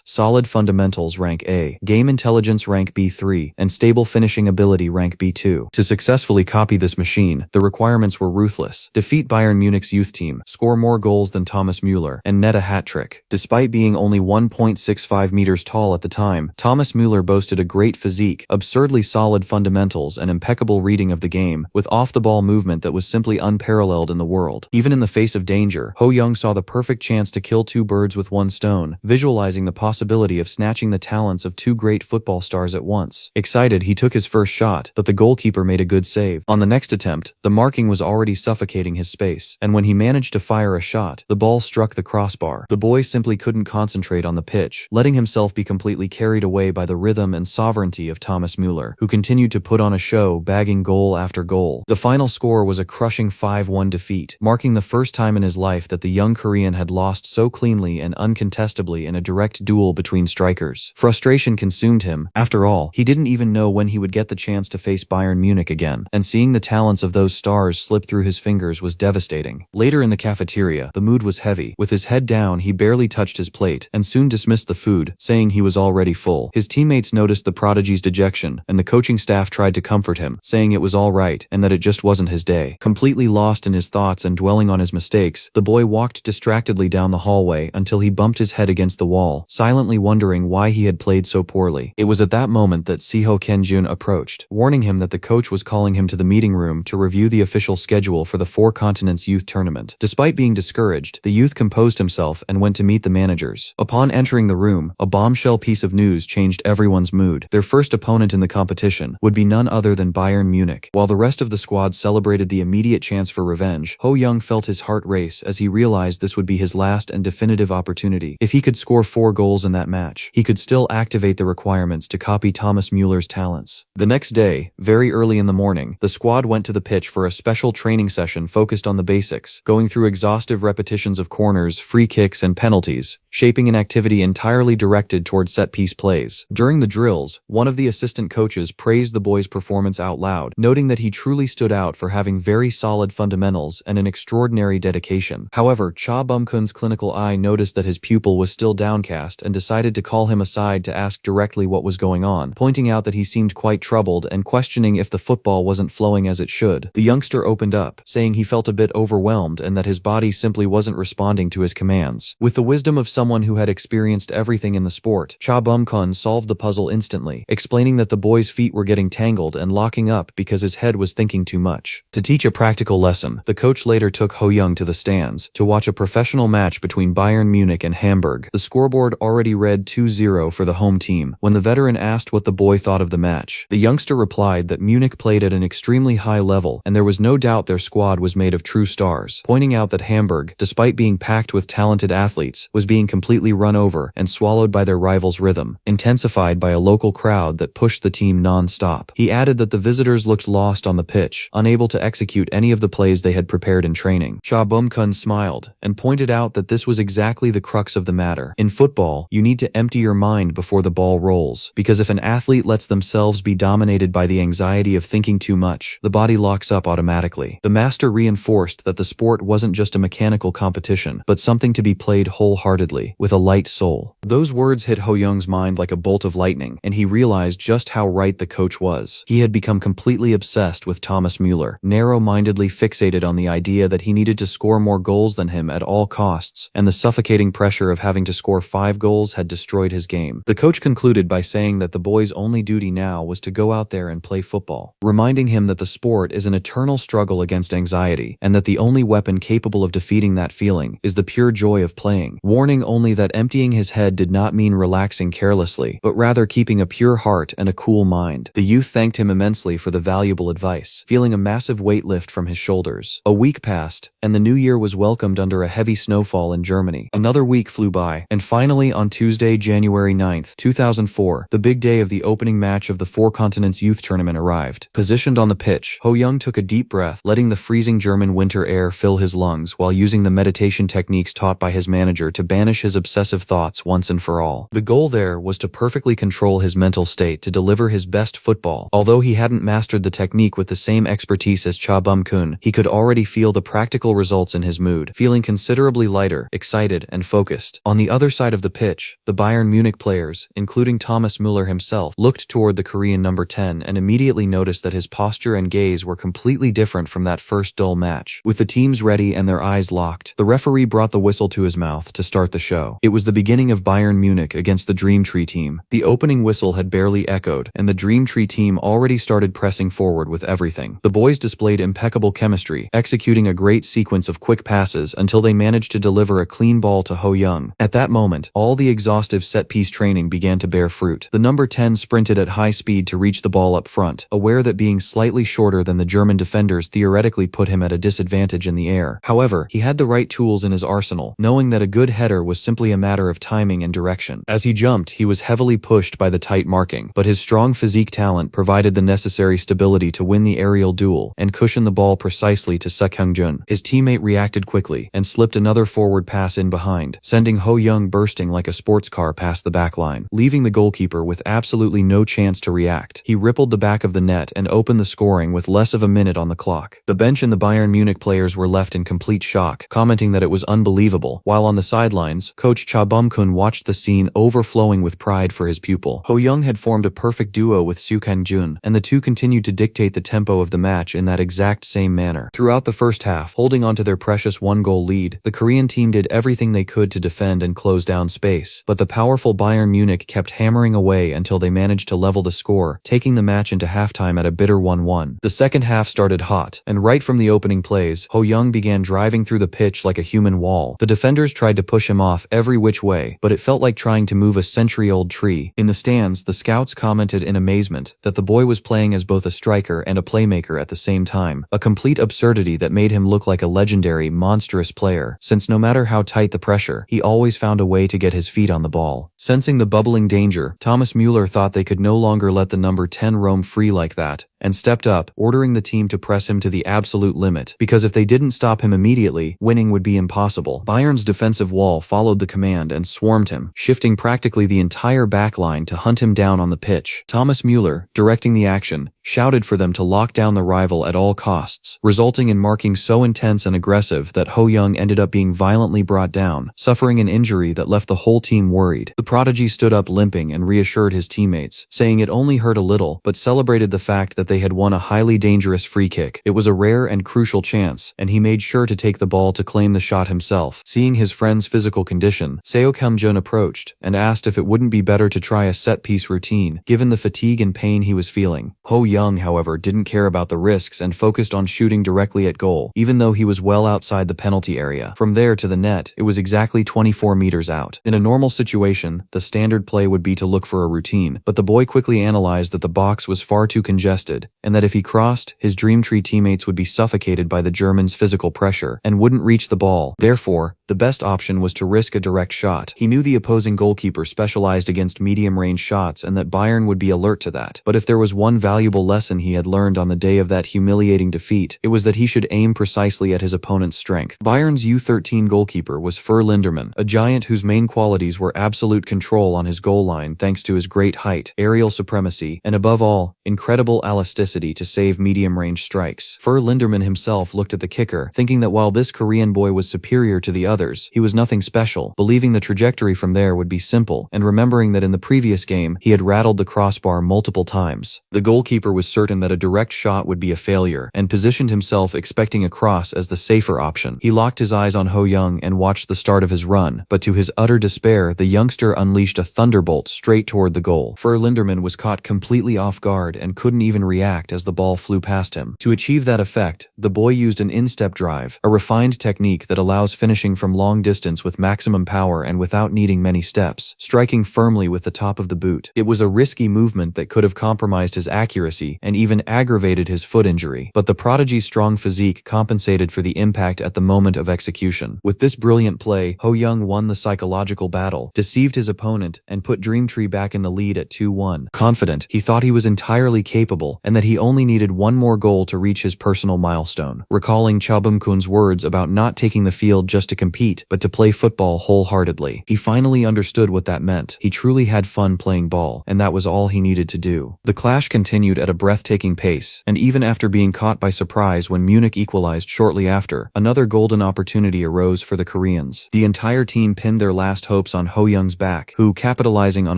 solid fundamentals rank A, game intelligence rank B3, and stable finishing ability rank B2. To successfully copy this machine, the requirements were ruthless. Defeat Bayern Munich's youth team, score more goals than Thomas Müller, and net a hat-trick. Despite being only 1.65 meters tall at the time, Thomas Müller boasted a great physique, absurdly solid fundamentals, and impeccable reading of the game, with off-the-ball movement that was simply unparalleled in the world. Even in the face of danger, Ho Young saw the perfect perfect chance to kill two birds with one stone, visualizing the possibility of snatching the talents of two great football stars at once. Excited, he took his first shot, but the goalkeeper made a good save. On the next attempt, the marking was already suffocating his space, and when he managed to fire a shot, the ball struck the crossbar. The boy simply couldn't concentrate on the pitch, letting himself be completely carried away by the rhythm and sovereignty of Thomas Müller, who continued to put on a show, bagging goal after goal. The final score was a crushing 5-1 defeat, marking the first time in his life that the young Korean had lost so cleanly and uncontestably in a direct duel between strikers. Frustration consumed him. After all, he didn't even know when he would get the chance to face Bayern Munich again, and seeing the talents of those stars slip through his fingers was devastating. Later in the cafeteria, the mood was heavy. With his head down, he barely touched his plate, and soon dismissed the food, saying he was already full. His teammates noticed the prodigy's dejection, and the coaching staff tried to comfort him, saying it was all right, and that it just wasn't his day. Completely lost in his thoughts and dwelling on his mistakes, the boy walked distractedly down the hallway until he bumped his head against the wall, silently wondering why he had played so poorly. It was at that moment that Siho Kenjun approached, warning him that the coach was calling him to the meeting room to review the official schedule for the Four Continents Youth Tournament. Despite being discouraged, the youth composed himself and went to meet the managers. Upon entering the room, a bombshell piece of news changed everyone's mood. Their first opponent in the competition would be none other than Bayern Munich. While the rest of the squad celebrated the immediate chance for revenge, Ho Young felt his heart race as he realized this would be his last and definitive opportunity. If he could score 4 goals in that match, he could still activate the requirements to copy Thomas Müller's talents. The next day, very early in the morning, the squad went to the pitch for a special training session focused on the basics, going through exhaustive repetitions of corners, free kicks, and penalties, shaping an activity entirely directed towards set-piece plays. During the drills, one of the assistant coaches praised the boy's performance out loud, noting that he truly stood out for having very solid fundamentals and an extraordinary dedication. However, Cha Bum-kun's clinical eye noticed that his pupil was still downcast and decided to call him aside to ask directly what was going on, pointing out that he seemed quite troubled and questioning if the football wasn't flowing as it should. The youngster opened up, saying he felt a bit overwhelmed and that his body simply wasn't responding to his commands. With the wisdom of someone who had experienced everything in the sport, Cha Bum-kun solved the puzzle instantly, explaining that the boy's feet were getting tangled and locking up because his head was thinking too much. To teach a practical lesson, the coach later took Ho Young to the stands to watch a professional match between Bayern Munich and Hamburg. The scoreboard already read 2-0 for the home team. When the veteran asked what the boy thought of the match, the youngster replied that Munich played at an extremely high level and there was no doubt their squad was made of true stars, pointing out that Hamburg, despite being packed with talented athletes, was being completely run over and swallowed by their rivals' rhythm, intensified by a local crowd that pushed the team non-stop. He added that the visitors looked lost on the pitch, unable to execute any of the plays they had prepared in training. Cha Bum-kun smiled and pointed out that this was exactly the crux of the matter. In football, you need to empty your mind before the ball rolls, because if an athlete lets themselves be dominated by the anxiety of thinking too much, the body locks up automatically. The master reinforced that the sport wasn't just a mechanical competition, but something to be played wholeheartedly, with a light soul. Those words hit Ho Young's mind like a bolt of lightning, and he realized just how right the coach was. He had become completely obsessed with Thomas Müller, narrow-mindedly fixated on the idea that he needed to score more goals than him at all costs, and the suffocating pressure of having to score 5 goals had destroyed his game. The coach concluded by saying that the boy's only duty now was to go out there and play football, reminding him that the sport is an eternal struggle against anxiety, and that the only weapon capable of defeating that feeling is the pure joy of playing, warning only that emptying his head did not mean relaxing carelessly, but rather keeping a pure heart and a cool mind. The youth thanked him immensely for the valuable advice, feeling a massive weight lift from his shoulders. A week passed, and the new year was welcomed under a heavy snowfall in Germany. Another week flew by, and finally on Tuesday, January 9th, 2004, the big day of the opening match of the Four Continents Youth Tournament arrived. Positioned on the pitch, Ho Young took a deep breath, letting the freezing German winter air fill his lungs while using the meditation techniques taught by his manager to banish his obsessive thoughts once and for all. The goal there was to perfectly control his mental state to deliver his best football. Although he hadn't mastered the technique with the same expertise as Cha Bum-kun, he could already feel the practical results in his mood, feeling considerably lighter, excited, and focused. On the other side of the pitch, the Bayern Munich players, including Thomas Müller himself, looked toward the Korean number 10 and immediately noticed that his posture and gaze were completely different from that first dull match. With the teams ready and their eyes locked, the referee brought the whistle to his mouth to start the show. It was the beginning of Bayern Munich against the Dream Tree team. The opening whistle had barely echoed, and the Dream Tree team already started pressing forward with everything. The boys displayed impeccable chemistry, executing a great sequence of quick passes until they managed managed to deliver a clean ball to Ho Young. At that moment, all the exhaustive set-piece training began to bear fruit. The number 10 sprinted at high speed to reach the ball up front, aware that being slightly shorter than the German defenders theoretically put him at a disadvantage in the air. However, he had the right tools in his arsenal, knowing that a good header was simply a matter of timing and direction. As he jumped, he was heavily pushed by the tight marking, but his strong physique talent provided the necessary stability to win the aerial duel and cushion the ball precisely to Seokhyung-jun. His teammate reacted quickly and slipped another forward pass in behind, sending Ho Young bursting like a sports car past the back line, leaving the goalkeeper with absolutely no chance to react. He rippled the back of the net and opened the scoring with less of a minute on the clock. The bench and the Bayern Munich players were left in complete shock, commenting that it was unbelievable, while on the sidelines, coach Cha Bum-kun watched the scene overflowing with pride for his pupil. Ho Young had formed a perfect duo with Seokhyung-jun, and the two continued to dictate the tempo of the match in that exact same manner. Throughout the first half, holding on to their precious one-goal lead, the Korean team did everything they could to defend and close down space, but the powerful Bayern Munich kept hammering away until they managed to level the score, taking the match into halftime at a bitter 1-1. The second half started hot, and right from the opening plays, Ho Young began driving through the pitch like a human wall. The defenders tried to push him off every which way, but it felt like trying to move a century-old tree. In the stands, the scouts commented in amazement that the boy was playing as both a striker and a playmaker at the same time, a complete absurdity that made him look like a legendary, monstrous player, since no matter how tight the pressure, he always found a way to get his feet on the ball. Sensing the bubbling danger, Thomas Müller thought they could no longer let the number 10 roam free like that, and stepped up, ordering the team to press him to the absolute limit, because if they didn't stop him immediately, winning would be impossible. Bayern's defensive wall followed the command and swarmed him, shifting practically the entire back line to hunt him down on the pitch. Thomas Müller, directing the action, shouted for them to lock down the rival at all costs, resulting in marking so intense and aggressive that Ho Young ended up being violently brought down, suffering an injury that left the whole team worried. The prodigy stood up limping and reassured his teammates, saying it only hurt a little, but celebrated the fact that they had won a highly dangerous free kick. It was a rare and crucial chance, and he made sure to take the ball to claim the shot himself. Seeing his friend's physical condition, Seokhyung-jun approached and asked if it wouldn't be better to try a set-piece routine, given the fatigue and pain he was feeling. Ho Young, however, didn't care about the risks and focused on shooting directly at goal, even though he was well outside the penalty area. From there to the net, it was exactly 24 meters out. In a normal situation, the standard play would be to look for a routine, but the boy quickly analyzed that the box was far too congested, and that if he crossed, his Dreamtree teammates would be suffocated by the Germans' physical pressure and wouldn't reach the ball. Therefore, the best option was to risk a direct shot. He knew the opposing goalkeeper specialized against medium-range shots and that Bayern would be alert to that. But if there was one valuable lesson he had learned on the day of that humiliating defeat, it was that he should aim precisely at his opponent's strength. Bayern's U13 goalkeeper was Fer Linderman, a giant whose main qualities were absolute control on his goal line thanks to his great height, aerial supremacy, and above all, incredible elasticity to save medium-range strikes. Fer Linderman himself looked at the kicker, thinking that while this Korean boy was superior to the others, he was nothing special, believing the trajectory from there would be simple, and remembering that in the previous game, he had rattled the crossbar multiple times. The goalkeeper was certain that a direct shot would be a failure, and positioned himself expecting a cross as the safer option. He locked his eyes on Ho Young and watched the start of his run, but to his utter despair, the youngster unleashed a thunderbolt straight toward the goal. Fer Linderman was caught completely off guard and couldn't even react as the ball flew past him. To achieve that effect, the boy used an instep drive, a refined technique that allows finishing from long distance with maximum power and without needing many steps, striking firmly with the top of the boot. It was a risky movement that could have compromised his accuracy and even aggravated his foot injury, but the prodigy's strong physique compensated for the impact at the moment of execution. With this brilliant play, Ho Young won the psychological battle, deceived his opponent, and put Dreamtree back in the lead at 2-1. Confident, he thought he was entirely capable and that he only needed one more goal to reach his personal milestone. Recalling Cha Bum-kun's words about not taking the field just to compete, but to play football wholeheartedly, he finally understood what that meant. He truly had fun playing ball, and that was all he needed to do. The clash continued at a breathtaking pace, and even after being caught by surprise when Munich equalized shortly after, another golden opportunity arose for the Koreans. The entire team pinned their last hopes on Ho Young's back, who, capitalizing on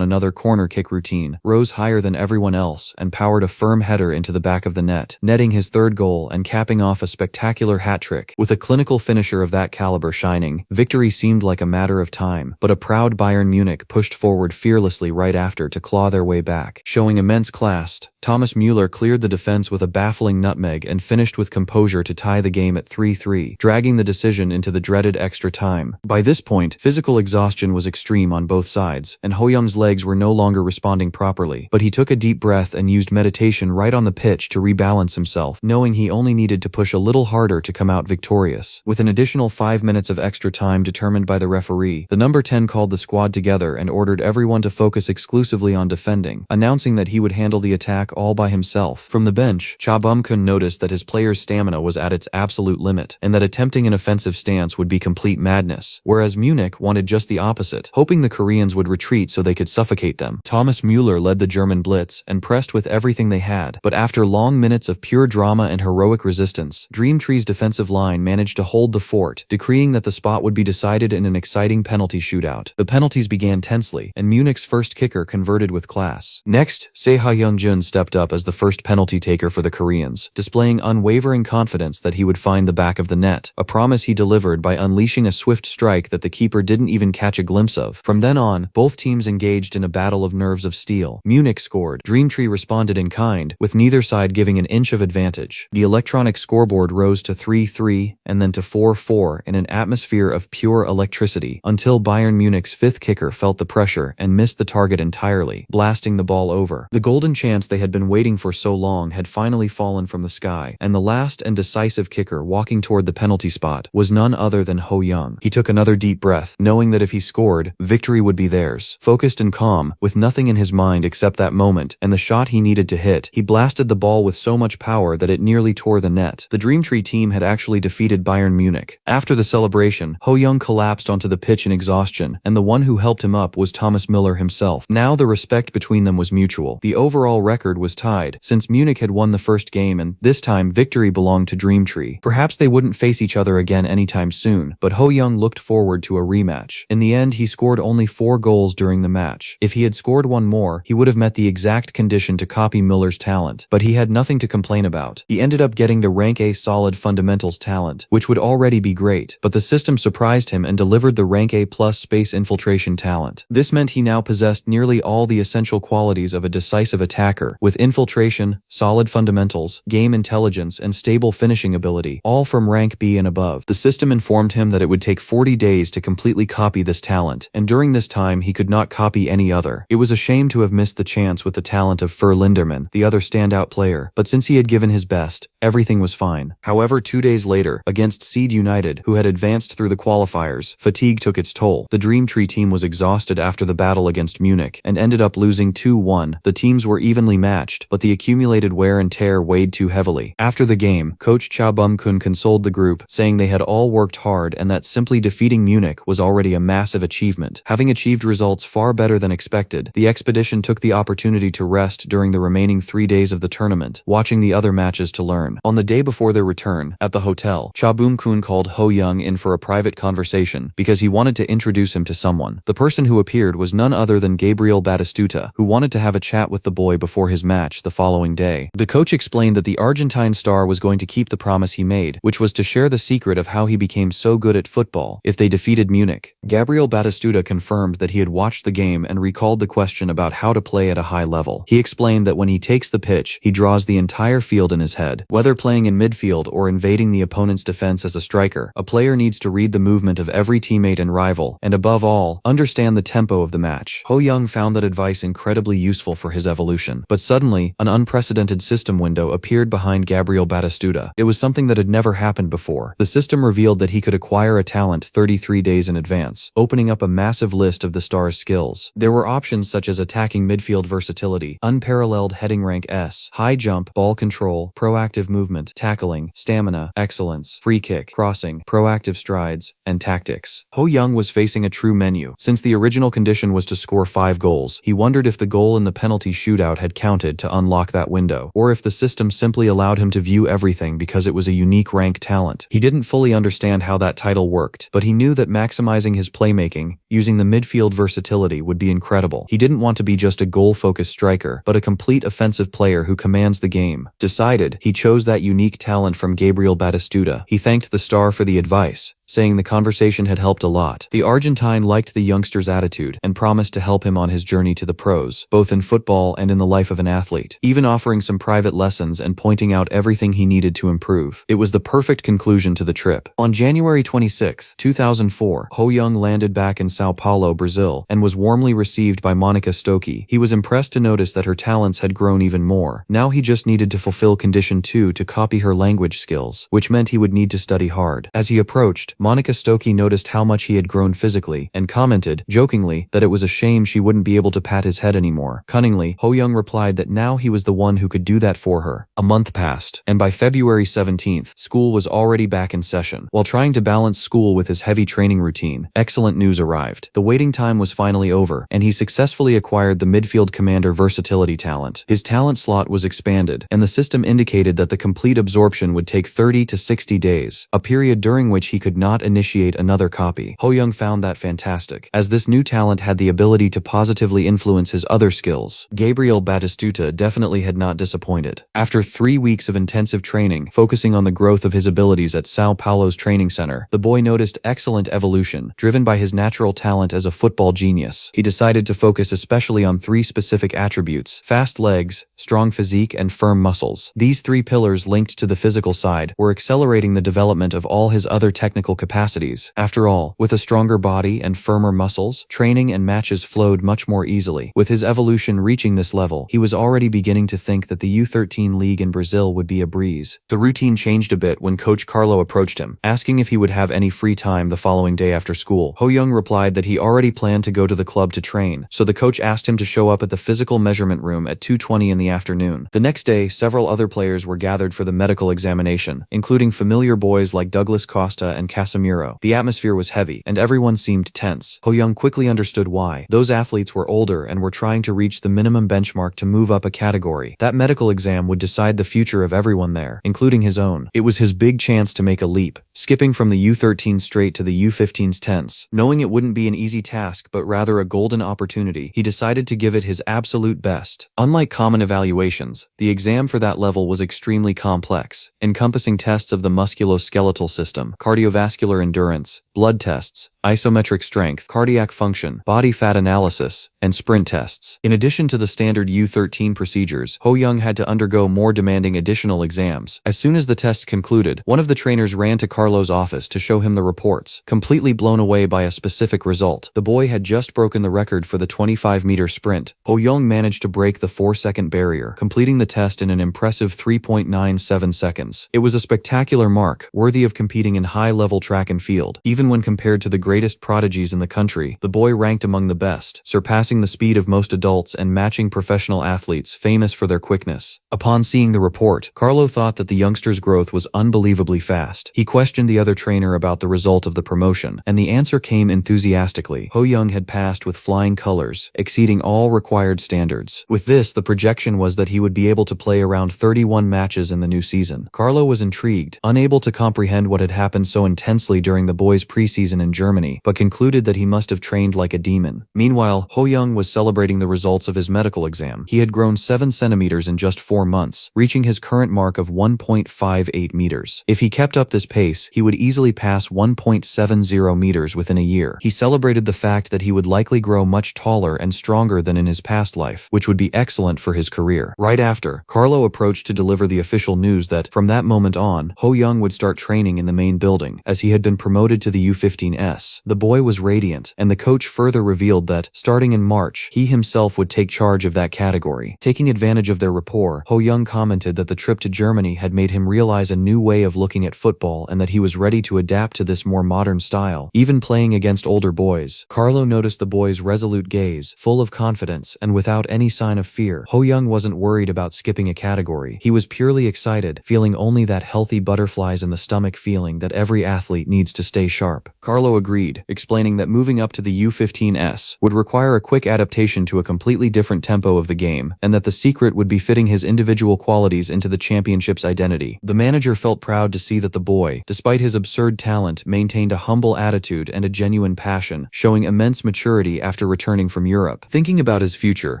another corner kick routine, rose higher than everyone else and powered a firm header into the back of the net, netting his third goal and capping off a spectacular hat-trick. With a clinical finisher of that caliber shining, victory seemed like a matter of time, but a proud Bayern Munich pushed forward fearlessly right after to claw their way back. Showing immense class, Thomas Müller cleared the defense with a baffling nutmeg and finished with composure to tie the game at 3-3, dragging the decision into the dreaded extra time. By this point, physical exhaustion was extreme on both sides, and Ho Young's legs were no longer responding properly. But he took a deep breath and used meditation right on the pitch to rebalance himself, knowing he only needed to push a little harder to come out victorious. With an additional 5 minutes of extra time determined by the referee, the number 10 called the squad together and ordered everyone to focus exclusively on defending, announcing that he would handle the attack all by himself. From the bench, Cha Bum-kun noticed that his players' stamina was at its absolute limit, and that attempting an offensive stance would be complete madness, whereas Munich wanted just the opposite, hoping the Koreans would retreat so they could suffocate them. Thomas Müller led the German blitz and pressed with everything they had, but after long minutes of pure drama and heroic resistance, Dream Tree's defensive line managed to hold the fort, decreeing that the spot would be decided in an exciting penalty shootout. The penalties began tensely, and Munich's first kicker converted with class. Next, Seo Hyung-jun stepped up as the first penalty taker for the Koreans, displaying unwavering confidence that he would find the back of the net, a promise he delivered by unleashing a swift strike that the keeper didn't even catch a glimpse of. From then on, both teams engaged in a battle of nerves of steel. Munich scored. Dream Tree responded in kind, with neither side giving an inch of advantage. The electronic scoreboard rose to 3-3 and then to 4-4 in an atmosphere of pure electricity, until Bayern Munich's fifth kicker felt the pressure and missed the target entirely, blasting the ball over. The golden chance they had been waiting for so long had finally fallen from the sky, and the last and decisive kicker walking toward the penalty spot was none other than Ho Young. He took another deep breath, knowing that if he scored, victory would be theirs. Focused and calm, with nothing in his mind except that moment and the shot he needed to hit, he blasted the ball with so much power that it nearly tore the net. The Dream Tree team had actually defeated Bayern Munich. After the celebration, Ho Young collapsed onto the pitch in exhaustion, and the one who helped him up was Thomas Müller himself. Now the respect between them was mutual. The overall record was tied, since Munich had won the first game and, this time, victory belonged to Dream Tree. Perhaps they wouldn't face each other again anytime soon, but Ho Young looked forward to a rematch. In the end, he scored only 4 goals during the match. If he had scored one more, he would have met the exact condition to copy Müller's talent, but he had nothing to complain about. He ended up getting the rank A solid fundamentals talent, which would already be great, but the system surprised him and delivered the rank A plus space infiltration talent. This meant he now possessed nearly all the essential qualities of a decisive attacker, with infiltration, solid fundamentals, game intelligence, and stable finishing ability, all from rank B and above. The system informed him that it would take 40 days to completely copy this talent, and during this time he could not copy any other. It was a shame to have missed the chance with the talent of Fer Linderman, the other standout player, but since he had given his best, everything was fine. However, 2 days later, against Seed United, who had advanced through the qualifiers, fatigue took its toll. The Dream Tree team was exhausted after the battle against Munich, and ended up losing 2-1. The teams were evenly matched, but the accumulated wear and tear weighed too heavily. After the game, coach Cha Bum-kun consoled the group, saying they had all worked hard and that simply defeating Munich was already a massive achievement. Having achieved results far better than expected, the expedition took the opportunity to rest during the remaining 3 days of the tournament, watching the other matches to learn. On the day before their return, at the hotel, Cha Bum-kun called Ho Young in for a private conversation because he wanted to introduce him to someone. The person who appeared was none other than Gabriel Batistuta, who wanted to have a chat with the boy before his match the following day. The coach explained that the Argentine star was going to keep the promise he made, which was to share the secret of how he became so good at football if they defeated Munich. Gabriel Batistuta confirmed that he had watched the game and recalled the question about how to play at a high level. He explained that when he takes the pitch, he draws the entire field in his head. Whether playing in midfield or invading the opponent's defense as a striker, a player needs to read the movement of every teammate and rival, and above all, understand the tempo of the match. Ho Young found that advice incredibly useful for his evolution, but suddenly, an unprecedented system window appeared behind Gabriel Batistuta. It was something that had never happened before. The system revealed that he could acquire a talent 33 days in advance, opening up a massive list of the star's skills. There were options such as attacking midfield versatility, unparalleled heading rank S, high jump, ball control, proactive movement, tackling, stamina, excellence, free kick, crossing, proactive strides, and tactics. Ho Young was facing a true menu. Since the original condition was to score 5 goals, he wondered if the goal in the penalty shootout had counted to unlock that window, or if the system simply allowed him to view everything because it was a unique rank talent. He didn't fully understand how that title worked, but he knew that maximizing his playmaking, using the midfield versatility, would be incredible. He didn't want to be just a goal-focused striker, but a complete offensive player who commands the game. Decided, he chose chose that unique talent from Gabriel Batistuta. He thanked the star for the advice, saying the conversation had helped a lot. The Argentine liked the youngster's attitude and promised to help him on his journey to the pros, both in football and in the life of an athlete, even offering some private lessons and pointing out everything he needed to improve. It was the perfect conclusion to the trip. On January 26, 2004, Ho Young landed back in Sao Paulo, Brazil, and was warmly received by Monica Stokey. He was impressed to notice that her talents had grown even more. Now he just needed to fulfill condition 2 to copy her language skills, which meant he would need to study hard. As he approached, Monica Stokey noticed how much he had grown physically and commented, jokingly, that it was a shame she wouldn't be able to pat his head anymore. Cunningly, Ho Young replied that now he was the one who could do that for her. A month passed, and by February 17th, school was already back in session. While trying to balance school with his heavy training routine, excellent news arrived. The waiting time was finally over, and he successfully acquired the midfield commander versatility talent. His talent slot was expanded, and the system indicated that the complete absorption would take 30 to 60 days, a period during which he could not initiate another copy. Ho Young found that fantastic, as this new talent had the ability to positively influence his other skills. Gabriel Batistuta definitely had not disappointed. After 3 weeks of intensive training, focusing on the growth of his abilities at Sao Paulo's training center, the boy noticed excellent evolution, driven by his natural talent as a football genius. He decided to focus especially on 3 specific attributes: fast legs, strong physique, and firm muscles. These 3 pillars linked to the physical side were accelerating the development of all his other technical capacities. After all, with a stronger body and firmer muscles, training and matches flowed much more easily. With his evolution reaching this level, he was already beginning to think that the U13 league in Brazil would be a breeze. The routine changed a bit when Coach Carlo approached him, asking if he would have any free time the following day after school. Ho Young replied that he already planned to go to the club to train, so the coach asked him to show up at the physical measurement room at 2:20 in the afternoon. The next day, several other players were gathered for the medical examination, including familiar boys like Douglas Costa and Casemiro. The atmosphere was heavy, and everyone seemed tense. Ho Young quickly understood why. Those athletes were older and were trying to reach the minimum benchmark to move up a category. That medical exam would decide the future of everyone there, including his own. It was his big chance to make a leap, skipping from the U13 straight to the U15's tense. Knowing it wouldn't be an easy task, but rather a golden opportunity, he decided to give it his absolute best. Unlike common evaluations, the exam for that level was extremely complex, encompassing tests of the musculoskeletal system, cardiovascular endurance, blood tests, isometric strength, cardiac function, body fat analysis, and sprint tests. In addition to the standard U13 procedures, Ho Young had to undergo more demanding additional exams. As soon as the test concluded, one of the trainers ran to Carlo's office to show him the reports, completely blown away by a specific result. The boy had just broken the record for the 25-meter sprint. Ho Young managed to break the 4-second barrier, completing the test in an impressive 3.97 seconds. It was a spectacular mark, worthy of competing in high-level track and field. Even when compared to the greatest prodigies in the country, the boy ranked among the best, surpassing the speed of most adults and matching professional athletes famous for their quickness. Upon seeing the report, Carlo thought that the youngster's growth was unbelievably fast. He questioned the other trainer about the result of the promotion, and the answer came enthusiastically. Ho Young had passed with flying colors, exceeding all required standards. With this, the projection was that he would be able to play around 31 matches in the new season. Carlo was intrigued, unable to comprehend what had happened so intensely during the boy's preseason in Germany, but concluded that he must have trained like a demon. Meanwhile, Ho Young was celebrating the results of his medical exam. He had grown 7 centimeters in just 4 months, reaching his current mark of 1.58 meters. If he kept up this pace, he would easily pass 1.70 meters within a year. He celebrated the fact that he would likely grow much taller and stronger than in his past life, which would be excellent for his career. Right after, Carlo approached to deliver the official news that, from that moment on, Ho Young would start training in the main building, as he had been promoted to the U15S. The boy was radiant, and the coach further revealed that, starting in March, he himself would take charge of that category. Taking advantage of their rapport, Ho Young commented that the trip to Germany had made him realize a new way of looking at football and that he was ready to adapt to this more modern style, even playing against older boys. Carlo noticed the boy's resolute gaze, full of confidence and without any sign of fear. Ho Young wasn't worried about skipping a category. He was purely excited, feeling only that healthy butterflies in the stomach feeling that every athlete needs to stay sharp. Carlo agreed agreed, explaining that moving up to the U15s would require a quick adaptation to a completely different tempo of the game, and that the secret would be fitting his individual qualities into the championship's identity. The manager felt proud to see that the boy, despite his absurd talent, maintained a humble attitude and a genuine passion, showing immense maturity after returning from Europe. Thinking about his future,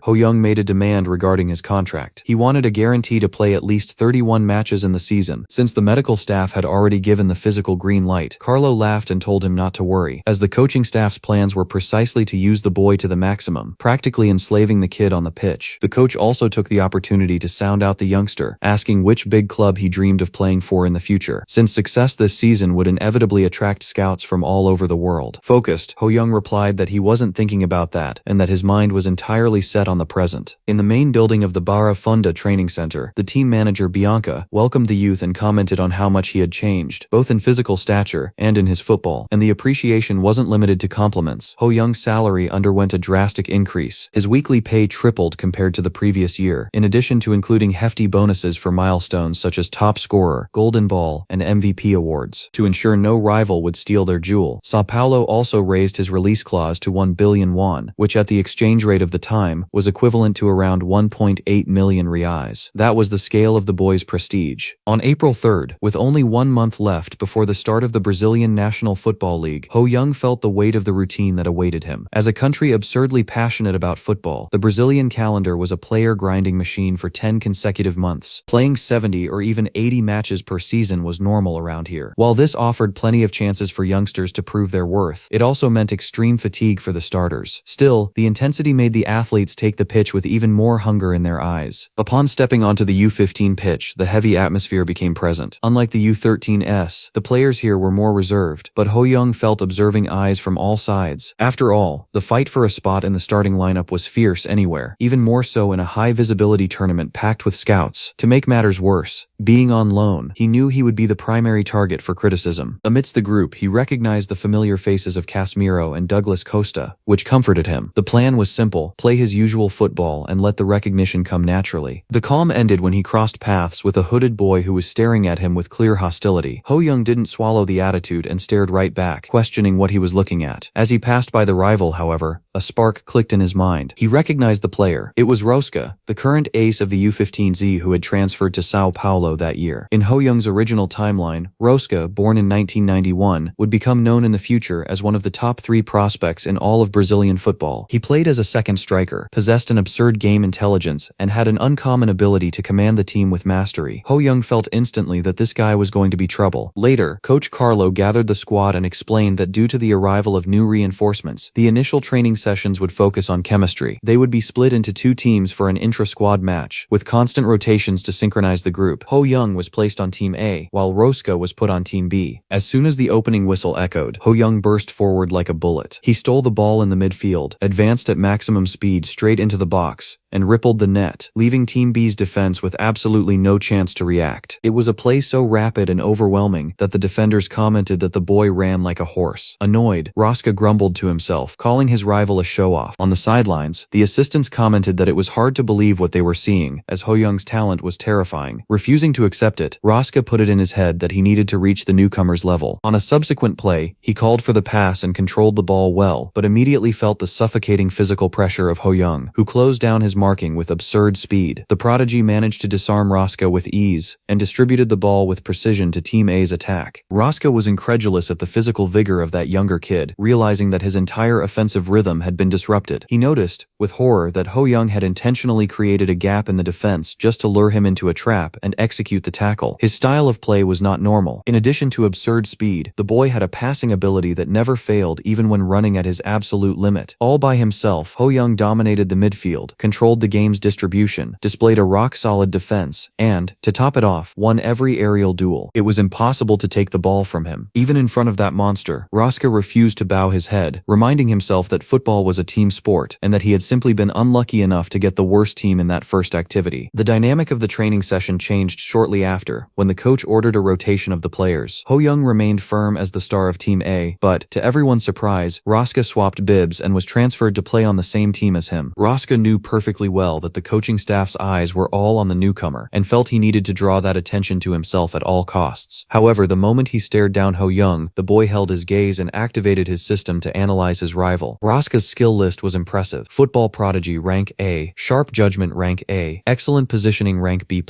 Ho-young made a demand regarding his contract. He wanted a guarantee to play at least 31 matches in the season, since the medical staff had already given the physical green light. Carlo laughed and told him not to worry, as the coaching staff's plans were precisely to use the boy to the maximum, practically enslaving the kid on the pitch. The coach also took the opportunity to sound out the youngster, asking which big club he dreamed of playing for in the future, since success this season would inevitably attract scouts from all over the world. Focused, Ho-young replied that he wasn't thinking about that, and that his mind was entirely set on the present. In the main building of the Barra Funda training center, the team manager Bianca welcomed the youth and commented on how much he had changed, both in physical stature and in his football, and the appreciation wasn't limited to compliments. Ho-young's salary underwent a drastic increase. His weekly pay tripled compared to the previous year, in addition to including hefty bonuses for milestones such as top scorer, golden ball, and MVP awards. To ensure no rival would steal their jewel, Sao Paulo also raised his release clause to 1 billion won, which at the exchange rate of the time was equivalent to around 1.8 million reais. That was the scale of the boy's prestige. On April 3rd, with only 1 month left before the start of the Brazilian National Football League, Ho-young felt the weight of the routine that awaited him. As a country absurdly passionate about football, the Brazilian calendar was a player-grinding machine for 10 consecutive months. Playing 70 or even 80 matches per season was normal around here. While this offered plenty of chances for youngsters to prove their worth, it also meant extreme fatigue for the starters. Still, the intensity made the athletes take the pitch with even more hunger in their eyes. Upon stepping onto the U15 pitch, the heavy atmosphere became present. Unlike the U13s, the players here were more reserved, but Ho-young felt observing eyes from all sides. After all, the fight for a spot in the starting lineup was fierce anywhere, even more so in a high-visibility tournament packed with scouts. To make matters worse, being on loan, he knew he would be the primary target for criticism. Amidst the group, he recognized the familiar faces of Casemiro and Douglas Costa, which comforted him. The plan was simple: play his usual football and let the recognition come naturally. The calm ended when he crossed paths with a hooded boy who was staring at him with clear hostility. Ho-young didn't swallow the attitude and stared right back, questioning what he was looking at. As he passed by the rival, however, a spark clicked in his mind. He recognized the player. It was Rosca, the current ace of the U15Z who had transferred to Sao Paulo that year. In Ho-young's original timeline, Rosca, born in 1991, would become known in the future as one of the top 3 prospects in all of Brazilian football. He played as a second striker, possessed an absurd game intelligence, and had an uncommon ability to command the team with mastery. Ho-young felt instantly that this guy was going to be trouble. Later, Coach Carlo gathered the squad and explained that due to the arrival of new reinforcements, the initial training sessions would focus on chemistry. They would be split into 2 teams for an intra-squad match, with constant rotations to synchronize the group. Ho-young was placed on Team A, while Rosca was put on Team B. As soon as the opening whistle echoed, Ho-young burst forward like a bullet. He stole the ball in the midfield, advanced at maximum speed straight into the box, and rippled the net, leaving Team B's defense with absolutely no chance to react. It was a play so rapid and overwhelming that the defenders commented that the boy ran like a horse. Annoyed, Rosca grumbled to himself, calling his rival a show-off. On the sidelines, the assistants commented that it was hard to believe what they were seeing, as Ho-young's talent was terrifying. Refusing to accept it, Rosca put it in his head that he needed to reach the newcomer's level. On a subsequent play, he called for the pass and controlled the ball well, but immediately felt the suffocating physical pressure of Ho-young, who closed down his marking with absurd speed. The prodigy managed to disarm Rosca with ease, and distributed the ball with precision to Team A's attack. Rosca was incredulous at the physical vigor of that younger kid, realizing that his entire offensive rhythm had been disrupted. He noticed, with horror, that Ho-young had intentionally created a gap in the defense just to lure him into a trap and execute the tackle. His style of play was not normal. In addition to absurd speed, the boy had a passing ability that never failed even when running at his absolute limit. All by himself, Ho-young dominated the midfield, controlled the game's distribution, displayed a rock-solid defense, and, to top it off, won every aerial duel. It was impossible to take the ball from him. Even in front of that monster, Rosca refused to bow his head, reminding himself that football was a team sport, and that he had simply been unlucky enough to get the worst team in that first activity. The dynamic of the training session changed shortly after, when the coach ordered a rotation of the players. Ho-young remained firm as the star of Team A, but, to everyone's surprise, Rosca swapped bibs and was transferred to play on the same team as him. Rosca knew perfectly well that the coaching staff's eyes were all on the newcomer, and felt he needed to draw that attention to himself at all costs. However, the moment he stared down Ho-young, the boy held his gaze days and activated his system to analyze his rival. Raska's skill list was impressive. Football prodigy rank A, sharp judgment rank A, excellent positioning rank B+,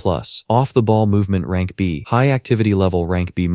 off-the-ball movement rank B, high activity level rank B-,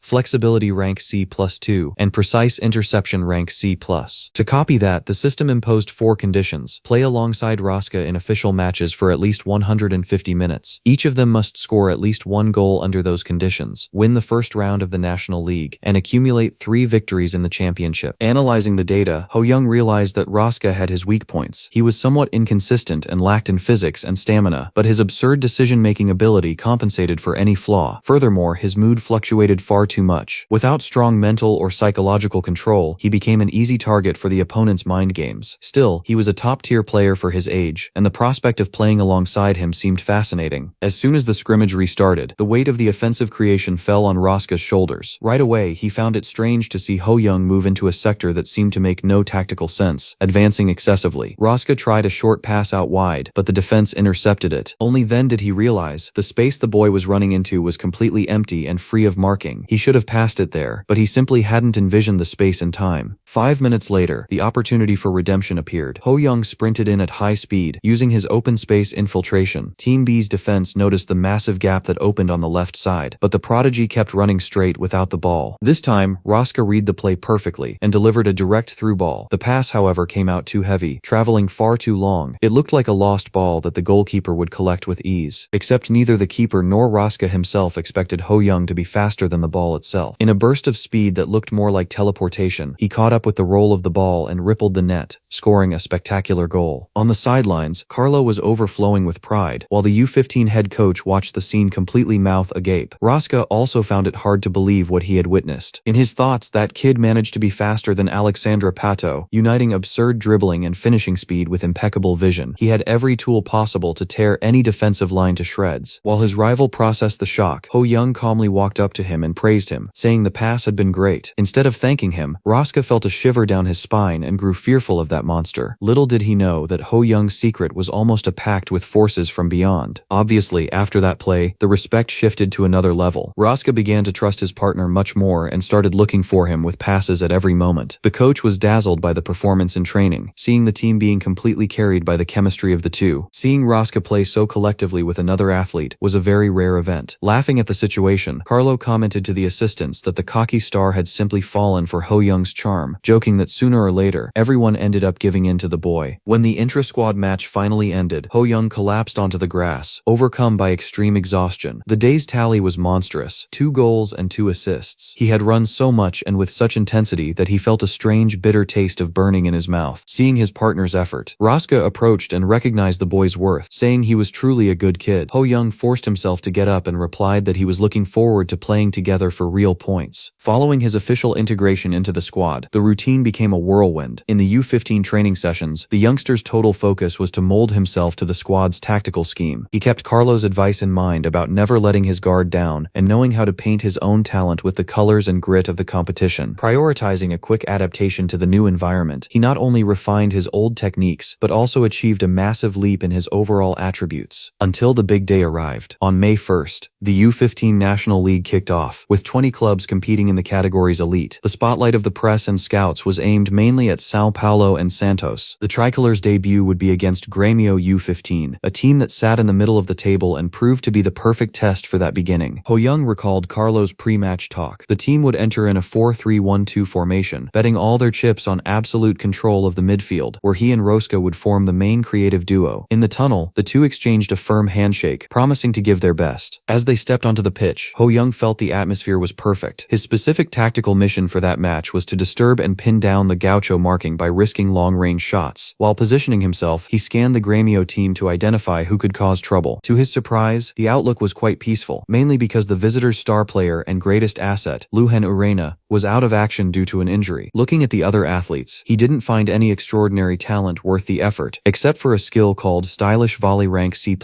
flexibility rank C+2, and precise interception rank C+. To copy that, the system imposed 4 conditions: play alongside Raska in official matches for at least 150 minutes. Each of them must score at least 1 goal under those conditions, win the first round of the National League, and accumulate 3 victories in the championship. Analyzing the data, Ho-young realized that Raska had his weak points. He was somewhat inconsistent and lacked in physics and stamina, but his absurd decision-making ability compensated for any flaw. Furthermore, his mood fluctuated far too much. Without strong mental or psychological control, he became an easy target for the opponent's mind games. Still, he was a top-tier player for his age, and the prospect of playing alongside him seemed fascinating. As soon as the scrimmage restarted, the weight of the offensive creation fell on Raska's shoulders. Right away, he found it strange to see Ho-young move into a sector that seemed to make no tactical sense, advancing excessively. Raska tried a short pass out wide, but the defense intercepted it. Only then did he realize the space the boy was running into was completely empty and free of marking. He should have passed it there, but he simply hadn't envisioned the space in time. 5 minutes later, the opportunity for redemption appeared. Ho-young sprinted in at high speed, using his open space infiltration. Team B's defense noticed the massive gap that opened on the left side, but the prodigy kept running straight without the ball. This time, Raska read the play perfectly and delivered a direct through ball. The pass, however, came out too heavy, traveling far too long. It looked like a lost ball that the goalkeeper would collect with ease. Except neither the keeper nor Raska himself expected Ho-young to be faster than the ball itself. In a burst of speed that looked more like teleportation, he caught up with the roll of the ball and rippled the net, scoring a spectacular goal. On the sidelines, Carlo was overflowing with pride, while the U15 head coach watched the scene completely mouth agape. Raska also found it hard to believe what he had witnessed. In his thoughts, that kid managed to be faster than Alexandra Pato, uniting absurd dribbling and finishing speed with impeccable vision. He had every tool possible to tear any defensive line to shreds. While his rival processed the shock, Ho-young calmly walked up to him and praised him, saying the pass had been great. Instead of thanking him, Raska felt a shiver down his spine and grew fearful of that monster. Little did he know that Ho-young's secret was almost a pact with forces from beyond. Obviously, after that play, the respect shifted to another level. Raska began to trust his partner much more and started looking for him with passes at every moment. The coach was dazzled by the performance in training, seeing the team being completely carried by the chemistry of the two. Seeing Raska play so collectively with another athlete was a very rare event. Laughing at the situation, Carlo commented to the assistants that the cocky star had simply fallen for Ho-young's charm, joking that sooner or later, everyone ended up giving in to the boy. When the intra-squad match finally ended, Ho-young collapsed onto the grass, overcome by extreme exhaustion. The day's tally was monstrous: 2 goals and 2 assists. He had run so much and with such intensity that he felt a strange, bitter taste of burning in his mouth. Seeing his partner's effort, Raska approached and recognized the boy's worth, saying he was truly a good kid. Ho-young forced himself to get up and replied that he was looking forward to playing together for real points. Following his official integration into the squad, the routine became a whirlwind. In the U15 training sessions, the youngster's total focus was to mold himself to the squad's tactical scheme. He kept Carlo's advice in mind about never letting his guard down and knowing how to paint his own talent with the colors and grit of the competition. Prioritizing a quick adaptation to the new environment, he not only refined his old techniques, but also achieved a massive leap in his overall attributes. Until the big day arrived. On May 1st, the U15 National League kicked off, with 20 clubs competing in the categories elite. The spotlight of the press and scouts was aimed mainly at Sao Paulo and Santos. The Tricolor's debut would be against Grêmio U15, a team that sat in the middle of the table and proved to be the perfect test for that beginning. Ho-young recalled Carlo's pre-match talk. The team would enter in a 4-3-1-2 formation, betting all their chips on absolute control of the midfield, where he and Rosca would form the main creative duo. In the tunnel, the two exchanged a firm handshake, promising to give their best. As they stepped onto the pitch, Ho-young felt the atmosphere was perfect. His specific tactical mission for that match was to disturb and pin down the Gaucho marking by risking long-range shots. While positioning himself, he scanned the Grêmio team to identify who could cause trouble. To his surprise, the outlook was quite peaceful, mainly because the visitors' star player and greatest asset, Luhen Urena, was out of action due to an injury. Looking at the other athletes, he didn't find any extraordinary talent worth the effort, except for a skill called stylish volley rank C+,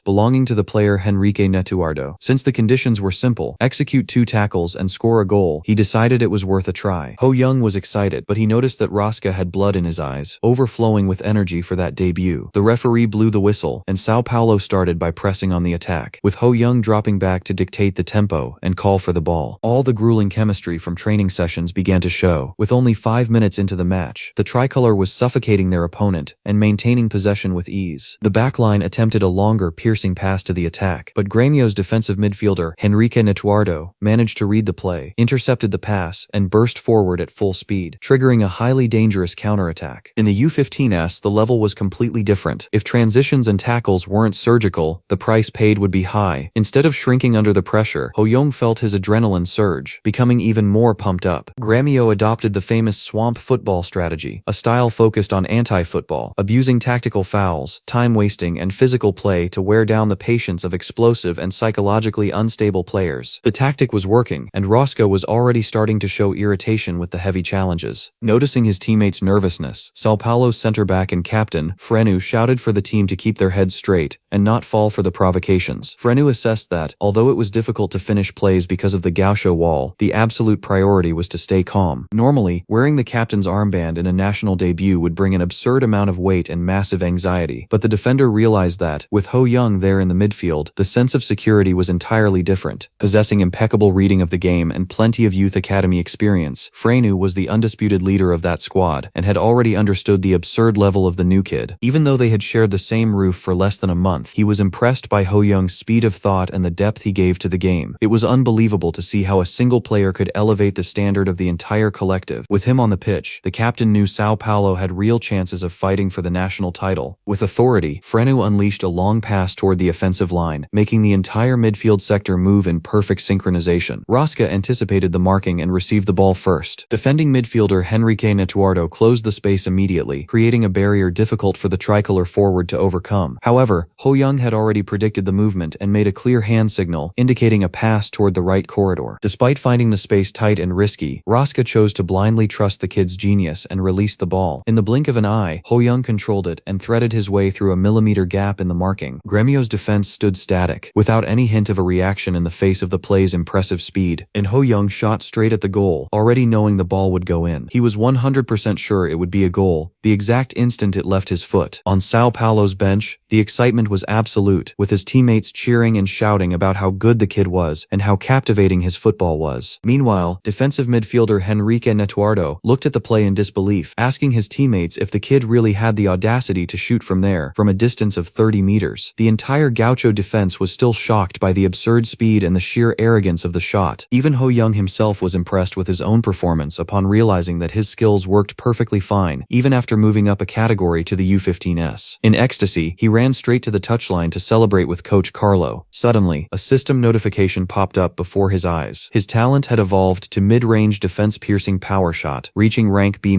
belonging to the player Henrique Netuardo. Since the conditions were simple, execute 2 tackles and score a goal, he decided it was worth a try. Ho-young was excited, but he noticed that Rosca had blood in his eyes, overflowing with energy for that debut. The referee blew the whistle, and Sao Paulo started by pressing on the attack, with Ho-young dropping back to dictate the tempo and call for the ball. All the grueling chemistry from training sessions began to show. With only 5 minutes into the match, the tricolor was suffocating their opponent and maintaining possession with ease. The backline attempted a longer, piercing pass to the attack, but Grêmio's defensive midfielder, Henrique Netuardo, managed to read the play, intercepted the pass, and burst forward at full speed, triggering a highly dangerous counterattack. In the U15s, the level was completely different. If transitions and tackles weren't surgical, the price paid would be high. Instead of shrinking under the pressure, Ho-young felt his adrenaline surge, becoming even more pumped up. Grêmio adopted the famous swamp football strategy, a style focused on anti-football, abusing tactical fouls, time-wasting, and physical play to wear down the patience of explosive and psychologically unstable players. The tactic was working, and Rosca was already starting to show irritation with the heavy challenges. Noticing his teammates' nervousness, Sao Paulo's center-back and captain, Frenu, shouted for the team to keep their heads straight and not fall for the provocations. Frenu assessed that, although it was difficult to finish plays because of the gaucho wall, the absolute priority was to stay calm. Normally, wearing the captain's armband in a national debut would bring an absurd amount of weight and massive anxiety, but the defender realized that, with Ho-young there in the midfield, the sense of security was entirely different. Possessing impeccable reading of the game and plenty of youth academy experience, Frenu was the undisputed leader of that squad and had already understood the absurd level of the new kid. Even though they had shared the same roof for less than a month, he was impressed by Ho-young's speed of thought and the depth he gave to the game. It was unbelievable to see how a single player could elevate the standard of the entire collective. With him on the pitch, the captain knew Sao Paulo had real chances of fighting for the national title. With authority, Frenu unleashed a long pass toward the offensive line, making the entire midfield sector move in perfect synchronization. Rosca anticipated the marking and received the ball first. Defending midfielder Henrique Netuardo closed the space immediately, creating a barrier difficult for the tricolor forward to overcome. However, Ho-young had already predicted the movement and made a clear hand signal, indicating a pass toward the right corridor. Despite finding the space tight and risky, Rosca chose to blindly trust the kid's genius and released the ball. In the blink of an eye, Ho-young controlled it and threaded his way through a millimeter gap in the marking. Grêmio's defense stood static, without any hint of a reaction in the face of the play's impressive speed, and Ho-young shot straight at the goal, already knowing the ball would go in. He was 100% sure it would be a goal, the exact instant it left his foot. On Sao Paulo's bench, the excitement was absolute, with his teammates cheering and shouting about how good the kid was and how captivating his football was. Meanwhile, defensive midfielder Henrique Netuardo looked at the play in disbelief, asking his teammates if the kid really had the audacity to shoot from there, from a distance of 30 meters. The entire gaucho defense was still shocked by the absurd speed and the sheer arrogance of the shot. Even Ho-young himself was impressed with his own performance upon realizing that his skills worked perfectly fine, even after moving up a category to the U15s. In ecstasy, he ran straight to the touchline to celebrate with coach Carlo. Suddenly, a system notification popped up before his eyes. His talent had evolved to mid-range defense-piercing power shot, reaching rank B-.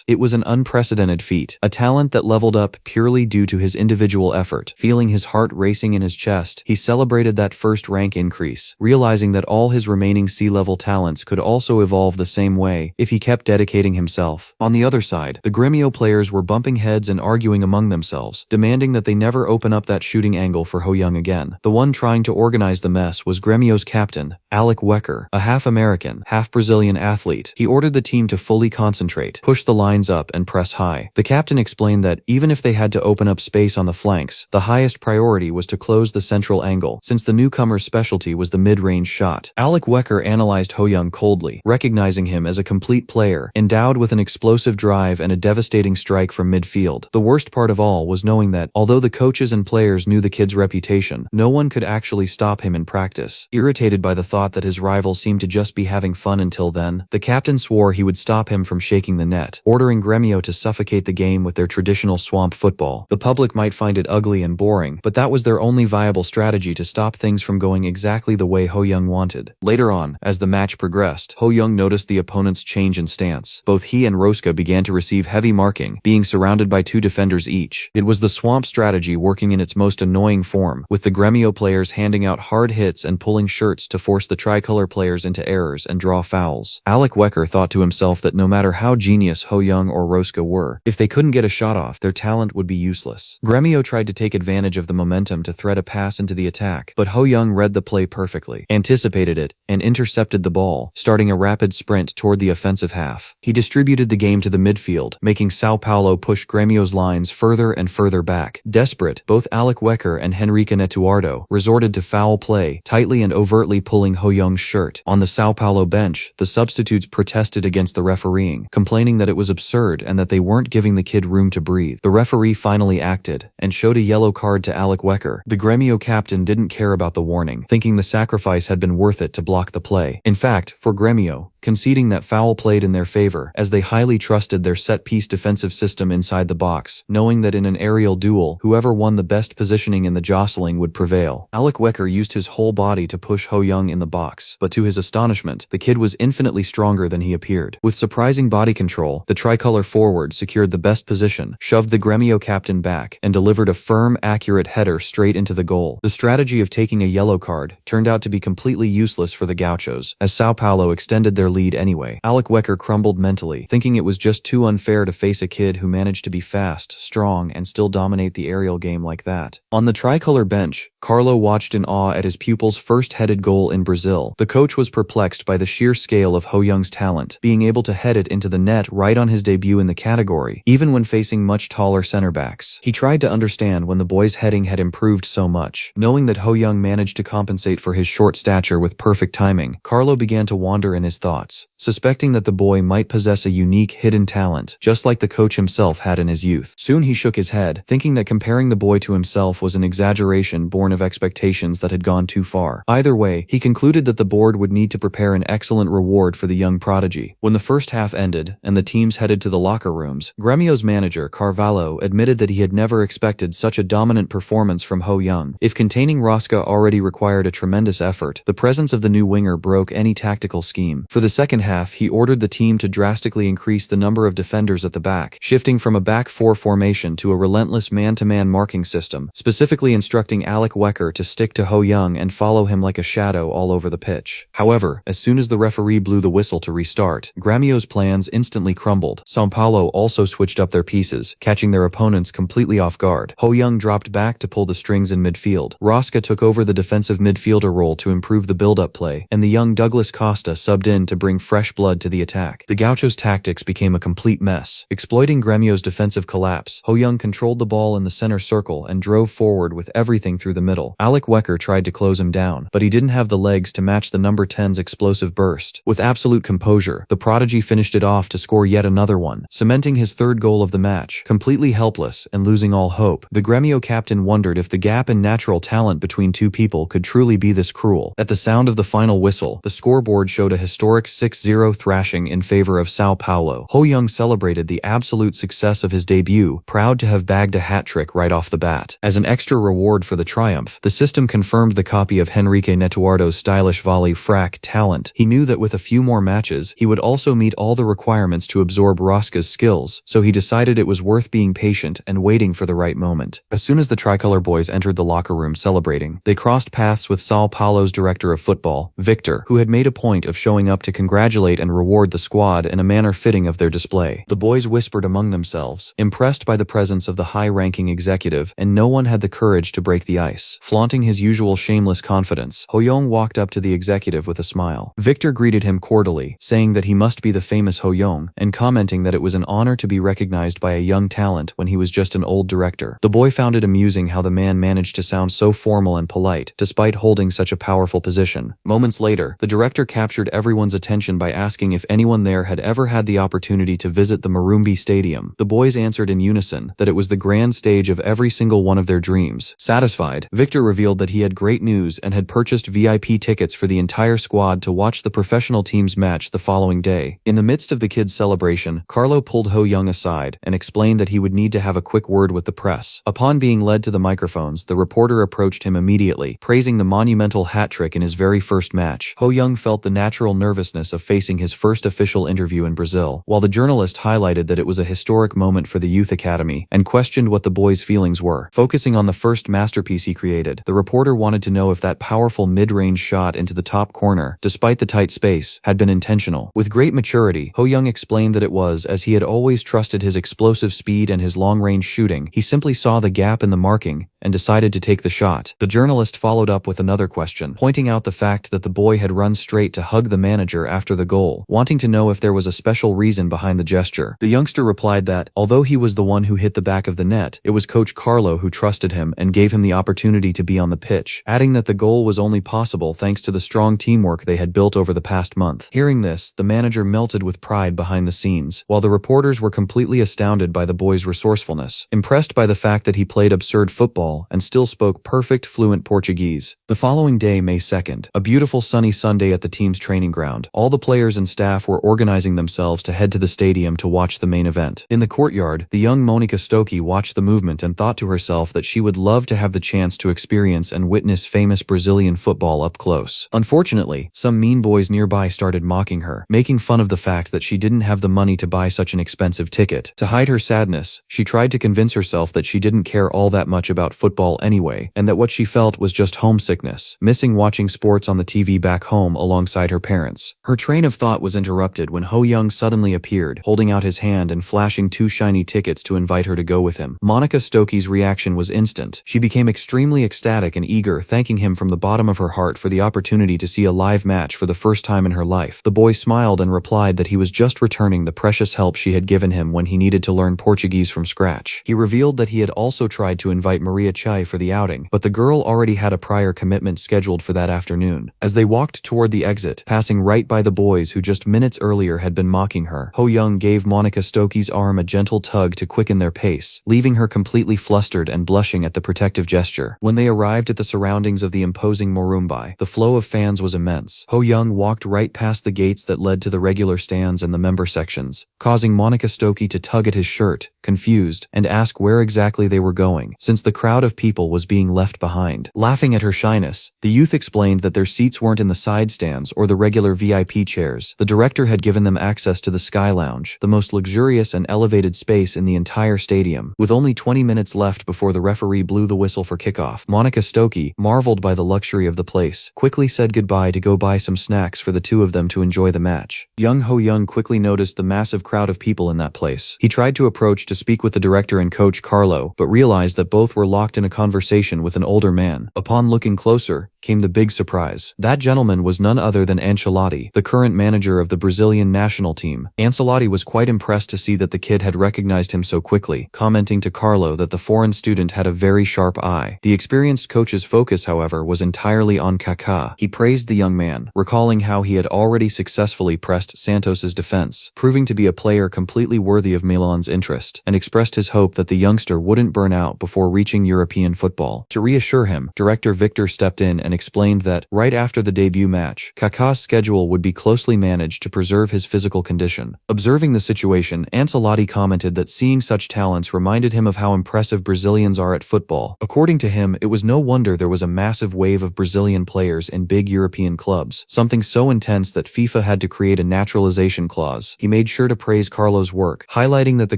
It was an unprecedented feat, a talent that leveled up purely due to his individual effort. Feeling his heart racing in his chest, he celebrated that first rank increase, realizing that all his remaining C-level talents could also evolve the same way if he kept dedicating himself. On the other side, the Grêmio players were bumping heads and arguing among themselves, demanding that they never open up that shooting angle for Ho-young again. The one trying to organize the mess was Grêmio's captain, Alec Wecker, a half-American, half-Brazilian athlete. He ordered the team to fully concentrate, push the lines up, and press high. The captain explained that, even if they had to open up space on the flanks, the highest priority was to close the central angle, since the newcomer's specialty was the mid-range shot. Alec Wecker analyzed Ho-young coldly, recognizing him as a complete player, endowed with an explosive drive and a devastating strike from midfield. The worst part of all was knowing that, although the coaches and players knew the kid's reputation, no one could actually stop him in practice. Irritated by the thought that his rival seemed to just be having fun until then, the captain swore he would stop him from shaking the net, ordering Grêmio to suffocate the game with their traditional swamp football. The public might find it ugly and boring, but that was their only viable strategy to stop things from going exactly the way Ho-young wanted. Later on, as the match progressed, Ho-young noticed the opponent's change in stance. Both he and Rosca began to receive heavy marking, being surrounded by 2 defenders each. It was the swamp strategy working in its most annoying form, with the Grêmio players handing out hard hits and pulling shirts to force the tricolor players into errors and draw fouls. Alec Wecker thought to himself that no matter how genius Ho-young or Rosca were, if they couldn't get a shot off, their talent would be useless. Grêmio tried to take advantage of the momentum to thread a pass into the attack, but Ho-young read the play perfectly, anticipated it, and intercepted the ball, starting a rapid sprint toward the offensive half. He distributed the game to the midfield, making Sao Paulo push Grêmio's lines further and further back. Desperate, both Alec Wecker and Henrique Netuardo resorted to foul play, tightly and overtly pulling Ho-young's shirt. On the Sao Paulo bench, The substitutes protested against the refereeing, complaining that it was absurd and that they weren't giving the kid room to breathe. The referee finally acted and showed a yellow card to Alec Wecker. The Gremio captain didn't care about the warning, thinking the sacrifice had been worth it to block the play. In fact, for Gremio, conceding that foul played in their favor, as they highly trusted their set-piece defensive system inside the box, knowing that in an aerial duel, whoever won the best positioning in the jostling would prevail. Alec Wecker used his whole body to push Ho Young in the box, but to his astonishment, the kid was infinitely stronger than he appeared. With surprising body control, the tricolor forward secured the best position, shoved the Gremio captain back, and delivered a firm, accurate header straight into the goal. The strategy of taking a yellow card turned out to be completely useless for the Gauchos, as Sao Paulo extended their lead anyway. Alec Wecker crumbled mentally, thinking it was just too unfair to face a kid who managed to be fast, strong, and still dominate the aerial game like that. On the tricolor bench, Carlo watched in awe at his pupil's first headed goal in Brazil. The coach was perplexed by the sheer scale of Ho Young's talent, being able to head it into the net right on his debut in the category, even when facing much taller center backs. He tried to understand when the boy's heading had improved so much. Knowing that Ho Young managed to compensate for his short stature with perfect timing, Carlo began to wander in his thoughts, suspecting that the boy might possess a unique hidden talent, just like the coach himself had in his youth. Soon he shook his head, thinking that comparing the boy to himself was an exaggeration born of expectations that had gone too far. Either way, he concluded that the board would need to prepare an excellent reward for the young prodigy. When the first half ended, and the teams headed to the locker rooms, Gremio's manager, Carvalho, admitted that he had never expected such a dominant performance from Ho Young. If containing Rosca already required a tremendous effort, the presence of the new winger broke any tactical scheme. For the second half, he ordered the team to drastically increase the number of defenders at the back, shifting from a back four formation to a relentless man-to-man marking system, specifically instructing Alec Wecker to stick to Ho Young and follow him like a shadow all over the pitch. However, as soon as the referee blew the whistle to restart, Gremio's plans instantly crumbled. São Paulo also switched up their pieces, catching their opponents completely off guard. Ho Young dropped back to pull the strings in midfield. Rosca took over the defensive midfielder role to improve the build-up play, and the young Douglas Costa subbed in to bring fresh blood to the attack. The Gauchos' tactics became a complete mess. Exploiting Gremio's defensive collapse, Ho Young controlled the ball in the center circle and drove forward with everything through the middle. Alec Wecker tried to close him down, but he didn't have the legs to match the number 10's explosive burst. With absolute composure, the prodigy finished it off to score yet another one, cementing his third goal of the match. Completely helpless and losing all hope, the Gremio captain wondered if the gap in natural talent between two people could truly be this cruel. At the sound of the final whistle, the scoreboard showed a historic 6-0 thrashing in favor of Sao Paulo. Ho Young celebrated the absolute success of his debut, proud to have bagged a hat-trick right off the bat. As an extra reward for the triumph, the system confirmed the copy of Henrique Netuardo's stylish volley frac talent. He knew that with a few more matches, he would also meet all the requirements to absorb Rosca's skills, so he decided it was worth being patient and waiting for the right moment. As soon as the tricolor boys entered the locker room celebrating, they crossed paths with Sao Paulo's director of football, Victor, who had made a point of showing up to congratulate and reward the squad in a manner fitting of their display. The boys whispered among themselves, impressed by the presence of the high-ranking executive, and no one had the courage to break the ice. Flaunting his usual shameless confidence, Ho Young walked up to the executive with a smile. Victor greeted him cordially, saying that he must be the famous Ho Young, and commenting that it was an honor to be recognized by a young talent when he was just an old director. The boy found it amusing how the man managed to sound so formal and polite, despite holding such a powerful position. Moments later, the director captured everyone's attention by asking if anyone there had ever had the opportunity to visit the Morumbi Stadium. The boys answered in unison that it was the grand stage of every single one of their dreams. Satisfied, Victor revealed that he had great news and had purchased VIP tickets for the entire squad to watch the professional team's match the following day. In the midst of the kids' celebration, Carlo pulled Ho Young aside and explained that he would need to have a quick word with the press. Upon being led to the microphones, the reporter approached him immediately, praising the monumental hat-trick in his very first match. Ho Young felt the natural nervousness of facing his first official interview in Brazil, while the journalist highlighted that it was a historic moment for the youth academy and questioned what the boy's feelings were. Focusing on the first masterpiece he created, the reporter wanted to know if that powerful mid-range shot into the top corner, despite the tight space, had been intentional. With great maturity, Ho Young explained that it was, as he had always trusted his explosive speed and his long-range shooting. He simply saw the gap in the marking and decided to take the shot. The journalist followed up with another question, pointing out the fact that the boy had run straight to hug the manager her after the goal, wanting to know if there was a special reason behind the gesture. The youngster replied that, although he was the one who hit the back of the net, it was Coach Carlo who trusted him and gave him the opportunity to be on the pitch, adding that the goal was only possible thanks to the strong teamwork they had built over the past month. Hearing this, the manager melted with pride behind the scenes, while the reporters were completely astounded by the boy's resourcefulness, impressed by the fact that he played absurd football and still spoke perfect, fluent Portuguese. The following day, May 2nd, a beautiful sunny Sunday at the team's training ground, all the players and staff were organizing themselves to head to the stadium to watch the main event. In the courtyard, the young Monica Stokey watched the movement and thought to herself that she would love to have the chance to experience and witness famous Brazilian football up close. Unfortunately, some mean boys nearby started mocking her, making fun of the fact that she didn't have the money to buy such an expensive ticket. To hide her sadness, she tried to convince herself that she didn't care all that much about football anyway, and that what she felt was just homesickness, missing watching sports on the TV back home alongside her parents. Her train of thought was interrupted when Ho Young suddenly appeared, holding out his hand and flashing 2 shiny tickets to invite her to go with him. Monica Stokey's reaction was instant. She became extremely ecstatic and eager, thanking him from the bottom of her heart for the opportunity to see a live match for the first time in her life. The boy smiled and replied that he was just returning the precious help she had given him when he needed to learn Portuguese from scratch. He revealed that he had also tried to invite Maria Chai for the outing, but the girl already had a prior commitment scheduled for that afternoon. As they walked toward the exit, passing right by the boys who just minutes earlier had been mocking her, Ho Young gave Monica Stokey's arm a gentle tug to quicken their pace, leaving her completely flustered and blushing at the protective gesture. When they arrived at the surroundings of the imposing Morumbi, the flow of fans was immense. Ho Young walked right past the gates that led to the regular stands and the member sections, causing Monica Stokey to tug at his shirt, confused, and ask where exactly they were going, since the crowd of people was being left behind. Laughing at her shyness, the youth explained that their seats weren't in the side stands or the regular VIP chairs. The director had given them access to the Sky Lounge, the most luxurious and elevated space in the entire stadium. With only 20 minutes left before the referee blew the whistle for kickoff, Monica Stokey, marveled by the luxury of the place, quickly said goodbye to go buy some snacks for the two of them to enjoy the match. Young Ho Young quickly noticed the massive crowd of people in that place. He tried to approach to speak with the director and coach Carlo, but realized that both were locked in a conversation with an older man. Upon looking closer, came the big surprise. That gentleman was none other than Ancelotti, the current manager of the Brazilian national team. Ancelotti was quite impressed to see that the kid had recognized him so quickly, commenting to Carlo that the foreign student had a very sharp eye. The experienced coach's focus, however, was entirely on Kaká. He praised the young man, recalling how he had already successfully pressed Santos's defense, proving to be a player completely worthy of Milan's interest, and expressed his hope that the youngster wouldn't burn out before reaching European football. To reassure him, director Victor stepped in and explained that, right after the debut match, Kaká's schedule would be closely managed to preserve his physical condition. Observing the situation, Ancelotti commented that seeing such talents reminded him of how impressive Brazilians are at football. According to him, it was no wonder there was a massive wave of Brazilian players in big European clubs, something so intense that FIFA had to create a naturalization clause. He made sure to praise Carlo's work, highlighting that the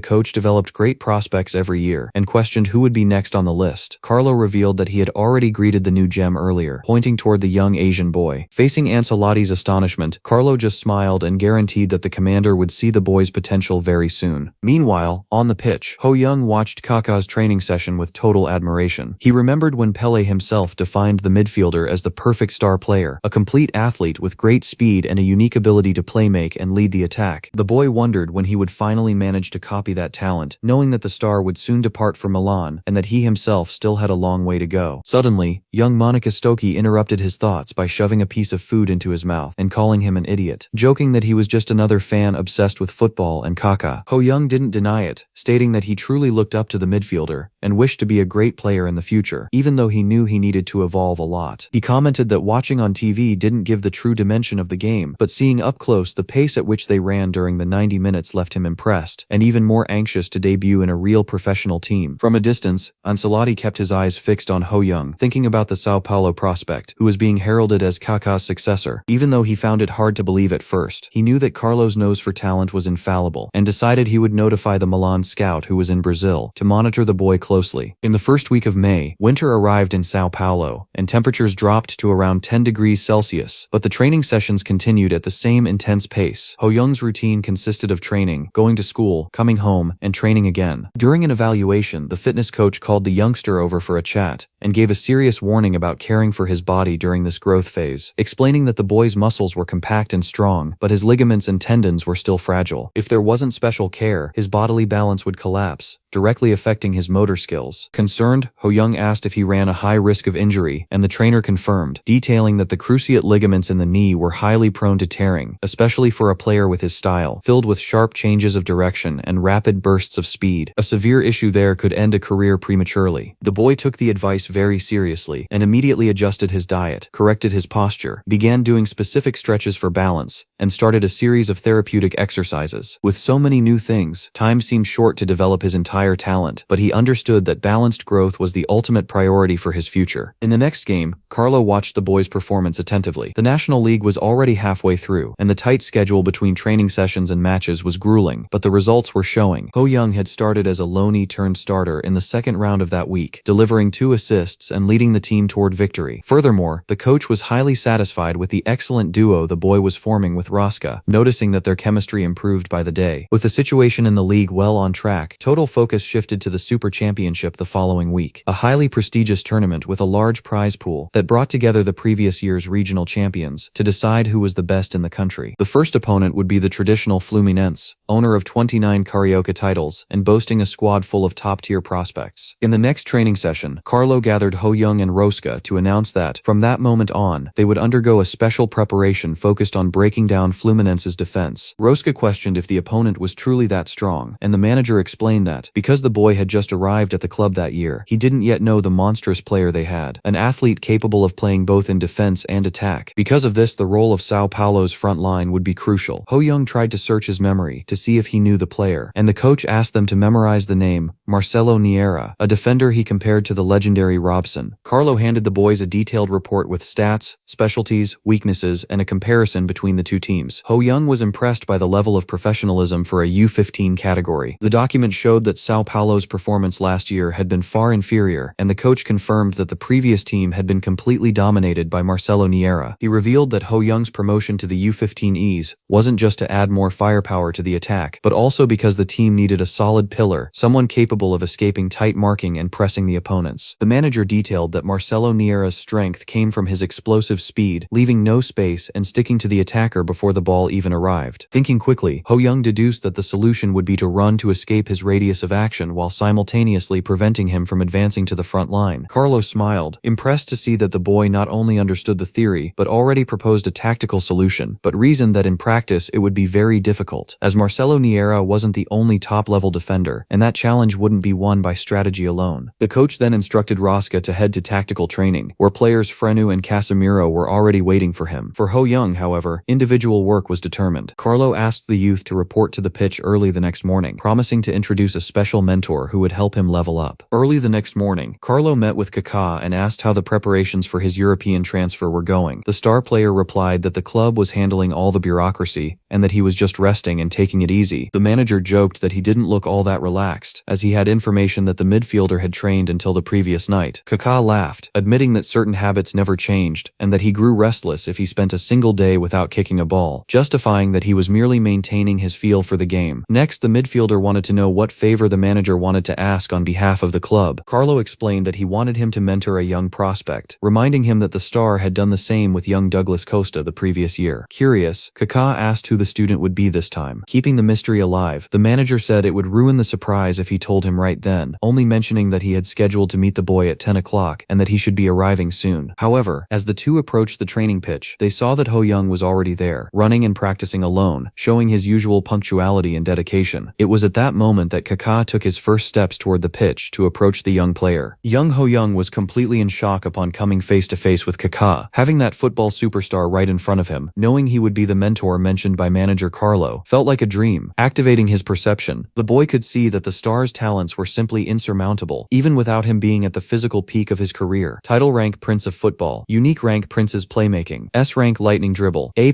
coach developed great prospects every year, and questioned who would be next on the list. Carlo revealed that he had already greeted the new gem earlier, pointing toward the young Asian boy. Facing Ancelotti's astonishment, Carlo just smiled and guaranteed that the commander would see the boy's potential very soon. Meanwhile, on the pitch, Ho Young watched Kaká's training session with total admiration. He remembered when Pelé himself defined the midfielder as the perfect star player, a complete athlete with great speed and a unique ability to playmake and lead the attack. The boy wondered when he would finally manage to copy that talent, knowing that the star would soon depart for Milan and that he himself still had a long way to go. Suddenly, young Monica Stokey interrupted his thoughts by shoving a piece of food into his mouth and calling him an idiot, joking that he was just another fan obsessed with football and Kaká. Ho Young didn't deny it, stating that he truly looked up to the midfielder and wished to be a great player in the future, even though he knew he needed to evolve a lot. He commented that watching on TV didn't give the true dimension of the game, but seeing up close the pace at which they ran during the 90 minutes left him impressed, and even more anxious to debut in a real professional team. From a distance, Ancelotti kept his eyes fixed on Ho Young, thinking about the Sao Paulo prospect, who was being heralded as Kaká's successor. Even though he found it hard to believe at first, he knew that Carlo's nose for talent was infallible, and decided he would notify the Milan scout who was in Brazil to monitor the boy closely. In the first week of May, winter arrived in Sao Paulo, and temperatures dropped to around 10 degrees Celsius, but the training sessions continued at the same intense pace. Ho Young's routine consisted of training, going to school, coming home, and training again. During an evaluation, the fitness coach called the youngster over for a chat, and gave a serious warning about caring for his body during this growth phase, explaining that the boy's muscles were compact and strong, but his ligaments and tendons were still fragile. If there wasn't special care, his bodily balance would collapse, directly affecting his motor skills. Concerned, Ho-young asked if he ran a high risk of injury, and the trainer confirmed, detailing that the cruciate ligaments in the knee were highly prone to tearing, especially for a player with his style, filled with sharp changes of direction and rapid bursts of speed. A severe issue there could end a career prematurely. The boy took the advice very seriously and immediately adjusted his diet, corrected his posture, began doing specific stretches for balance, and started a series of therapeutic exercises. With so many new things, time seemed short to develop his entire talent, but he understood that balanced growth was the ultimate priority for his future. In the next game, Carlo watched the boy's performance attentively. The National League was already halfway through, and the tight schedule between training sessions and matches was grueling, but the results were showing. Ho-young had started as a loanee-turned-starter in the second round of that week, delivering 2 assists and leading the team toward victory. Furthermore, the coach was highly satisfied with the excellent duo the boy was forming with Roska, noticing that their chemistry improved by the day. With the situation in the league well on track, total focus shifted to the Super Championship the following week, a highly prestigious tournament with a large prize pool that brought together the previous year's regional champions to decide who was the best in the country. The first opponent would be the traditional Fluminense, owner of 29 Carioca titles and boasting a squad full of top-tier prospects. In the next training session, Carlo gathered Ho-young and Roska to announce that, from that moment on, they would undergo a special preparation focused on breaking down Fluminense's defense. Roska questioned if the opponent was truly that strong, and the manager explained that, because the boy had just arrived at the club that year, he didn't yet know the monstrous player they had, an athlete capable of playing both in defense and attack. Because of this, the role of Sao Paulo's front line would be crucial. Ho-young tried to search his memory to see if he knew the player, and the coach asked them to memorize the name, Marcelo Niera, a defender he compared to the legendary Robson. Carlo handed the boys a detailed report with stats, specialties, weaknesses, and a comparison between the two teams. Ho-young was impressed by the level of professionalism for a U15 category. The document showed that Sao Paulo's performance last year had been far inferior, and the coach confirmed that the previous team had been completely dominated by Marcelo Niera. He revealed that Ho-young's promotion to the U15Es wasn't just to add more firepower to the attack, but also because the team needed a solid pillar, someone capable of escaping tight marking and pressing the opponents. The manager detailed that Marcelo Niera's strength came from his explosive speed, leaving no space and sticking to the attacker before the ball even arrived. Thinking quickly, Ho-young deduced that the solution would be to run to escape his radius of action while simultaneously preventing him from advancing to the front line. Carlo smiled, impressed to see that the boy not only understood the theory, but already proposed a tactical solution, but reasoned that in practice it would be very difficult, as Marcelo Niera wasn't the only top-level defender, and that challenge wouldn't be won by strategy alone. The coach then instructed Roska to head to tactical training, where players Frenu and Casemiro were already waiting for him. For Ho-young, however, individual work was determined. Carlo asked the youth to report to the pitch early the next morning, promising to introduce a special mentor who would help him level up. Early the next morning, Carlo met with Kaká and asked how the preparations for his European transfer were going. The star player replied that the club was handling all the bureaucracy, and that he was just resting and taking it easy. The manager joked that he didn't look all that relaxed, as he had information that the midfielder had trained until the previous night. Kaká laughed, admitting that certain habits never changed, and that he grew restless if he spent a single day without kicking a ball, justifying that he was merely maintaining his feel for the game. Next, the midfielder wanted to know what favor the manager wanted to ask on behalf of the club. Carlo explained that he wanted him to mentor a young prospect, reminding him that the star had done the same with young Douglas Costa the previous year. Curious, Kaká asked who the student would be this time. Keeping the mystery alive, the manager said it would ruin the surprise if he told him right then, only mentioning that he had scheduled to meet the boy at 10 o'clock and that he should be arriving soon. However, as the two approached the training pitch, they saw that Ho-young was already there, running and practicing alone, showing his usual punctuality and dedication. It was at that moment that Kaká took his first steps toward the pitch to approach the young player. Young Ho-young was completely in shock upon coming face to face with Kaká. Having that football superstar right in front of him, knowing he would be the mentor mentioned by manager Carlo, felt like a dream. Activating his perception, the boy could see that the star's talents were simply insurmountable, even without him being at the physical peak of his career. Title rank Prince of Football, unique rank Prince's playmaking, S rank lightning dribble, A++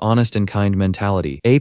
honest and kind mentality, A++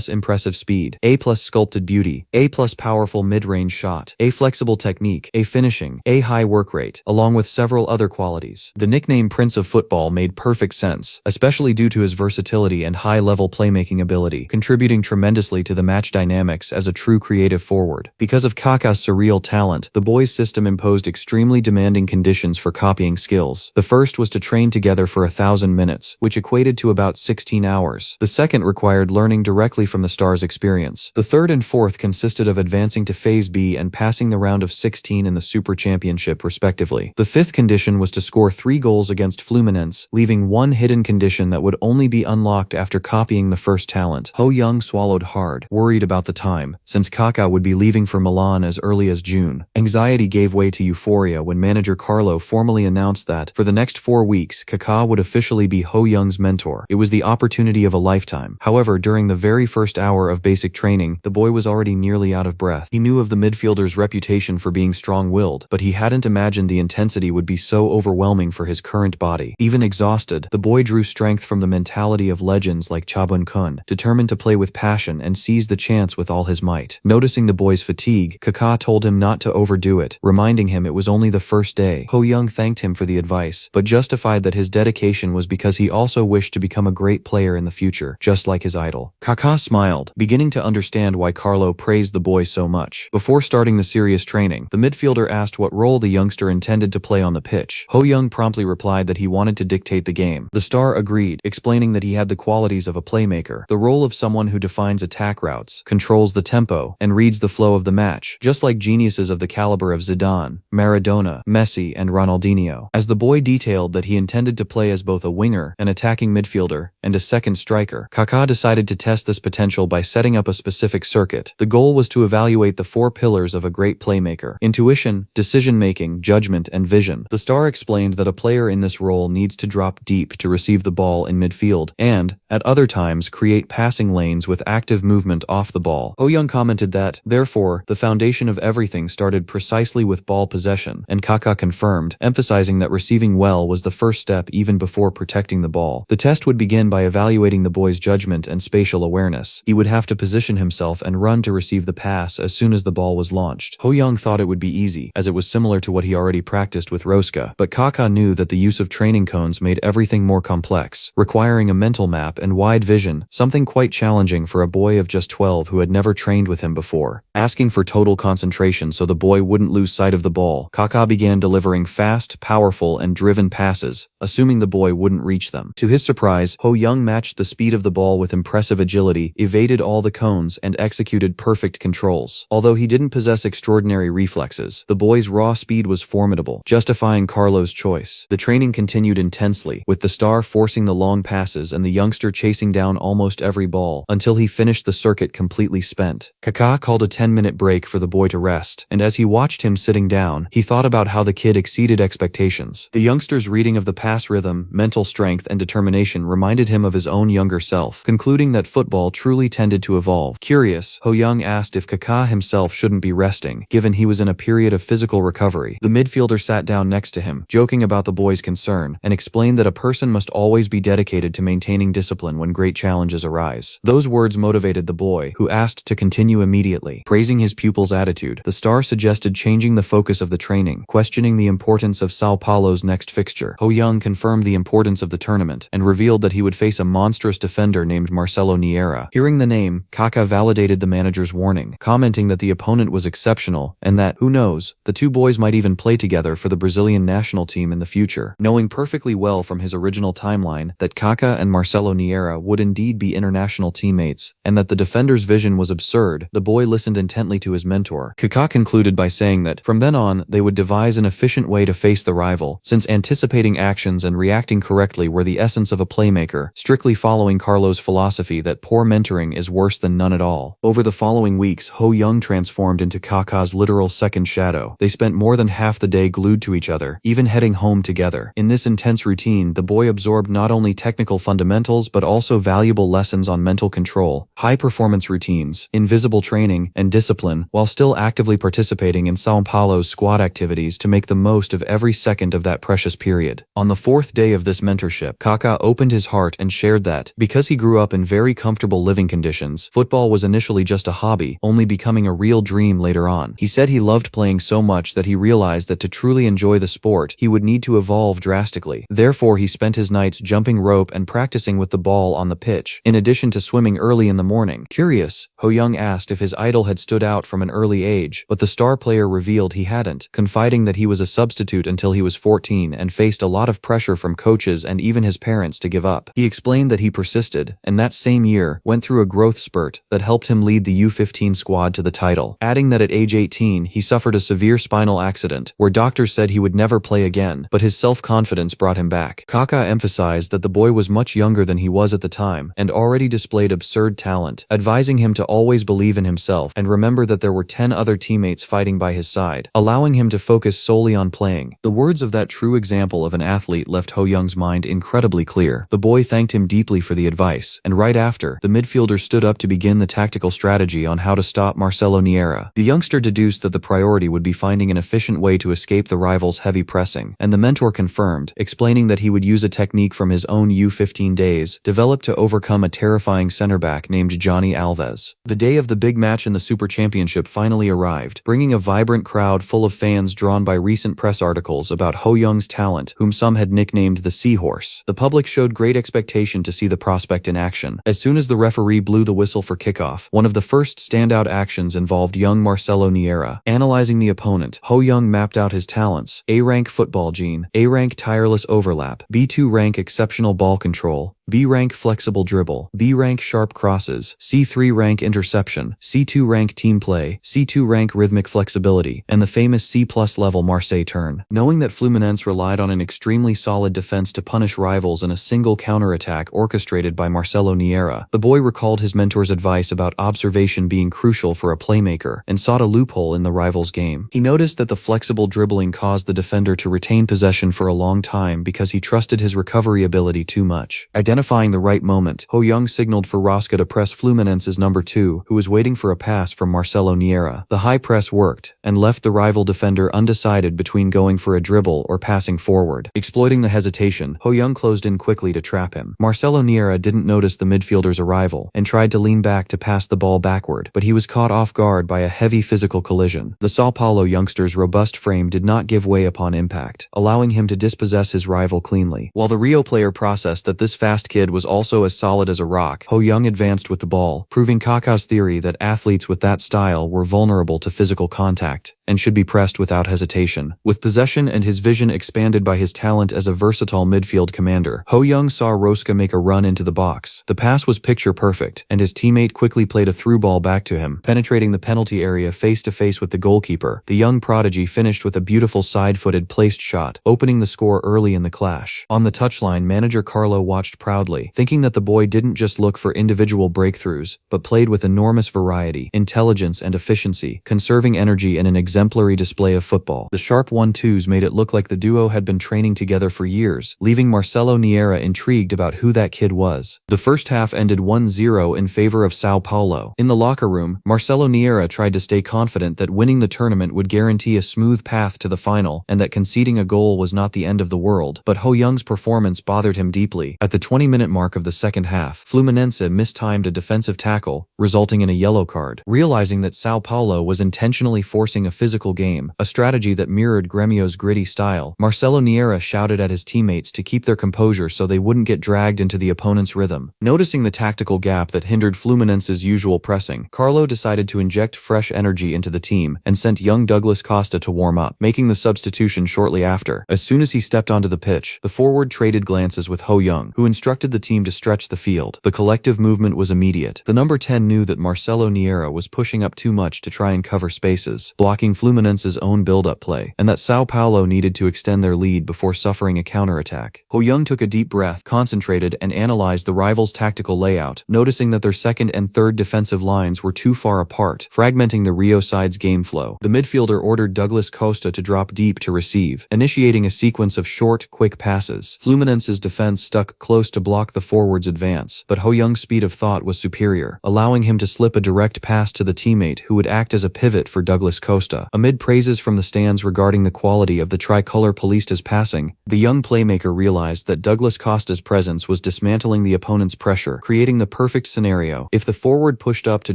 impressive speed, A+ sculpted beauty, A+ powerful mid-range shot, A flexible technique, A finishing, A high work rate, along with several other qualities. The nickname Prince of Football made perfect sense, especially due to his versatility and high-level playmaking playmaking ability, contributing tremendously to the match dynamics as a true creative forward. Because of Kaká's surreal talent, the boys' system imposed extremely demanding conditions for copying skills. The first was to train together for 1,000 minutes, which equated to about 16 hours. The second required learning directly from the stars' experience. The third and fourth consisted of advancing to Phase B and passing the round of 16 in the Super Championship, respectively. The fifth condition was to score 3 goals against Fluminense, leaving one hidden condition that would only be unlocked after copying the first talent. Ho Young swallowed hard, worried about the time, since Kaká would be leaving for Milan as early as June. Anxiety gave way to euphoria when manager Carlo formally announced that, for the next 4 weeks, Kaká would officially be Ho Young's mentor. It was the opportunity of a lifetime. However, during the very first hour of basic training, the boy was already nearly out of breath. He knew of the midfielder's reputation for being strong-willed, but he hadn't imagined the intensity would be so overwhelming for his current body. Even exhausted, the boy drew strength from the mentality of legends like Chabun Kun, determined to play with passion and seize the chance with all his might. Noticing the boy's fatigue, Kaká told him not to overdo it, reminding him it was only the first day. Ho Young thanked him for the advice, but justified that his dedication was because he also wished to become a great player in the future, just like his idol. Kaká smiled, beginning to understand why Carlo praised the boy so much. Before starting the serious training, the midfielder asked what role the youngster intended to play on the pitch. Ho Young promptly replied that he wanted to dictate the game. The star agreed, explaining that he had the qualities of a playmaker, the role of someone who defines attack routes, controls the tempo, and reads the flow of the match, just like geniuses of the caliber of Zidane, Maradona, Messi, and Ronaldinho. As the boy detailed that he intended to play as both a winger, an attacking midfielder, and a second striker, Kaká decided to test this potential by setting up a specific circuit. The goal was to evaluate the 4 pillars of a great playmaker: intuition, decision-making, judgment, and vision. The star explained that a player in this role needs to drop deep to receive the ball in midfield and, at other times, create passing lanes with active movement off the ball. Ho Young commented that, therefore, the foundation of everything started precisely with ball possession, and Kaká confirmed, emphasizing that receiving well was the first step even before protecting the ball. The test would begin by evaluating the boy's judgment and spatial awareness. He would have to position himself and run to receive the pass as soon as the ball was launched. Ho Young thought it would be easy, as it was similar to what he already practiced with Rosca, but Kaká knew that the use of training cones made everything more complex, requiring a mental map and wide vision, something quite challenging for a boy of just 12 who had never trained with him before. Asking for total concentration so the boy wouldn't lose sight of the ball, Kaká began delivering fast, powerful, and driven passes, assuming the boy wouldn't reach them. To his surprise, Ho Young matched the speed of the ball with impressive agility, evaded all the cones, and executed perfect controls. Although he didn't possess extraordinary reflexes, the boy's raw speed was formidable, justifying Carlo's choice. The training continued intensely, with the star forcing the long passes and the youngster chasing down almost every ball, until he finished the circuit completely spent. Kaká called a 10-minute break for the boy to rest, and as he watched him sitting down, he thought about how the kid exceeded expectations. The youngster's reading of the pass rhythm, mental strength, and determination reminded him of his own younger self, concluding that football truly tended to evolve. Curious, Ho Young asked if Kaká himself shouldn't be resting, given he was in a period of physical recovery. The midfielder sat down next to him, joking about the boy's concern, and explained that a person must always be dedicated to maintaining discipline when great challenges arise. Those words motivated the boy, who asked to continue immediately. Praising his pupil's attitude, the star suggested changing the focus of the training, questioning the importance of Sao Paulo's next fixture. Ho Young confirmed the importance of the tournament, and revealed that he would face a monstrous defender named Marcelo Niera. Hearing the name, Kaká validated the manager's warning, commenting that the opponent was exceptional, and that, who knows, the two boys might even play together for the Brazilian national team in the future. Knowing perfectly well from his original timeline that Kaká and Marcelo Niera would indeed be international teammates, and that the defender's vision was absurd, the boy listened intently to his mentor. Kaká concluded by saying that, from then on, they would devise an efficient way to face the rival, since anticipating actions and reacting correctly were the essence of a playmaker, strictly following Carlo's philosophy that poor mentoring is worse than none at all. Over the following weeks, Ho Young transformed into Kaká's literal second shadow. They spent more than half the day glued to each other, even heading home together. In this intense routine, the boy absorbed not only technical fundamentals but also valuable lessons on mental control, high-performance routines, invisible training, and discipline, while still actively participating in São Paulo's squad activities to make the most of every second of that precious period. On the 4th day of this mentorship, Kaká opened his heart and shared that, because he grew up in very comfortable living conditions, football was initially just a hobby, only becoming a real dream later on. He said he loved playing so much that he realized that to truly enjoy the sport, he would need to evolve drastically. Therefore, he spent his nights jumping rope and practicing with the ball on the pitch, match, in addition to swimming early in the morning. Curious, Ho Young asked if his idol had stood out from an early age, but the star player revealed he hadn't, confiding that he was a substitute until he was 14 and faced a lot of pressure from coaches and even his parents to give up. He explained that he persisted, and that same year, went through a growth spurt that helped him lead the U15 squad to the title, adding that at age 18 he suffered a severe spinal accident, where doctors said he would never play again, but his self-confidence brought him back. Kaká emphasized that the boy was much younger than he was at the time, and already displayed absurd talent, advising him to always believe in himself and remember that there were 10 other teammates fighting by his side, allowing him to focus solely on playing. The words of that true example of an athlete left Ho Young's mind incredibly clear. The boy thanked him deeply for the advice, and right after, the midfielder stood up to begin the tactical strategy on how to stop Marcelo Niera. The youngster deduced that the priority would be finding an efficient way to escape the rival's heavy pressing, and the mentor confirmed, explaining that he would use a technique from his own U15 days, developed to overcome a terrifying center back named Johnny Alves. The day of the big match in the Super Championship finally arrived, bringing a vibrant crowd full of fans drawn by recent press articles about Ho Young's talent, whom some had nicknamed the Seahorse. The public showed great expectation to see the prospect in action. As soon as the referee blew the whistle for kickoff, one of the first standout actions involved young Marcelo Niera. Analyzing the opponent, Ho Young mapped out his talents: A-rank football gene, A-rank tireless overlap, B2 rank exceptional ball control, B rank flexible dribble, B rank sharp crosses, C3 rank interception, C2 rank team play, C2 rank rhythmic flexibility, and the famous C+ level Marseille turn. Knowing that Fluminense relied on an extremely solid defense to punish rivals in a single counterattack orchestrated by Marcelo Niera, the boy recalled his mentor's advice about observation being crucial for a playmaker and sought a loophole in the rival's game. He noticed that the flexible dribbling caused the defender to retain possession for a long time because he trusted his recovery ability too much. Identifying the right moment, Ho Young signaled for Rosca to press Fluminense's number 2, who was waiting for a pass from Marcelo Niera. The high press worked, and left the rival defender undecided between going for a dribble or passing forward. Exploiting the hesitation, Ho Young closed in quickly to trap him. Marcelo Niera didn't notice the midfielder's arrival, and tried to lean back to pass the ball backward, but he was caught off guard by a heavy physical collision. The Sao Paulo youngster's robust frame did not give way upon impact, allowing him to dispossess his rival cleanly. While the Rio player processed that this fast kid was also as solid as a rock, Ho Young advanced with the ball, proving Kaká's theory that athletes with that style were vulnerable to physical contact and should be pressed without hesitation. With possession and his vision expanded by his talent as a versatile midfield commander, Ho Young saw Rosca make a run into the box. The pass was picture perfect, and his teammate quickly played a through ball back to him, penetrating the penalty area face to face with the goalkeeper. The young prodigy finished with a beautiful side-footed placed shot, opening the score early in the clash. On the touchline, manager Carlo watched proudly, thinking that the boy didn't just look for individual breakthroughs, but played with enormous variety, intelligence, and efficiency, conserving energy in an exemplary display of football. The sharp 1-2s made it look like the duo had been training together for years, leaving Marcelo Niera intrigued about who that kid was. The first half ended 1-0 in favor of Sao Paulo. In the locker room, Marcelo Niera tried to stay confident that winning the tournament would guarantee a smooth path to the final, and that conceding a goal was not the end of the world, but Ho Young's performance bothered him deeply. At the 20-minute mark of the second half, Fluminense mistimed a defensive tackle, resulting in a yellow card. Realizing that Sao Paulo was intentionally forcing a physical game, a strategy that mirrored Grêmio's gritty style, Marcelo Niera shouted at his teammates to keep their composure so they wouldn't get dragged into the opponent's rhythm. Noticing the tactical gap that hindered Fluminense's usual pressing, Carlo decided to inject fresh energy into the team and sent young Douglas Costa to warm up, making the substitution shortly after. As soon as he stepped onto the pitch, the forward traded glances with Ho Young, who instructed the team to stretch the field. The collective movement was immediate. The number 10 knew that Marcelo Niera was pushing up too much to try and cover spaces, blocking Fluminense's own build-up play, and that Sao Paulo needed to extend their lead before suffering a counterattack. Ho Young took a deep breath, concentrated, and analyzed the rivals' tactical layout, noticing that their second and third defensive lines were too far apart, fragmenting the Rio side's game flow. The midfielder ordered Douglas Costa to drop deep to receive, initiating a sequence of short, quick passes. Fluminense's defense stuck close to block the forward's advance, but Ho Young's speed of thought was superior, allowing him to slip a direct pass to the teammate who would act as a pivot for Douglas Costa. Manhwa. Amid praises from the stands regarding the quality of the tricolor polista's passing, the young playmaker realized that Douglas Costa's presence was dismantling the opponent's pressure, creating the perfect scenario. If the forward pushed up to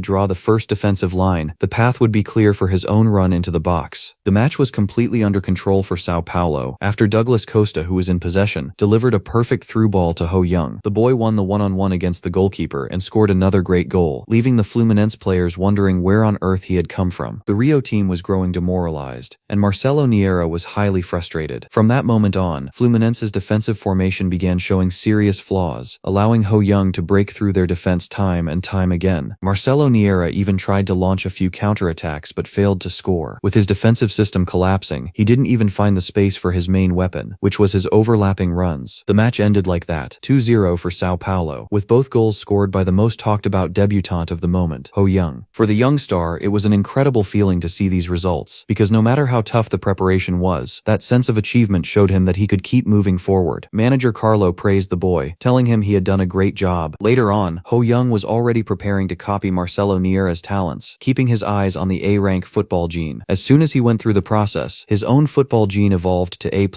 draw the first defensive line, the path would be clear for his own run into the box. The match was completely under control for Sao Paulo after Douglas Costa, who was in possession, delivered a perfect through ball to Ho Young. The boy won the one-on-one against the goalkeeper and scored another great goal, leaving the Fluminense players wondering where on earth he had come from. The Rio team was growing demoralized, and Marcelo Niera was highly frustrated. From that moment on, Fluminense's defensive formation began showing serious flaws, allowing Ho Young to break through their defense time and time again. Marcelo Niera even tried to launch a few counterattacks but failed to score. With his defensive system collapsing, he didn't even find the space for his main weapon, which was his overlapping runs. The match ended like that, 2-0 for Sao Paulo, with both goals scored by the most talked about debutant of the moment, Ho Young. For the young star, it was an incredible feeling to see these results, because no matter how tough the preparation was, that sense of achievement showed him that he could keep moving forward. Manager Carlo praised the boy, telling him he had done a great job. Later on, Ho Young was already preparing to copy Marcelo Niera's talents, keeping his eyes on the A-rank football gene. As soon as he went through the process, his own football gene evolved to A+,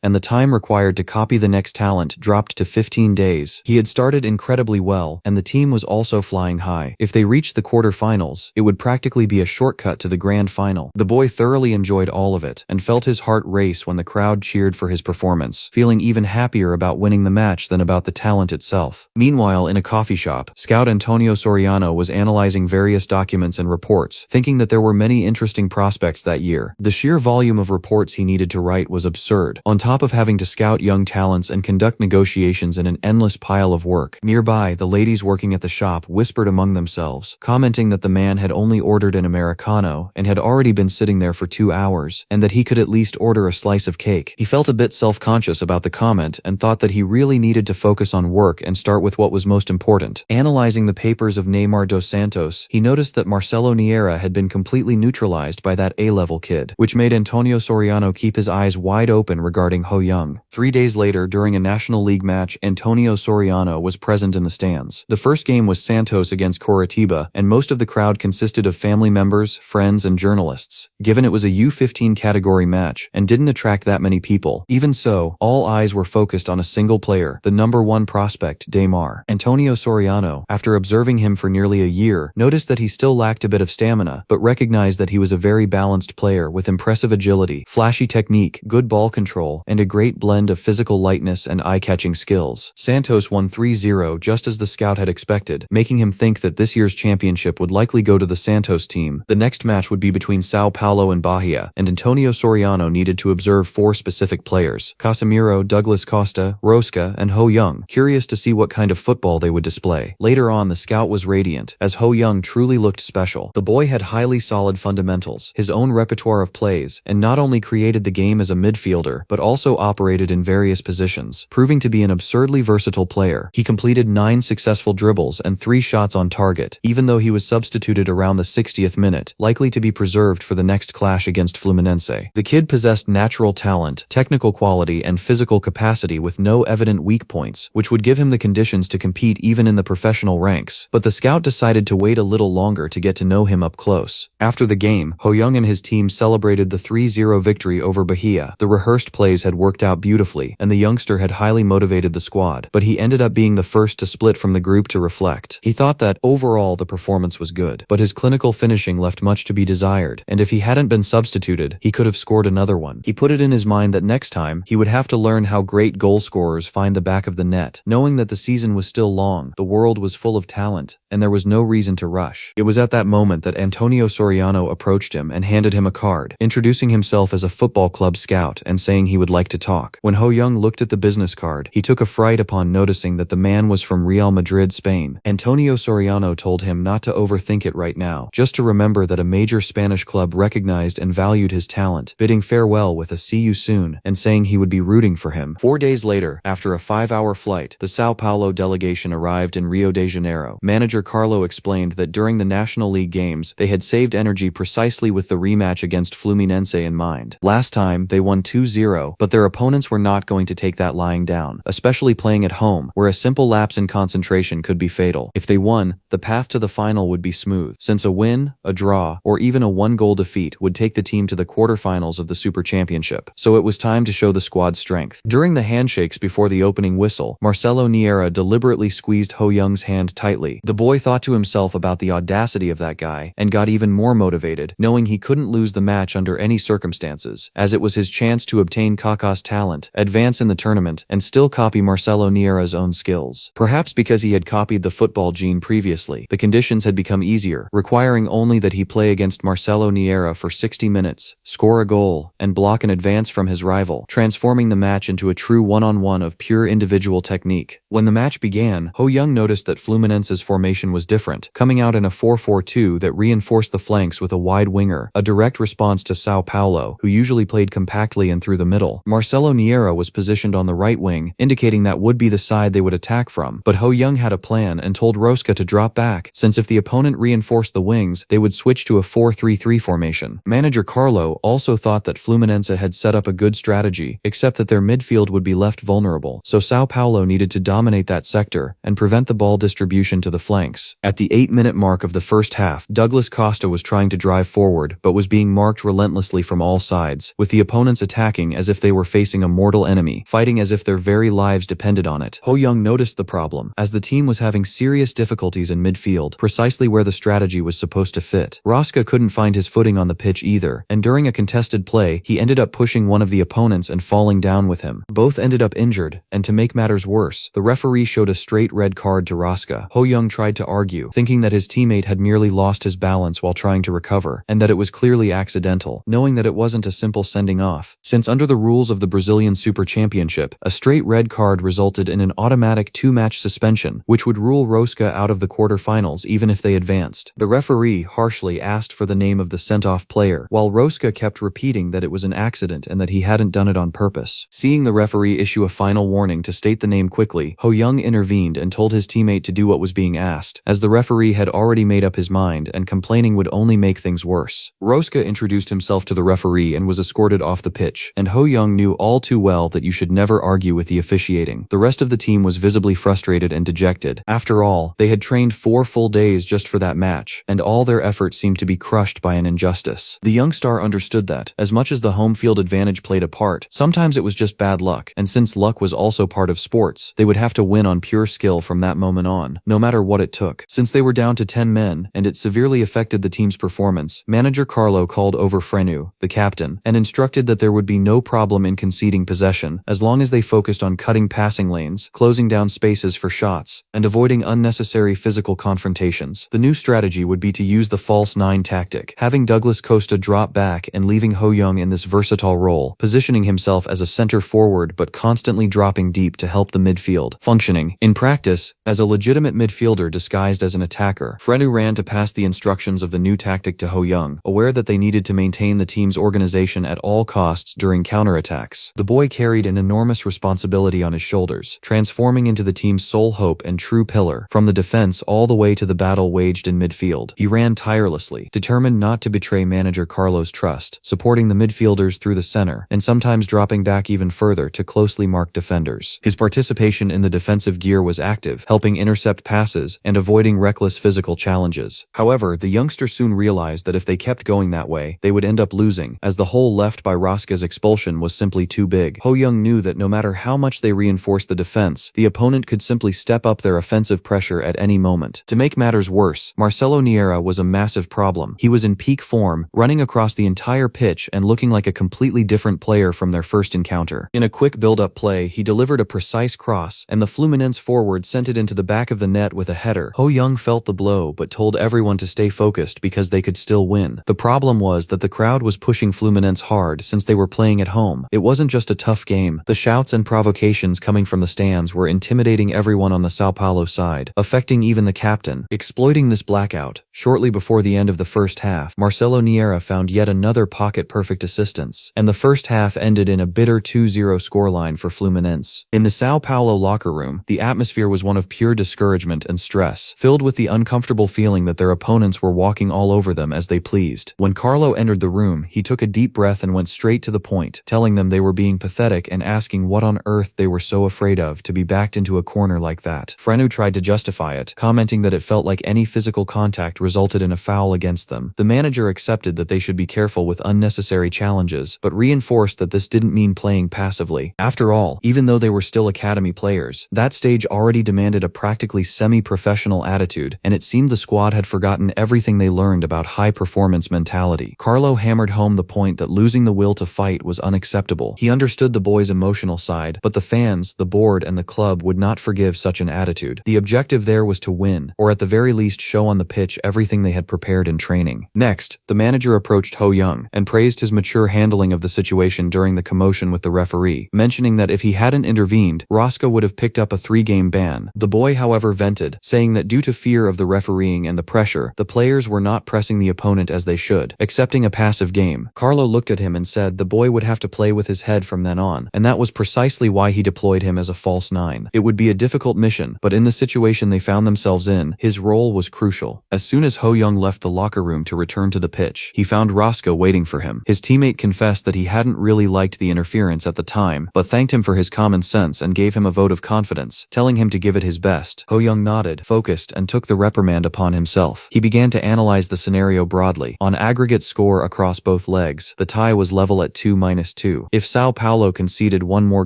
and the time required to copy the next talent dropped to 15 days. He had started incredibly well, and the team was also flying high. If they reached the quarterfinals, it would practically be a shortcut to the grand final. The boy thoroughly enjoyed all of it, and felt his heart race when the crowd cheered for his performance, feeling even happier about winning the match than about the talent itself. Meanwhile, in a coffee shop, scout Antonio Soriano was analyzing various documents and reports, thinking that there were many interesting prospects that year. The sheer volume of reports he needed to write was absurd, on top of having to scout young talents and conduct negotiations in an endless pile of work. Nearby, the ladies working at the shop whispered among themselves, commenting that the man had only ordered an Americano and had already been sitting there for 2 hours, and that he could at least order a slice of cake. He felt a bit self-conscious about the comment and thought that he really needed to focus on work and start with what was most important. Analyzing the papers of Neymar dos Santos, he noticed that Marcelo Niera had been completely neutralized by that A-level kid, which made Antonio Soriano keep his eyes wide open regarding Ho Young. 3 days later, during a National League match, Antonio Soriano was present in the stands. The first game was Santos against Coritiba, and most of the crowd consisted of family members, friends, and journalists, given it was a U15 category match and didn't attract that many people. Even so, all eyes were focused on a single player, the #1 prospect, Neymar. Antonio Soriano, after observing him for nearly a year, noticed that he still lacked a bit of stamina, but recognized that he was a very balanced player with impressive agility, flashy technique, good ball control, and a great blend of physical lightness and eye-catching skills. Santos won 3-0 just as the scout had expected, making him think that this year's championship would likely go to the Santos team. The next match would be between Sao Paulo and Bahia, and Antonio Soriano needed to observe 4 specific players: Casemiro, Douglas Costa, Rosca, and Ho Young, curious to see what kind of football they would display. Later on, the scout was radiant, as Ho Young truly looked special. The boy had highly solid fundamentals, his own repertoire of plays, and not only created the game as a midfielder, but also operated in various positions, proving to be an absurdly versatile player. He completed 9 successful dribbles and 3 shots on target, even though he was substituted around the 60th minute, likely to be preserved for the next clash against Fluminense. The kid possessed natural talent, technical quality, and physical capacity with no evident weak points, which would give him the conditions to compete even in the professional ranks. But the scout decided to wait a little longer to get to know him up close. After the game, Ho Young and his team celebrated the 3-0 victory over Bahia. The rehearsed plays had worked out beautifully, and the youngster had highly motivated the squad, but he ended up being the first to split from the group to reflect. He thought that, overall, the performance was good, but his clinical finishing left much to be desired, and if he hadn't been substituted, he could have scored another one. He put it in his mind that next time, he would have to learn how great goal scorers find the back of the net. Knowing that the season was still long, the world was full of talent, and there was no reason to rush. It was at that moment that Antonio Soriano approached him and handed him a card, introducing himself as a football club scout and saying he would like to talk. When Ho Young looked at the business card, he took a fright upon noticing that the man was from Real Madrid, Spain. Antonio Soriano told him not to overthink it right now, just to remember that a major Spanish club recognized and valued his talent, bidding farewell with a "see you soon" and saying he would be rooting for him. 4 days later, after a 5-hour flight, the Sao Paulo delegation arrived in Rio de Janeiro. Manager Carlo explained that during the National League games, they had saved energy precisely with the rematch against Fluminense in mind. Last time, they won 2-0, but their opponents were not going to take that lying down, especially playing at home, where a simple lapse in concentration could be fatal. If they won, the path to the final would be smooth, since a win, a draw, or even a 1-goal eventual defeat would take the team to the quarterfinals of the Super Championship, so it was time to show the squad's strength. During the handshakes before the opening whistle, Marcelo Niera deliberately squeezed Ho Young's hand tightly. The boy thought to himself about the audacity of that guy, and got even more motivated, knowing he couldn't lose the match under any circumstances, as it was his chance to obtain Kaká's talent, advance in the tournament, and still copy Marcelo Niera's own skills. Perhaps because he had copied the football gene previously, the conditions had become easier, requiring only that he play against Marcelo Niera for 60 minutes, score a goal, and block an advance from his rival, transforming the match into a true one-on-one of pure individual technique. When the match began, Ho Young noticed that Fluminense's formation was different, coming out in a 4-4-2 that reinforced the flanks with a wide winger, a direct response to Sao Paulo, who usually played compactly and through the middle. Marcelo Niera was positioned on the right wing, indicating that would be the side they would attack from, but Ho Young had a plan and told Rosca to drop back, since if the opponent reinforced the wings, they would switch to a 4-3-3 formation. Manager Carlo also thought that Fluminense had set up a good strategy, except that their midfield would be left vulnerable, so Sao Paulo needed to dominate that sector and prevent the ball distribution to the flanks. At the 8-minute mark of the first half, Douglas Costa was trying to drive forward but was being marked relentlessly from all sides, with the opponents attacking as if they were facing a mortal enemy, fighting as if their very lives depended on it. Ho Young noticed the problem, as the team was having serious difficulties in midfield, precisely where the strategy was supposed to fit. Rosca couldn't find his footing on the pitch either, and during a contested play, he ended up pushing one of the opponents and falling down with him. Both ended up injured, and to make matters worse, the referee showed a straight red card to Rosca. Ho Young tried to argue, thinking that his teammate had merely lost his balance while trying to recover, and that it was clearly accidental, knowing that it wasn't a simple sending off, since under the rules of the Brazilian Super Championship, a straight red card resulted in an automatic 2-match suspension, which would rule Rosca out of the quarterfinals even if they advanced. The referee harshly asked for the name of the sent-off player, while Rosca kept repeating that it was an accident and that he hadn't done it on purpose. Seeing the referee issue a final warning to state the name quickly, Ho Young intervened and told his teammate to do what was being asked, as the referee had already made up his mind and complaining would only make things worse. Rosca introduced himself to the referee and was escorted off the pitch, and Ho Young knew all too well that you should never argue with the officiating. The rest of the team was visibly frustrated and dejected. After all, they had trained 4 full days just for that match, and all their efforts seemed to be crushed by an injustice. The young star understood that, as much as the home field advantage played a part, sometimes it was just bad luck, and since luck was also part of sports, they would have to win on pure skill from that moment on, no matter what it took. Since they were down to 10 men, and it severely affected the team's performance, manager Carlo called over Frenu, the captain, and instructed that there would be no problem in conceding possession, as long as they focused on cutting passing lanes, closing down spaces for shots, and avoiding unnecessary physical confrontations. The new strategy would be to use the false 9 tactic, having Douglas Costa drop back and leaving Ho Young in this versatile role, positioning himself as a center forward but constantly dropping deep to help the midfield, functioning, in practice, as a legitimate midfielder disguised as an attacker. Frenu ran to pass the instructions of the new tactic to Ho Young, aware that they needed to maintain the team's organization at all costs during counterattacks. The boy carried an enormous responsibility on his shoulders, transforming into the team's sole hope and true pillar, from the defense all the way to the battle waged in midfield. He ran tirelessly, determined not to betray manager Carlo's trust, supporting the midfielders through the center, and sometimes dropping back even further to closely marked defenders. His participation in the defensive gear was active, helping intercept passes and avoiding reckless physical challenges. However, the youngster soon realized that if they kept going that way, they would end up losing, as the hole left by Rosca's expulsion was simply too big. Ho Young knew that no matter how much they reinforced the defense, the opponent could simply step up their offensive pressure at any moment. To make matters worse, Marcelo Niera was a massive problem. He was in peak form, running across the entire pitch and looking like a completely different player from their first encounter. In a quick build-up play, he delivered a precise cross, and the Fluminense forward sent it into the back of the net with a header. Ho Young felt the blow but told everyone to stay focused because they could still win. The problem was that the crowd was pushing Fluminense hard since they were playing at home. It wasn't just a tough game. The shouts and provocations coming from the stands were intimidating everyone on the Sao Paulo side, affecting even the captain. Exploiting this blackout, shortly before the end of the first half, Marcelo Niera found yet another pocket-perfect assistance, and the first half ended in a bitter 2-0 scoreline for Fluminense. In the Sao Paulo locker room, the atmosphere was one of pure discouragement and stress, filled with the uncomfortable feeling that their opponents were walking all over them as they pleased. When Carlo entered the room, he took a deep breath and went straight to the point, telling them they were being pathetic and asking what on earth they were so afraid of to be backed into a corner like that. Frenu tried to justify it, commenting that it felt like any physical contact resulted in a foul against them. The manager manager accepted that they should be careful with unnecessary challenges, but reinforced that this didn't mean playing passively. After all, even though they were still academy players, that stage already demanded a practically semi-professional attitude, and it seemed the squad had forgotten everything they learned about high-performance mentality. Carlo hammered home the point that losing the will to fight was unacceptable. He understood the boys' emotional side, but the fans, the board, and the club would not forgive such an attitude. The objective there was to win, or at the very least show on the pitch everything they had prepared in training. Next, the manager approached Ho Young and praised his mature handling of the situation during the commotion with the referee, mentioning that if he hadn't intervened, Roscoe would have picked up a 3-game ban. The boy, however, vented, saying that due to fear of the refereeing and the pressure, the players were not pressing the opponent as they should, accepting a passive game. Carlo looked at him and said the boy would have to play with his head from then on, and that was precisely why he deployed him as a false 9. It would be a difficult mission, but in the situation they found themselves in, his role was crucial. As soon as Ho Young left the locker room to return to the pitch, he found Roscoe waiting for him. His teammate confessed that he hadn't really liked the interference at the time, but thanked him for his common sense and gave him a vote of confidence, telling him to give it his best. Ho Young nodded, focused, and took the reprimand upon himself. He began to analyze the scenario broadly. On aggregate score across both legs, the tie was level at 2-2. If Sao Paulo conceded one more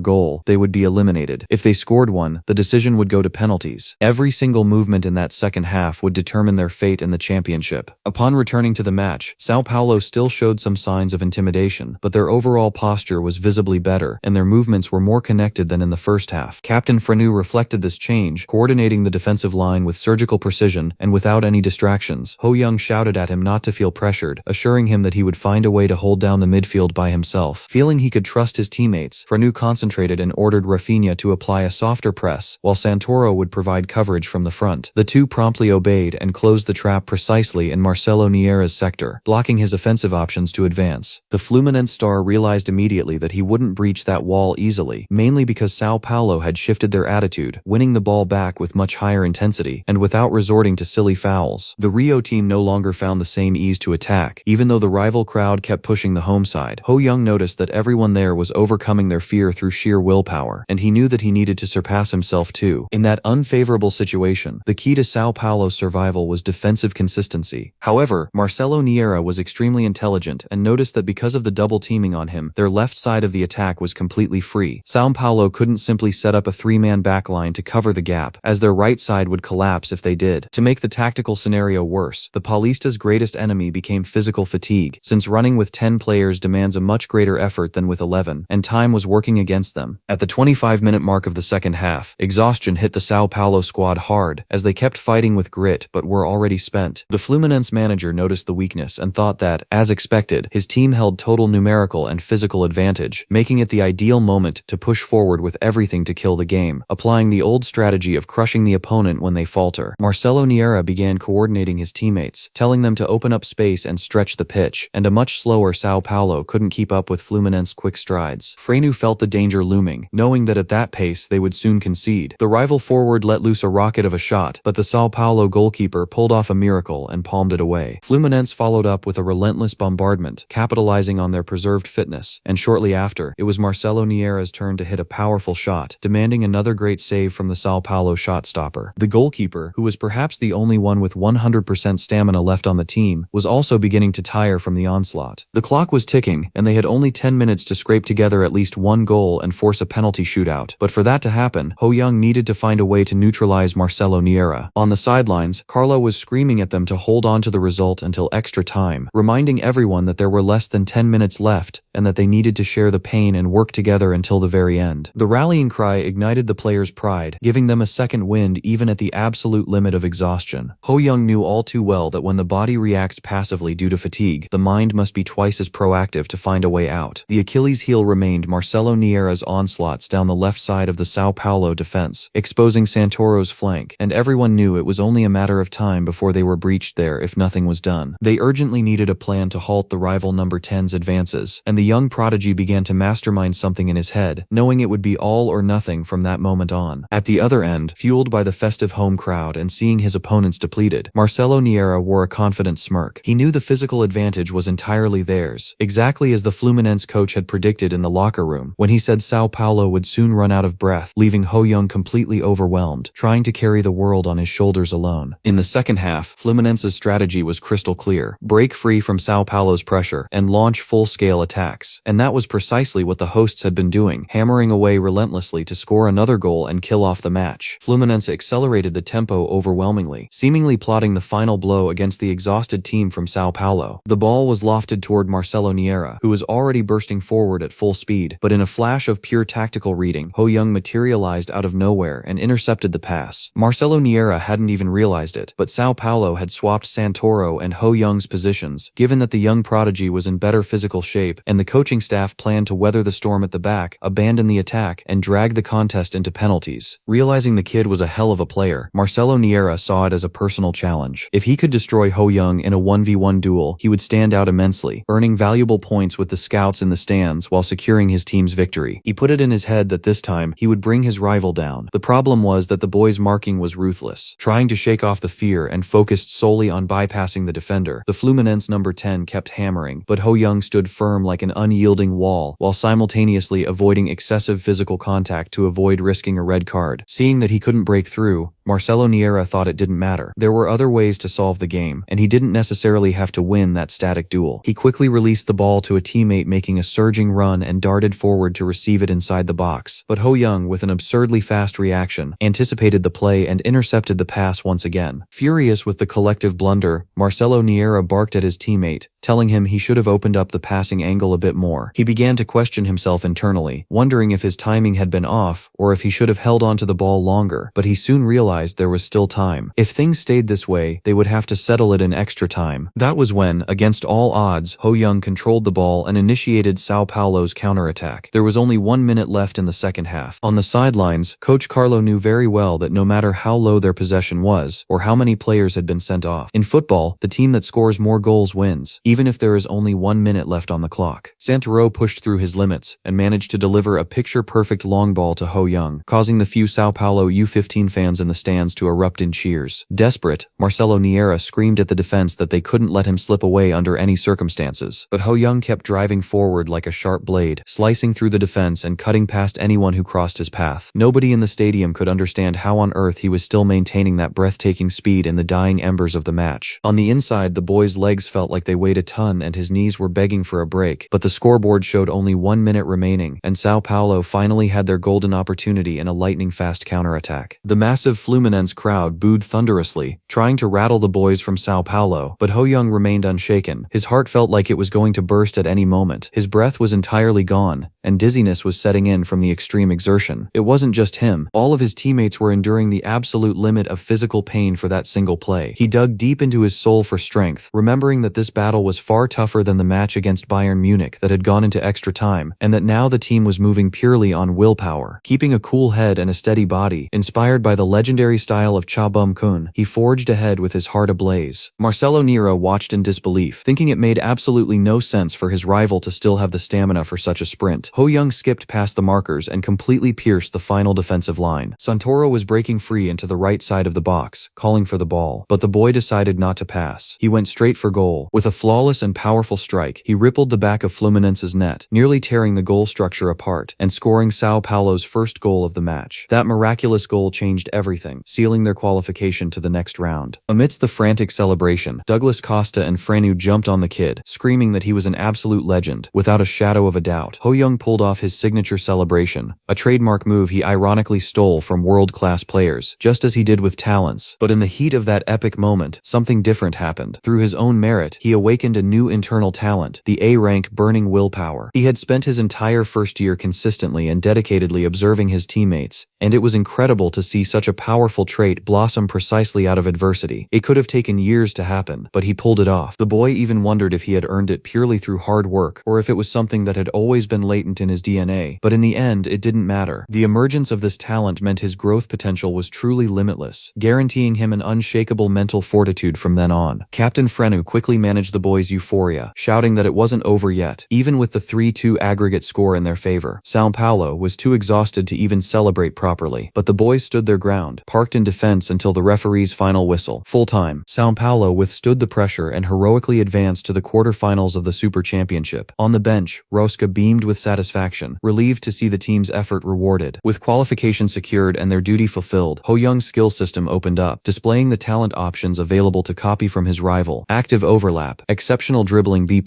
goal, they would be eliminated. If they scored one, the decision would go to penalties. Every single movement in that second half would determine their fate in the championship. Upon returning to the match, Sao Paulo still showed some signs of intimidation, but their overall posture was visibly better, and their movements were more connected than in the first half. Captain Frenou reflected this change, coordinating the defensive line with surgical precision and without any distractions. Ho Young shouted at him not to feel pressured, assuring him that he would find a way to hold down the midfield by himself. Feeling he could trust his teammates, Frenou concentrated and ordered Rafinha to apply a softer press, while Santoro would provide coverage from the front. The two promptly obeyed and closed the trap precisely in Marcelo Niera's sector, blocking his offensive options to advance. The Fluminense star realized immediately that he wouldn't breach that wall easily, mainly because Sao Paulo had shifted their attitude, winning the ball back with much higher intensity, and without resorting to silly fouls. The Rio team no longer found the same ease to attack, even though the rival crowd kept pushing the home side. Ho Young noticed that everyone there was overcoming their fear through sheer willpower, and he knew that he needed to surpass himself too. In that unfavorable situation, the key to Sao Paulo's survival was defensive consistency. However, Marcelo Niera was extremely intelligent and noticed that because of the double teaming on him, their left side of the attack was completely free. Sao Paulo couldn't simply set up a 3-man backline to cover the gap, as their right side would collapse if they did. To make the tactical scenario worse, the Paulista's greatest enemy became physical fatigue, since running with 10 players demands a much greater effort than with 11, and time was working against them. At the 25-minute mark of the second half, exhaustion hit the Sao Paulo squad hard, as they kept fighting with grit but were already spent. The Fluminense manager noticed the weakness and thought that, as expected, his team held total numerical and physical advantage, making it the ideal moment to push forward with everything to kill the game, applying the old strategy of crushing the opponent when they falter. Marcelo Niera began coordinating his teammates, telling them to open up space and stretch the pitch, and a much slower Sao Paulo couldn't keep up with Fluminense's quick strides. Frenou felt the danger looming, knowing that at that pace they would soon concede. The rival forward let loose a rocket of a shot, but the Sao Paulo goalkeeper pulled off a miracle and palmed it away. Fluminense followed up with a relentless bombardment, capitalizing on their preserved fitness, and shortly after, it was Marcelo Niera's turn to hit a powerful shot, demanding another great save from the Sao Paulo shot stopper. The goalkeeper, who was perhaps the only one with 100% stamina left on the team, was also beginning to tire from the onslaught. The clock was ticking, and they had only 10 minutes to scrape together at least one goal and force a penalty shootout. But for that to happen, Ho Young needed to find a way to neutralize Marcelo Niera. On the sidelines, Carlo was screaming at them to hold on to the result until extra time, reminding everyone that there were less than 10 minutes left and that they needed to share the pain and work together until the very end. The rallying cry ignited the players' pride, giving them a second wind even at the absolute limit of exhaustion. Ho Young knew all too well that when the body reacts passively due to fatigue, the mind must be twice as proactive to find a way out. The Achilles heel remained Marcelo Niera's onslaughts down the left side of the Sao Paulo defense, exposing Santoro's flank, and everyone knew it was only a matter of time before they were breached there if nothing was done. They urgently needed a plan to halt the rival number 10's advances, and the young prodigy began to mastermind something in his head, knowing it would be all or nothing from that moment on. At the other end, fueled by the festive home crowd and seeing his opponents depleted, Marcelo Niera wore a confident smirk. He knew the physical advantage was entirely theirs, exactly as the Fluminense coach had predicted in the locker room, when he said Sao Paulo would soon run out of breath, leaving Ho Young completely overwhelmed, trying to carry the world on his shoulders alone. In the second half, Fluminense's strategy was crystal clear. player, break free from Sao Paulo's pressure, and launch full-scale attacks. And that was precisely what the hosts had been doing, hammering away relentlessly to score another goal and kill off the match. Fluminense accelerated the tempo overwhelmingly, seemingly plotting the final blow against the exhausted team from Sao Paulo. The ball was lofted toward Marcelo Niera, who was already bursting forward at full speed, but in a flash of pure tactical reading, Ho Young materialized out of nowhere and intercepted the pass. Marcelo Niera hadn't even realized it, but Sao Paulo had swapped Santoro and Ho Young's positions. Given that the young prodigy was in better physical shape, and the coaching staff planned to weather the storm at the back, abandon the attack, and drag the contest into penalties. Realizing the kid was a hell of a player, Marcelo Niera saw it as a personal challenge. If he could destroy Ho Young in a 1v1 duel, he would stand out immensely, earning valuable points with the scouts in the stands while securing his team's victory. He put it in his head that this time, he would bring his rival down. The problem was that the boys' marking was ruthless. Trying to shake off the fear and focused solely on bypassing the defender, the Fluminense number 10 kept hammering, but Ho Young stood firm like an unyielding wall, while simultaneously avoiding excessive physical contact to avoid risking a red card. Seeing that he couldn't break through, Marcelo Niera thought it didn't matter. There were other ways to solve the game, and he didn't necessarily have to win that static duel. He quickly released the ball to a teammate making a surging run and darted forward to receive it inside the box. But Ho Young, with an absurdly fast reaction, anticipated the play and intercepted the pass once again. Furious with the collective blunder, Marcelo Niera barked at his teammate, telling him he should have opened up the passing angle a bit more. He began to question himself internally, wondering if his timing had been off or if he should have held onto the ball longer, but he soon realized there was still time. If things stayed this way, they would have to settle it in extra time. That was when, against all odds, Ho Young controlled the ball and initiated Sao Paulo's counterattack. There was only 1 minute left in the second half. On the sidelines, Coach Carlo knew very well that no matter how low their possession was, or how many players had been sent off, in football, the team that scores more goals wins, even if there is only 1 minute left on the clock. Santoro pushed through his limits and managed to deliver a picture-perfect long ball to Ho Young, causing the few Sao Paulo U15 fans in the stands to erupt in cheers. Desperate, Marcelo Niera screamed at the defense that they couldn't let him slip away under any circumstances. But Ho Young kept driving forward like a sharp blade, slicing through the defense and cutting past anyone who crossed his path. Nobody in the stadium could understand how on earth he was still maintaining that breathtaking speed in the dying embers of the match. On the inside, the boy's legs felt like they weighed a ton and his knees were begging for a break, but the scoreboard showed only 1 minute remaining, and Sao Paulo finally had their golden opportunity in a lightning-fast counterattack. The massive Fluminense crowd booed thunderously, trying to rattle the boys from Sao Paulo, but Ho Young remained unshaken. His heart felt like it was going to burst at any moment. His breath was entirely gone, and dizziness was setting in from the extreme exertion. It wasn't just him. All of his teammates were enduring the absolute limit of physical pain for that single play. He dug deep into his soul for strength, remembering that this battle was far tougher than the match against Bayern Munich that had gone into extra time, and that now the team was moving purely on willpower. Keeping a cool head and a steady body, inspired by the legendary style of Cha Bum Kun, he forged ahead with his heart ablaze. Marcelo Niera watched in disbelief, thinking it made absolutely no sense for his rival to still have the stamina for such a sprint. Ho Young skipped past the markers and completely pierced the final defensive line. Santoro was breaking free into the right side of the box, calling for the ball, but the boy decided not to pass. He went straight for goal. With a flawless and powerful strike, he rippled the back of Fluminense's net, nearly tearing the goal structure apart, and scoring Sao Paulo's first goal of the match. That miraculous goal changed everything, sealing their qualification to the next round. Amidst the frantic celebration, Douglas Costa and Franu jumped on the kid, screaming that he was an absolute legend. Without a shadow of a doubt, Ho Young pulled off his signature celebration, a trademark move he ironically stole from world-class players, just as he did with talents. But in the heat of that epic moment, something different happened. Through his own merit, he awakened a new internal talent, the A-rank burning willpower. He had spent his entire first year consistently and dedicatedly observing his teammates, and it was incredible to see such a powerful trait blossom precisely out of adversity. It could have taken years to happen, but he pulled it off. The boy even wondered if he had earned it purely through hard work, or if it was something that had always been latent in his DNA. But in the end, it didn't matter. The emergence of this talent meant his growth potential was truly limitless, guaranteeing him an unshakable mental fortitude from then on. Captain Frenu quickly managed the boys' euphoria, shouting that it wasn't over yet. Even with the 3-2 aggregate score in their favor, Sao Paulo was too exhausted to even celebrate properly. properly. But the boys stood their ground, parked in defense until the referee's final whistle. Full time. São Paulo withstood the pressure and heroically advanced to the quarterfinals of the Super Championship. On the bench, Rosca beamed with satisfaction, relieved to see the team's effort rewarded. With qualification secured and their duty fulfilled, Ho Young's skill system opened up, displaying the talent options available to copy from his rival. Active overlap, exceptional dribbling B+,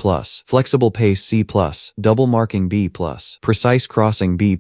flexible pace C+, double marking B+, precise crossing B+,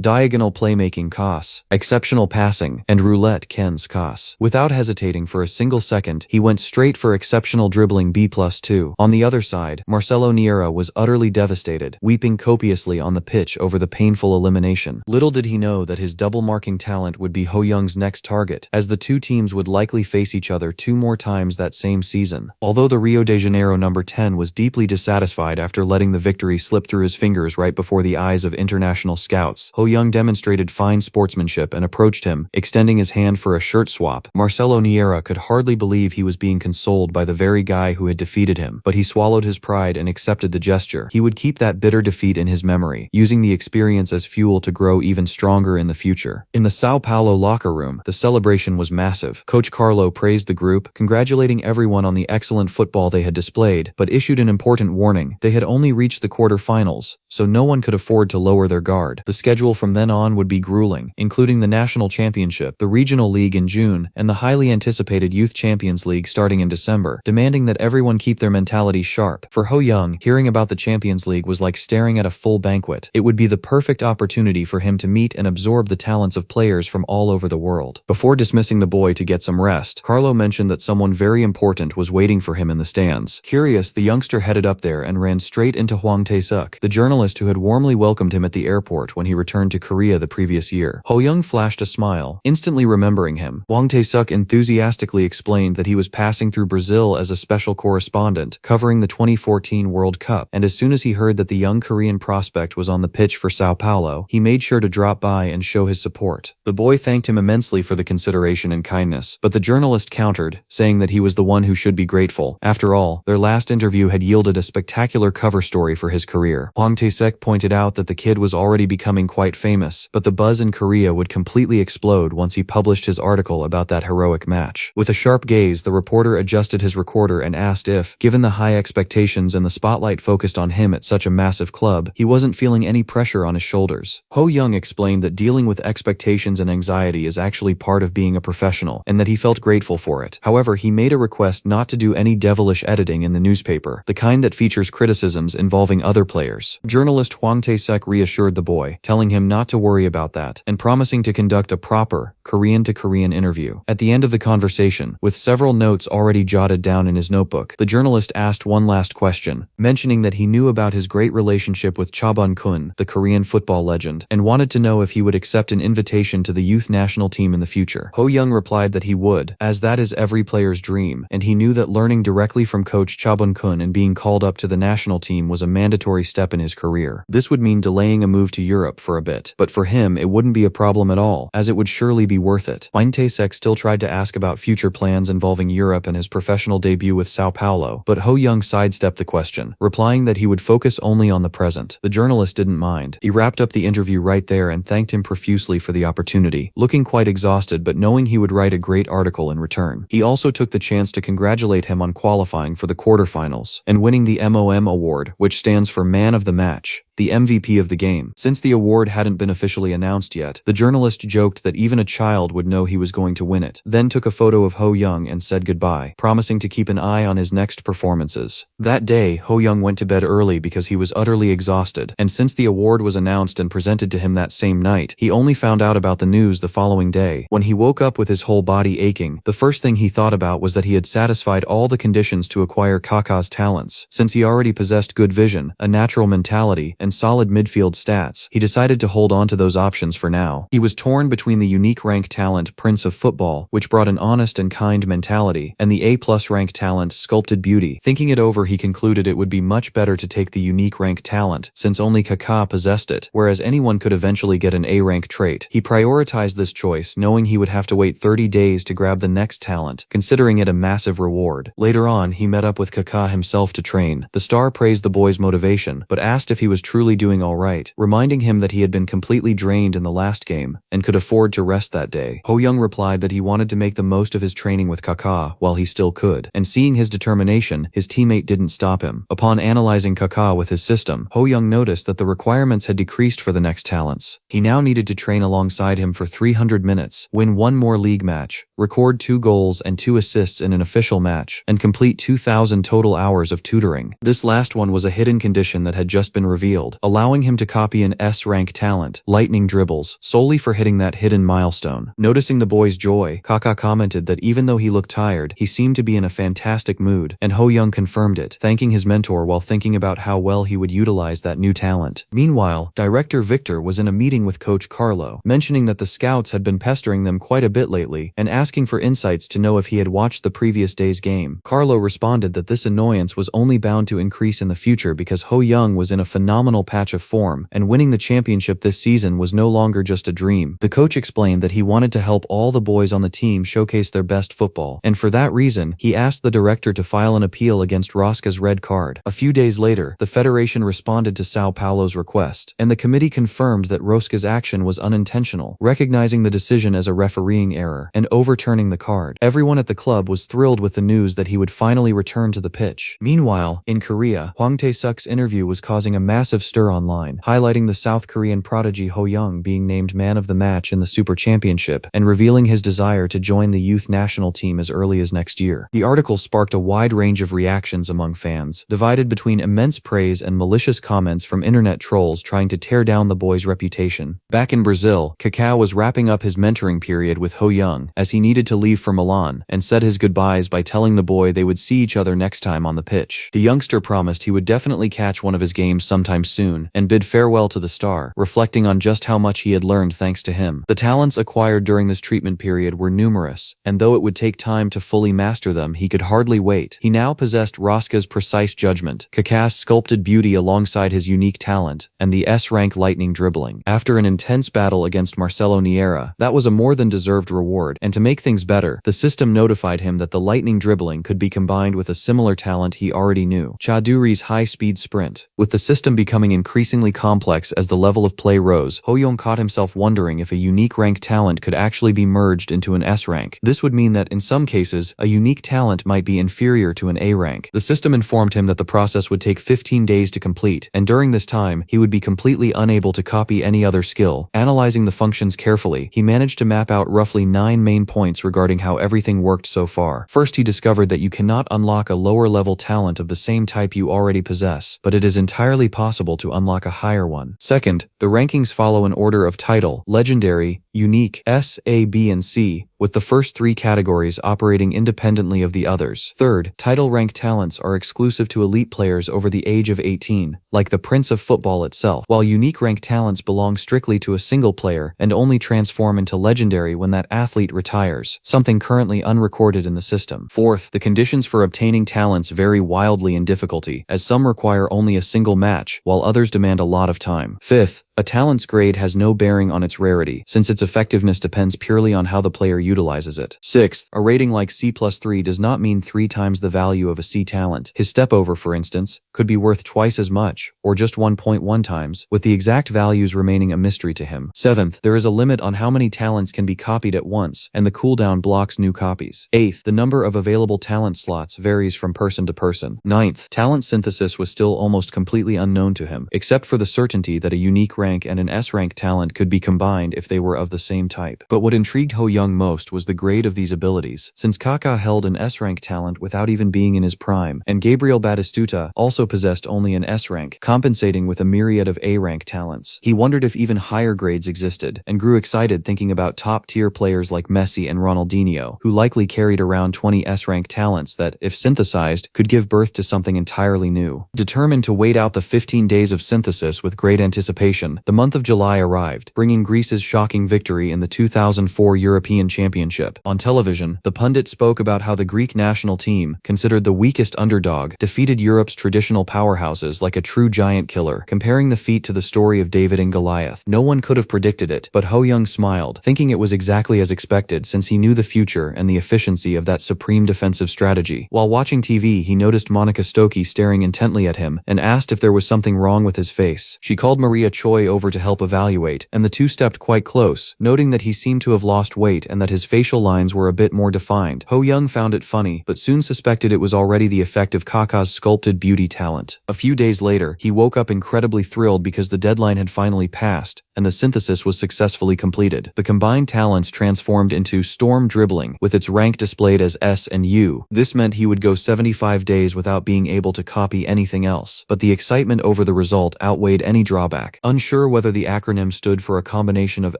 diagonal playmaking COS, exceptional passing, and roulette Ken's COS. Without hesitating for a single second, he went straight for exceptional dribbling B+2. On the other side, Marcelo Niera was utterly devastated, weeping copiously on the pitch over the painful elimination. Little did he know that his double-marking talent would be Ho Young's next target, as the two teams would likely face each other 2 more times that same season. Although the Rio de Janeiro number 10 was deeply dissatisfied after letting the victory slip through his fingers right before the eyes of international scouts, Ho Young demonstrated fine sportsmanship and approached him, extending his hand for a shirt swap. Marcelo Niera could hardly believe he was being consoled by the very guy who had defeated him, but he swallowed his pride and accepted the gesture. He would keep that bitter defeat in his memory, using the experience as fuel to grow even stronger in the future. In the São Paulo locker room, the celebration was massive. Coach Carlo praised the group, congratulating everyone on the excellent football they had displayed, but issued an important warning. They had only reached the quarter-finals, so no one could afford to lower their guard. The schedule from then on would be grueling, including the National Championship, the Regional League in June, and the highly anticipated Youth Champions League starting in December, demanding that everyone keep their mentality sharp. For Ho Young, hearing about the Champions League was like staring at a full banquet. It would be the perfect opportunity for him to meet and absorb the talents of players from all over the world. Before dismissing the boy to get some rest, Carlo mentioned that someone very important was waiting for him in the stands. Curious, the youngster headed up there and ran straight into Hwang Tae-suk, the journalist who had warmly welcomed him at the airport when he returned to Korea the previous year. Ho Young flashed a smile, instantly remembering him. Hwang Tae-suk enthusiastically explained that he was passing through Brazil as a special correspondent, covering the 2014 World Cup, and as soon as he heard that the young Korean prospect was on the pitch for São Paulo, he made sure to drop by and show his support. The boy thanked him immensely for the consideration and kindness, but the journalist countered, saying that he was the one who should be grateful. After all, their last interview had yielded a spectacular cover story for his career. Hwang Tae-suk pointed out that the kid was already becoming quite famous, but the buzz in Korea would completely explode once he published his article about that heroic match. With a sharp gaze, the reporter adjusted his recorder and asked if, given the high expectations and the spotlight focused on him at such a massive club, he wasn't feeling any pressure on his shoulders. Ho Young explained that dealing with expectations and anxiety is actually part of being a professional, and that he felt grateful for it. However, he made a request not to do any devilish editing in the newspaper, the kind that features criticisms involving other players. Journalist Hwang Tae-suk reassured the boy, telling him not to worry about that, and promising to conduct a proper, Korean-to-Korean interview. At the end of the conversation, with several notes already jotted down in his notebook, the journalist asked one last question, mentioning that he knew about his great relationship with Cha Bun-kun, the Korean football legend, and wanted to know if he would accept an invitation to the youth national team in the future. Ho Young replied that he would, as that is every player's dream, and he knew that learning directly from coach Cha Bun-kun and being called up to the national team was a mandatory step in his career. This would mean delaying a move to Europe for a bit, but for him it wouldn't be a problem at all, as it would surely be worth it. Hwang Tae-suk still tried to ask about future plans involving Europe and his professional debut with São Paulo, but Ho Young sidestepped the question, replying that he would focus only on the present. The journalist didn't mind. He wrapped up the interview right there and thanked him profusely for the opportunity, looking quite exhausted but knowing he would write a great article in return. He also took the chance to congratulate him on qualifying for the quarterfinals and winning the MOM award, which stands for Man of the Match, the MVP of the game. Since the award hadn't been officially announced yet, the journalist joked that even a child would know he was going to win it, then took a photo of Ho Young and said goodbye, promising to keep an eye on his next performances. That day, Ho Young went to bed early because he was utterly exhausted, and since the award was announced and presented to him that same night, he only found out about the news the following day. When he woke up with his whole body aching, the first thing he thought about was that he had satisfied all the conditions to acquire Kaká's talents. Since he already possessed good vision, a natural mentality, and solid midfield stats, he decided to hold on to those options for now. He was torn between the unique rank talent Prince of Football, which brought an honest and kind mentality, and the A+ rank talent Sculpted Beauty. Thinking it over, he concluded it would be much better to take the unique rank talent, since only Kaká possessed it, whereas anyone could eventually get an A rank trait. He prioritized this choice, knowing he would have to wait 30 days to grab the next talent, considering it a massive reward. Later on, he met up with Kaká himself to train. The star praised the boy's motivation, but asked if he was truly doing alright, reminding him that he had been completely drained in the last game and could afford to rest that day. Ho Young replied that he wanted to make the most of his training with Kaká while he still could, and seeing his determination, his teammate didn't stop him. Upon analyzing Kaká with his system, Ho Young noticed that the requirements had decreased for the next talents. He now needed to train alongside him for 300 minutes, win one more league match, record 2 goals and 2 assists in an official match, and complete 2,000 total hours of tutoring. This last one was a hidden condition that had just been revealed, allowing him to copy an S-rank talent, lightning dribbles, solely for hitting that hidden milestone. Noticing the boy's joy, Kaká commented that even though he looked tired, he seemed to be in a fantastic mood, and Ho Young confirmed it, thanking his mentor while thinking about how well he would utilize that new talent. Meanwhile, director Victor was in a meeting with coach Carlo, mentioning that the scouts had been pestering them quite a bit lately, and asking for insights to know if he had watched the previous day's game. Carlo responded that this annoyance was only bound to increase in the future because Ho Young was in a phenomenal patch of form, and winning the championship this season was no longer just a dream. The coach explained that he wanted to help all the boys on the team showcase their best football, and for that reason, he asked the director to file an appeal against Rosca's red card. A few days later, the federation responded to Sao Paulo's request, and the committee confirmed that Rosca's action was unintentional, recognizing the decision as a refereeing error, and overturning the card. Everyone at the club was thrilled with the news that he would finally return to the pitch. Meanwhile, in Korea, Hwang Tae-suk's interview was causing a massive stir online, highlighting the South Korean prodigy Ho Young being named man of the match in the Super Championship, and revealing his desire to join the youth national team as early as next year. The article sparked a wide range of reactions among fans, divided between immense praise and malicious comments from internet trolls trying to tear down the boy's reputation. Back in Brazil, Kaká was wrapping up his mentoring period with Ho Young, as he needed to leave for Milan, and said his goodbyes by telling the boy they would see each other next time on the pitch. The youngster promised he would definitely catch one of his games sometime soon, and bid farewell to the star, reflecting on just how much he had learned thanks to him. The talents acquired during this treatment period were numerous, and though it would take time to fully master them, he could hardly wait. He now possessed Rosca's precise judgment, Kaká's sculpted beauty alongside his unique talent, and the S-rank lightning dribbling. After an intense battle against Marcelo Niera, that was a more than deserved reward, and to make things better, the system notified him that the lightning dribbling could be combined with a similar talent he already knew, Chaduri's high-speed sprint. With the system becoming increasingly complex as the level of play rose, Ho Young caught himself wondering if a unique rank talent could actually be merged into an S rank. This would mean that, in some cases, a unique talent might be inferior to an A rank. The system informed him that the process would take 15 days to complete, and during this time, he would be completely unable to copy any other skill. Analyzing the functions carefully, he managed to map out roughly 9 main points regarding how everything worked so far. First, he discovered that you cannot unlock a lower-level talent of the same type you already possess, but it is entirely possible to unlock a higher one. Second, the rankings follow an order of title, legendary, unique, S, A, B, and C, with the first 3 categories operating independently of the others. Third, title rank talents are exclusive to elite players over the age of 18, like the Prince of Football itself, while unique rank talents belong strictly to a single player and only transform into legendary when that athlete retires, something currently unrecorded in the system. Fourth, the conditions for obtaining talents vary wildly in difficulty, as some require only a single match, while others demand a lot of time. Fifth, a talent's grade has no bearing on its rarity, since its effectiveness depends purely on how the player utilizes it. Sixth, a rating like C+3 does not mean 3 times the value of a C talent. His stepover, for instance, could be worth twice as much, or just 1.1 times, with the exact values remaining a mystery to him. Seventh, there is a limit on how many talents can be copied at once, and the cooldown blocks new copies. Eighth, the number of available talent slots varies from person to person. Ninth, talent synthesis was still almost completely unknown to him, except for the certainty that a unique rank and an S-rank talent could be combined if they were of the same type. But what intrigued Ho Young most was the grade of these abilities, since Kaká held an S-rank talent without even being in his prime, and Gabriel Batistuta also possessed only an S-rank, compensating with a myriad of A-rank talents. He wondered if even higher grades existed, and grew excited thinking about top-tier players like Messi and Ronaldinho, who likely carried around 20 S-rank talents that, if synthesized, could give birth to something entirely new. Determined to wait out the 15 days of synthesis with great anticipation, the month of July arrived, bringing Greece's shocking victory in the 2004 European Championship championship. On television, the pundit spoke about how the Greek national team, considered the weakest underdog, defeated Europe's traditional powerhouses like a true giant killer, comparing the feat to the story of David and Goliath. No one could have predicted it, but Ho Young smiled, thinking it was exactly as expected since he knew the future and the efficiency of that supreme defensive strategy. While watching TV, he noticed Monica Stokey staring intently at him and asked if there was something wrong with his face. She called Maria Choi over to help evaluate, and the two stepped quite close, noting that he seemed to have lost weight and that his facial lines were a bit more defined. Ho Young found it funny, but soon suspected it was already the effect of Kaka's sculpted beauty talent. A few days later, he woke up incredibly thrilled because the deadline had finally passed, and the synthesis was successfully completed. The combined talents transformed into Storm Dribbling, with its rank displayed as S and U. This meant he would go 75 days without being able to copy anything else, but the excitement over the result outweighed any drawback. Unsure whether the acronym stood for a combination of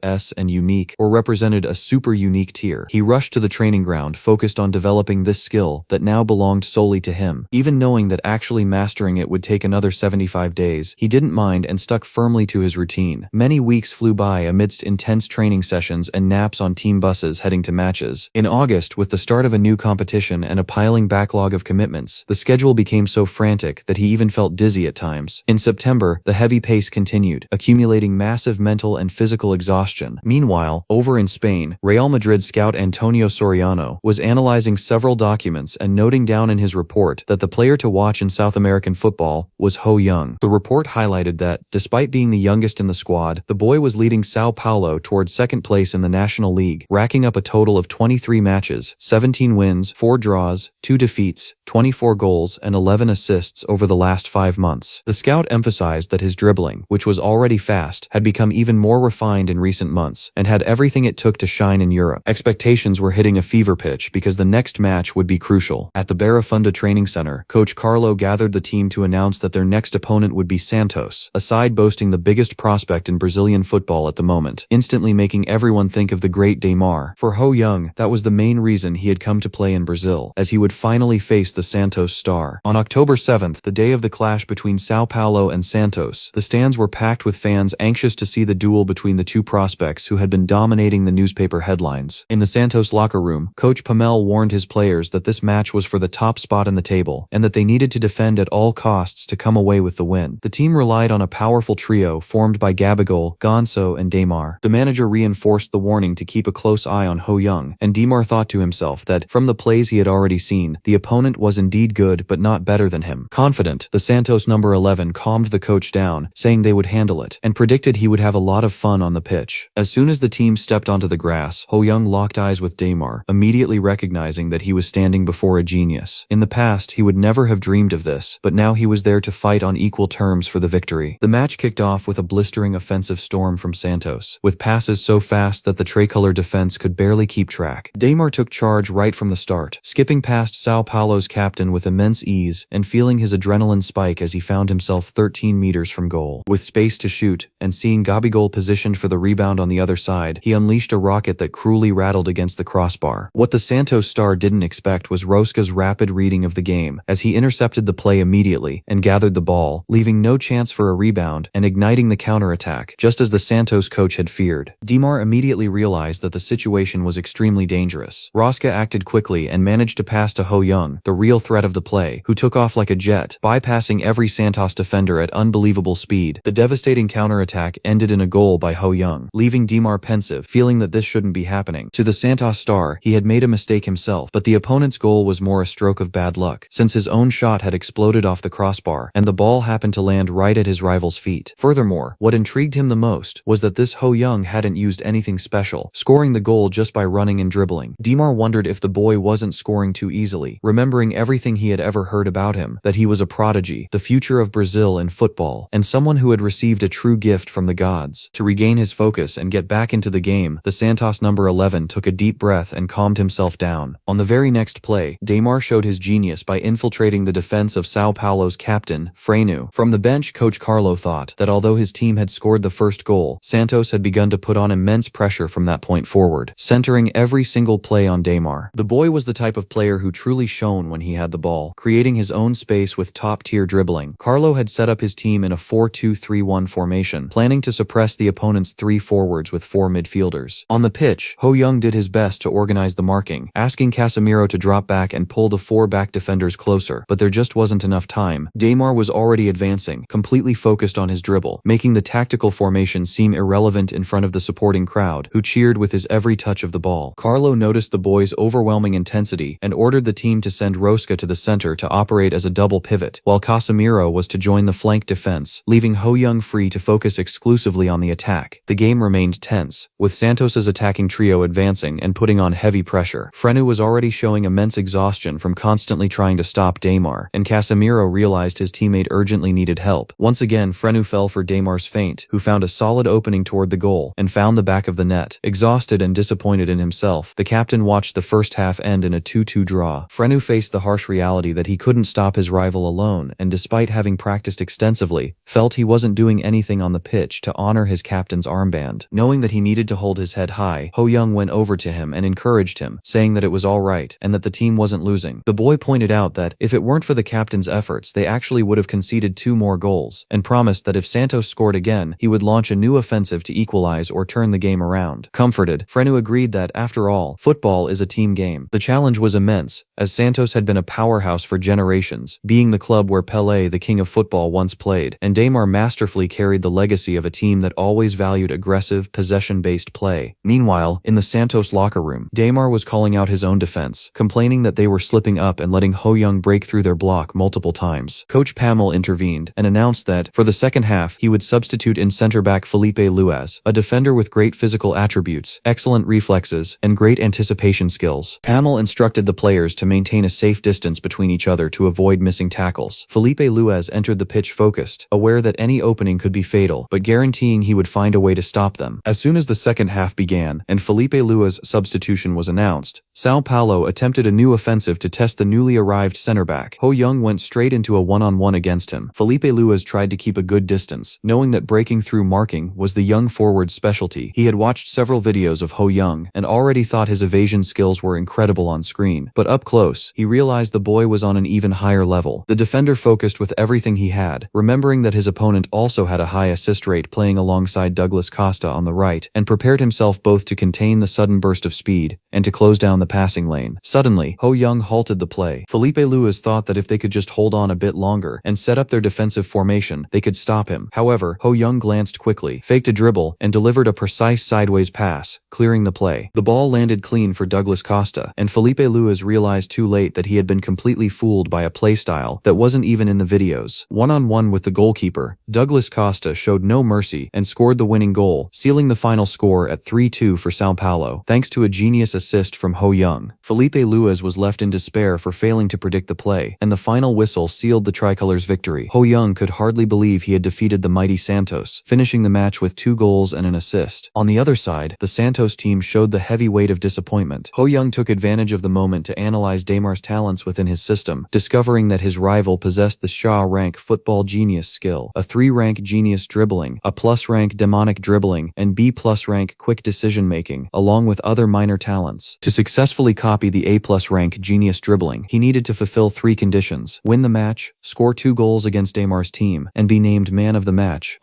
S and unique or represented a super unique tier, he rushed to the training ground focused on developing this skill that now belonged solely to him. Even knowing that actually mastering it would take another 75 days, he didn't mind and stuck firmly to his routine. Many weeks flew by amidst intense training sessions and naps on team buses heading to matches. In August, with the start of a new competition and a piling backlog of commitments, the schedule became so frantic that he even felt dizzy at times. In September, the heavy pace continued, accumulating massive mental and physical exhaustion. Meanwhile, over in Spain, Real Madrid scout Antonio Soriano was analyzing several documents and noting down in his report that the player to watch in South American football was Ho Young. The report highlighted that, despite being the youngest in the squad, the boy was leading Sao Paulo towards second place in the National League, racking up a total of 23 matches, 17 wins, 4 draws, 2 defeats, 24 goals, and 11 assists over the last 5 months. The scout emphasized that his dribbling, which was already fast, had become even more refined in recent months, and had everything it took to shine in Europe. Expectations were hitting a fever pitch because the next match would be crucial. At the Barafunda Training Center, Coach Carlo gathered the team to announce that their next opponent would be Santos, a side boasting the biggest prospect in Brazilian football at the moment, instantly making everyone think of the great Neymar. For Ho Young, that was the main reason he had come to play in Brazil, as he would finally face the Santos star. On October 7th, the day of the clash between Sao Paulo and Santos, the stands were packed with fans anxious to see the duel between the two prospects who had been dominating the newspaper headlines. In the Santos locker room, Coach Pamel warned his players that this match was for the top spot in the table, and that they needed to defend at all costs to come away with the win. The team relied on a powerful trio formed by Gabigol, Gonçalo, and Neymar. The manager reinforced the warning to keep a close eye on Ho Young, and Neymar thought to himself that, from the plays he had already seen, the opponent was indeed good but not better than him. Confident, the Santos number 11 calmed the coach down, saying they would handle it, and predicted he would have a lot of fun on the pitch. As soon as the team stepped onto the grass, Ho Young locked eyes with Neymar, immediately recognizing that he was standing before a genius. In the past, he would never have dreamed of this, but now he was there to fight on equal terms for the victory. The match kicked off with a blistering offensive storm from Santos, with passes so fast that the tricolor defense could barely keep track. Neymar took charge right from the start, skipping past Sao Paulo's captain with immense ease and feeling his adrenaline spike as he found himself 13 meters from goal. With space to shoot, and seeing Gabigol positioned for the rebound on the other side, he unleashed a rocket that cruelly rattled against the crossbar. What the Santos star didn't expect was Rosca's rapid reading of the game, as he intercepted the play immediately and gathered the ball, leaving no chance for a rebound and igniting the counterattack, just as the Santos coach had feared. Neymar immediately realized that the situation was extremely dangerous. Rosca acted quickly and managed to pass to Ho Young, the real threat of the play, who took off like a jet, bypassing every Santos defender at unbelievable speed. The devastating counterattack ended in a goal by Ho Young, leaving Neymar pensive, feeling that this shouldn't be happening. To the Santos star, he had made a mistake himself, but the opponent's goal was more a stroke of bad luck, since his own shot had exploded off the crossbar, and the ball happened to land right at his rival's feet. Furthermore, what intrigued him the most was that this Ho Young hadn't used anything special, scoring the goal just by running and dribbling. Neymar wondered if the boy wasn't scoring too easily, remembering everything he had ever heard about him, that he was a prodigy, the future of Brazil in football, and someone who had received a true gift from the gods. To regain his focus and get back into the game, the Santos number 11 took a deep breath and calmed himself down. On the very next play, Neymar showed his genius by infiltrating the defense of Sao Paulo's captain, Frenu. From the bench, Coach Carlo thought that although his team had scored the first first goal, Santos had begun to put on immense pressure from that point forward, centering every single play on Damar. The boy was the type of player who truly shone when he had the ball, creating his own space with top-tier dribbling. Carlo had set up his team in a 4-2-3-1 formation, planning to suppress the opponent's 3 forwards with 4 midfielders. On the pitch, Ho Young did his best to organize the marking, asking Casemiro to drop back and pull the 4 back defenders closer, but there just wasn't enough time. Damar was already advancing, completely focused on his dribble, making the tactical formation seem irrelevant in front of the supporting crowd, who cheered with his every touch of the ball. Carlo noticed the boys' overwhelming intensity and ordered the team to send Rosca to the center to operate as a double pivot, while Casemiro was to join the flank defense, leaving Ho Young free to focus exclusively on the attack. The game remained tense, with Santos's attacking trio advancing and putting on heavy pressure. Frenu was already showing immense exhaustion from constantly trying to stop Damar, and Casemiro realized his teammate urgently needed help. Once again, Frenu fell for Damar's feint, who found a solid opening toward the goal and found the back of the net. Exhausted and disappointed in himself, the captain watched the first half end in a 2-2 draw. Frenu faced the harsh reality that he couldn't stop his rival alone, and despite having practiced extensively, felt he wasn't doing anything on the pitch to honor his captain's armband. Knowing that he needed to hold his head high, Ho Young went over to him and encouraged him, saying that it was all right and that the team wasn't losing. The boy pointed out that if it weren't for the captain's efforts, they actually would have conceded 2 more goals, and promised that if Santos scored again, he would launch a new offensive to equalize or turn the game around. Comforted, Frenu agreed that, after all, football is a team game. The challenge was immense, as Santos had been a powerhouse for generations, being the club where Pelé, the king of football, once played, and Damar masterfully carried the legacy of a team that always valued aggressive, possession-based play. Meanwhile, in the Santos locker room, Damar was calling out his own defense, complaining that they were slipping up and letting Ho Young break through their block multiple times. Coach Pamel intervened and announced that, for the second half, he would substitute in center-back Felipe Luas, a defender with great physical attributes, excellent reflexes, and great anticipation skills. Pamel instructed the players to maintain a safe distance between each other to avoid missing tackles. Felipe Luas entered the pitch focused, aware that any opening could be fatal, but guaranteeing he would find a way to stop them. As soon as the second half began, and Felipe Luas' substitution was announced, São Paulo attempted a new offensive to test the newly arrived center-back. Ho Young went straight into a one-on-one against him. Felipe Luas tried to keep a good distance, knowing that breaking through marking was the young forward's specialty. He had watched several videos of Ho Young and already thought his evasion skills were incredible on screen, but up close, he realized the boy was on an even higher level. The defender focused with everything he had, remembering that his opponent also had a high assist rate playing alongside Douglas Costa on the right, and prepared himself both to contain the sudden burst of speed and to close down the passing lane. Suddenly, Ho Young halted the play. Felipe Luas thought that if they could just hold on a bit longer and set up their defensive formation, they could stop him. However, Ho Young glanced quickly, faked a dribble, and delivered a precise sideways pass, clearing the play. The ball landed clean for Douglas Costa, and Felipe Luas realized too late that he had been completely fooled by a playstyle that wasn't even in the videos. One-on-one with the goalkeeper, Douglas Costa showed no mercy and scored the winning goal, sealing the final score at 3-2 for São Paulo, thanks to a genius assist from Ho Young. Felipe Luas was left in despair for failing to predict the play, and the final whistle sealed the tricolor's victory. Ho Young could hardly believe he had defeated the mighty Santos, finishing the match with 2 goals and an assist. On the other side, the Santos team showed the heavy weight of disappointment. Ho Young took advantage of the moment to analyze Damar's talents within his system, discovering that his rival possessed the Shaw-rank football genius skill, a 3-rank genius dribbling, a +rank demonic dribbling, and B+rank quick decision-making, along with other minor talents. To successfully copy the A+rank genius dribbling, he needed to fulfill 3 conditions: win the match, score 2 goals against Damar's team, and be named man of the match.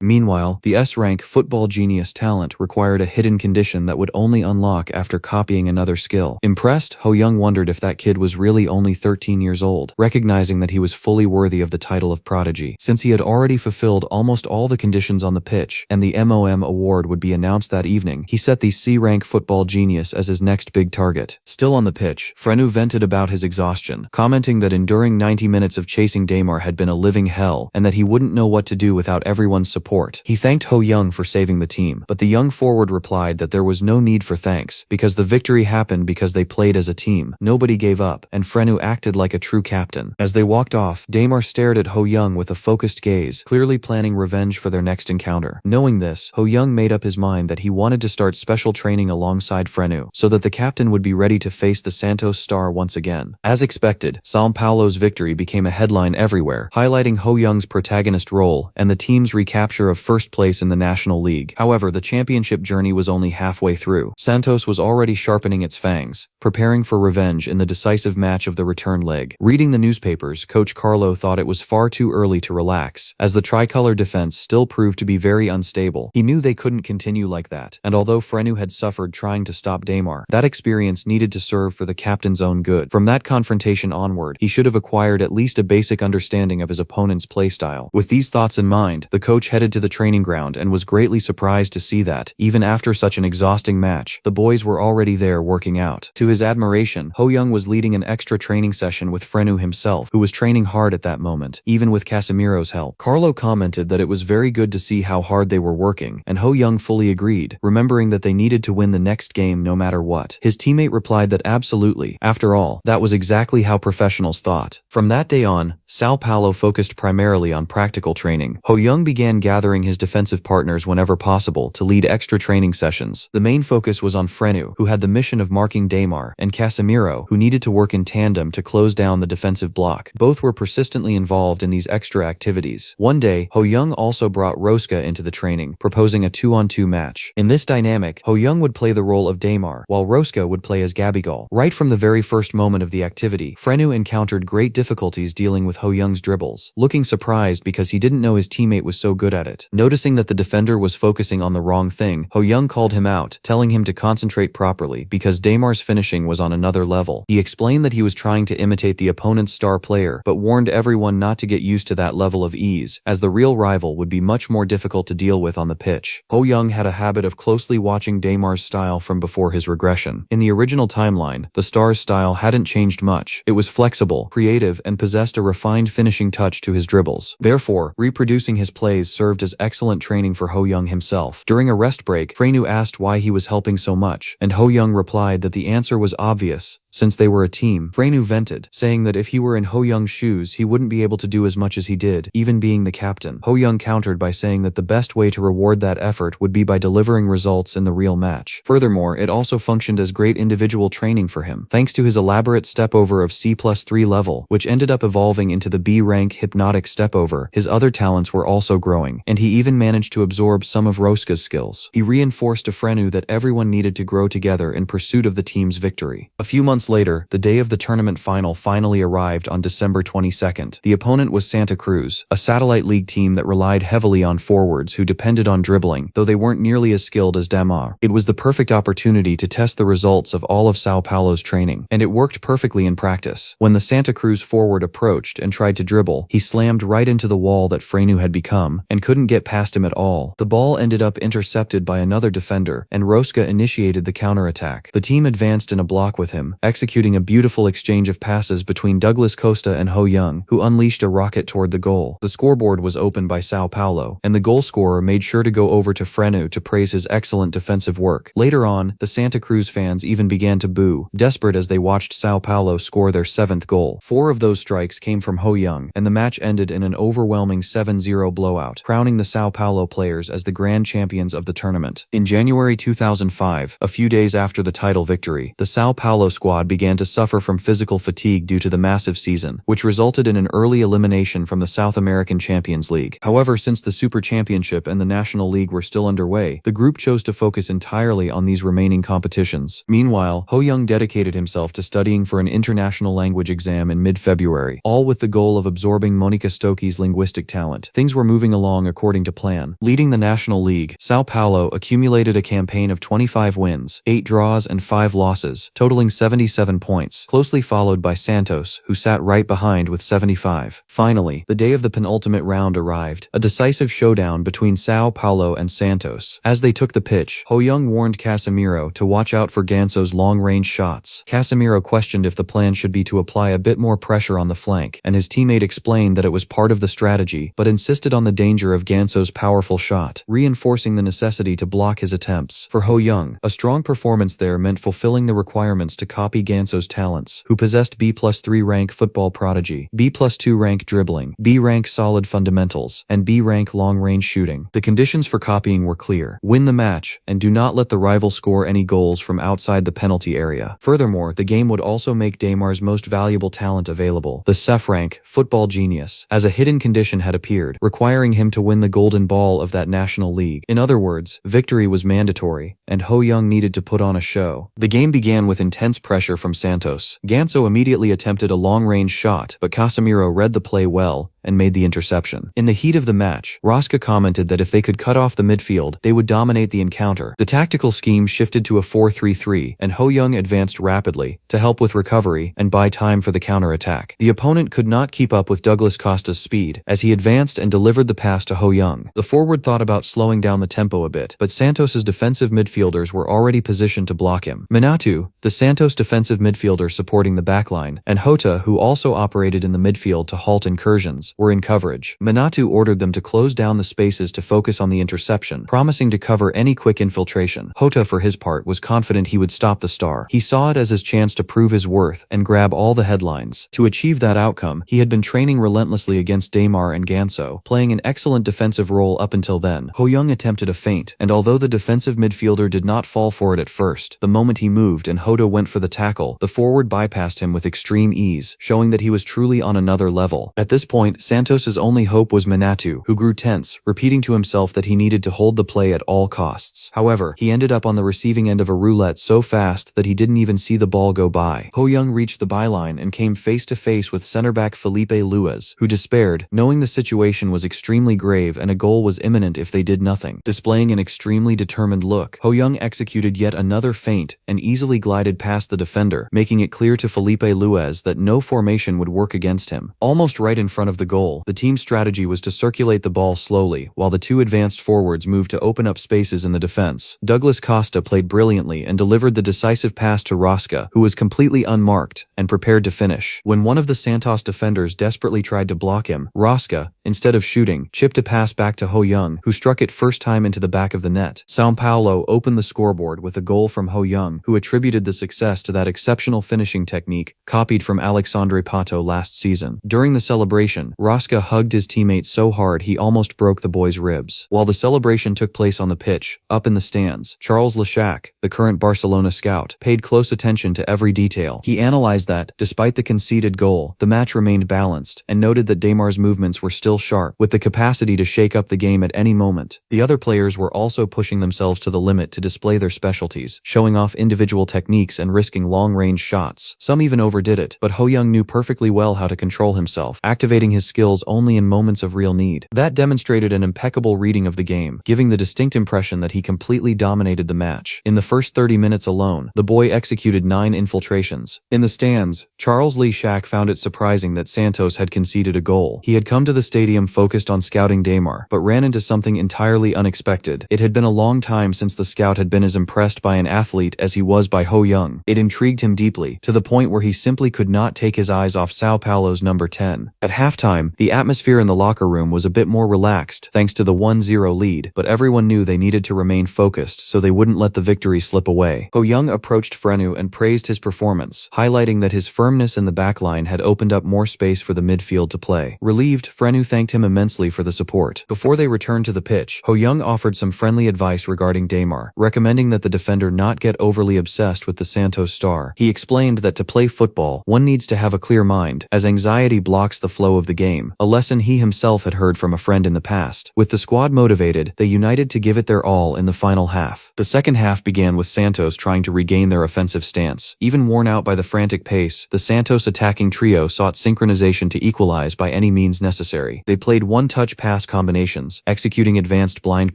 Meanwhile, the S-rank football genius talent required a hidden condition that would only unlock after copying another skill. Impressed, Ho Young wondered if that kid was really only 13 years old, recognizing that he was fully worthy of the title of prodigy, since he had already fulfilled almost all the conditions on the pitch, and the MOM award would be announced that evening. He set the C-rank football genius as his next big target. Still on the pitch, Frenu vented about his exhaustion, commenting that enduring 90 minutes of chasing Damar had been a living hell, and that he wouldn't know what to do without everyone's support. He thanked Ho Young for saving the team, but the young forward replied that there was no need for thanks, because the victory happened because they played as a team. Nobody gave up, and Frenu acted like a true captain. As they walked off, Damar stared at Ho Young with a focused gaze, clearly planning revenge for their next encounter. Knowing this, Ho Young made up his mind that he wanted to start special training alongside Frenu, so that the captain would be ready to face the Santos star once again. As expected, São Paulo's victory became a headline everywhere, highlighting Ho Young's protagonist role and the team's recapture of of first place in the National League. However, the championship journey was only halfway through. Santos was already sharpening its fangs, preparing for revenge in the decisive match of the return leg. Reading the newspapers, Coach Carlo thought it was far too early to relax, as the tricolor defense still proved to be very unstable. He knew they couldn't continue like that, and although Frenu had suffered trying to stop Damar, that experience needed to serve for the captain's own good. From that confrontation onward, he should have acquired at least a basic understanding of his opponent's playstyle. With these thoughts in mind, the coach headed to the training ground and was greatly surprised to see that, even after such an exhausting match, the boys were already there working out. To his admiration, Ho Young was leading an extra training session with Frenu himself, who was training hard at that moment, even with Casemiro's help. Carlo commented that it was very good to see how hard they were working, and Ho Young fully agreed, remembering that they needed to win the next game no matter what. His teammate replied that absolutely. After all, that was exactly how professionals thought. From that day on, Sao Paulo focused primarily on practical training. Ho Young began gathering his defensive partners whenever possible to lead extra training sessions. The main focus was on Frenu, who had the mission of marking Damar, and Casemiro, who needed to work in tandem to close down the defensive block. Both were persistently involved in these extra activities. One day, Ho Young also brought Rosca into the training, proposing a 2-on-2 match. In this dynamic, Ho Young would play the role of Damar, while Rosca would play as Gabigol. Right from the very first moment of the activity, Frenu encountered great difficulties dealing with Ho Young's dribbles, looking surprised because he didn't know his teammate was so good at it. Noticing that the defender was focusing on the wrong thing, Ho Young called him out, telling him to concentrate properly because Damar's finishing was on another level. He explained that he was trying to imitate the opponent's star player, but warned everyone not to get used to that level of ease, as the real rival would be much more difficult to deal with on the pitch. Ho Young had a habit of closely watching Damar's style from before his regression. In the original timeline, the star's style hadn't changed much. It was flexible, creative, and possessed a refined finishing touch to his dribbles. Therefore, reproducing his plays served as excellent training for Ho Young himself. During a rest break, Frenu asked why he was helping so much, and Ho Young replied that the answer was obvious. Since they were a team, Frenu vented, saying that if he were in Ho Young's shoes, he wouldn't be able to do as much as he did, even being the captain. Ho Young countered by saying that the best way to reward that effort would be by delivering results in the real match. Furthermore, it also functioned as great individual training for him, thanks to his elaborate step-over of C+3 level, which ended up evolving into the B-rank hypnotic step-over. His other talents were also growing, and he even managed to absorb some of Rosca's skills. He reinforced to Frenu that everyone needed to grow together in pursuit of the team's victory. A few months later, the day of the tournament final finally arrived on December 22nd. The opponent was Santa Cruz, a satellite league team that relied heavily on forwards who depended on dribbling, though they weren't nearly as skilled as Damar. It was the perfect opportunity to test the results of all of Sao Paulo's training, and it worked perfectly in practice. When the Santa Cruz forward approached and tried to dribble, he slammed right into the wall that Frenu had become, and couldn't get past him at all. The ball ended up intercepted by another defender, and Rosca initiated the counterattack. The team advanced in a block with him, executing a beautiful exchange of passes between Douglas Costa and Ho Young, who unleashed a rocket toward the goal. The scoreboard was opened by Sao Paulo, and the goal scorer made sure to go over to Frenu to praise his excellent defensive work. Later on, the Santa Cruz fans even began to boo, desperate as they watched Sao Paulo score their 7th goal. 4 of those strikes came from Ho Young, and the match ended in an overwhelming 7-0 blowout, crowning the Sao Paulo players as the grand champions of the tournament. In January 2005, a few days after the title victory, the Sao Paulo squad began to suffer from physical fatigue due to the massive season, which resulted in an early elimination from the South American Champions League. However, since the Super Championship and the National League were still underway, the group chose to focus entirely on these remaining competitions. Meanwhile, Ho Young dedicated himself to studying for an international language exam in mid-February, all with the goal of absorbing Monica Stokey's linguistic talent. Things were moving along according to plan. Leading the National League, Sao Paulo accumulated a campaign of 25 wins, 8 draws and 5 losses, totaling 77 points, closely followed by Santos, who sat right behind with 75. Finally, the day of the penultimate round arrived, a decisive showdown between Sao Paulo and Santos. As they took the pitch, Ho Young warned Casemiro to watch out for Ganso's long-range shots. Casemiro questioned if the plan should be to apply a bit more pressure on the flank, and his teammate explained that it was part of the strategy, but insisted on the danger of Ganso's powerful shot, reinforcing the necessity to block his attempts. For Ho Young, a strong performance there meant fulfilling the requirements to copy copy Ganso's talents, who possessed B+3 rank football prodigy, B+2 rank dribbling, B rank solid fundamentals, and B rank long-range shooting. The conditions for copying were clear. Win the match, and do not let the rival score any goals from outside the penalty area. Furthermore, the game would also make Daymar's most valuable talent available, the CEF rank, football genius, as a hidden condition had appeared, requiring him to win the golden ball of that national league. In other words, victory was mandatory, and Ho Young needed to put on a show. The game began with intense pressure from Santos. Ganso immediately attempted a long-range shot, but Casemiro read the play well and made the interception. In the heat of the match, Rosca commented that if they could cut off the midfield, they would dominate the encounter. The tactical scheme shifted to a 4-3-3, and Ho Young advanced rapidly to help with recovery and buy time for the counter-attack. The opponent could not keep up with Douglas Costa's speed, as he advanced and delivered the pass to Ho Young. The forward thought about slowing down the tempo a bit, but Santos's defensive midfielders were already positioned to block him. Manatu, the Santos defensive midfielder supporting the backline, and Hota, who also operated in the midfield to halt incursions, were in coverage. Manatu ordered them to close down the spaces to focus on the interception, promising to cover any quick infiltration. Hota, for his part, was confident he would stop the star. He saw it as his chance to prove his worth and grab all the headlines. To achieve that outcome, he had been training relentlessly against Daymar and Ganso, playing an excellent defensive role up until then. Ho Young attempted a feint, and although the defensive midfielder did not fall for it at first, the moment he moved and Hota went for the tackle, the forward bypassed him with extreme ease, showing that he was truly on another level. At this point, Santos's only hope was Manatu, who grew tense, repeating to himself that he needed to hold the play at all costs. However, he ended up on the receiving end of a roulette so fast that he didn't even see the ball go by. Ho Young reached the byline and came face to face with center-back Felipe Luis, who despaired, knowing the situation was extremely grave and a goal was imminent if they did nothing. Displaying an extremely determined look, Ho Young executed yet another feint and easily glided past the defender, making it clear to Felipe Luis that no formation would work against him. Almost right in front of the goal, the team's strategy was to circulate the ball slowly, while the two advanced forwards moved to open up spaces in the defense. Douglas Costa played brilliantly and delivered the decisive pass to Rosca, who was completely unmarked and prepared to finish. When one of the Santos defenders desperately tried to block him, Rosca, instead of shooting, chipped a pass back to Ho Young, who struck it first time into the back of the net. São Paulo opened the scoreboard with a goal from Ho Young, who attributed the success to that exceptional finishing technique copied from Alexandre Pato last season. During the celebration, Rosca hugged his teammate so hard he almost broke the boy's ribs. While the celebration took place on the pitch, up in the stands, Charles Lechak, the current Barcelona scout, paid close attention to every detail. He analyzed that, despite the conceded goal, the match remained balanced, and noted that Daymar's movements were still sharp, with the capacity to shake up the game at any moment. The other players were also pushing themselves to the limit to display their specialties, showing off individual techniques and risking long-range shots. Some even overdid it, but Ho Young knew perfectly well how to control himself, activating his skills only in moments of real need. That demonstrated an impeccable reading of the game, giving the distinct impression that he completely dominated the match. In the first 30 minutes alone, the boy executed 9 infiltrations. In the stands, Charles Lechak found it surprising that Santos had conceded a goal. He had come to the stadium focused on scouting Daymar, but ran into something entirely unexpected. It had been a long time since the scout had been as impressed by an athlete as he was by Ho Young. It intrigued him deeply, to the point where he simply could not take his eyes off São Paulo's number 10. At halftime, the atmosphere in the locker room was a bit more relaxed thanks to the 1-0 lead, but everyone knew they needed to remain focused so they wouldn't let the victory slip away. Ho Young approached Frenu and praised his performance, highlighting that his firmness in the backline had opened up more space for the midfield to play. Relieved, Frenu thanked him immensely for the support. Before they returned to the pitch, Ho Young offered some friendly advice regarding Daymar, recommending that the defender not get overly obsessed with the Santos star. He explained that to play football, one needs to have a clear mind, as anxiety blocks the flow of the game, a lesson he himself had heard from a friend in the past. With the squad motivated, they united to give it their all in the final half. The second half began with Santos trying to regain their offensive stance. Even worn out by the frantic pace, the Santos attacking trio sought synchronization to equalize by any means necessary. They played one-touch pass combinations, executing advanced blind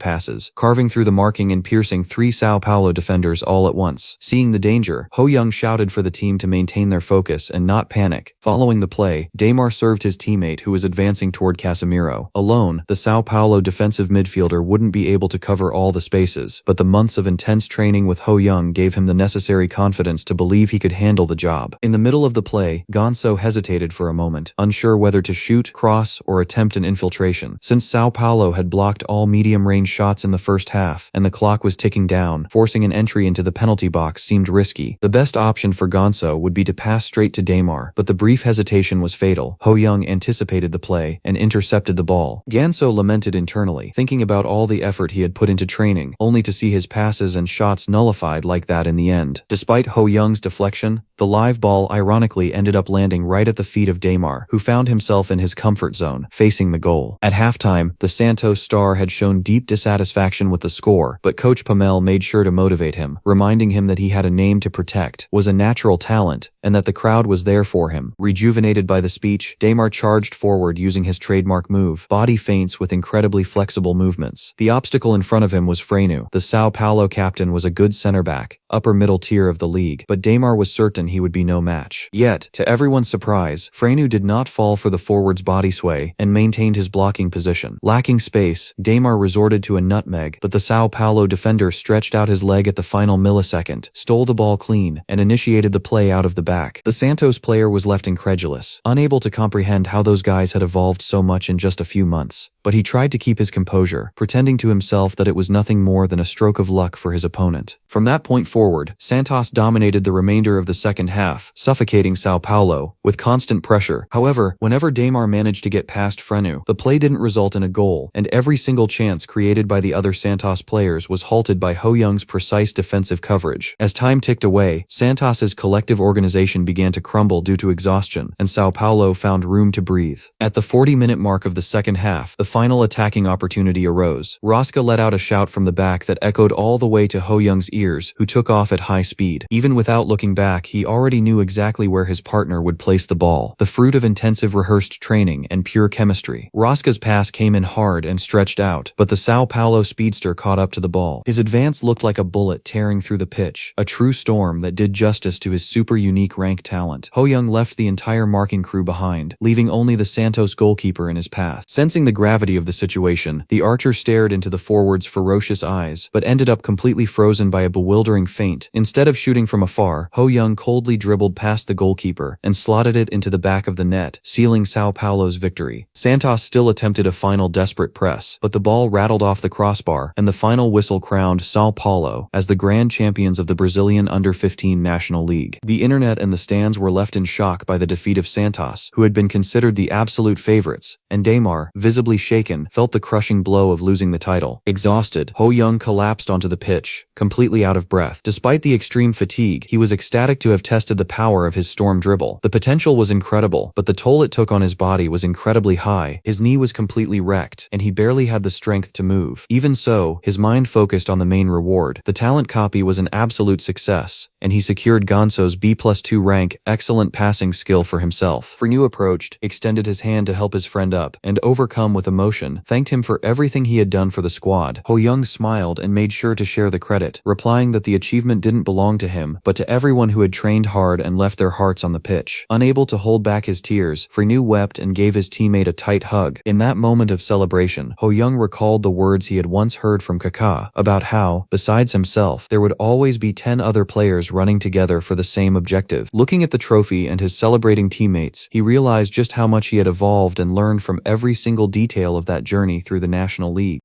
passes, carving through the marking and piercing 3 São Paulo defenders all at once. Seeing the danger, Ho Young shouted for the team to maintain their focus and not panic. Following the play, Daymar served his teammate teammate who was advancing toward Casemiro. Alone, the Sao Paulo defensive midfielder wouldn't be able to cover all the spaces, but the months of intense training with Ho Young gave him the necessary confidence to believe he could handle the job. In the middle of the play, Gonçalo hesitated for a moment, unsure whether to shoot, cross, or attempt an infiltration. Since Sao Paulo had blocked all medium-range shots in the first half, and the clock was ticking down, forcing an entry into the penalty box seemed risky. The best option for Gonçalo would be to pass straight to Damar, but the brief hesitation was fatal. Ho Young anticipated the play and intercepted the ball. Gonçalo lamented internally, thinking about all the effort he had put into training, only to see his passes and shots nullified like that in the end. Despite Ho Young's deflection, the live ball ironically ended up landing right at the feet of Damar, who found himself in his comfort zone, facing the goal. At halftime, the Santos star had shown deep dissatisfaction with the score, but Coach Pamel made sure to motivate him, reminding him that he had a name to protect, was a natural talent, and that the crowd was there for him. Rejuvenated by the speech, Damar charged forward using his trademark move, body feints with incredibly flexible movements. The obstacle in front of him was Frenu. The Sao Paulo captain was a good center back, upper middle tier of the league, but Damar was certain he would be no match. Yet, to everyone's surprise, Frenu did not fall for the forward's body sway and maintained his blocking position. Lacking space, Damar resorted to a nutmeg, but the Sao Paulo defender stretched out his leg at the final millisecond, stole the ball clean, and initiated the play out of the back. The Santos player was left incredulous, unable to comprehend how those guys had evolved so much in just a few months. But he tried to keep his composure, pretending to himself that it was nothing more than a stroke of luck for his opponent. From that point forward, Santos dominated the remainder of the second half, suffocating Sao Paulo with constant pressure. However, whenever Damar managed to get past Frenu, the play didn't result in a goal, and every single chance created by the other Santos players was halted by Ho Young's precise defensive coverage. As time ticked away, Santos's collective organization began to crumble due to exhaustion, and Sao Paulo found room to breathe. At the 40-minute mark of the second half, the final attacking opportunity arose. Rosca let out a shout from the back that echoed all the way to Ho Young's ears, who took off at high speed. Even without looking back, he already knew exactly where his partner would place the ball, the fruit of intensive rehearsed training and pure chemistry. Rosca's pass came in hard and stretched out, but the Sao Paulo speedster caught up to the ball. His advance looked like a bullet tearing through the pitch, a true storm that did justice to his super unique rank talent. Ho Young left the entire marking crew behind, leaving only the Santos goalkeeper in his path. Sensing the gravity of the situation, the archer stared into the forward's ferocious eyes, but ended up completely frozen by a bewildering feint. Instead of shooting from afar, Ho Young coldly dribbled past the goalkeeper and slotted it into the back of the net, sealing Sao Paulo's victory. Santos still attempted a final desperate press, but the ball rattled off the crossbar, and the final whistle crowned Sao Paulo as the grand champions of the Brazilian Under-15 National League. The internet and the stands were left in shock by the defeat of Santos, who had been considered the absolute favorites, and Damar, visibly shaken, felt the crushing blow of losing the title. Exhausted, Ho Young collapsed onto the pitch, completely out of breath. Despite the extreme fatigue, he was ecstatic to have tested the power of his storm dribble. The potential was incredible, but the toll it took on his body was incredibly high. His knee was completely wrecked, and he barely had the strength to move. Even so, his mind focused on the main reward. The talent copy was an absolute success, and he secured Gonçalo's B+2 rank, excellent passing skill for himself. Frenu approached, extended his hand to help his friend up, and overcome with emotion, thanked him for everything he had done for the squad. Ho Young smiled and made sure to share the credit, replying that the achievement didn't belong to him, but to everyone who had trained hard and left their hearts on the pitch. Unable to hold back his tears, Frenu wept and gave his teammate a tight hug. In that moment of celebration, Ho Young recalled the words he had once heard from Kaká about how, besides himself, there would always be 10 other players running together for the same objective. Looking at the trophy and his celebrating teammates, he realized just how much he had evolved and learned from every single detail of that journey through the National League.